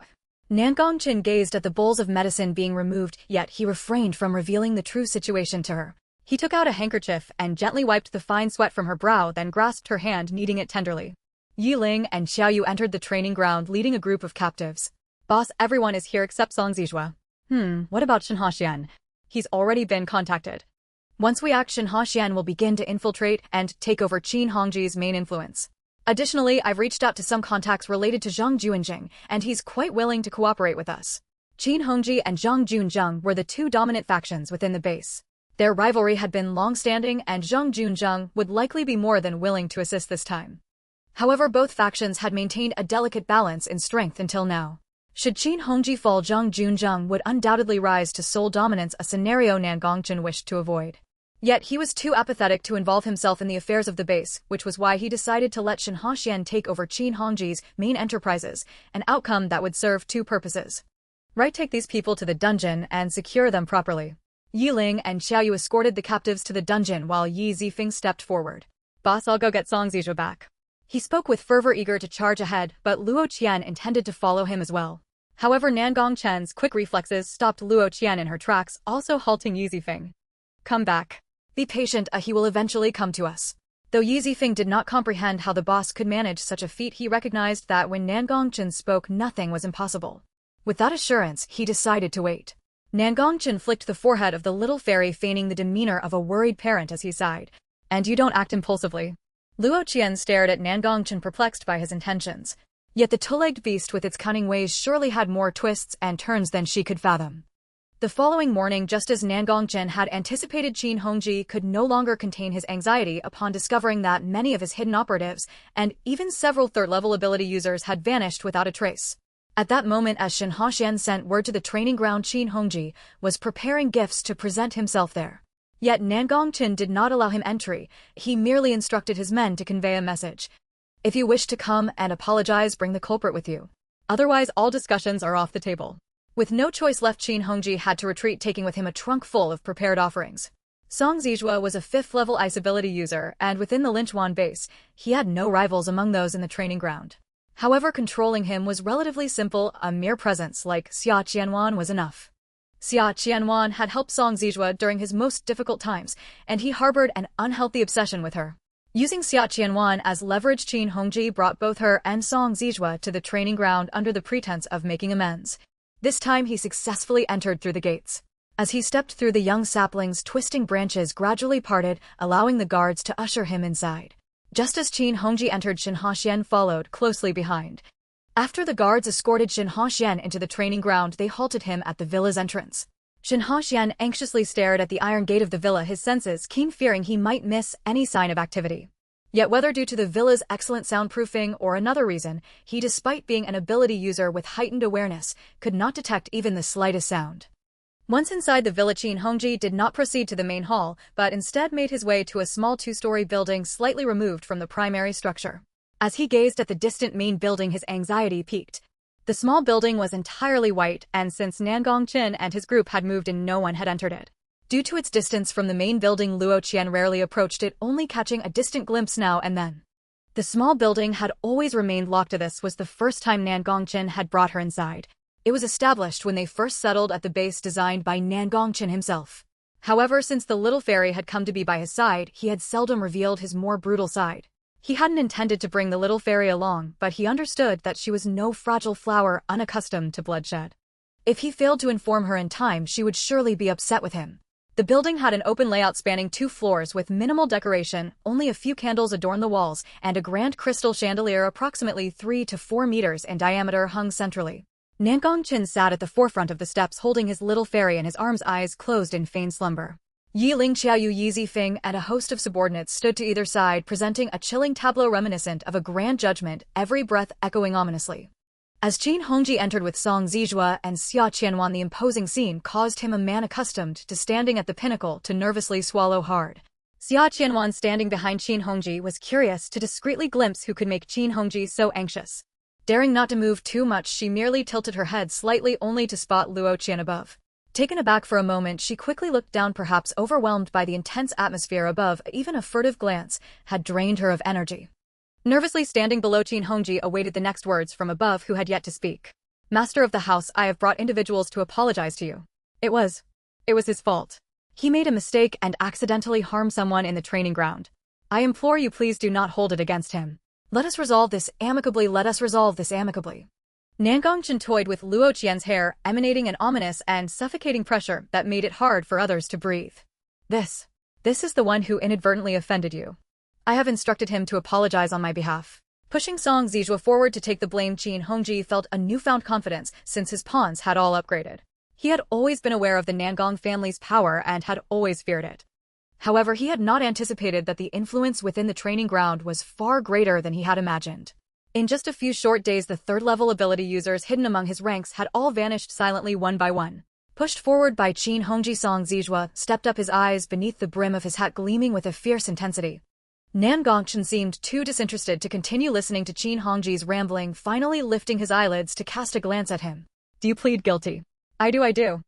Nangongqin gazed at the bowls of medicine being removed, yet he refrained from revealing the true situation to her. He took out a handkerchief and gently wiped the fine sweat from her brow, then grasped her hand, kneading it tenderly. Yi Ling and Xiao Yu entered the training ground, leading a group of captives. Boss, everyone is here except Song Zijua. What about Shen Haxian? He's already been contacted. Once we act, Shen Haxian will begin to infiltrate and take over Qin Hongji's main influence. Additionally, I've reached out to some contacts related to Zhang Juanjing, and he's quite willing to cooperate with us. Qin Hongji and Zhang Junzheng were the two dominant factions within the base. Their rivalry had been long-standing, and Zhang Junzheng would likely be more than willing to assist this time. However, both factions had maintained a delicate balance in strength until now. Should Qin Hongji fall, Zhang Junzheng would undoubtedly rise to sole dominance, a scenario Nangongqin wished to avoid. Yet he was too apathetic to involve himself in the affairs of the base, which was why he decided to let Shen Haxian take over Qin Hongji's main enterprises, an outcome that would serve two purposes. Right, take these people to the dungeon and secure them properly. Yi Ling and Xiao Yu escorted the captives to the dungeon while Yi Zifeng stepped forward. Boss, I'll go get Song Zijua back. He spoke with fervor, eager to charge ahead, but Luo Qian intended to follow him as well. However, Nangongqin's quick reflexes stopped Luo Qian in her tracks, also halting Yi Zifeng. Come back. Be patient, he will eventually come to us. Though Yi Zifeng did not comprehend how the boss could manage such a feat, he recognized that when Nangongqin spoke, nothing was impossible. With that assurance, he decided to wait. Nangongqin flicked the forehead of the little fairy, feigning the demeanor of a worried parent as he sighed. And you don't act impulsively. Luo Qian stared at Nangongqin, perplexed by his intentions. Yet the two-legged beast with its cunning ways surely had more twists and turns than she could fathom. The following morning, just as Nangongqin had anticipated, Qin Hongji could no longer contain his anxiety upon discovering that many of his hidden operatives, and even several third-level ability users, had vanished without a trace. At that moment, as Shen Haxian sent word to the training ground, Qin Hongji was preparing gifts to present himself there. Yet Nangongqin did not allow him entry. He merely instructed his men to convey a message. If you wish to come and apologize, bring the culprit with you. Otherwise, all discussions are off the table. With no choice left, Qin Hongji had to retreat, taking with him a trunk full of prepared offerings. Song Zijua was a 5th-level ice ability user, and within the Linchuan base, he had no rivals among those in the training ground. However, controlling him was relatively simple, a mere presence like Xia Qianwan was enough. Xia Qianwan had helped Song Zijua during his most difficult times, and he harbored an unhealthy obsession with her. Using Xia Qianwan as leverage, Qin Hongji brought both her and Song Zijua to the training ground under the pretense of making amends. This time he successfully entered through the gates. As he stepped through, the young sapling's twisting branches gradually parted, allowing the guards to usher him inside. Just as Qin Hongji entered, Shin Haxian followed closely behind. After the guards escorted Shin Haxian into the training ground, they halted him at the villa's entrance. Shin Haxian anxiously stared at the iron gate of the villa, his senses keen, fearing he might miss any sign of activity. Yet whether due to the villa's excellent soundproofing or another reason, he, despite being an ability user with heightened awareness, could not detect even the slightest sound. Once inside the villa, Qin Hongji did not proceed to the main hall, but instead made his way to a small two-story building slightly removed from the primary structure. As he gazed at the distant main building, his anxiety peaked. The small building was entirely white, and since Nangongqin and his group had moved in, no one had entered it. Due to its distance from the main building, Luo Qian rarely approached it, only catching a distant glimpse now and then. The small building had always remained locked. This was the first time Nangongqin had brought her inside. It was established when they first settled at the base designed by Nangongqin himself. However, since the little fairy had come to be by his side, he had seldom revealed his more brutal side. He hadn't intended to bring the little fairy along, but he understood that she was no fragile flower unaccustomed to bloodshed. If he failed to inform her in time, she would surely be upset with him. The building had an open layout spanning 2 floors with minimal decoration, only a few candles adorned the walls, and a grand crystal chandelier approximately 3 to 4 meters in diameter hung centrally. Nangongqin sat at the forefront of the steps, holding his little fairy in his arms, eyes closed in feigned slumber. Yi Ling, Qiaoyu, Yi Zifeng, and a host of subordinates stood to either side, presenting a chilling tableau reminiscent of a grand judgment, every breath echoing ominously. As Qin Hongji entered with Song Zijua and Xia Qianwan, the imposing scene caused him, a man accustomed to standing at the pinnacle, to nervously swallow hard. Xia Qianwan, standing behind Qin Hongji, was curious to discreetly glimpse who could make Qin Hongji so anxious. Daring not to move too much, she merely tilted her head slightly, only to spot Luo Qian above. Taken aback for a moment, she quickly looked down, perhaps overwhelmed by the intense atmosphere above. Even a furtive glance had drained her of energy. Nervously standing below, Qin Hongji awaited the next words from above, who had yet to speak. Master of the house, I have brought individuals to apologize to you. It was his fault. He made a mistake and accidentally harmed someone in the training ground. I implore you, please do not hold it against him. Let us resolve this amicably. Nangongqin toyed with Luo Qian's hair, emanating an ominous and suffocating pressure that made it hard for others to breathe. This is the one who inadvertently offended you. I have instructed him to apologize on my behalf. Pushing Song Zijua forward to take the blame, Qin Hongji felt a newfound confidence since his pawns had all upgraded. He had always been aware of the Nangong family's power and had always feared it. However, he had not anticipated that the influence within the training ground was far greater than he had imagined. In just a few short days, the third-level ability users hidden among his ranks had all vanished silently, one by one. Pushed forward by Qin Hongji, Song Zijua stepped up, his eyes beneath the brim of his hat gleaming with a fierce intensity. Nangongqin seemed too disinterested to continue listening to Qin Hongji's rambling, finally lifting his eyelids to cast a glance at him. Do you plead guilty? I do.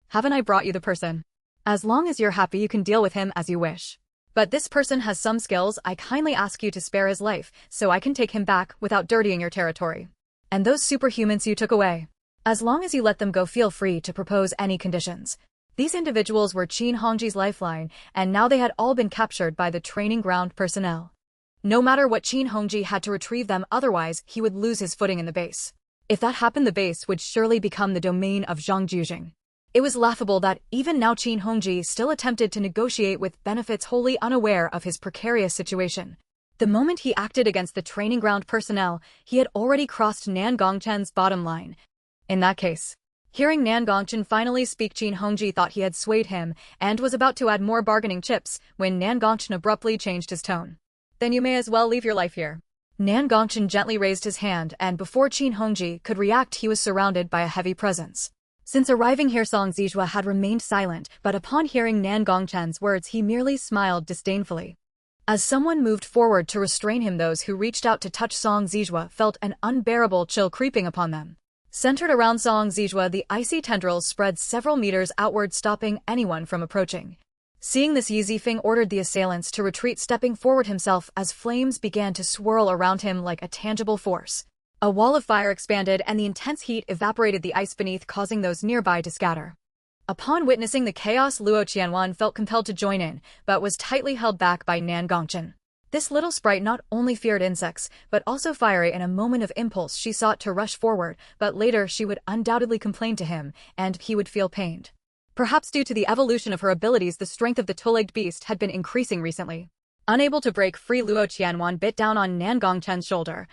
Haven't I brought you the person? As long as you're happy, you can deal with him as you wish. But this person has some skills. I kindly ask you to spare his life, so I can take him back without dirtying your territory. And those superhumans you took away. As long as you let them go, feel free to propose any conditions. These individuals were Qin Hongji's lifeline, and now they had all been captured by the training ground personnel. No matter what, Qin Hongji had to retrieve them, otherwise he would lose his footing in the base. If that happened, the base would surely become the domain of Zhang Jujing. It was laughable that even now Qin Hongji still attempted to negotiate with benefits, wholly unaware of his precarious situation. The moment he acted against the training ground personnel, he had already crossed Nangongqin's bottom line. In that case, hearing Nangongqin finally speak, Qin Hongji thought he had swayed him and was about to add more bargaining chips when Nangongqin abruptly changed his tone. Then you may as well leave your life here. Nangongqin gently raised his hand, and before Qin Hongji could react, he was surrounded by a heavy presence. Since arriving here, Song Zijua had remained silent, but upon hearing Nangongqin's words, he merely smiled disdainfully. As someone moved forward to restrain him, those who reached out to touch Song Zijua felt an unbearable chill creeping upon them. Centered around Song Zijua, the icy tendrils spread several meters outward, stopping anyone from approaching. Seeing this, Yi Zifeng ordered the assailants to retreat, stepping forward himself as flames began to swirl around him like a tangible force. A wall of fire expanded and the intense heat evaporated the ice beneath, causing those nearby to scatter. Upon witnessing the chaos, Luo Qianwan felt compelled to join in, but was tightly held back by Nan Gongchen. This little sprite not only feared insects, but also fire. In a moment of impulse she sought to rush forward, but later she would undoubtedly complain to him, and he would feel pained. Perhaps due to the evolution of her abilities, the strength of the two-legged beast had been increasing recently. Unable to break free, Luo Qianwan bit down on Nan Gongchen's shoulder.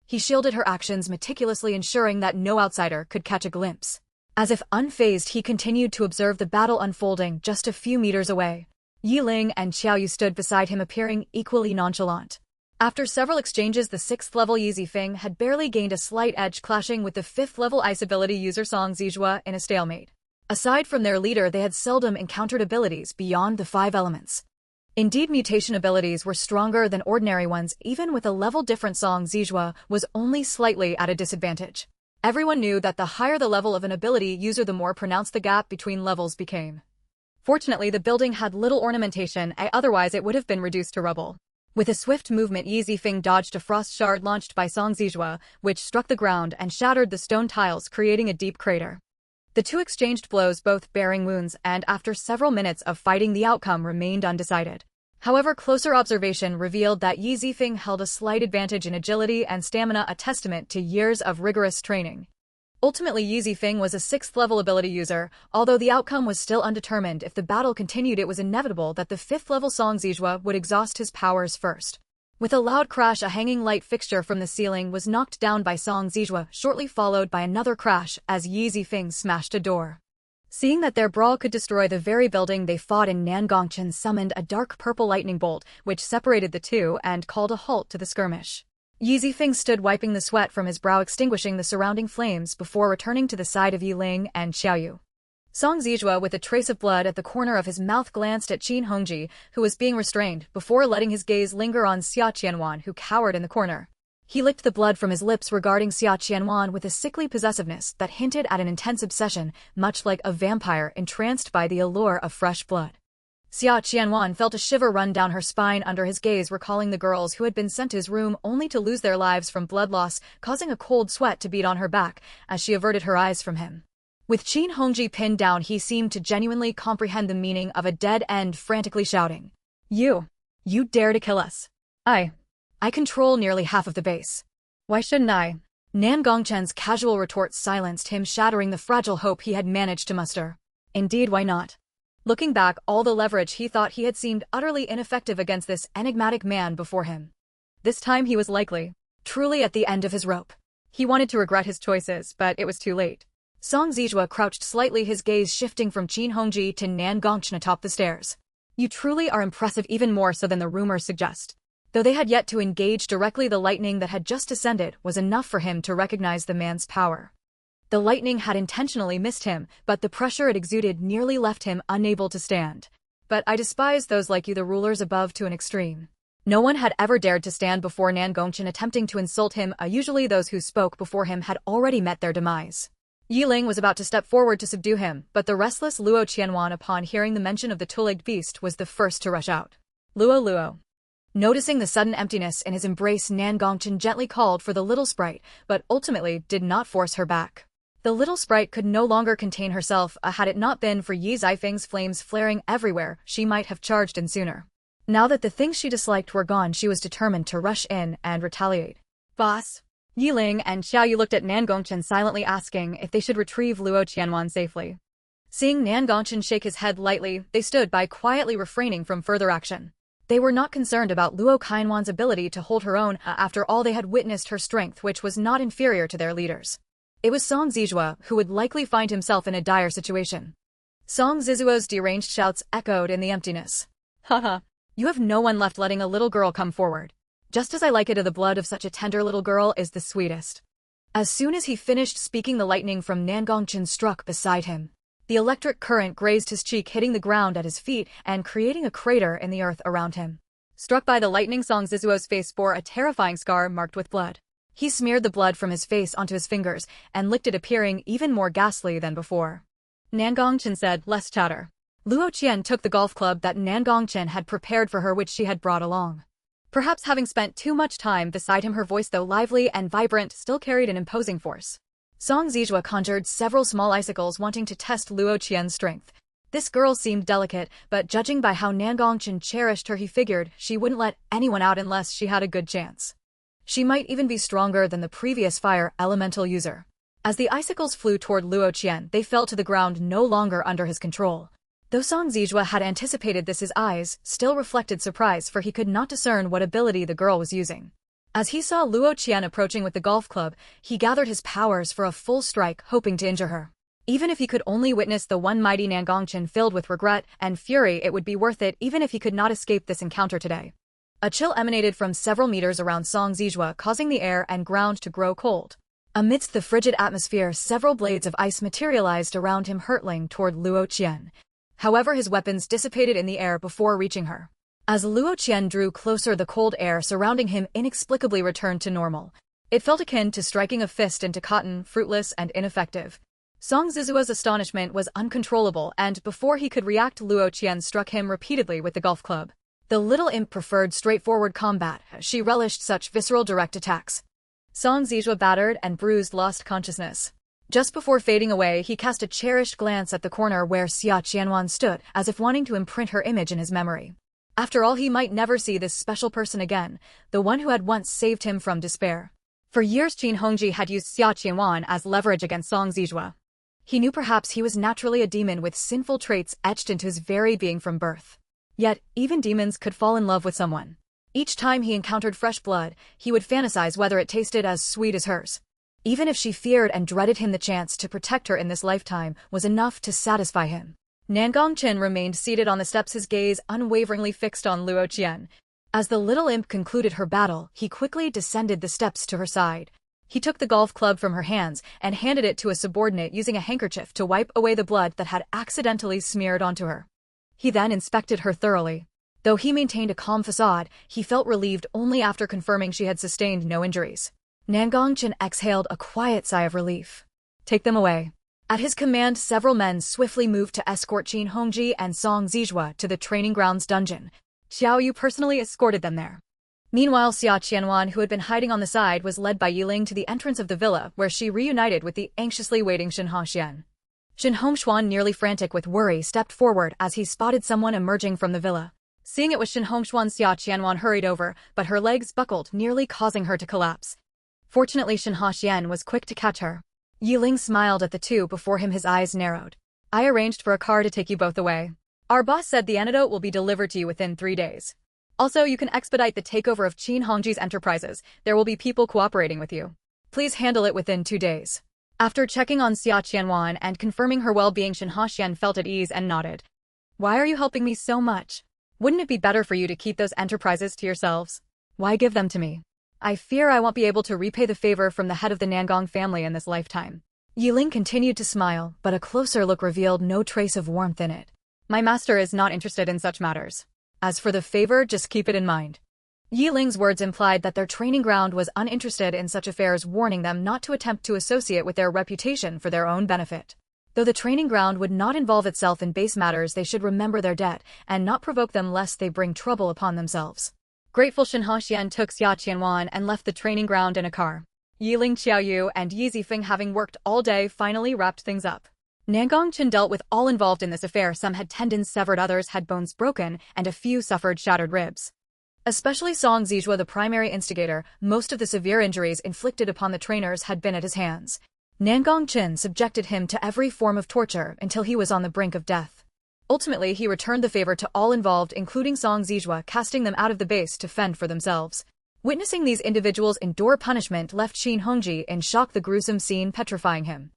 He shielded her actions, meticulously ensuring that no outsider could catch a glimpse. As if unfazed, he continued to observe the battle unfolding just a few meters away. Yi Ling and Xiaoyu stood beside him, appearing equally nonchalant. After several exchanges, the 6th-level Yi Zifeng had barely gained a slight edge, clashing with the 5th-level ice ability user Song Zijua in a stalemate. Aside from their leader, they had seldom encountered abilities beyond the 5 elements. Indeed, mutation abilities were stronger than ordinary ones. Even with a level difference, Song Zijua was only slightly at a disadvantage. Everyone knew that the higher the level of an ability user, the more pronounced the gap between levels became. Fortunately, the building had little ornamentation, otherwise it would have been reduced to rubble. With a swift movement, Yi Zifeng dodged a frost shard launched by Song Zijua, which struck the ground and shattered the stone tiles, creating a deep crater. The two exchanged blows, both bearing wounds, and after several minutes of fighting, the outcome remained undecided. However, closer observation revealed that Yi Zifeng held a slight advantage in agility and stamina, a testament to years of rigorous training. Ultimately, Yi Zifeng was a 6th-level ability user. Although the outcome was still undetermined, if the battle continued, it was inevitable that the 5th-level Song Zijua would exhaust his powers first. With a loud crash, a hanging light fixture from the ceiling was knocked down by Song Zijua, shortly followed by another crash as Yi Zifeng smashed a door. Seeing that their brawl could destroy the very building they fought in, Nan Gongchen summoned a dark purple lightning bolt, which separated the two and called a halt to the skirmish. Yi Zifeng stood, wiping the sweat from his brow, extinguishing the surrounding flames before returning to the side of Yi Ling and Xiaoyu. Song Zijua, with a trace of blood at the corner of his mouth, glanced at Qin Hongji, who was being restrained, before letting his gaze linger on Xia Qianwan, who cowered in the corner. He licked the blood from his lips, regarding Xia Qianwan with a sickly possessiveness that hinted at an intense obsession, much like a vampire entranced by the allure of fresh blood. Xia Qianwan felt a shiver run down her spine under his gaze, recalling the girls who had been sent to his room only to lose their lives from blood loss, causing a cold sweat to beat on her back as she averted her eyes from him. With Qin Hongji pinned down, he seemed to genuinely comprehend the meaning of a dead end, frantically shouting, You dare to kill us? I control nearly half of the base. Why shouldn't I? Nan Gongchen's casual retort silenced him, shattering the fragile hope he had managed to muster. Indeed, why not? Looking back, all the leverage he thought he had seemed utterly ineffective against this enigmatic man before him. This time he was likely, truly at the end of his rope. He wanted to regret his choices, but it was too late. Song Zijua crouched slightly, his gaze shifting from Qin Hongji to Nan Gongchen atop the stairs. You truly are impressive, even more so than the rumors suggest. Though they had yet to engage directly, the lightning that had just descended was enough for him to recognize the man's power. The lightning had intentionally missed him, but the pressure it exuded nearly left him unable to stand. But I despise those like you, the rulers above, to an extreme. No one had ever dared to stand before Nan Gongchen, attempting to insult him. Usually those who spoke before him had already met their demise. Yi Ling was about to step forward to subdue him, but the restless Luo Qianwan, upon hearing the mention of the two-legged beast, was the first to rush out. Luo. Noticing the sudden emptiness in his embrace, Nan Gongchen gently called for the little sprite, but ultimately did not force her back. The little sprite could no longer contain herself. Had it not been for Yi Zifeng's flames flaring everywhere, she might have charged in sooner. Now that the things she disliked were gone, she was determined to rush in and retaliate. Boss. Yi Ling and Xiaoyu looked at Nan Gongchen, silently asking if they should retrieve Luo Qianwan safely. Seeing Nan Gongchen shake his head lightly, they stood by, quietly refraining from further action. They were not concerned about Luo Qianwan's ability to hold her own. After all, they had witnessed her strength, which was not inferior to their leaders. It was Song Zijua who would likely find himself in a dire situation. Song Zizuo's deranged shouts echoed in the emptiness. Haha, you have no one left, letting a little girl come forward. Just as I like it, the blood of such a tender little girl is the sweetest. As soon as he finished speaking, the lightning from Nan Gongchen struck beside him. The electric current grazed his cheek, hitting the ground at his feet and creating a crater in the earth around him. Struck by the lightning, Song Zizuo's face bore a terrifying scar marked with blood. He smeared the blood from his face onto his fingers and licked it, appearing even more ghastly than before. Nan Gongchen said, "Less chatter." Luo Qian took the golf club that Nan Gongchen had prepared for her, which she had brought along. Perhaps having spent too much time beside him, her voice, though lively and vibrant, still carried an imposing force. Song Zijua conjured several small icicles, wanting to test Luo Qian's strength. This girl seemed delicate, but judging by how Nangongchen cherished her, he figured she wouldn't let anyone out unless she had a good chance. She might even be stronger than the previous fire elemental user. As the icicles flew toward Luo Qian, they fell to the ground, no longer under his control. Though Song Zijua had anticipated this, his eyes still reflected surprise, for he could not discern what ability the girl was using. As he saw Luo Qian approaching with the golf club, he gathered his powers for a full strike, hoping to injure her. Even if he could only witness the one mighty Nangongchen filled with regret and fury, it would be worth it, even if he could not escape this encounter today. A chill emanated from several meters around Song Zijua, causing the air and ground to grow cold. Amidst the frigid atmosphere, several blades of ice materialized around him, hurtling toward Luo Qian. However, his weapons dissipated in the air before reaching her. As Luo Qian drew closer, the cold air surrounding him inexplicably returned to normal. It felt akin to striking a fist into cotton, fruitless and ineffective. Song Zizua's astonishment was uncontrollable, and before he could react, Luo Qian struck him repeatedly with the golf club. The little imp preferred straightforward combat. She relished such visceral direct attacks. Song Zijua, battered and bruised, lost consciousness. Just before fading away, he cast a cherished glance at the corner where Xia Qianwan stood, as if wanting to imprint her image in his memory. After all, he might never see this special person again, the one who had once saved him from despair. For years, Qin Hongji had used Xia Qianwan as leverage against Song Zijua. He knew perhaps he was naturally a demon with sinful traits etched into his very being from birth. Yet, even demons could fall in love with someone. Each time he encountered fresh blood, he would fantasize whether it tasted as sweet as hers. Even if she feared and dreaded him, the chance to protect her in this lifetime was enough to satisfy him. Nangongchen remained seated on the steps, his gaze unwaveringly fixed on Luo Qian. As the little imp concluded her battle, he quickly descended the steps to her side. He took the golf club from her hands and handed it to a subordinate, using a handkerchief to wipe away the blood that had accidentally smeared onto her. He then inspected her thoroughly. Though he maintained a calm facade, he felt relieved only after confirming she had sustained no injuries. Nangongchen exhaled a quiet sigh of relief. Take them away. At his command, several men swiftly moved to escort Qin Hongji and Song Zijua to the training grounds dungeon. Xiao Yu personally escorted them there. Meanwhile, Xia Qianwan, who had been hiding on the side, was led by Yiling to the entrance of the villa, where she reunited with the anxiously waiting Shinha. Shinhongxuan, nearly frantic with worry, stepped forward as he spotted someone emerging from the villa. Seeing it was Shinhongxuan, Xia Qianwan hurried over, but her legs buckled, nearly causing her to collapse. Fortunately, Shinha was quick to catch her. Yiling smiled at the two before him, his eyes narrowed. I arranged for a car to take you both away. Our boss said the antidote will be delivered to you within 3 days. Also, you can expedite the takeover of Qin Hongji's enterprises. There will be people cooperating with you. Please handle it within 2 days. After checking on Xia Qianwan and confirming her well-being, Shinha felt at ease and nodded. Why are you helping me so much? Wouldn't it be better for you to keep those enterprises to yourselves? Why give them to me? I fear I won't be able to repay the favor from the head of the Nangong family in this lifetime. Yiling continued to smile, but a closer look revealed no trace of warmth in it. My master is not interested in such matters. As for the favor, just keep it in mind. Yiling's words implied that their training ground was uninterested in such affairs, warning them not to attempt to associate with their reputation for their own benefit. Though the training ground would not involve itself in base matters, they should remember their debt and not provoke them lest they bring trouble upon themselves. Grateful, Shinha took Xia Qianwan and left the training ground in a car. Yiling, Xiaoyu, and Yi Zifeng, having worked all day, finally wrapped things up. Nangongchen dealt with all involved in this affair. Some had tendons severed, others had bones broken, and a few suffered shattered ribs. Especially Song Zijua, the primary instigator, most of the severe injuries inflicted upon the trainers had been at his hands. Nangongchen subjected him to every form of torture until he was on the brink of death. Ultimately, he returned the favor to all involved, including Song Zijua, casting them out of the base to fend for themselves. Witnessing these individuals endure punishment left Qin Hongji in shock, the gruesome scene petrifying him.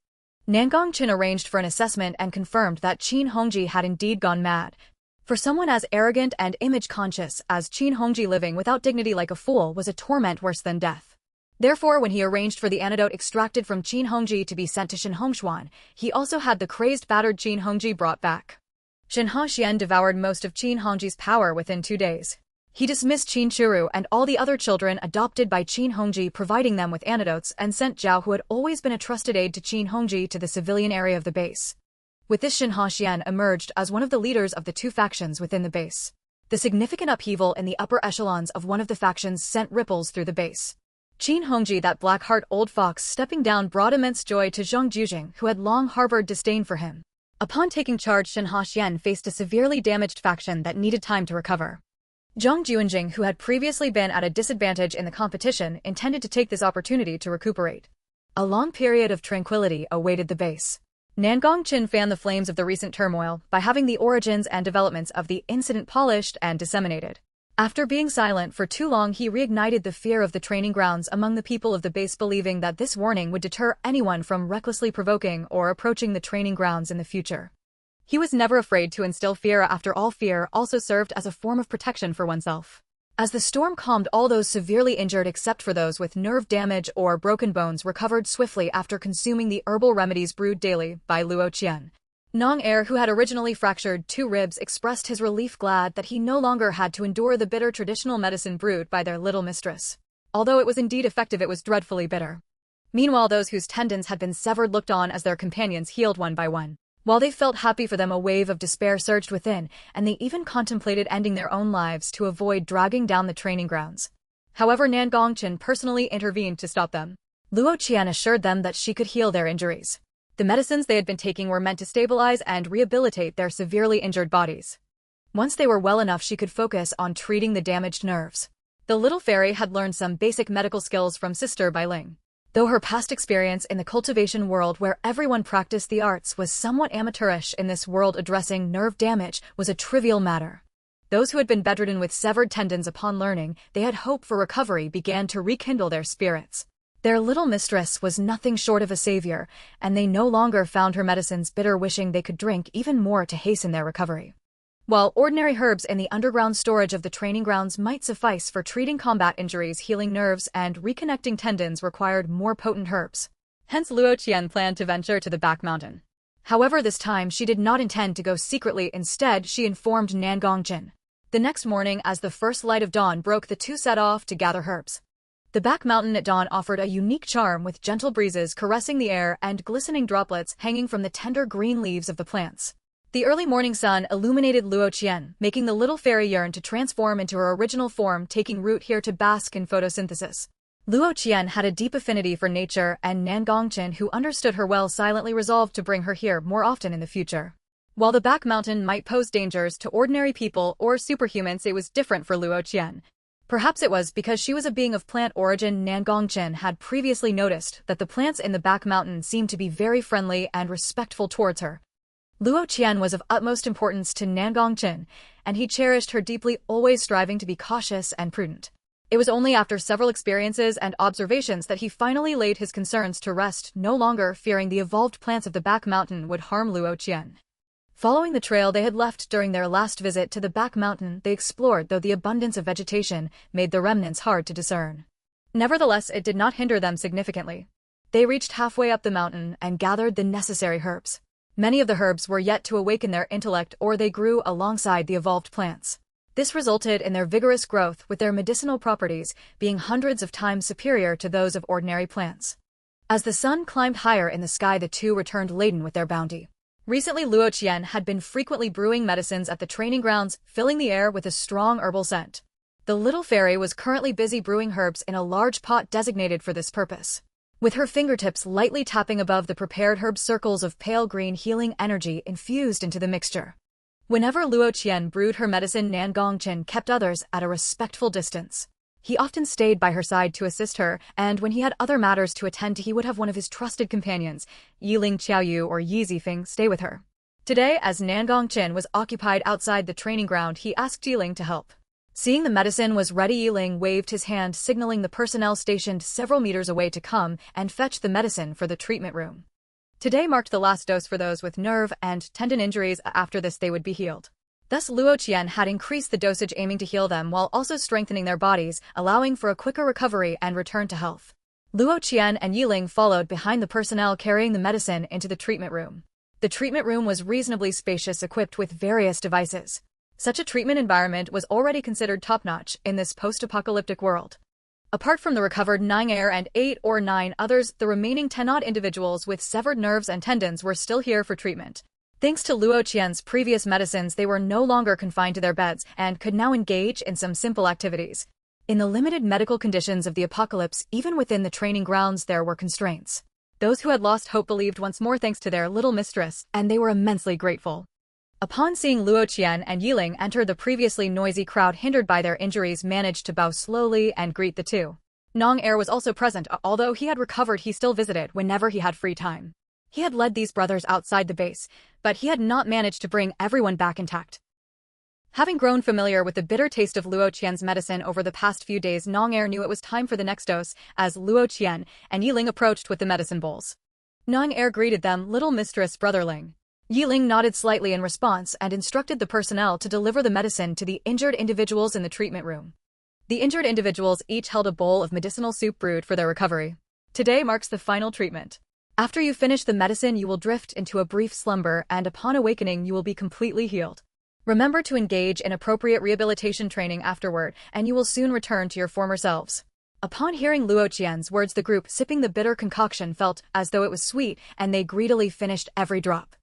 Nangongchen arranged for an assessment and confirmed that Qin Hongji had indeed gone mad. For someone as arrogant and image-conscious as Qin Hongji, living without dignity like a fool was a torment worse than death. Therefore, when he arranged for the antidote extracted from Qin Hongji to be sent to Shinhongxuan, he also had the crazed, battered Qin Hongji brought back. Shinha devoured most of Qin Hongji's power within 2 days. He dismissed Qin Churu and all the other children adopted by Qin Hongji, providing them with antidotes, and sent Zhao, who had always been a trusted aide to Qin Hongji, to the civilian area of the base. With this, Shinha emerged as one of the leaders of the two factions within the base. The significant upheaval in the upper echelons of one of the factions sent ripples through the base. Qin Hongji, that black-heart old fox stepping down, brought immense joy to Zhang Jujing, who had long harbored disdain for him. Upon taking charge, Shen Haxian faced a severely damaged faction that needed time to recover. Zhang Juanjing, who had previously been at a disadvantage in the competition, intended to take this opportunity to recuperate. A long period of tranquility awaited the base. Nangongqin fanned the flames of the recent turmoil by having the origins and developments of the incident polished and disseminated. After being silent for too long, he reignited the fear of the training grounds among the people of the base, believing that this warning would deter anyone from recklessly provoking or approaching the training grounds in the future. He was never afraid to instill fear. After all, fear also served as a form of protection for oneself. As the storm calmed, all those severely injured except for those with nerve damage or broken bones recovered swiftly after consuming the herbal remedies brewed daily by Luo Qian. Nong Er, who had originally fractured 2 ribs, expressed his relief, glad that he no longer had to endure the bitter traditional medicine brewed by their little mistress. Although it was indeed effective, it was dreadfully bitter. Meanwhile, those whose tendons had been severed looked on as their companions healed one by one. While they felt happy for them, a wave of despair surged within, and they even contemplated ending their own lives to avoid dragging down the training grounds. However, Nangongqin personally intervened to stop them. Luo Qian assured them that she could heal their injuries. The medicines they had been taking were meant to stabilize and rehabilitate their severely injured bodies. Once they were well enough, she could focus on treating the damaged nerves. The little fairy had learned some basic medical skills from Sister Bai Ling. Though her past experience in the cultivation world, where everyone practiced the arts, was somewhat amateurish, in this world addressing nerve damage was a trivial matter. Those who had been bedridden with severed tendons, upon learning they had hope for recovery, began to rekindle their spirits. Their little mistress was nothing short of a savior, and they no longer found her medicines bitter, wishing they could drink even more to hasten their recovery. While ordinary herbs in the underground storage of the training grounds might suffice for treating combat injuries, healing nerves, and reconnecting tendons required more potent herbs. Hence Luo Qian planned to venture to the back mountain. However, this time she did not intend to go secretly. Instead, she informed Nangongqin. The next morning, as the first light of dawn broke, the two set off to gather herbs. The back mountain at dawn offered a unique charm, with gentle breezes caressing the air and glistening droplets hanging from the tender green leaves of the plants. The early morning sun illuminated Luo Qian, making the little fairy yearn to transform into her original form, taking root here to bask in photosynthesis. Luo Qian had a deep affinity for nature, and Nangongqin, who understood her well, silently resolved to bring her here more often in the future. While the back mountain might pose dangers to ordinary people or superhumans, it was different for Luo Qian. Perhaps it was because she was a being of plant origin. Nangongqin had previously noticed that the plants in the back mountain seemed to be very friendly and respectful towards her. Luo Qian was of utmost importance to Nangongqin, and he cherished her deeply, always striving to be cautious and prudent. It was only after several experiences and observations that he finally laid his concerns to rest, no longer fearing the evolved plants of the back mountain would harm Luo Qian. Following the trail they had left during their last visit to the back mountain, they explored, though the abundance of vegetation made the remnants hard to discern. Nevertheless, it did not hinder them significantly. They reached halfway up the mountain and gathered the necessary herbs. Many of the herbs were yet to awaken their intellect, or they grew alongside the evolved plants. This resulted in their vigorous growth, with their medicinal properties being hundreds of times superior to those of ordinary plants. As the sun climbed higher in the sky, the two returned laden with their bounty. Recently, Luo Qian had been frequently brewing medicines at the training grounds, filling the air with a strong herbal scent. The little fairy was currently busy brewing herbs in a large pot designated for this purpose. With her fingertips lightly tapping above the prepared herbs, circles of pale green healing energy infused into the mixture. Whenever Luo Qian brewed her medicine, Nangongqin kept others at a respectful distance. He often stayed by her side to assist her, and when he had other matters to attend to, he would have one of his trusted companions, Yiling Qiaoyu or Yi Zifeng, stay with her. Today, as Nangongqin was occupied outside the training ground, he asked Yiling to help. Seeing the medicine was ready, Yiling waved his hand, signaling the personnel stationed several meters away to come and fetch the medicine for the treatment room. Today marked the last dose for those with nerve and tendon injuries. After this they would be healed. Thus Luo Qian had increased the dosage, aiming to heal them while also strengthening their bodies, allowing for a quicker recovery and return to health. Luo Qian and Yiling followed behind the personnel, carrying the medicine into the treatment room. The treatment room was reasonably spacious, equipped with various devices. Such a treatment environment was already considered top-notch in this post-apocalyptic world. Apart from the recovered 9 heir and 8 or 9 others, the remaining 10-odd individuals with severed nerves and tendons were still here for treatment. Thanks to Luo Qian's previous medicines, they were no longer confined to their beds and could now engage in some simple activities. In the limited medical conditions of the apocalypse, even within the training grounds there were constraints. Those who had lost hope believed once more thanks to their little mistress, and they were immensely grateful. Upon seeing Luo Qian and Yiling enter, the previously noisy crowd, hindered by their injuries, managed to bow slowly and greet the two. Nong Er was also present. Although he had recovered, he still visited whenever he had free time. He had led these brothers outside the base, but he had not managed to bring everyone back intact. Having grown familiar with the bitter taste of Luo Qian's medicine over the past few days, Nong Er knew it was time for the next dose, as Luo Qian and Yiling approached with the medicine bowls. Nong Er greeted them, "Little Mistress Brotherling." Yiling nodded slightly in response and instructed the personnel to deliver the medicine to the injured individuals in the treatment room. The injured individuals each held a bowl of medicinal soup brewed for their recovery. Today marks the final treatment. After you finish the medicine, you will drift into a brief slumber, and upon awakening you will be completely healed. Remember to engage in appropriate rehabilitation training afterward, and you will soon return to your former selves. Upon hearing Luo Qian's words, the group sipping the bitter concoction felt as though it was sweet, and they greedily finished every drop.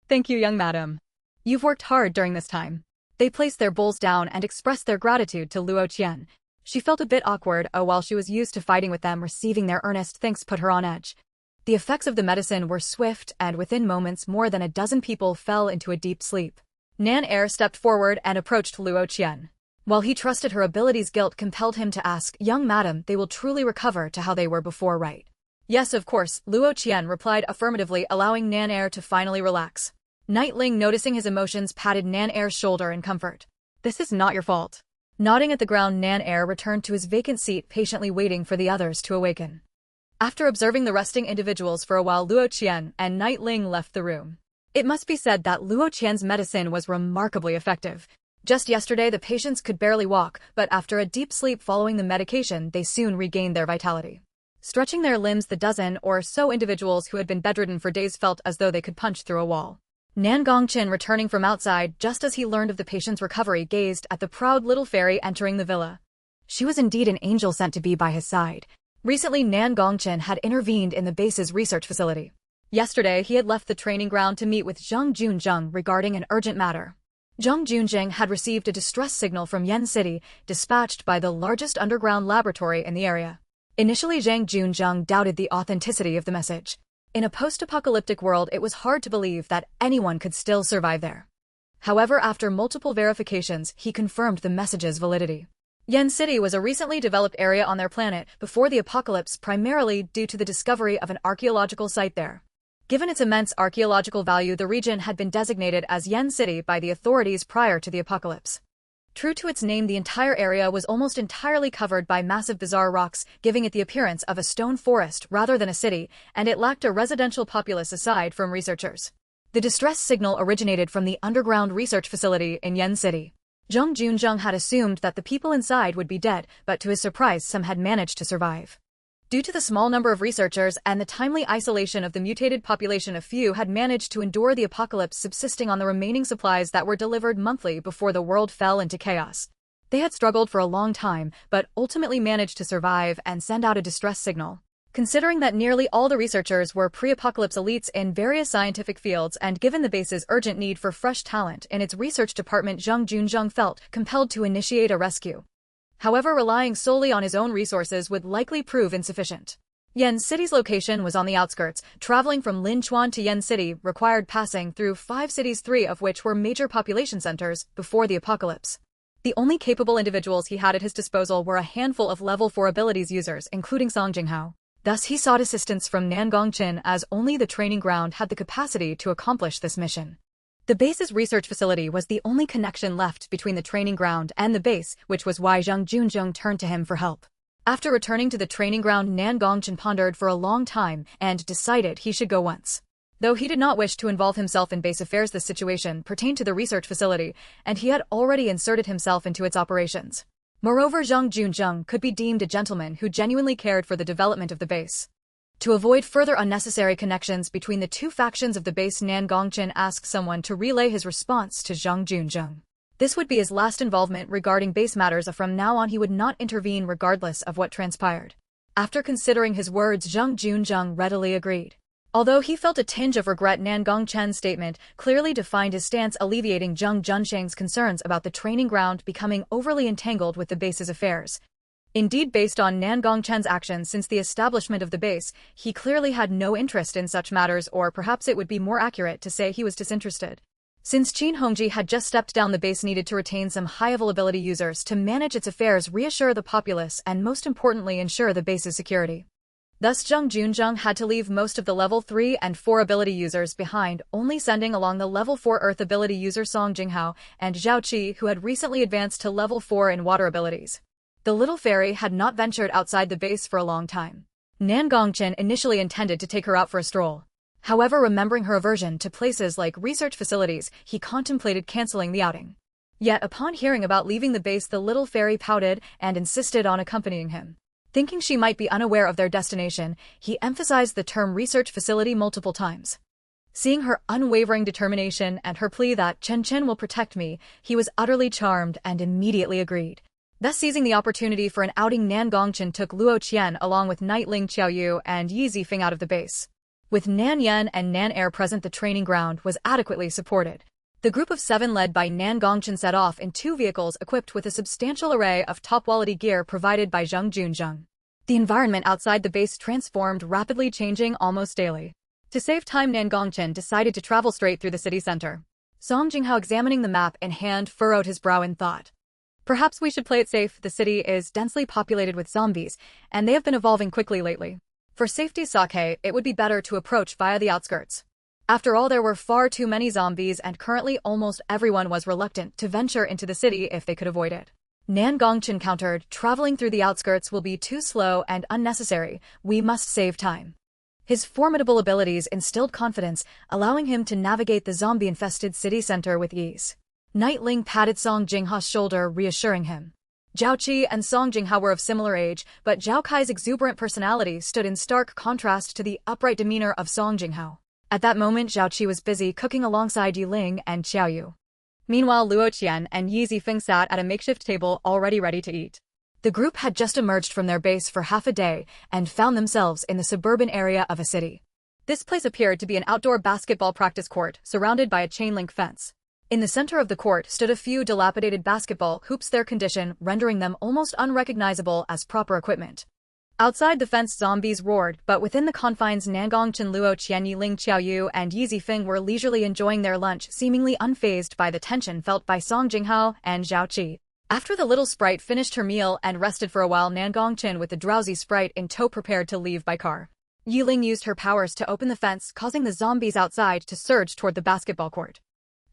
"Thank you, young madam. You've worked hard during this time." They placed their bowls down and expressed their gratitude to Luo Qian. She felt a bit awkward, while she was used to fighting with them. Receiving their earnest thanks put her on edge. The effects of the medicine were swift, and within moments more than a dozen people fell into a deep sleep. Nan Er stepped forward and approached Luo Qian. While he trusted her abilities, guilt compelled him to ask, "Young madam, they will truly recover to how they were before, right?" "Yes, of course," Luo Qian replied affirmatively, allowing Nan Er to finally relax. Night Ling, noticing his emotions, patted Nan Er's shoulder in comfort. "This is not your fault." Nodding at the ground, Nan Er returned to his vacant seat, patiently waiting for the others to awaken. After observing the resting individuals for a while, Luo Qian and Night Ling left the room. It must be said that Luo Qian's medicine was remarkably effective. Just yesterday the patients could barely walk, but after a deep sleep following the medication, they soon regained their vitality. Stretching their limbs, the dozen or so individuals who had been bedridden for days felt as though they could punch through a wall. Nan Gongqin, returning from outside just as he learned of the patient's recovery, gazed at the proud little fairy entering the villa. She was indeed an angel sent to be by his side. Recently, Nan Gongqin had intervened in the base's research facility. Yesterday, he had left the training ground to meet with Zhang Junzheng regarding an urgent matter. Zhang Junzheng had received a distress signal from Yen City, dispatched by the largest underground laboratory in the area. Initially, Zhang Junzheng doubted the authenticity of the message. In a post-apocalyptic world, it was hard to believe that anyone could still survive there. However, after multiple verifications, he confirmed the message's validity. Yen City was a recently developed area on their planet before the apocalypse, primarily due to the discovery of an archaeological site there. Given its immense archaeological value, the region had been designated as Yen City by the authorities prior to the apocalypse. True to its name, the entire area was almost entirely covered by massive bizarre rocks, giving it the appearance of a stone forest rather than a city, and it lacked a residential populace aside from researchers. The distress signal originated from the underground research facility in Yen City. Zhang Junzheng had assumed that the people inside would be dead, but to his surprise, some had managed to survive. Due to the small number of researchers and the timely isolation of the mutated population, a few had managed to endure the apocalypse, subsisting on the remaining supplies that were delivered monthly before the world fell into chaos. They had struggled for a long time, but ultimately managed to survive and send out a distress signal. Considering that nearly all the researchers were pre-apocalypse elites in various scientific fields, and given the base's urgent need for fresh talent in its research department, Zhang Junzheng felt compelled to initiate a rescue. However, relying solely on his own resources would likely prove insufficient. Yen City's location was on the outskirts. Traveling from Linchuan to Yen City required passing through 5 cities, 3 of which were major population centers before the apocalypse. The only capable individuals he had at his disposal were a handful of level 4 abilities users, including Song Jinghao. Thus, he sought assistance from Nan Gongqin, as only the training ground had the capacity to accomplish this mission. The base's research facility was the only connection left between the training ground and the base, which was why Zhang Junzheng turned to him for help. After returning to the training ground, Nan Gongqin pondered for a long time and decided he should go once. Though he did not wish to involve himself in base affairs, this situation pertained to the research facility, and he had already inserted himself into its operations. Moreover, Zhang Junzheng could be deemed a gentleman who genuinely cared for the development of the base. To avoid further unnecessary connections between the two factions of the base, Nan Gongqin asked someone to relay his response to Zhang Junzheng. This would be his last involvement regarding base matters. From now on, he would not intervene regardless of what transpired. After considering his words, Zhang Junzheng readily agreed. Although he felt a tinge of regret, Nan Gongchen's statement clearly defined his stance, alleviating Zheng Junsheng's concerns about the training ground becoming overly entangled with the base's affairs. Indeed, based on Nan Gongchen's actions since the establishment of the base, he clearly had no interest in such matters, or perhaps it would be more accurate to say he was disinterested. Since Qin Hongji had just stepped down, the base needed to retain some high-availability users to manage its affairs, reassure the populace, and most importantly ensure the base's security. Thus Zheng Junzheng had to leave most of the level 3 and 4 ability users behind, only sending along the level 4 earth ability user Song Jinghao and Zhao Qi, who had recently advanced to level 4 in water abilities. The little fairy had not ventured outside the base for a long time. Nan Gongchen initially intended to take her out for a stroll. However, remembering her aversion to places like research facilities, he contemplated canceling the outing. Yet upon hearing about leaving the base, the little fairy pouted and insisted on accompanying him. Thinking she might be unaware of their destination, he emphasized the term research facility multiple times. Seeing her unwavering determination and her plea that Chen Chen will protect me, he was utterly charmed and immediately agreed. Thus, seizing the opportunity for an outing, Nan Gongchen took Luo Qian along with Knight Ling Qiaoyu and Yi Zifeng out of the base. With Nan Yen and Nan Air present, the training ground was adequately supported. The group of 7 led by Nan Gongchen set off in 2 vehicles equipped with a substantial array of top-quality gear provided by Zheng Junzheng. The environment outside the base transformed, rapidly changing almost daily. To save time, Nan Gongchen decided to travel straight through the city center. Song Jinghao, examining the map in hand, furrowed his brow in thought. Perhaps we should play it safe. The city is densely populated with zombies, and they have been evolving quickly lately. For safety's sake, it would be better to approach via the outskirts. After all, there were far too many zombies, and currently almost everyone was reluctant to venture into the city if they could avoid it. Nan Gongchen countered, traveling through the outskirts will be too slow and unnecessary. We must save time. His formidable abilities instilled confidence, allowing him to navigate the zombie-infested city center with ease. Knight Ling patted Song Jinghao's shoulder, reassuring him. Zhao Qi and Song Jinghao were of similar age, but Zhao Kai's exuberant personality stood in stark contrast to the upright demeanor of Song Jinghao. At that moment, Zhao Qi was busy cooking alongside Yi Ling and Qiaoyu. Meanwhile, Luo Qian and Yi Zifeng sat at a makeshift table, already ready to eat. The group had just emerged from their base for half a day and found themselves in the suburban area of a city. This place appeared to be an outdoor basketball practice court, surrounded by a chain-link fence. In the center of the court stood a few dilapidated basketball hoops, their condition rendering them almost unrecognizable as proper equipment. Outside the fence, zombies roared, but within the confines, Nan Gongchen, Luo Qian, Yi Ling Qiaoyu, and Yi Zifeng were leisurely enjoying their lunch, seemingly unfazed by the tension felt by Song Jinghao and Zhao Qi. After the little sprite finished her meal and rested for a while, Nan Gongchen, with the drowsy sprite in tow, prepared to leave by car. Yi Ling used her powers to open the fence, causing the zombies outside to surge toward the basketball court.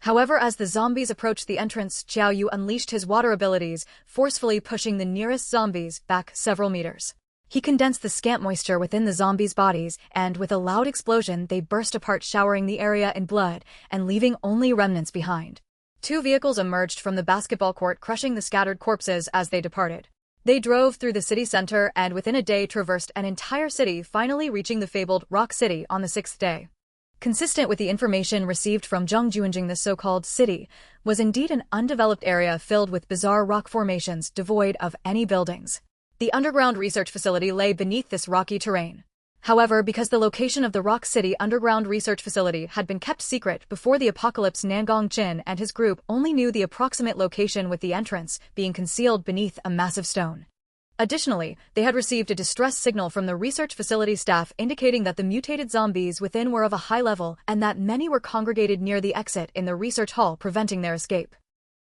However, as the zombies approached the entrance, Qiaoyu unleashed his water abilities, forcefully pushing the nearest zombies back several meters. He condensed the scant moisture within the zombies' bodies, and with a loud explosion they burst apart, showering the area in blood and leaving only remnants behind. 2 vehicles emerged from the basketball court, crushing the scattered corpses as they departed. They drove through the city center and within a day traversed an entire city, finally reaching the fabled Rock City on the 6th day. Consistent with the information received from Zheng Junjing, the so-called city was indeed an undeveloped area filled with bizarre rock formations devoid of any buildings. The underground research facility lay beneath this rocky terrain. However, because the location of the Rock City underground research facility had been kept secret before the apocalypse, Nan Gongchen and his group only knew the approximate location, with the entrance being concealed beneath a massive stone. Additionally, they had received a distress signal from the research facility staff indicating that the mutated zombies within were of a high level and that many were congregated near the exit in the research hall, preventing their escape.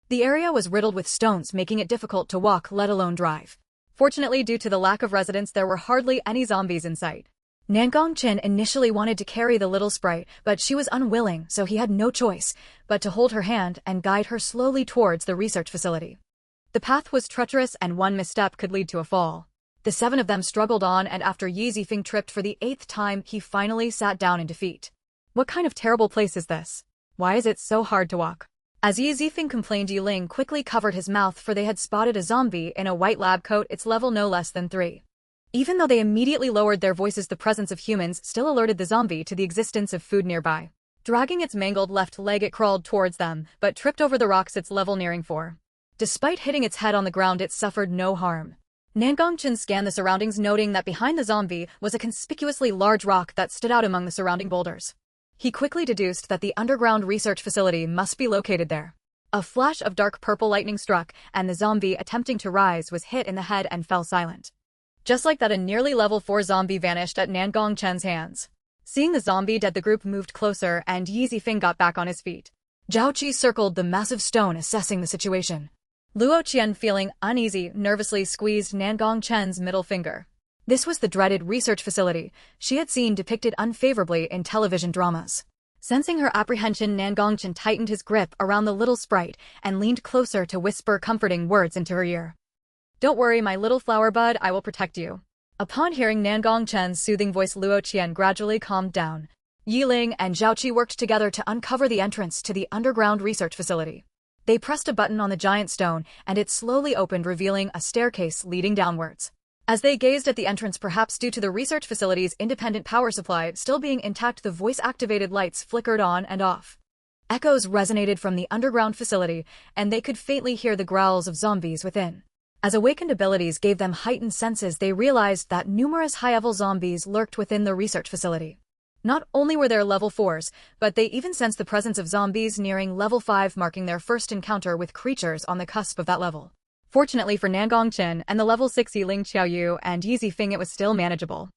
The area was riddled with stones, making it difficult to walk, let alone drive. Fortunately, due to the lack of residents, there were hardly any zombies in sight. Nan Gongchen initially wanted to carry the little sprite, but she was unwilling, so he had no choice but to hold her hand and guide her slowly towards the research facility. The path was treacherous and one misstep could lead to a fall. The 7 of them struggled on, and after Yi Zifeng tripped for the 8th time, he finally sat down in defeat. What kind of terrible place is this? Why is it so hard to walk? As Yi Zifeng complained, Yi Ling quickly covered his mouth, for they had spotted a zombie in a white lab coat, its level no less than 3. Even though they immediately lowered their voices, the presence of humans still alerted the zombie to the existence of food nearby. Dragging its mangled left leg, it crawled towards them, but tripped over the rocks, its level nearing 4. Despite hitting its head on the ground, it suffered no harm. Nangongchen scanned the surroundings, noting that behind the zombie was a conspicuously large rock that stood out among the surrounding boulders. He quickly deduced that the underground research facility must be located there. A flash of dark purple lightning struck, and the zombie attempting to rise was hit in the head and fell silent. Just like that, a nearly level 4 zombie vanished at Nangongchen's hands. Seeing the zombie dead, the group moved closer, and Yi Zifeng got back on his feet. Zhao Qi circled the massive stone, assessing the situation. Luo Qian, feeling uneasy, nervously squeezed Nangongchen's middle finger. This was the dreaded research facility she had seen depicted unfavorably in television dramas. Sensing her apprehension, Nangongchen tightened his grip around the little sprite and leaned closer to whisper comforting words into her ear. "Don't worry, my little flower bud, I will protect you." Upon hearing Nangongchen's soothing voice, Luo Qian gradually calmed down. Yi Ling and Zhao Qi worked together to uncover the entrance to the underground research facility. They pressed a button on the giant stone, and it slowly opened, revealing a staircase leading downwards. As they gazed at the entrance, perhaps due to the research facility's independent power supply still being intact, the voice-activated lights flickered on and off. Echoes resonated from the underground facility, and they could faintly hear the growls of zombies within. As awakened abilities gave them heightened senses, they realized that numerous high-level zombies lurked within the research facility. Not only were there level 4s, but they even sensed the presence of zombies nearing level 5, marking their first encounter with creatures on the cusp of that level. Fortunately for Nangongchen and the level 6 Yi Ling, Qiaoyu, and Yi Zifeng, it was still manageable.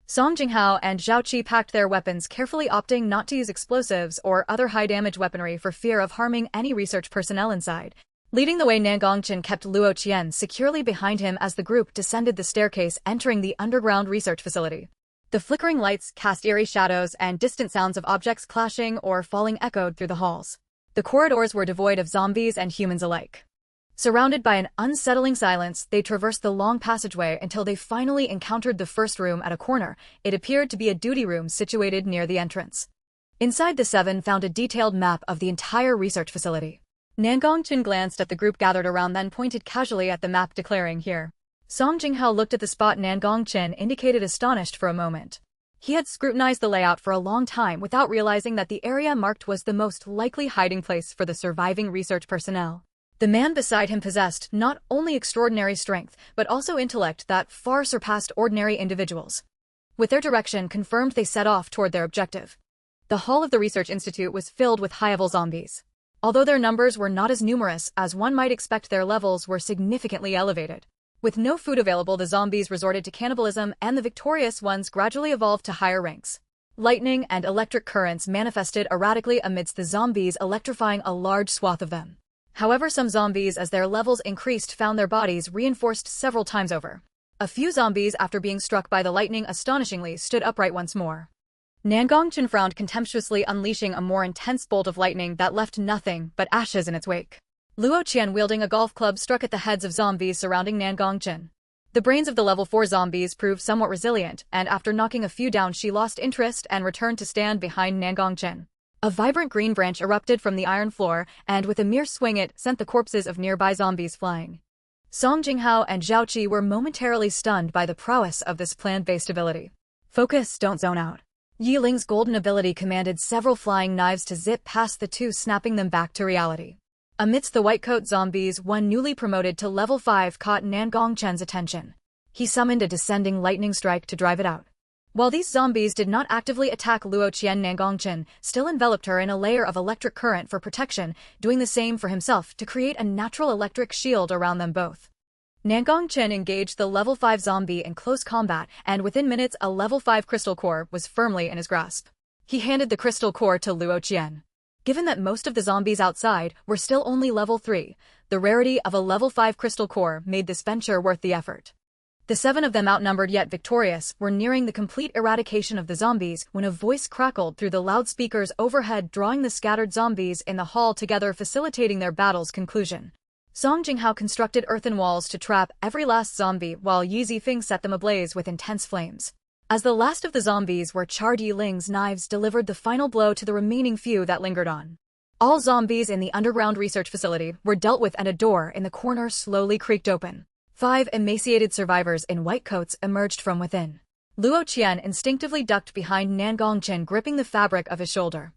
Song Jinghao and Zhao Qi packed their weapons carefully, opting not to use explosives or other high-damage weaponry for fear of harming any research personnel inside. Leading the way, Nangongchen kept Luo Qian securely behind him as the group descended the staircase, entering the underground research facility. The flickering lights cast eerie shadows, and distant sounds of objects clashing or falling echoed through the halls. The corridors were devoid of zombies and humans alike. Surrounded by an unsettling silence, they traversed the long passageway until they finally encountered the first room at a corner. It appeared to be a duty room situated near the entrance. Inside, the seven found a detailed map of the entire research facility. Nangongchen glanced at the group gathered around, then pointed casually at the map, declaring, "Here." Song Jinghao looked at the spot Nangongchen indicated, astonished for a moment. He had scrutinized the layout for a long time without realizing that the area marked was the most likely hiding place for the surviving research personnel. The man beside him possessed not only extraordinary strength, but also intellect that far surpassed ordinary individuals. With their direction confirmed, they set off toward their objective. The hall of the Research Institute was filled with high-level zombies. Although their numbers were not as numerous as one might expect, their levels were significantly elevated. With no food available, the zombies resorted to cannibalism, and the victorious ones gradually evolved to higher ranks. Lightning and electric currents manifested erratically amidst the zombies, electrifying a large swath of them. However, some zombies, as their levels increased, found their bodies reinforced several times over. A few zombies, after being struck by the lightning, astonishingly stood upright once more. Nangongchen frowned contemptuously, unleashing a more intense bolt of lightning that left nothing but ashes in its wake. Luo Qian, wielding a golf club, struck at the heads of zombies surrounding Nangongchen. The brains of the level 4 zombies proved somewhat resilient, and after knocking a few down, she lost interest and returned to stand behind Nangongchen. A vibrant green branch erupted from the iron floor, and with a mere swing it sent the corpses of nearby zombies flying. Song Jinghao and Zhao Qi were momentarily stunned by the prowess of this plant-based ability. Focus, don't zone out. Yi Ling's golden ability commanded several flying knives to zip past the two, snapping them back to reality. Amidst the white-coat zombies, one newly promoted to level 5 caught Nangongchen's attention. He summoned a descending lightning strike to drive it out. While these zombies did not actively attack Luo Qian, Nangongchen still enveloped her in a layer of electric current for protection, doing the same for himself to create a natural electric shield around them both. Nangongchen engaged the level 5 zombie in close combat, and within minutes a level 5 crystal core was firmly in his grasp. He handed the crystal core to Luo Qian. Given that most of the zombies outside were still only level 3, the rarity of a level 5 crystal core made this venture worth the effort. The 7 of them, outnumbered yet victorious, were nearing the complete eradication of the zombies when a voice crackled through the loudspeakers overhead, drawing the scattered zombies in the hall together, facilitating their battle's conclusion. Song Jinghao constructed earthen walls to trap every last zombie, while Yi Zifeng set them ablaze with intense flames. As the last of the zombies were charred, Yi Ling's knives delivered the final blow to the remaining few that lingered on. All zombies in the underground research facility were dealt with, and a door in the corner slowly creaked open. 5 emaciated survivors in white coats emerged from within. Luo Qian instinctively ducked behind Nangongchen, gripping the fabric of his shoulder.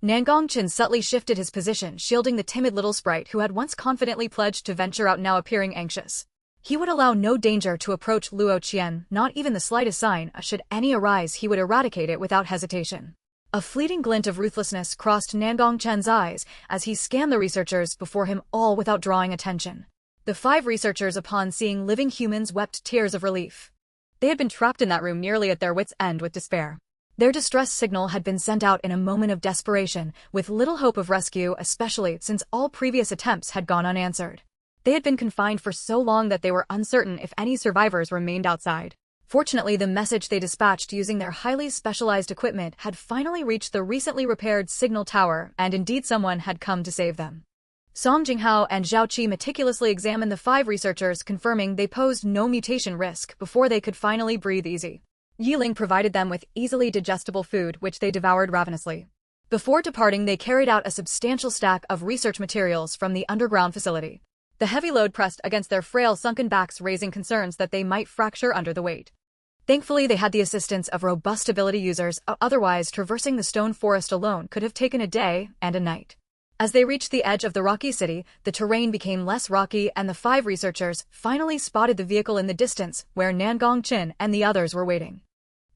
Nangongchen subtly shifted his position, shielding the timid little sprite who had once confidently pledged to venture out, now appearing anxious. He would allow no danger to approach Luo Qian, not even the slightest sign. Should any arise, he would eradicate it without hesitation. A fleeting glint of ruthlessness crossed Nangongchen's eyes as he scanned the researchers before him, all without drawing attention. The 5 researchers, upon seeing living humans, wept tears of relief. They had been trapped in that room nearly at their wits' end with despair. Their distress signal had been sent out in a moment of desperation, with little hope of rescue, especially since all previous attempts had gone unanswered. They had been confined for so long that they were uncertain if any survivors remained outside. Fortunately, the message they dispatched using their highly specialized equipment had finally reached the recently repaired signal tower, and indeed someone had come to save them. Song Jinghao and Zhao Qi meticulously examined the 5 researchers, confirming they posed no mutation risk before they could finally breathe easy. Yiling provided them with easily digestible food, which they devoured ravenously. Before departing, they carried out a substantial stack of research materials from the underground facility. The heavy load pressed against their frail sunken backs, raising concerns that they might fracture under the weight. Thankfully, they had the assistance of robust ability users, otherwise traversing the stone forest alone could have taken a day and a night. As they reached the edge of the rocky city, the terrain became less rocky and the 5 researchers finally spotted the vehicle in the distance where Nangongchen and the others were waiting.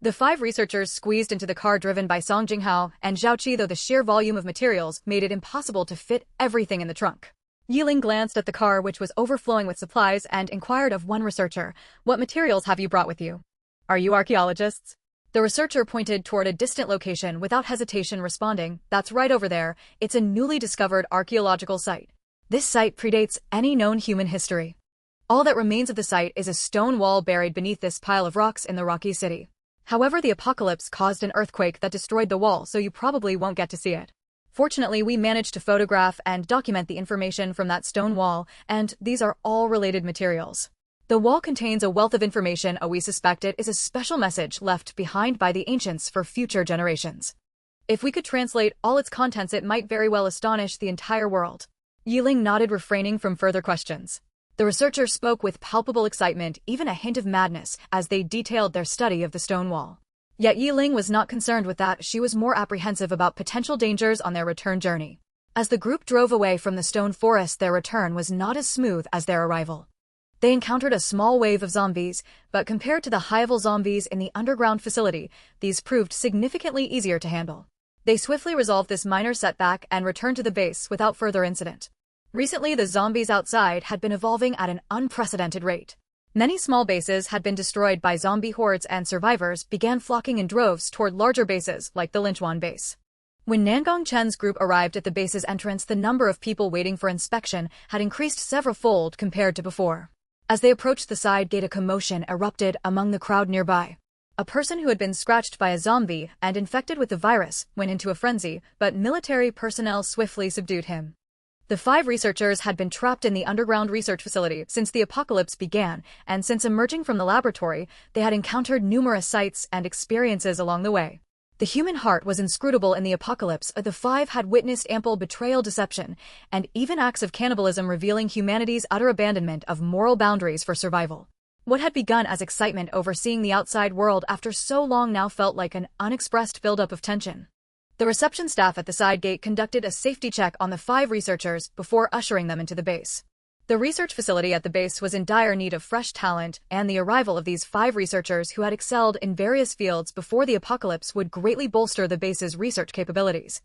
The 5 researchers squeezed into the car driven by Song Jinghao and Zhao Qi, though the sheer volume of materials made it impossible to fit everything in the trunk. Yiling glanced at the car, which was overflowing with supplies, and inquired of one researcher, "What materials have you brought with you? Are you archaeologists?" The researcher pointed toward a distant location without hesitation, responding, "That's right over there. It's a newly discovered archaeological site. This site predates any known human history. All that remains of the site is a stone wall buried beneath this pile of rocks in the rocky city. However, the apocalypse caused an earthquake that destroyed the wall, so you probably won't get to see it. Fortunately, we managed to photograph and document the information from that stone wall, and these are all related materials. The wall contains a wealth of information. We suspect it is a special message left behind by the ancients for future generations. If we could translate all its contents, it might very well astonish the entire world." Yiling nodded, refraining from further questions. The researcher spoke with palpable excitement, even a hint of madness, as they detailed their study of the stone wall. Yet Yiling was not concerned with that. She was more apprehensive about potential dangers on their return journey. As the group drove away from the stone forest, their return was not as smooth as their arrival. They encountered a small wave of zombies, but compared to the high-level zombies in the underground facility, these proved significantly easier to handle. They swiftly resolved this minor setback and returned to the base without further incident. Recently, the zombies outside had been evolving at an unprecedented rate. Many small bases had been destroyed by zombie hordes, and survivors began flocking in droves toward larger bases like the Linchuan base. When Nangongchen's group arrived at the base's entrance, the number of people waiting for inspection had increased several-fold compared to before. As they approached the side gate, a commotion erupted among the crowd nearby. A person who had been scratched by a zombie and infected with the virus went into a frenzy, but military personnel swiftly subdued him. The 5 researchers had been trapped in the underground research facility since the apocalypse began, and since emerging from the laboratory, they had encountered numerous sights and experiences along the way. The human heart was inscrutable in the apocalypse. The 5 had witnessed ample betrayal, deception, and even acts of cannibalism, revealing humanity's utter abandonment of moral boundaries for survival. What had begun as excitement over seeing the outside world after so long now felt like an unexpressed buildup of tension. The reception staff at the side gate conducted a safety check on the 5 researchers before ushering them into the base. The research facility at the base was in dire need of fresh talent, and the arrival of these 5 researchers who had excelled in various fields before the apocalypse would greatly bolster the base's research capabilities.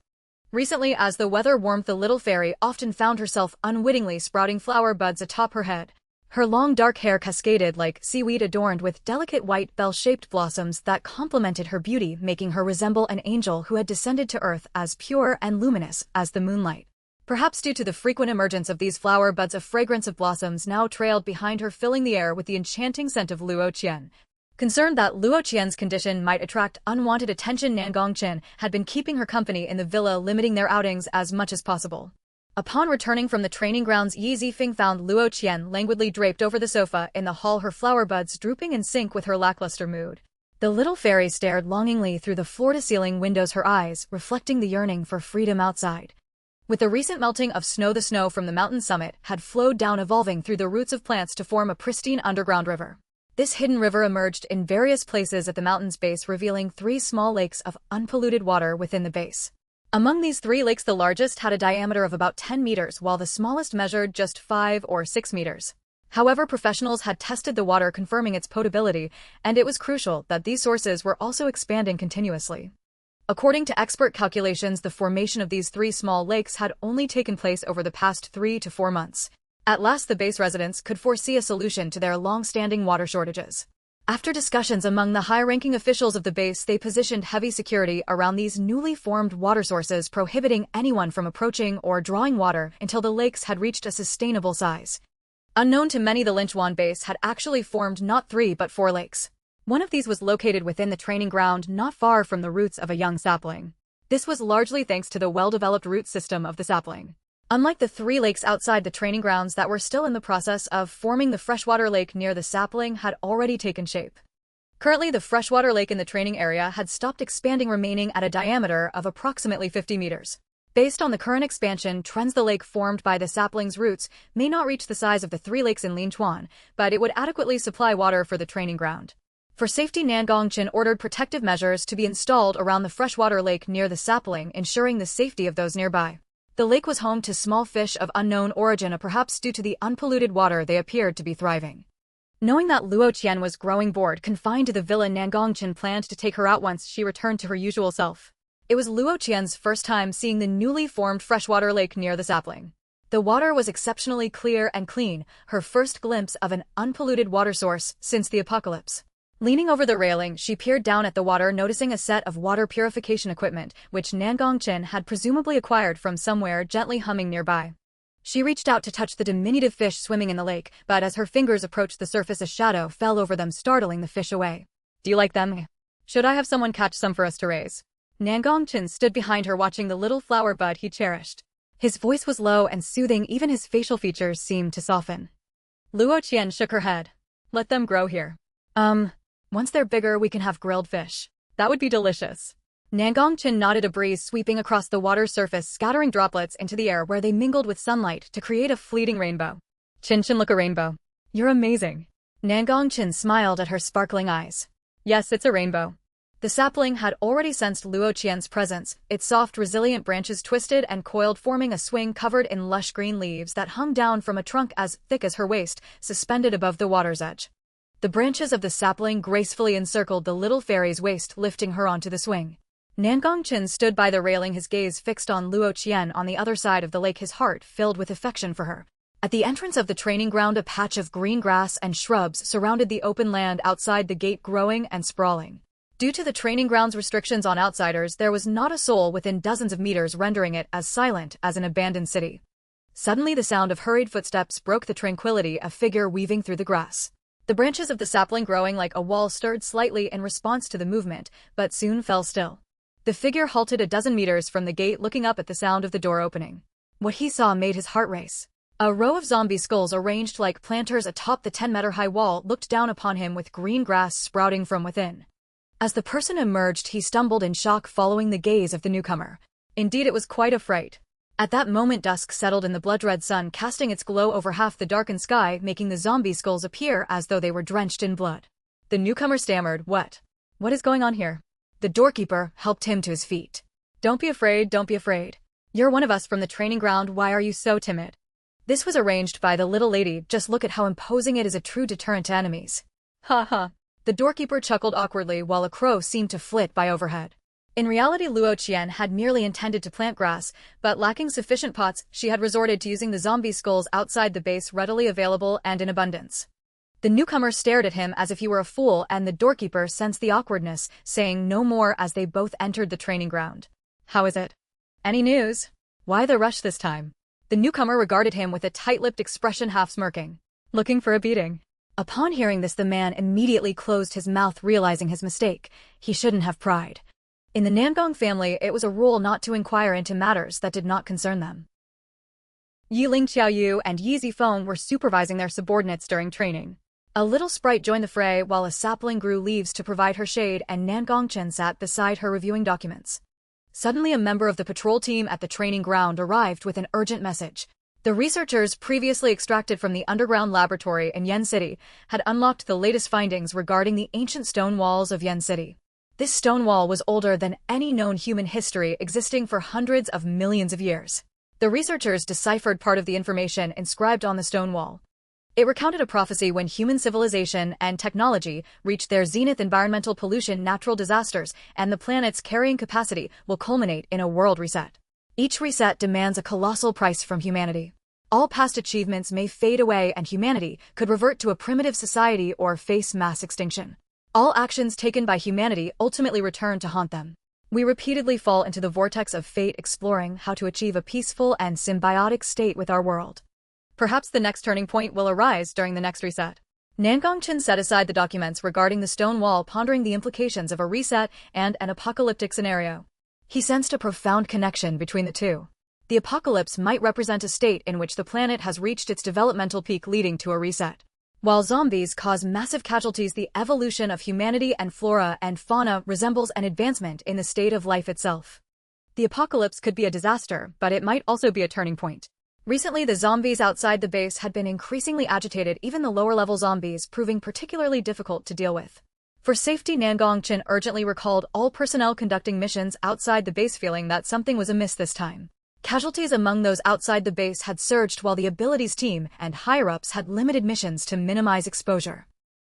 Recently, as the weather warmed, the little fairy often found herself unwittingly sprouting flower buds atop her head. Her long dark hair cascaded like seaweed, adorned with delicate white bell-shaped blossoms that complemented her beauty, making her resemble an angel who had descended to earth, as pure and luminous as the moonlight. Perhaps due to the frequent emergence of these flower buds, a fragrance of blossoms now trailed behind her, filling the air with the enchanting scent of Luo Qian. Concerned that Luo Qian's condition might attract unwanted attention, Nangongchen had been keeping her company in the villa, limiting their outings as much as possible. Upon returning from the training grounds, Yi Zifeng found Luo Qian languidly draped over the sofa in the hall, her flower buds drooping in sync with her lackluster mood. The little fairy stared longingly through the floor-to-ceiling windows, her eyes reflecting the yearning for freedom outside. With the recent melting of snow, the snow from the mountain summit had flowed down, evolving through the roots of plants to form a pristine underground river. This hidden river emerged in various places at the mountain's base, revealing 3 small lakes of unpolluted water within the base. Among these 3 lakes, the largest had a diameter of about 10 meters, while the smallest measured just 5 or 6 meters. However, professionals had tested the water confirming its potability, and it was crucial that these sources were also expanding continuously. According to expert calculations, the formation of these 3 small lakes had only taken place over the past 3 to 4 months. At last, the base residents could foresee a solution to their long-standing water shortages. After discussions among the high-ranking officials of the base, they positioned heavy security around these newly formed water sources, prohibiting anyone from approaching or drawing water until the lakes had reached a sustainable size. Unknown to many, the Linchuan base had actually formed not 3 but 4 lakes. One of these was located within the training ground, not far from the roots of a young sapling. This was largely thanks to the well-developed root system of the sapling. Unlike the 3 lakes outside the training grounds that were still in the process of forming, the freshwater lake near the sapling had already taken shape. Currently, the freshwater lake in the training area had stopped expanding, remaining at a diameter of approximately 50 meters. Based on the current expansion trends, the lake formed by the sapling's roots may not reach the size of the 3 lakes in Linchuan, but it would adequately supply water for the training ground. For safety, Nangongchen ordered protective measures to be installed around the freshwater lake near the sapling, ensuring the safety of those nearby. The lake was home to small fish of unknown origin, perhaps due to the unpolluted water they appeared to be thriving. Knowing that Luo Qian was growing bored, confined to the villa, Nangongchen planned to take her out once she returned to her usual self. It was Luo Qian's first time seeing the newly formed freshwater lake near the sapling. The water was exceptionally clear and clean, her first glimpse of an unpolluted water source since the apocalypse. Leaning over the railing, she peered down at the water, noticing a set of water purification equipment, which Nangongchen had presumably acquired from somewhere, gently humming nearby. She reached out to touch the diminutive fish swimming in the lake, but as her fingers approached the surface, a shadow fell over them, startling the fish away. "Do you like them? Should I have someone catch some for us to raise?" Nangongchen stood behind her, watching the little flower bud he cherished. His voice was low and soothing, even his facial features seemed to soften. Luo Qian shook her head. "Let them grow here. Once they're bigger, we can have grilled fish. That would be delicious." Nangongchen nodded, a breeze sweeping across the water's surface, scattering droplets into the air where they mingled with sunlight to create a fleeting rainbow. "Qian, look, a rainbow. You're amazing." Nangongchen smiled at her sparkling eyes. "Yes, it's a rainbow." The sapling had already sensed Luo Qian's presence, its soft, resilient branches twisted and coiled, forming a swing covered in lush green leaves that hung down from a trunk as thick as her waist, suspended above the water's edge. The branches of the sapling gracefully encircled the little fairy's waist, lifting her onto the swing. Nangongchen stood by the railing, his gaze fixed on Luo Qian on the other side of the lake, his heart filled with affection for her. At the entrance of the training ground, a patch of green grass and shrubs surrounded the open land outside the gate, growing and sprawling. Due to the training ground's restrictions on outsiders, there was not a soul within dozens of meters, rendering it as silent as an abandoned city. Suddenly, the sound of hurried footsteps broke the tranquility, a figure weaving through the grass. The branches of the sapling, growing like a wall, stirred slightly in response to the movement, but soon fell still. The figure halted a dozen meters from the gate, looking up at the sound of the door opening. What he saw made his heart race. A row of zombie skulls arranged like planters atop the 10-meter-high wall looked down upon him, with green grass sprouting from within. As the person emerged, he stumbled in shock, following the gaze of the newcomer. Indeed, it was quite a fright. At that moment, dusk settled in the blood-red sun, casting its glow over half the darkened sky, making the zombie skulls appear as though they were drenched in blood. The newcomer stammered, What is going on here?" The doorkeeper helped him to his feet. Don't be afraid. You're one of us from the training ground. Why are you so timid?" This was arranged by the little lady. "Just look at how imposing it is, a true deterrent to enemies." "Ha ha." The doorkeeper chuckled awkwardly while a crow seemed to flit by overhead. In reality, Luo Qian had merely intended to plant grass, but lacking sufficient pots, she had resorted to using the zombie skulls outside the base, readily available and in abundance. The newcomer stared at him as if he were a fool, and the doorkeeper sensed the awkwardness, saying no more as they both entered the training ground. "How is it? Any news? Why the rush this time?" The newcomer regarded him with a tight-lipped expression, half smirking. "Looking for a beating?" Upon hearing this, the man immediately closed his mouth, realizing his mistake. He shouldn't have pried. In the Nangong family, it was a rule not to inquire into matters that did not concern them. Yiling Xiaoyu and Yi Zifeng were supervising their subordinates during training. A little sprite joined the fray while a sapling grew leaves to provide her shade, and Nangongchen sat beside her reviewing documents. Suddenly, a member of the patrol team at the training ground arrived with an urgent message. The researchers previously extracted from the underground laboratory in Yen City had unlocked the latest findings regarding the ancient stone walls of Yen City. This stone wall was older than any known human history, existing for hundreds of millions of years. The researchers deciphered part of the information inscribed on the stone wall. It recounted a prophecy when human civilization and technology reach their zenith. Environmental pollution, natural disasters, and the planet's carrying capacity will culminate in a world reset. Each reset demands a colossal price from humanity. All past achievements may fade away and humanity could revert to a primitive society or face mass extinction. All actions taken by humanity ultimately return to haunt them. We repeatedly fall into the vortex of fate, exploring how to achieve a peaceful and symbiotic state with our world. Perhaps the next turning point will arise during the next reset. Nangongchen set aside the documents regarding the stone wall, pondering the implications of a reset and an apocalyptic scenario. He sensed a profound connection between the two. The apocalypse might represent a state in which the planet has reached its developmental peak, leading to a reset. While zombies cause massive casualties, the evolution of humanity and flora and fauna resembles an advancement in the state of life itself. The apocalypse could be a disaster, but it might also be a turning point. Recently, the zombies outside the base had been increasingly agitated, even the lower-level zombies proving particularly difficult to deal with. For safety, Nangongchen urgently recalled all personnel conducting missions outside the base, feeling that something was amiss this time. Casualties among those outside the base had surged, while the abilities team and higher-ups had limited missions to minimize exposure.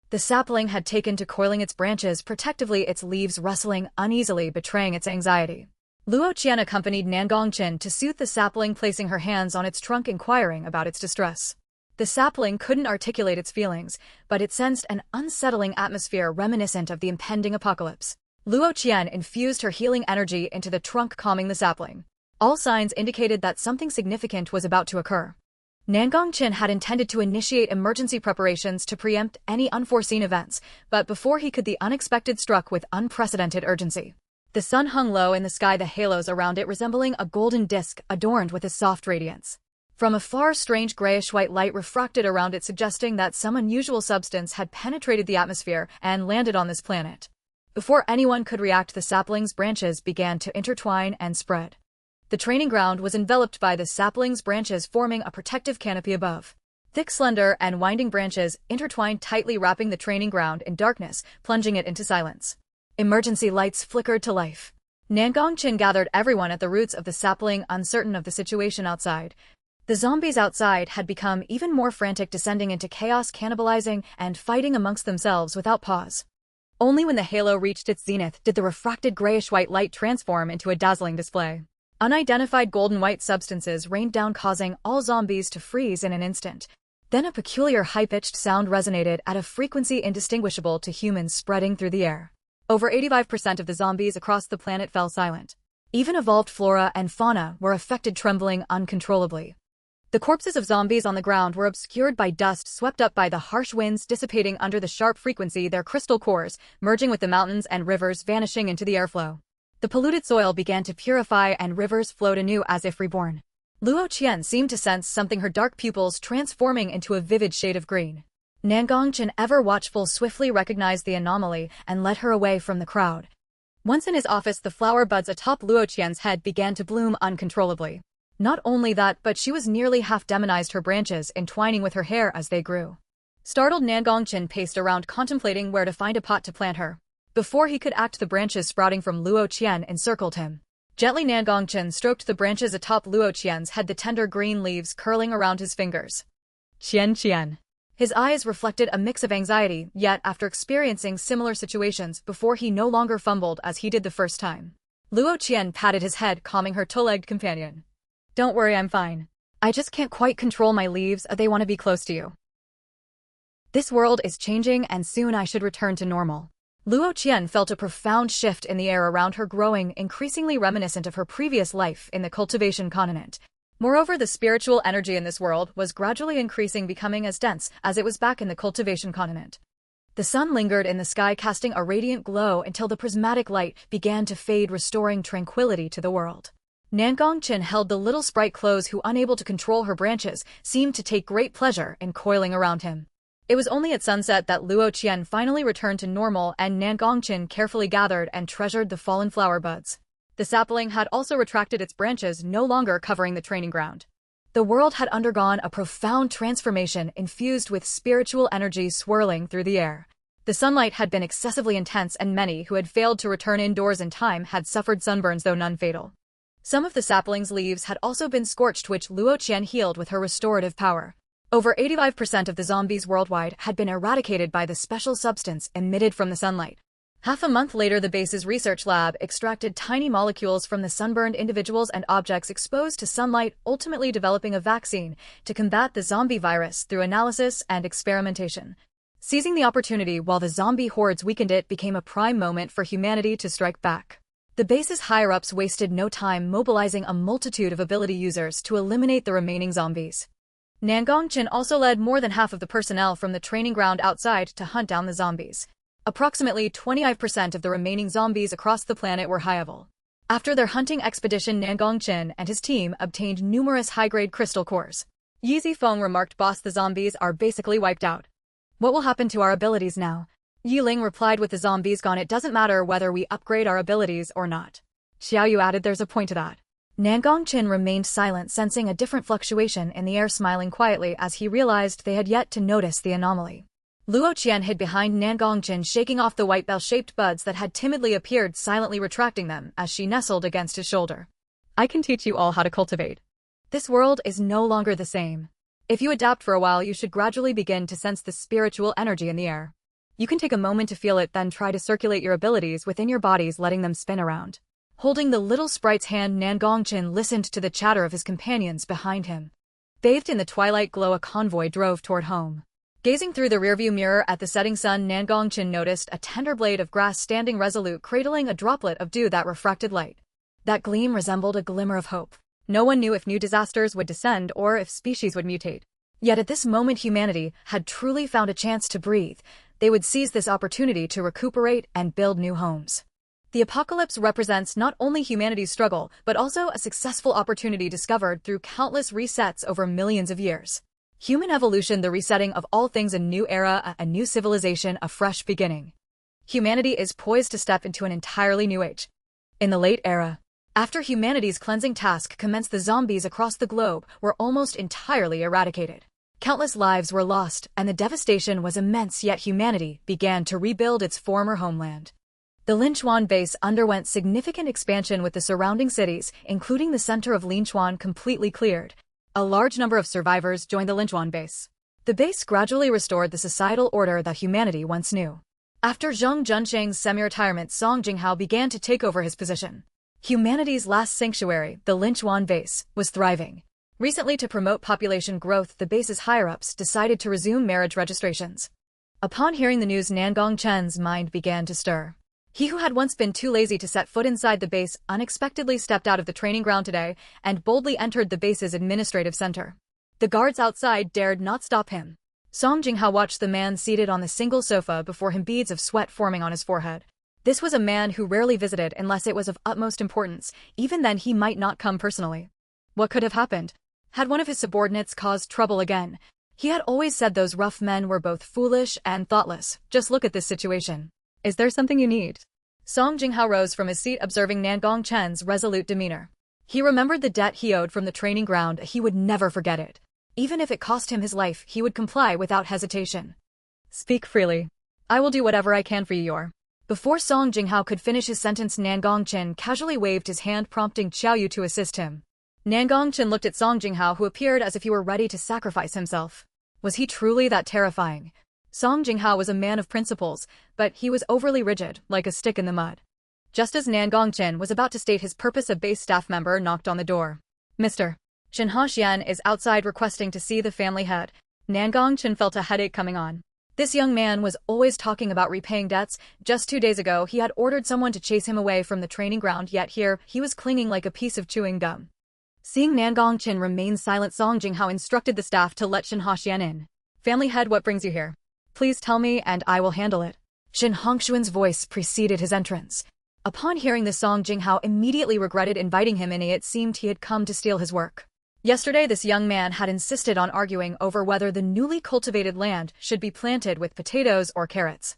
The sapling had taken to coiling its branches protectively, its leaves rustling uneasily, betraying its anxiety. Luo Qian accompanied Nangongchen to soothe the sapling, placing her hands on its trunk, inquiring about its distress. The sapling couldn't articulate its feelings, but it sensed an unsettling atmosphere reminiscent of the impending apocalypse. Luo Qian infused her healing energy into the trunk, calming the sapling. All signs indicated that something significant was about to occur. Nangongchen had intended to initiate emergency preparations to preempt any unforeseen events, but before he could, the unexpected struck with unprecedented urgency. The sun hung low in the sky, the halos around it resembling a golden disk adorned with a soft radiance. From afar, strange grayish-white light refracted around it, suggesting that some unusual substance had penetrated the atmosphere and landed on this planet. Before anyone could react, the sapling's branches began to intertwine and spread. The training ground was enveloped by the sapling's branches, forming a protective canopy above. Thick, slender, and winding branches intertwined tightly, wrapping the training ground in darkness, plunging it into silence. Emergency lights flickered to life. Nangongchen gathered everyone at the roots of the sapling, uncertain of the situation outside. The zombies outside had become even more frantic, descending into chaos, cannibalizing and fighting amongst themselves without pause. Only when the halo reached its zenith did the refracted grayish-white light transform into a dazzling display. Unidentified golden-white substances rained down, causing all zombies to freeze in an instant. Then a peculiar high-pitched sound resonated at a frequency indistinguishable to humans, spreading through the air. Over 85% of the zombies across the planet fell silent. Even evolved flora and fauna were affected, trembling uncontrollably. The corpses of zombies on the ground were obscured by dust swept up by the harsh winds, dissipating under the sharp frequency, their crystal cores merging with the mountains and rivers, vanishing into the airflow. The polluted soil began to purify and rivers flowed anew as if reborn. Luo Qian seemed to sense something, her dark pupils transforming into a vivid shade of green. Nangongchen, ever watchful, swiftly recognized the anomaly and led her away from the crowd. Once in his office, the flower buds atop Luo Qian's head began to bloom uncontrollably. Not only that, but she was nearly half demonized, her branches entwining with her hair as they grew. Startled, Nangongchen paced around, contemplating where to find a pot to plant her. Before he could act, the branches sprouting from Luo Qian encircled him. Gently, Nangongchen stroked the branches atop Luo Qian's head, the tender green leaves curling around his fingers. Qian. His eyes reflected a mix of anxiety, yet after experiencing similar situations before, he no longer fumbled as he did the first time. Luo Qian patted his head, calming her two-legged companion. Don't worry, I'm fine. I just can't quite control my leaves, they want to be close to you. This world is changing and soon I should return to normal. Luo Qian felt a profound shift in the air around her, growing increasingly reminiscent of her previous life in the cultivation continent. Moreover, the spiritual energy in this world was gradually increasing, becoming as dense as it was back in the cultivation continent. The sun lingered in the sky, casting a radiant glow until the prismatic light began to fade, restoring tranquility to the world. Nangongchen held the little sprite close, who, unable to control her branches, seemed to take great pleasure in coiling around him. It was only at sunset that Luo Qian finally returned to normal, and Nangongchen carefully gathered and treasured the fallen flower buds. The sapling had also retracted its branches, no longer covering the training ground. The world had undergone a profound transformation, infused with spiritual energy swirling through the air. The sunlight had been excessively intense, and many who had failed to return indoors in time had suffered sunburns, though none fatal. Some of the sapling's leaves had also been scorched, which Luo Qian healed with her restorative power. Over 85% of the zombies worldwide had been eradicated by the special substance emitted from the sunlight. Half a month later, the base's research lab extracted tiny molecules from the sunburned individuals and objects exposed to sunlight, ultimately developing a vaccine to combat the zombie virus through analysis and experimentation. Seizing the opportunity while the zombie hordes weakened, it became a prime moment for humanity to strike back. The base's higher-ups wasted no time mobilizing a multitude of ability users to eliminate the remaining zombies. Nangongqin also led more than half of the personnel from the training ground outside to hunt down the zombies. Approximately 25% of the remaining zombies across the planet were hireable. After their hunting expedition, Nangongqin and his team obtained numerous high-grade crystal cores. Yi Zifeng remarked, "Boss, the zombies are basically wiped out. What will happen to our abilities now?" Yi Ling replied, "With the zombies gone, it doesn't matter whether we upgrade our abilities or not." Xiao Yu added, "There's a point to that." Nangongqin remained silent, sensing a different fluctuation in the air, smiling quietly as he realized they had yet to notice the anomaly. Luo Qian hid behind Nangongqin, shaking off the white bell-shaped buds that had timidly appeared, silently retracting them as she nestled against his shoulder. "I can teach you all how to cultivate. This world is no longer the same. If you adapt for a while, you should gradually begin to sense the spiritual energy in the air. You can take a moment to feel it, then try to circulate your abilities within your bodies, letting them spin around." Holding the little sprite's hand, Nangongqin listened to the chatter of his companions behind him. Bathed in the twilight glow, a convoy drove toward home. Gazing through the rearview mirror at the setting sun, Nangongqin noticed a tender blade of grass standing resolute, cradling a droplet of dew that refracted light. That gleam resembled a glimmer of hope. No one knew if new disasters would descend or if species would mutate. Yet at this moment, humanity had truly found a chance to breathe. They would seize this opportunity to recuperate and build new homes. The apocalypse represents not only humanity's struggle, but also a successful opportunity discovered through countless resets over millions of years. Human evolution, the resetting of all things, a new era, a new civilization, a fresh beginning. Humanity is poised to step into an entirely new age. In the late era, after humanity's cleansing task commenced, the zombies across the globe were almost entirely eradicated. Countless lives were lost, and the devastation was immense, yet humanity began to rebuild its former homeland. The Linchuan base underwent significant expansion, with the surrounding cities, including the center of Linchuan, completely cleared. A large number of survivors joined the Linchuan base. The base gradually restored the societal order that humanity once knew. After Zheng Junsheng's semi-retirement, Song Jinghao began to take over his position. Humanity's last sanctuary, the Linchuan base, was thriving. Recently, to promote population growth, the base's higher-ups decided to resume marriage registrations. Upon hearing the news, Nangongqin's mind began to stir. He who had once been too lazy to set foot inside the base unexpectedly stepped out of the training ground today and boldly entered the base's administrative center. The guards outside dared not stop him. Song Jinghao watched the man seated on the single sofa before him, beads of sweat forming on his forehead. This was a man who rarely visited unless it was of utmost importance. Even then, he might not come personally. What could have happened? Had one of his subordinates caused trouble again? He had always said those rough men were both foolish and thoughtless. Just look at this situation. Is there something you need? Song Jinghao rose from his seat, observing Nangongqin's resolute demeanor. He remembered the debt he owed from the training ground. He would never forget it. Even if it cost him his life, he would comply without hesitation. Speak freely. I will do whatever I can for you. Before Song Jinghao could finish his sentence, Nangongqin casually waved his hand, prompting Xiao Yu to assist him. Nangongqin looked at Song Jinghao, who appeared as if he were ready to sacrifice himself. Was he truly that terrifying? Song Jinghao was a man of principles, but he was overly rigid, like a stick in the mud. Just as Nangongqin was about to state his purpose, a base staff member knocked on the door. "Mr. Shinufa is outside requesting to see the family head." Nangongqin felt a headache coming on. This young man was always talking about repaying debts. Just 2 days ago, he had ordered someone to chase him away from the training ground, yet here, he was clinging like a piece of chewing gum. Seeing Nangongqin remain silent, Song Jinghao instructed the staff to let Shinufa in. "Family head, what brings you here? Please tell me and I will handle it." Shinufa's voice preceded his entrance. Upon hearing this, Song Jinghao immediately regretted inviting him in. It seemed he had come to steal his work. Yesterday, this young man had insisted on arguing over whether the newly cultivated land should be planted with potatoes or carrots.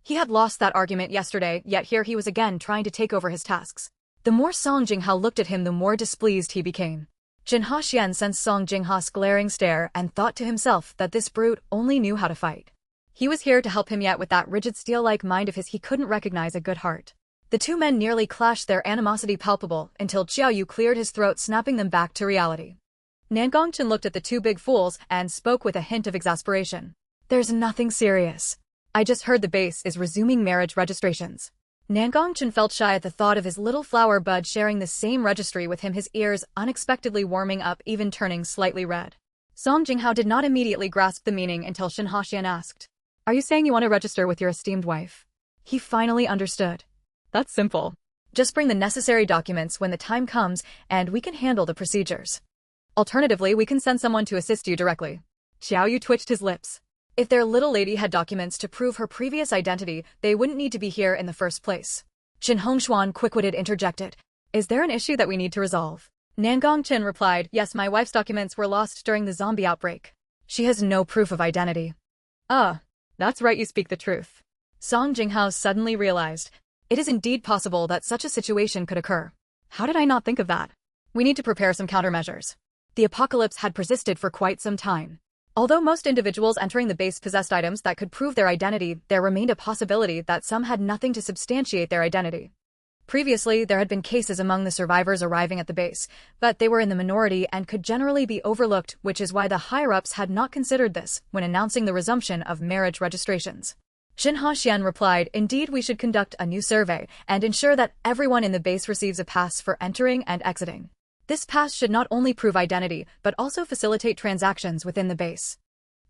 He had lost that argument yesterday, yet here he was again trying to take over his tasks. The more Song Jinghao looked at him, the more displeased he became. Shinufa sensed Song Jinghao's glaring stare and thought to himself that this brute only knew how to fight. He was here to help him, yet with that rigid steel-like mind of his, he couldn't recognize a good heart. The two men nearly clashed, their animosity palpable, until Xiao Yu cleared his throat, snapping them back to reality. Nangongchen looked at the two big fools and spoke with a hint of exasperation. There's nothing serious. I just heard the base is resuming marriage registrations. Nangongchen felt shy at the thought of his little flower bud sharing the same registry with him, his ears unexpectedly warming up, even turning slightly red. Song Jinghao did not immediately grasp the meaning until Shinufa asked, "Are you saying you want to register with your esteemed wife?" He finally understood. That's simple. Just bring the necessary documents when the time comes, and we can handle the procedures. Alternatively, we can send someone to assist you directly. Xiao Yu twitched his lips. If their little lady had documents to prove her previous identity, they wouldn't need to be here in the first place. Jin Hongshuan, quick-witted, interjected. Is there an issue that we need to resolve? Nangongchen replied, yes, my wife's documents were lost during the zombie outbreak. She has no proof of identity. That's right, you speak the truth. Song Jinghao suddenly realized. It is indeed possible that such a situation could occur. How did I not think of that? We need to prepare some countermeasures. The apocalypse had persisted for quite some time. Although most individuals entering the base possessed items that could prove their identity, there remained a possibility that some had nothing to substantiate their identity. Previously, there had been cases among the survivors arriving at the base, but they were in the minority and could generally be overlooked, which is why the higher-ups had not considered this when announcing the resumption of marriage registrations. Xinhua Xian replied, indeed, we should conduct a new survey and ensure that everyone in the base receives a pass for entering and exiting. This pass should not only prove identity, but also facilitate transactions within the base.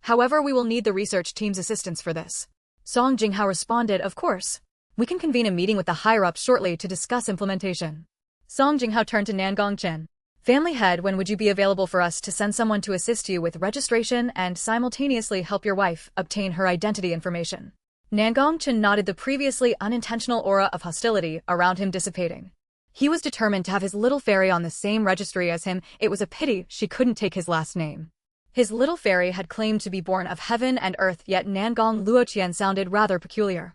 However, we will need the research team's assistance for this. Song Jinghao responded, of course. We can convene a meeting with the higher-ups shortly to discuss implementation. Song Jinghao turned to Nangongchen. Family head, when would you be available for us to send someone to assist you with registration and simultaneously help your wife obtain her identity information? Nangongchen nodded, the previously unintentional aura of hostility around him dissipating. He was determined to have his little fairy on the same registry as him. It was a pity she couldn't take his last name. His little fairy had claimed to be born of heaven and earth, yet Nangong Luoqian sounded rather peculiar.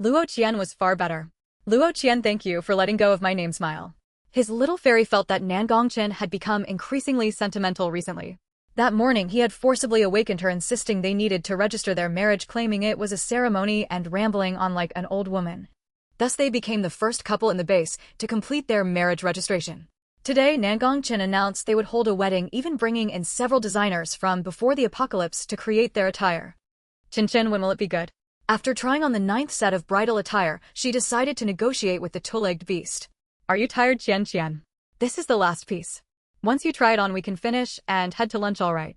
Luoqian was far better. Luoqian, thank you for letting go of my name, smile. His little fairy felt that Nangongchen had become increasingly sentimental recently. That morning he had forcibly awakened her, insisting they needed to register their marriage, claiming it was a ceremony and rambling on like an old woman. Thus they became the first couple in the base to complete their marriage registration. Today, Nangongchen announced they would hold a wedding, even bringing in several designers from before the apocalypse to create their attire. Chin, when will it be good? After trying on the 9th set of bridal attire, she decided to negotiate with the two-legged beast. Are you tired, Qian? This is the last piece. Once you try it on, we can finish and head to lunch, all right?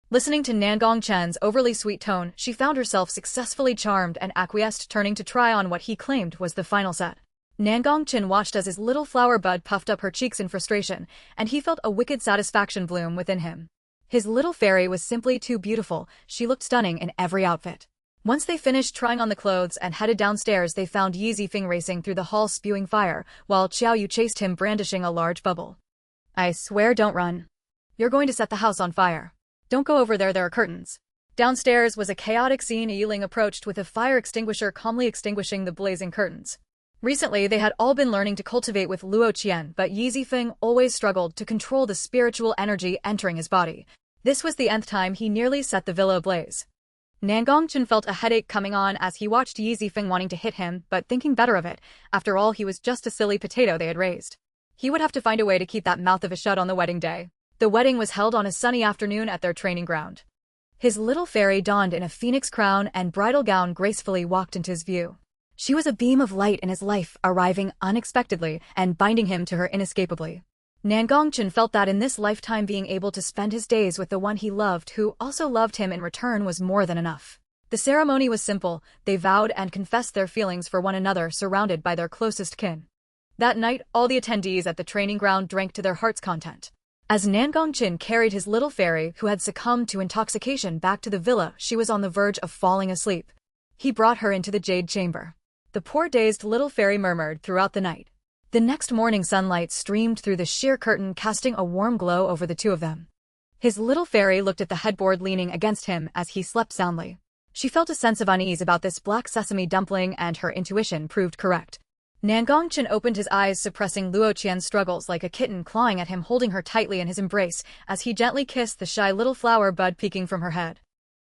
Listening to Nangongchen's overly sweet tone, she found herself successfully charmed and acquiesced, turning to try on what he claimed was the final set. Nangongchen watched as his little flower bud puffed up her cheeks in frustration, and he felt a wicked satisfaction bloom within him. His little fairy was simply too beautiful. She looked stunning in every outfit. Once they finished trying on the clothes and headed downstairs, they found Yi Zifeng racing through the hall spewing fire, while Xiao Yu chased him brandishing a large bubble. I swear, don't run. You're going to set the house on fire. Don't go over there are curtains. Downstairs was a chaotic scene. Yiling approached with a fire extinguisher, calmly extinguishing the blazing curtains. Recently, they had all been learning to cultivate with Luoqian, but Yi Zifeng always struggled to control the spiritual energy entering his body. This was the nth time he nearly set the villa ablaze. Nangongchen felt a headache coming on as he watched Yi Zifeng wanting to hit him, but thinking better of it. After all, he was just a silly potato they had raised. He would have to find a way to keep that mouth of his shut on the wedding day. The wedding was held on a sunny afternoon at their training ground. His little fairy, donned in a phoenix crown and bridal gown, gracefully walked into his view. She was a beam of light in his life, arriving unexpectedly and binding him to her inescapably. Nangongchen felt that in this lifetime, being able to spend his days with the one he loved, who also loved him in return, was more than enough. The ceremony was simple. They vowed and confessed their feelings for one another, surrounded by their closest kin. That night, all the attendees at the training ground drank to their heart's content. As Nangongchen carried his little fairy, who had succumbed to intoxication, back to the villa, she was on the verge of falling asleep. He brought her into the jade chamber. The poor dazed little fairy murmured throughout the night. The next morning, sunlight streamed through the sheer curtain, casting a warm glow over the two of them. His little fairy looked at the headboard leaning against him as he slept soundly. She felt a sense of unease about this black sesame dumpling, and her intuition proved correct. Nangongchen opened his eyes, suppressing Luoqian's struggles like a kitten, clawing at him, holding her tightly in his embrace as he gently kissed the shy little flower bud peeking from her head.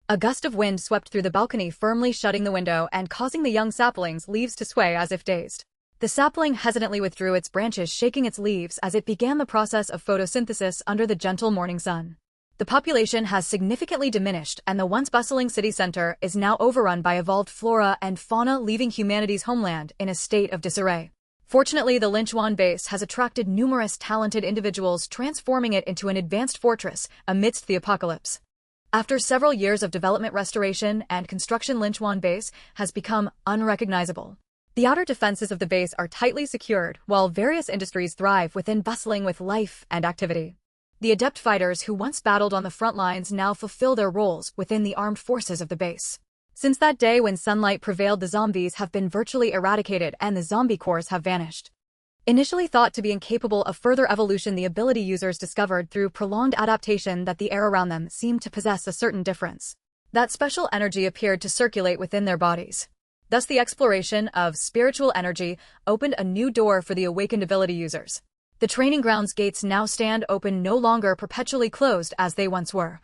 A gust of wind swept through the balcony, firmly shutting the window and causing the young sapling's leaves to sway as if dazed. The sapling hesitantly withdrew its branches, shaking its leaves as it began the process of photosynthesis under the gentle morning sun. The population has significantly diminished, and the once bustling city center is now overrun by evolved flora and fauna, leaving humanity's homeland in a state of disarray. Fortunately, the Linchuan base has attracted numerous talented individuals, transforming it into an advanced fortress amidst the apocalypse. After several years of development, restoration, and construction, Linchuan base has become unrecognizable. The outer defenses of the base are tightly secured, while various industries thrive within, bustling with life and activity. The adept fighters who once battled on the front lines now fulfill their roles within the armed forces of the base. Since that day when sunlight prevailed, the zombies have been virtually eradicated and the zombie cores have vanished. Initially thought to be incapable of further evolution, the ability users discovered through prolonged adaptation that the air around them seemed to possess a certain difference. That special energy appeared to circulate within their bodies. Thus, the exploration of spiritual energy opened a new door for the awakened ability users. The training grounds gates now stand open, no longer perpetually closed as they once were.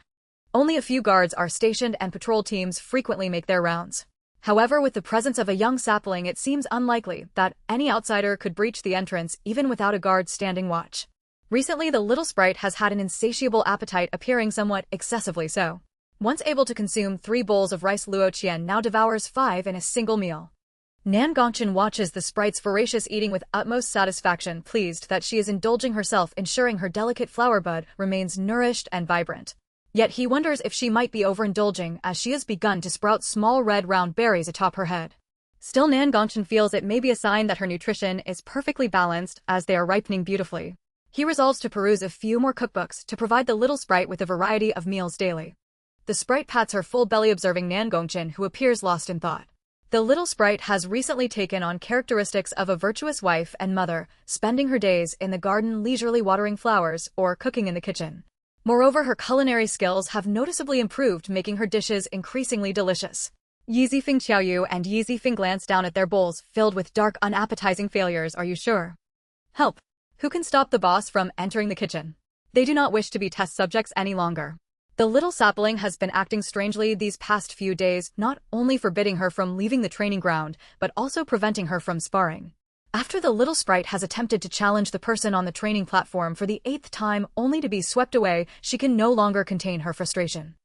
Only a few guards are stationed and patrol teams frequently make their rounds. However, with the presence of a young sapling, it seems unlikely that any outsider could breach the entrance even without a guard standing watch. Recently, the little sprite has had an insatiable appetite, appearing somewhat excessively so. Once able to consume 3 bowls of rice, Luo Qian now devours 5 in a single meal. Nan Gongchen watches the sprite's voracious eating with utmost satisfaction, pleased that she is indulging herself, ensuring her delicate flower bud remains nourished and vibrant. Yet he wonders if she might be overindulging, as she has begun to sprout small red round berries atop her head. Still, Nan Gongchen feels it may be a sign that her nutrition is perfectly balanced, as they are ripening beautifully. He resolves to peruse a few more cookbooks to provide the little sprite with a variety of meals daily. The sprite pats her full belly, observing Nan Gongchen, who appears lost in thought. The little sprite has recently taken on characteristics of a virtuous wife and mother, spending her days in the garden leisurely watering flowers or cooking in the kitchen. Moreover, her culinary skills have noticeably improved, making her dishes increasingly delicious. Yi Zifeng Qiaoyu and Yi Zifeng glance down at their bowls filled with dark, unappetizing failures. Are you sure? Help! Who can stop the boss from entering the kitchen? They do not wish to be test subjects any longer. The little sapling has been acting strangely these past few days, not only forbidding her from leaving the training ground, but also preventing her from sparring. After the little sprite has attempted to challenge the person on the training platform for the 8th time, only to be swept away, she can no longer contain her frustration.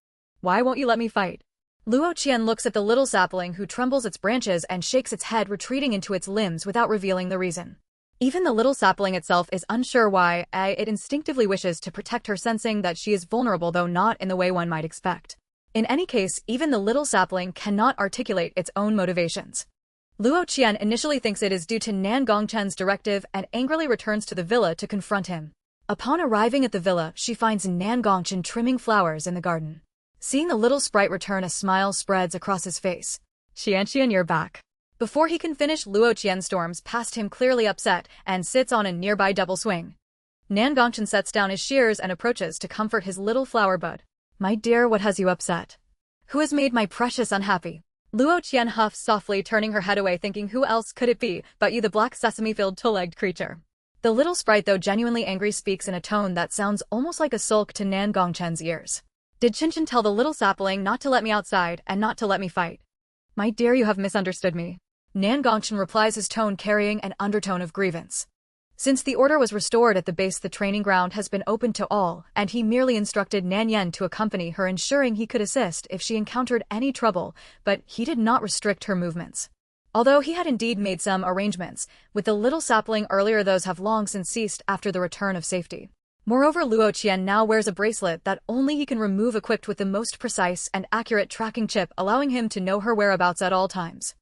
Why won't you let me fight? Luo Qian looks at the little sapling, who trembles its branches and shakes its head, retreating into its limbs without revealing the reason. Even the little sapling itself is unsure why. It instinctively wishes to protect her, sensing that she is vulnerable, though not in the way one might expect. In any case, even the little sapling cannot articulate its own motivations. Luo Qian initially thinks it is due to Nan Gongchen's directive and angrily returns to the villa to confront him. Upon arriving at the villa, she finds Nan Gongchen trimming flowers in the garden. Seeing the little sprite return, a smile spreads across his face. Qian, you're back. Before he can finish, Luo Qian storms past him, clearly upset, and sits on a nearby double swing. Nan Gongchen sets down his shears and approaches to comfort his little flower bud. My dear, what has you upset? Who has made my precious unhappy? Luo Qian huffs softly, turning her head away, thinking, who else could it be but you, the black sesame-filled two-legged creature? The little sprite, though genuinely angry, speaks in a tone that sounds almost like a sulk to Nan Gongchen's ears. Did Qinchin tell the little sapling not to let me outside and not to let me fight? My dear, you have misunderstood me. Nan Gongchen replies, his tone carrying an undertone of grievance. Since the order was restored at the base, the training ground has been open to all, and he merely instructed Nan Yen to accompany her, ensuring he could assist if she encountered any trouble, but he did not restrict her movements. Although he had indeed made some arrangements with the little sapling earlier, those have long since ceased after the return of safety. Moreover, Luo Qian now wears a bracelet that only he can remove, equipped with the most precise and accurate tracking chip, allowing him to know her whereabouts at all times.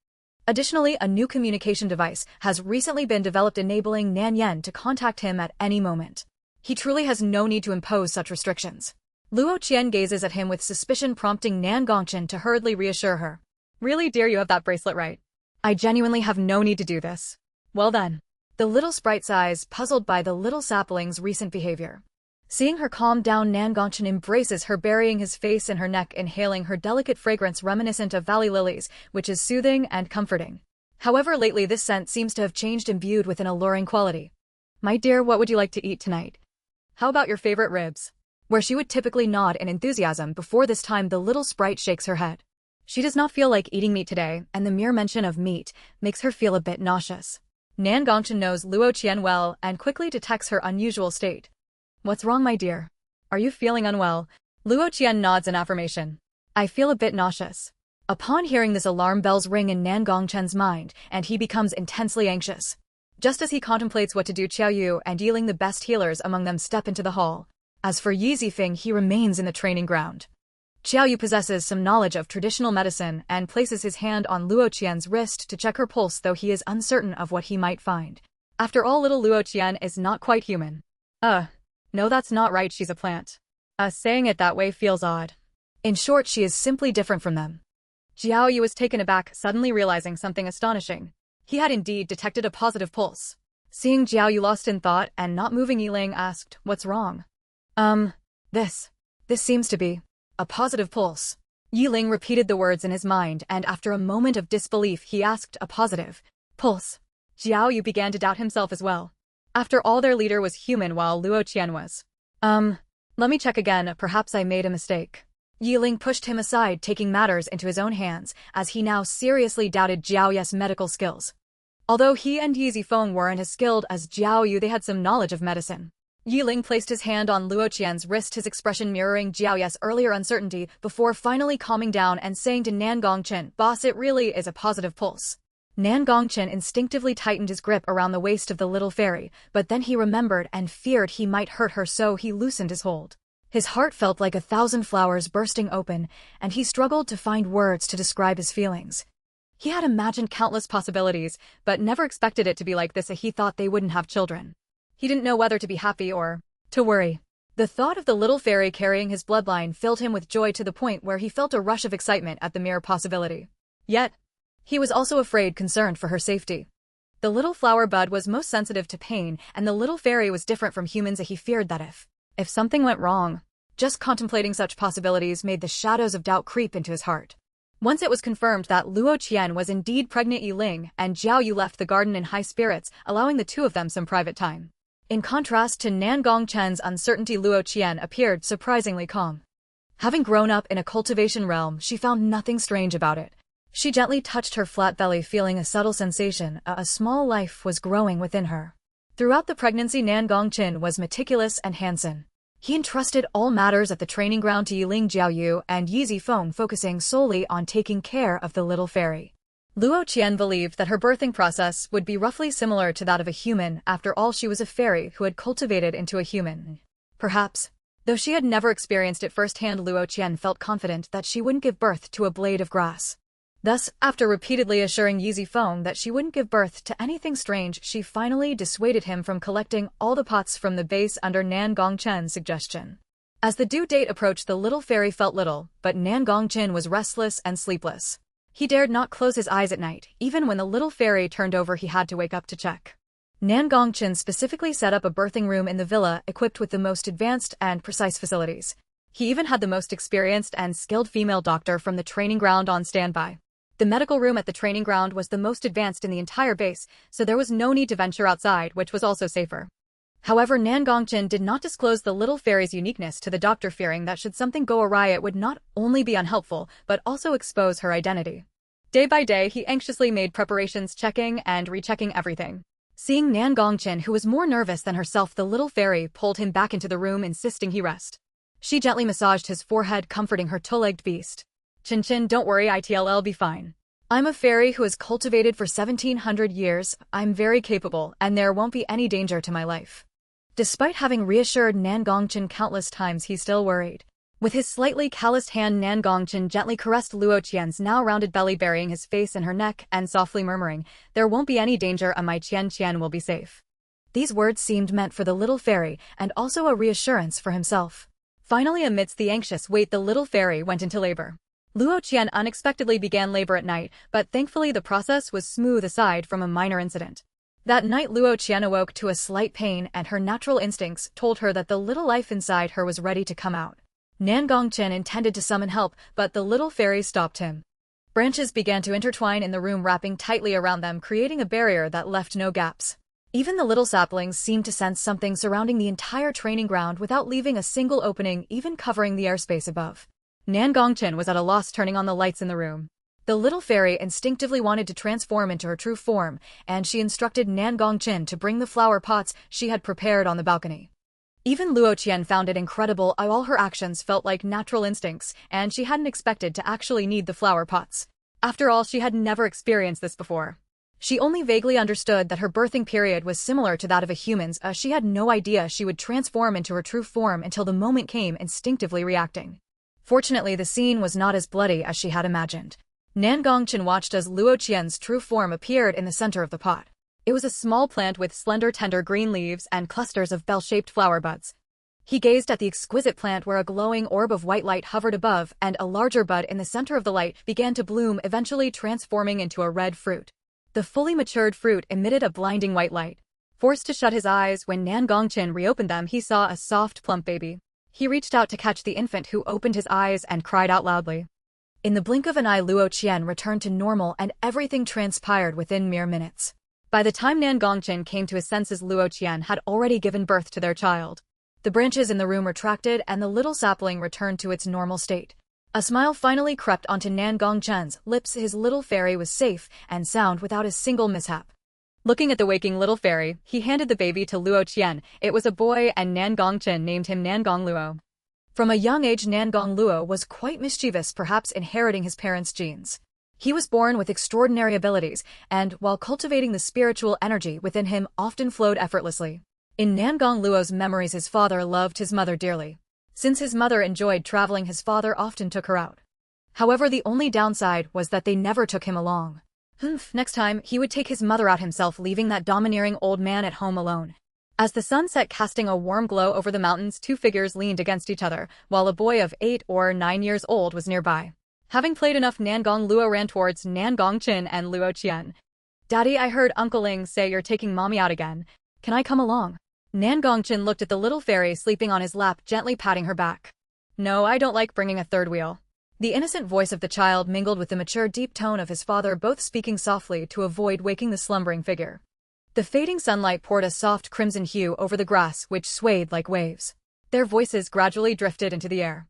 Additionally, a new communication device has recently been developed, enabling Nan Yen to contact him at any moment. He truly has no need to impose such restrictions. Luo Qian gazes at him with suspicion, prompting Nan Gongchen to hurriedly reassure her. Really, dear, you have that bracelet right. I genuinely have no need to do this. Well then. The little sprite sighs, puzzled by the little sapling's recent behavior. Seeing her calm down, Nan Gongchen embraces her, burying his face in her neck, inhaling her delicate fragrance reminiscent of valley lilies, which is soothing and comforting. However, lately this scent seems to have changed, imbued with an alluring quality. My dear, what would you like to eat tonight? How about your favorite ribs? Where she would typically nod in enthusiasm, before this time the little sprite shakes her head. She does not feel like eating meat today, and the mere mention of meat makes her feel a bit nauseous. Nan Gongchen knows Luo Qian well and quickly detects her unusual state. What's wrong, my dear? Are you feeling unwell? Luo Qian nods in affirmation. I feel a bit nauseous. Upon hearing this, alarm bells ring in Nan Gongchen's mind, and he becomes intensely anxious. Just as he contemplates what to do, Qiao Yu and Yiling, the best healers among them, step into the hall. As for Yi Zifeng, he remains in the training ground. Qiao Yu possesses some knowledge of traditional medicine and places his hand on Luo Qian's wrist to check her pulse, though he is uncertain of what he might find. After all, little Luo Qian is not quite human. No, that's not right, she's a plant. Saying it that way feels odd. In short, she is simply different from them. Qiao Yu was taken aback, suddenly realizing something astonishing. He had indeed detected a positive pulse. Seeing Qiao Yu lost in thought and not moving, Yiling asked, "What's wrong?" This seems to be a positive pulse." Yiling repeated the words in his mind, and after a moment of disbelief, he asked, "A positive pulse?" Qiao Yu began to doubt himself as well. After all, their leader was human while Luo Qian was. Let me check again, perhaps I made a mistake." Yiling pushed him aside, taking matters into his own hands, as he now seriously doubted Jiao Yu's medical skills. Although he and Yi Zifeng weren't as skilled as Jiao Yu, they had some knowledge of medicine. Yiling placed his hand on Luo Qian's wrist, his expression mirroring Jiao Yu's earlier uncertainty, before finally calming down and saying to Nan Gongchen, "Boss, it really is a positive pulse." Nan Gongchen instinctively tightened his grip around the waist of the little fairy, but then he remembered and feared he might hurt her, so he loosened his hold. His heart felt like 1,000 flowers bursting open, and he struggled to find words to describe his feelings. He had imagined countless possibilities, but never expected it to be like this. He thought they wouldn't have children. He didn't know whether to be happy or to worry. The thought of the little fairy carrying his bloodline filled him with joy, to the point where he felt a rush of excitement at the mere possibility. Yet, he was also afraid, concerned for her safety. The little flower bud was most sensitive to pain, and the little fairy was different from humans. He feared that if something went wrong, just contemplating such possibilities made the shadows of doubt creep into his heart. Once it was confirmed that Luo Qian was indeed pregnant, Yiling and Jiao Yu left the garden in high spirits, allowing the two of them some private time. In contrast to Nan Gongchen's uncertainty, Luo Qian appeared surprisingly calm. Having grown up in a cultivation realm, she found nothing strange about it. She gently touched her flat belly, feeling a subtle sensation. A small life was growing within her. Throughout the pregnancy, Nan Gongchen was meticulous and handsome. He entrusted all matters at the training ground to Yiling, Jiao Yu, and Yi Zifeng, focusing solely on taking care of the little fairy. Luo Qian believed that her birthing process would be roughly similar to that of a human. After all, she was a fairy who had cultivated into a human. Perhaps, though she had never experienced it firsthand, Luo Qian felt confident that she wouldn't give birth to a blade of grass. Thus, after repeatedly assuring Yi Zifeng that she wouldn't give birth to anything strange, she finally dissuaded him from collecting all the pots from the base under Nan Gongchen's suggestion. As the due date approached, the little fairy felt little, but Nan Gongchen was restless and sleepless. He dared not close his eyes at night. Even when the little fairy turned over, he had to wake up to check. Nan Gongchen specifically set up a birthing room in the villa, equipped with the most advanced and precise facilities. He even had the most experienced and skilled female doctor from the training ground on standby. The medical room at the training ground was the most advanced in the entire base, so there was no need to venture outside, which was also safer. However, Nan Gongchen did not disclose the little fairy's uniqueness to the doctor, fearing that should something go awry, it would not only be unhelpful, but also expose her identity. Day by day, he anxiously made preparations, checking and rechecking everything. Seeing Nan Gongchen, who was more nervous than herself, the little fairy pulled him back into the room, insisting he rest. She gently massaged his forehead, comforting her two-legged beast. "Chin, don't worry, I'll be fine. I'm a fairy who has cultivated for 1,700 years. I'm very capable, and there won't be any danger to my life." Despite having reassured Nan Gongchen countless times, he still worried. With his slightly calloused hand, Nan Gongchen gently caressed Luo Qian's now rounded belly, burying his face in her neck and softly murmuring, "There won't be any danger, my Qian will be safe." These words seemed meant for the little fairy, and also a reassurance for himself. Finally, amidst the anxious wait, the little fairy went into labor. Luo Qian unexpectedly began labor at night, but thankfully the process was smooth aside from a minor incident. That night, Luo Qian awoke to a slight pain, and her natural instincts told her that the little life inside her was ready to come out. Nan Gongchen intended to summon help, but the little fairy stopped him. Branches began to intertwine in the room, wrapping tightly around them, creating a barrier that left no gaps. Even the little saplings seemed to sense something surrounding the entire training ground without leaving a single opening, even covering the airspace above. Nan Gongchen was at a loss, turning on the lights in the room. The little fairy instinctively wanted to transform into her true form, and she instructed Nan Gongqin to bring the flower pots she had prepared on the balcony. Even Luo Qian found it incredible how all her actions felt like natural instincts, and she hadn't expected to actually need the flower pots. After all, she had never experienced this before. She only vaguely understood that her birthing period was similar to that of a human's. She had no idea she would transform into her true form until the moment came, instinctively reacting. Fortunately, the scene was not as bloody as she had imagined. Nan Gongqin watched as Luo Qian's true form appeared in the center of the pot. It was a small plant with slender tender green leaves and clusters of bell-shaped flower buds. He gazed at the exquisite plant where a glowing orb of white light hovered above, and a larger bud in the center of the light began to bloom, eventually transforming into a red fruit. The fully matured fruit emitted a blinding white light. Forced to shut his eyes, when Nan Gongqin reopened them, he saw a soft, plump baby. He reached out to catch the infant, who opened his eyes and cried out loudly. In the blink of an eye, Luo Qian returned to normal, and everything transpired within mere minutes. By the time Nan Gongqin came to his senses, Luo Qian had already given birth to their child. The branches in the room retracted, and the little sapling returned to its normal state. A smile finally crept onto Nan Gongqin's lips. His little fairy was safe and sound without a single mishap. Looking at the waking little fairy, he handed the baby to Luo Qian. It was a boy, and Nan Gongqin named him Nan Gong Luo. From a young age, Nan Gong Luo was quite mischievous, perhaps inheriting his parents' genes. He was born with extraordinary abilities, and while cultivating, the spiritual energy within him often flowed effortlessly. In Nan Gong Luo's memories, his father loved his mother dearly. Since his mother enjoyed traveling, his father often took her out. However, the only downside was that they never took him along. Next time, he would take his mother out himself, leaving that domineering old man at home alone. As the sun set, casting a warm glow over the mountains, two figures leaned against each other, while a boy of 8 or 9 years old was nearby. Having played enough, Nan Gong Luo ran towards Nan Gongqin and Luo Qian. "Daddy, I heard Uncle Ling say you're taking Mommy out again. Can I come along?" Nan Gongqin looked at the little fairy sleeping on his lap, gently patting her back. "No, I don't like bringing a third wheel." The innocent voice of the child mingled with the mature, deep tone of his father, both speaking softly to avoid waking the slumbering figure. The fading sunlight poured a soft crimson hue over the grass, which swayed like waves. Their voices gradually drifted into the air.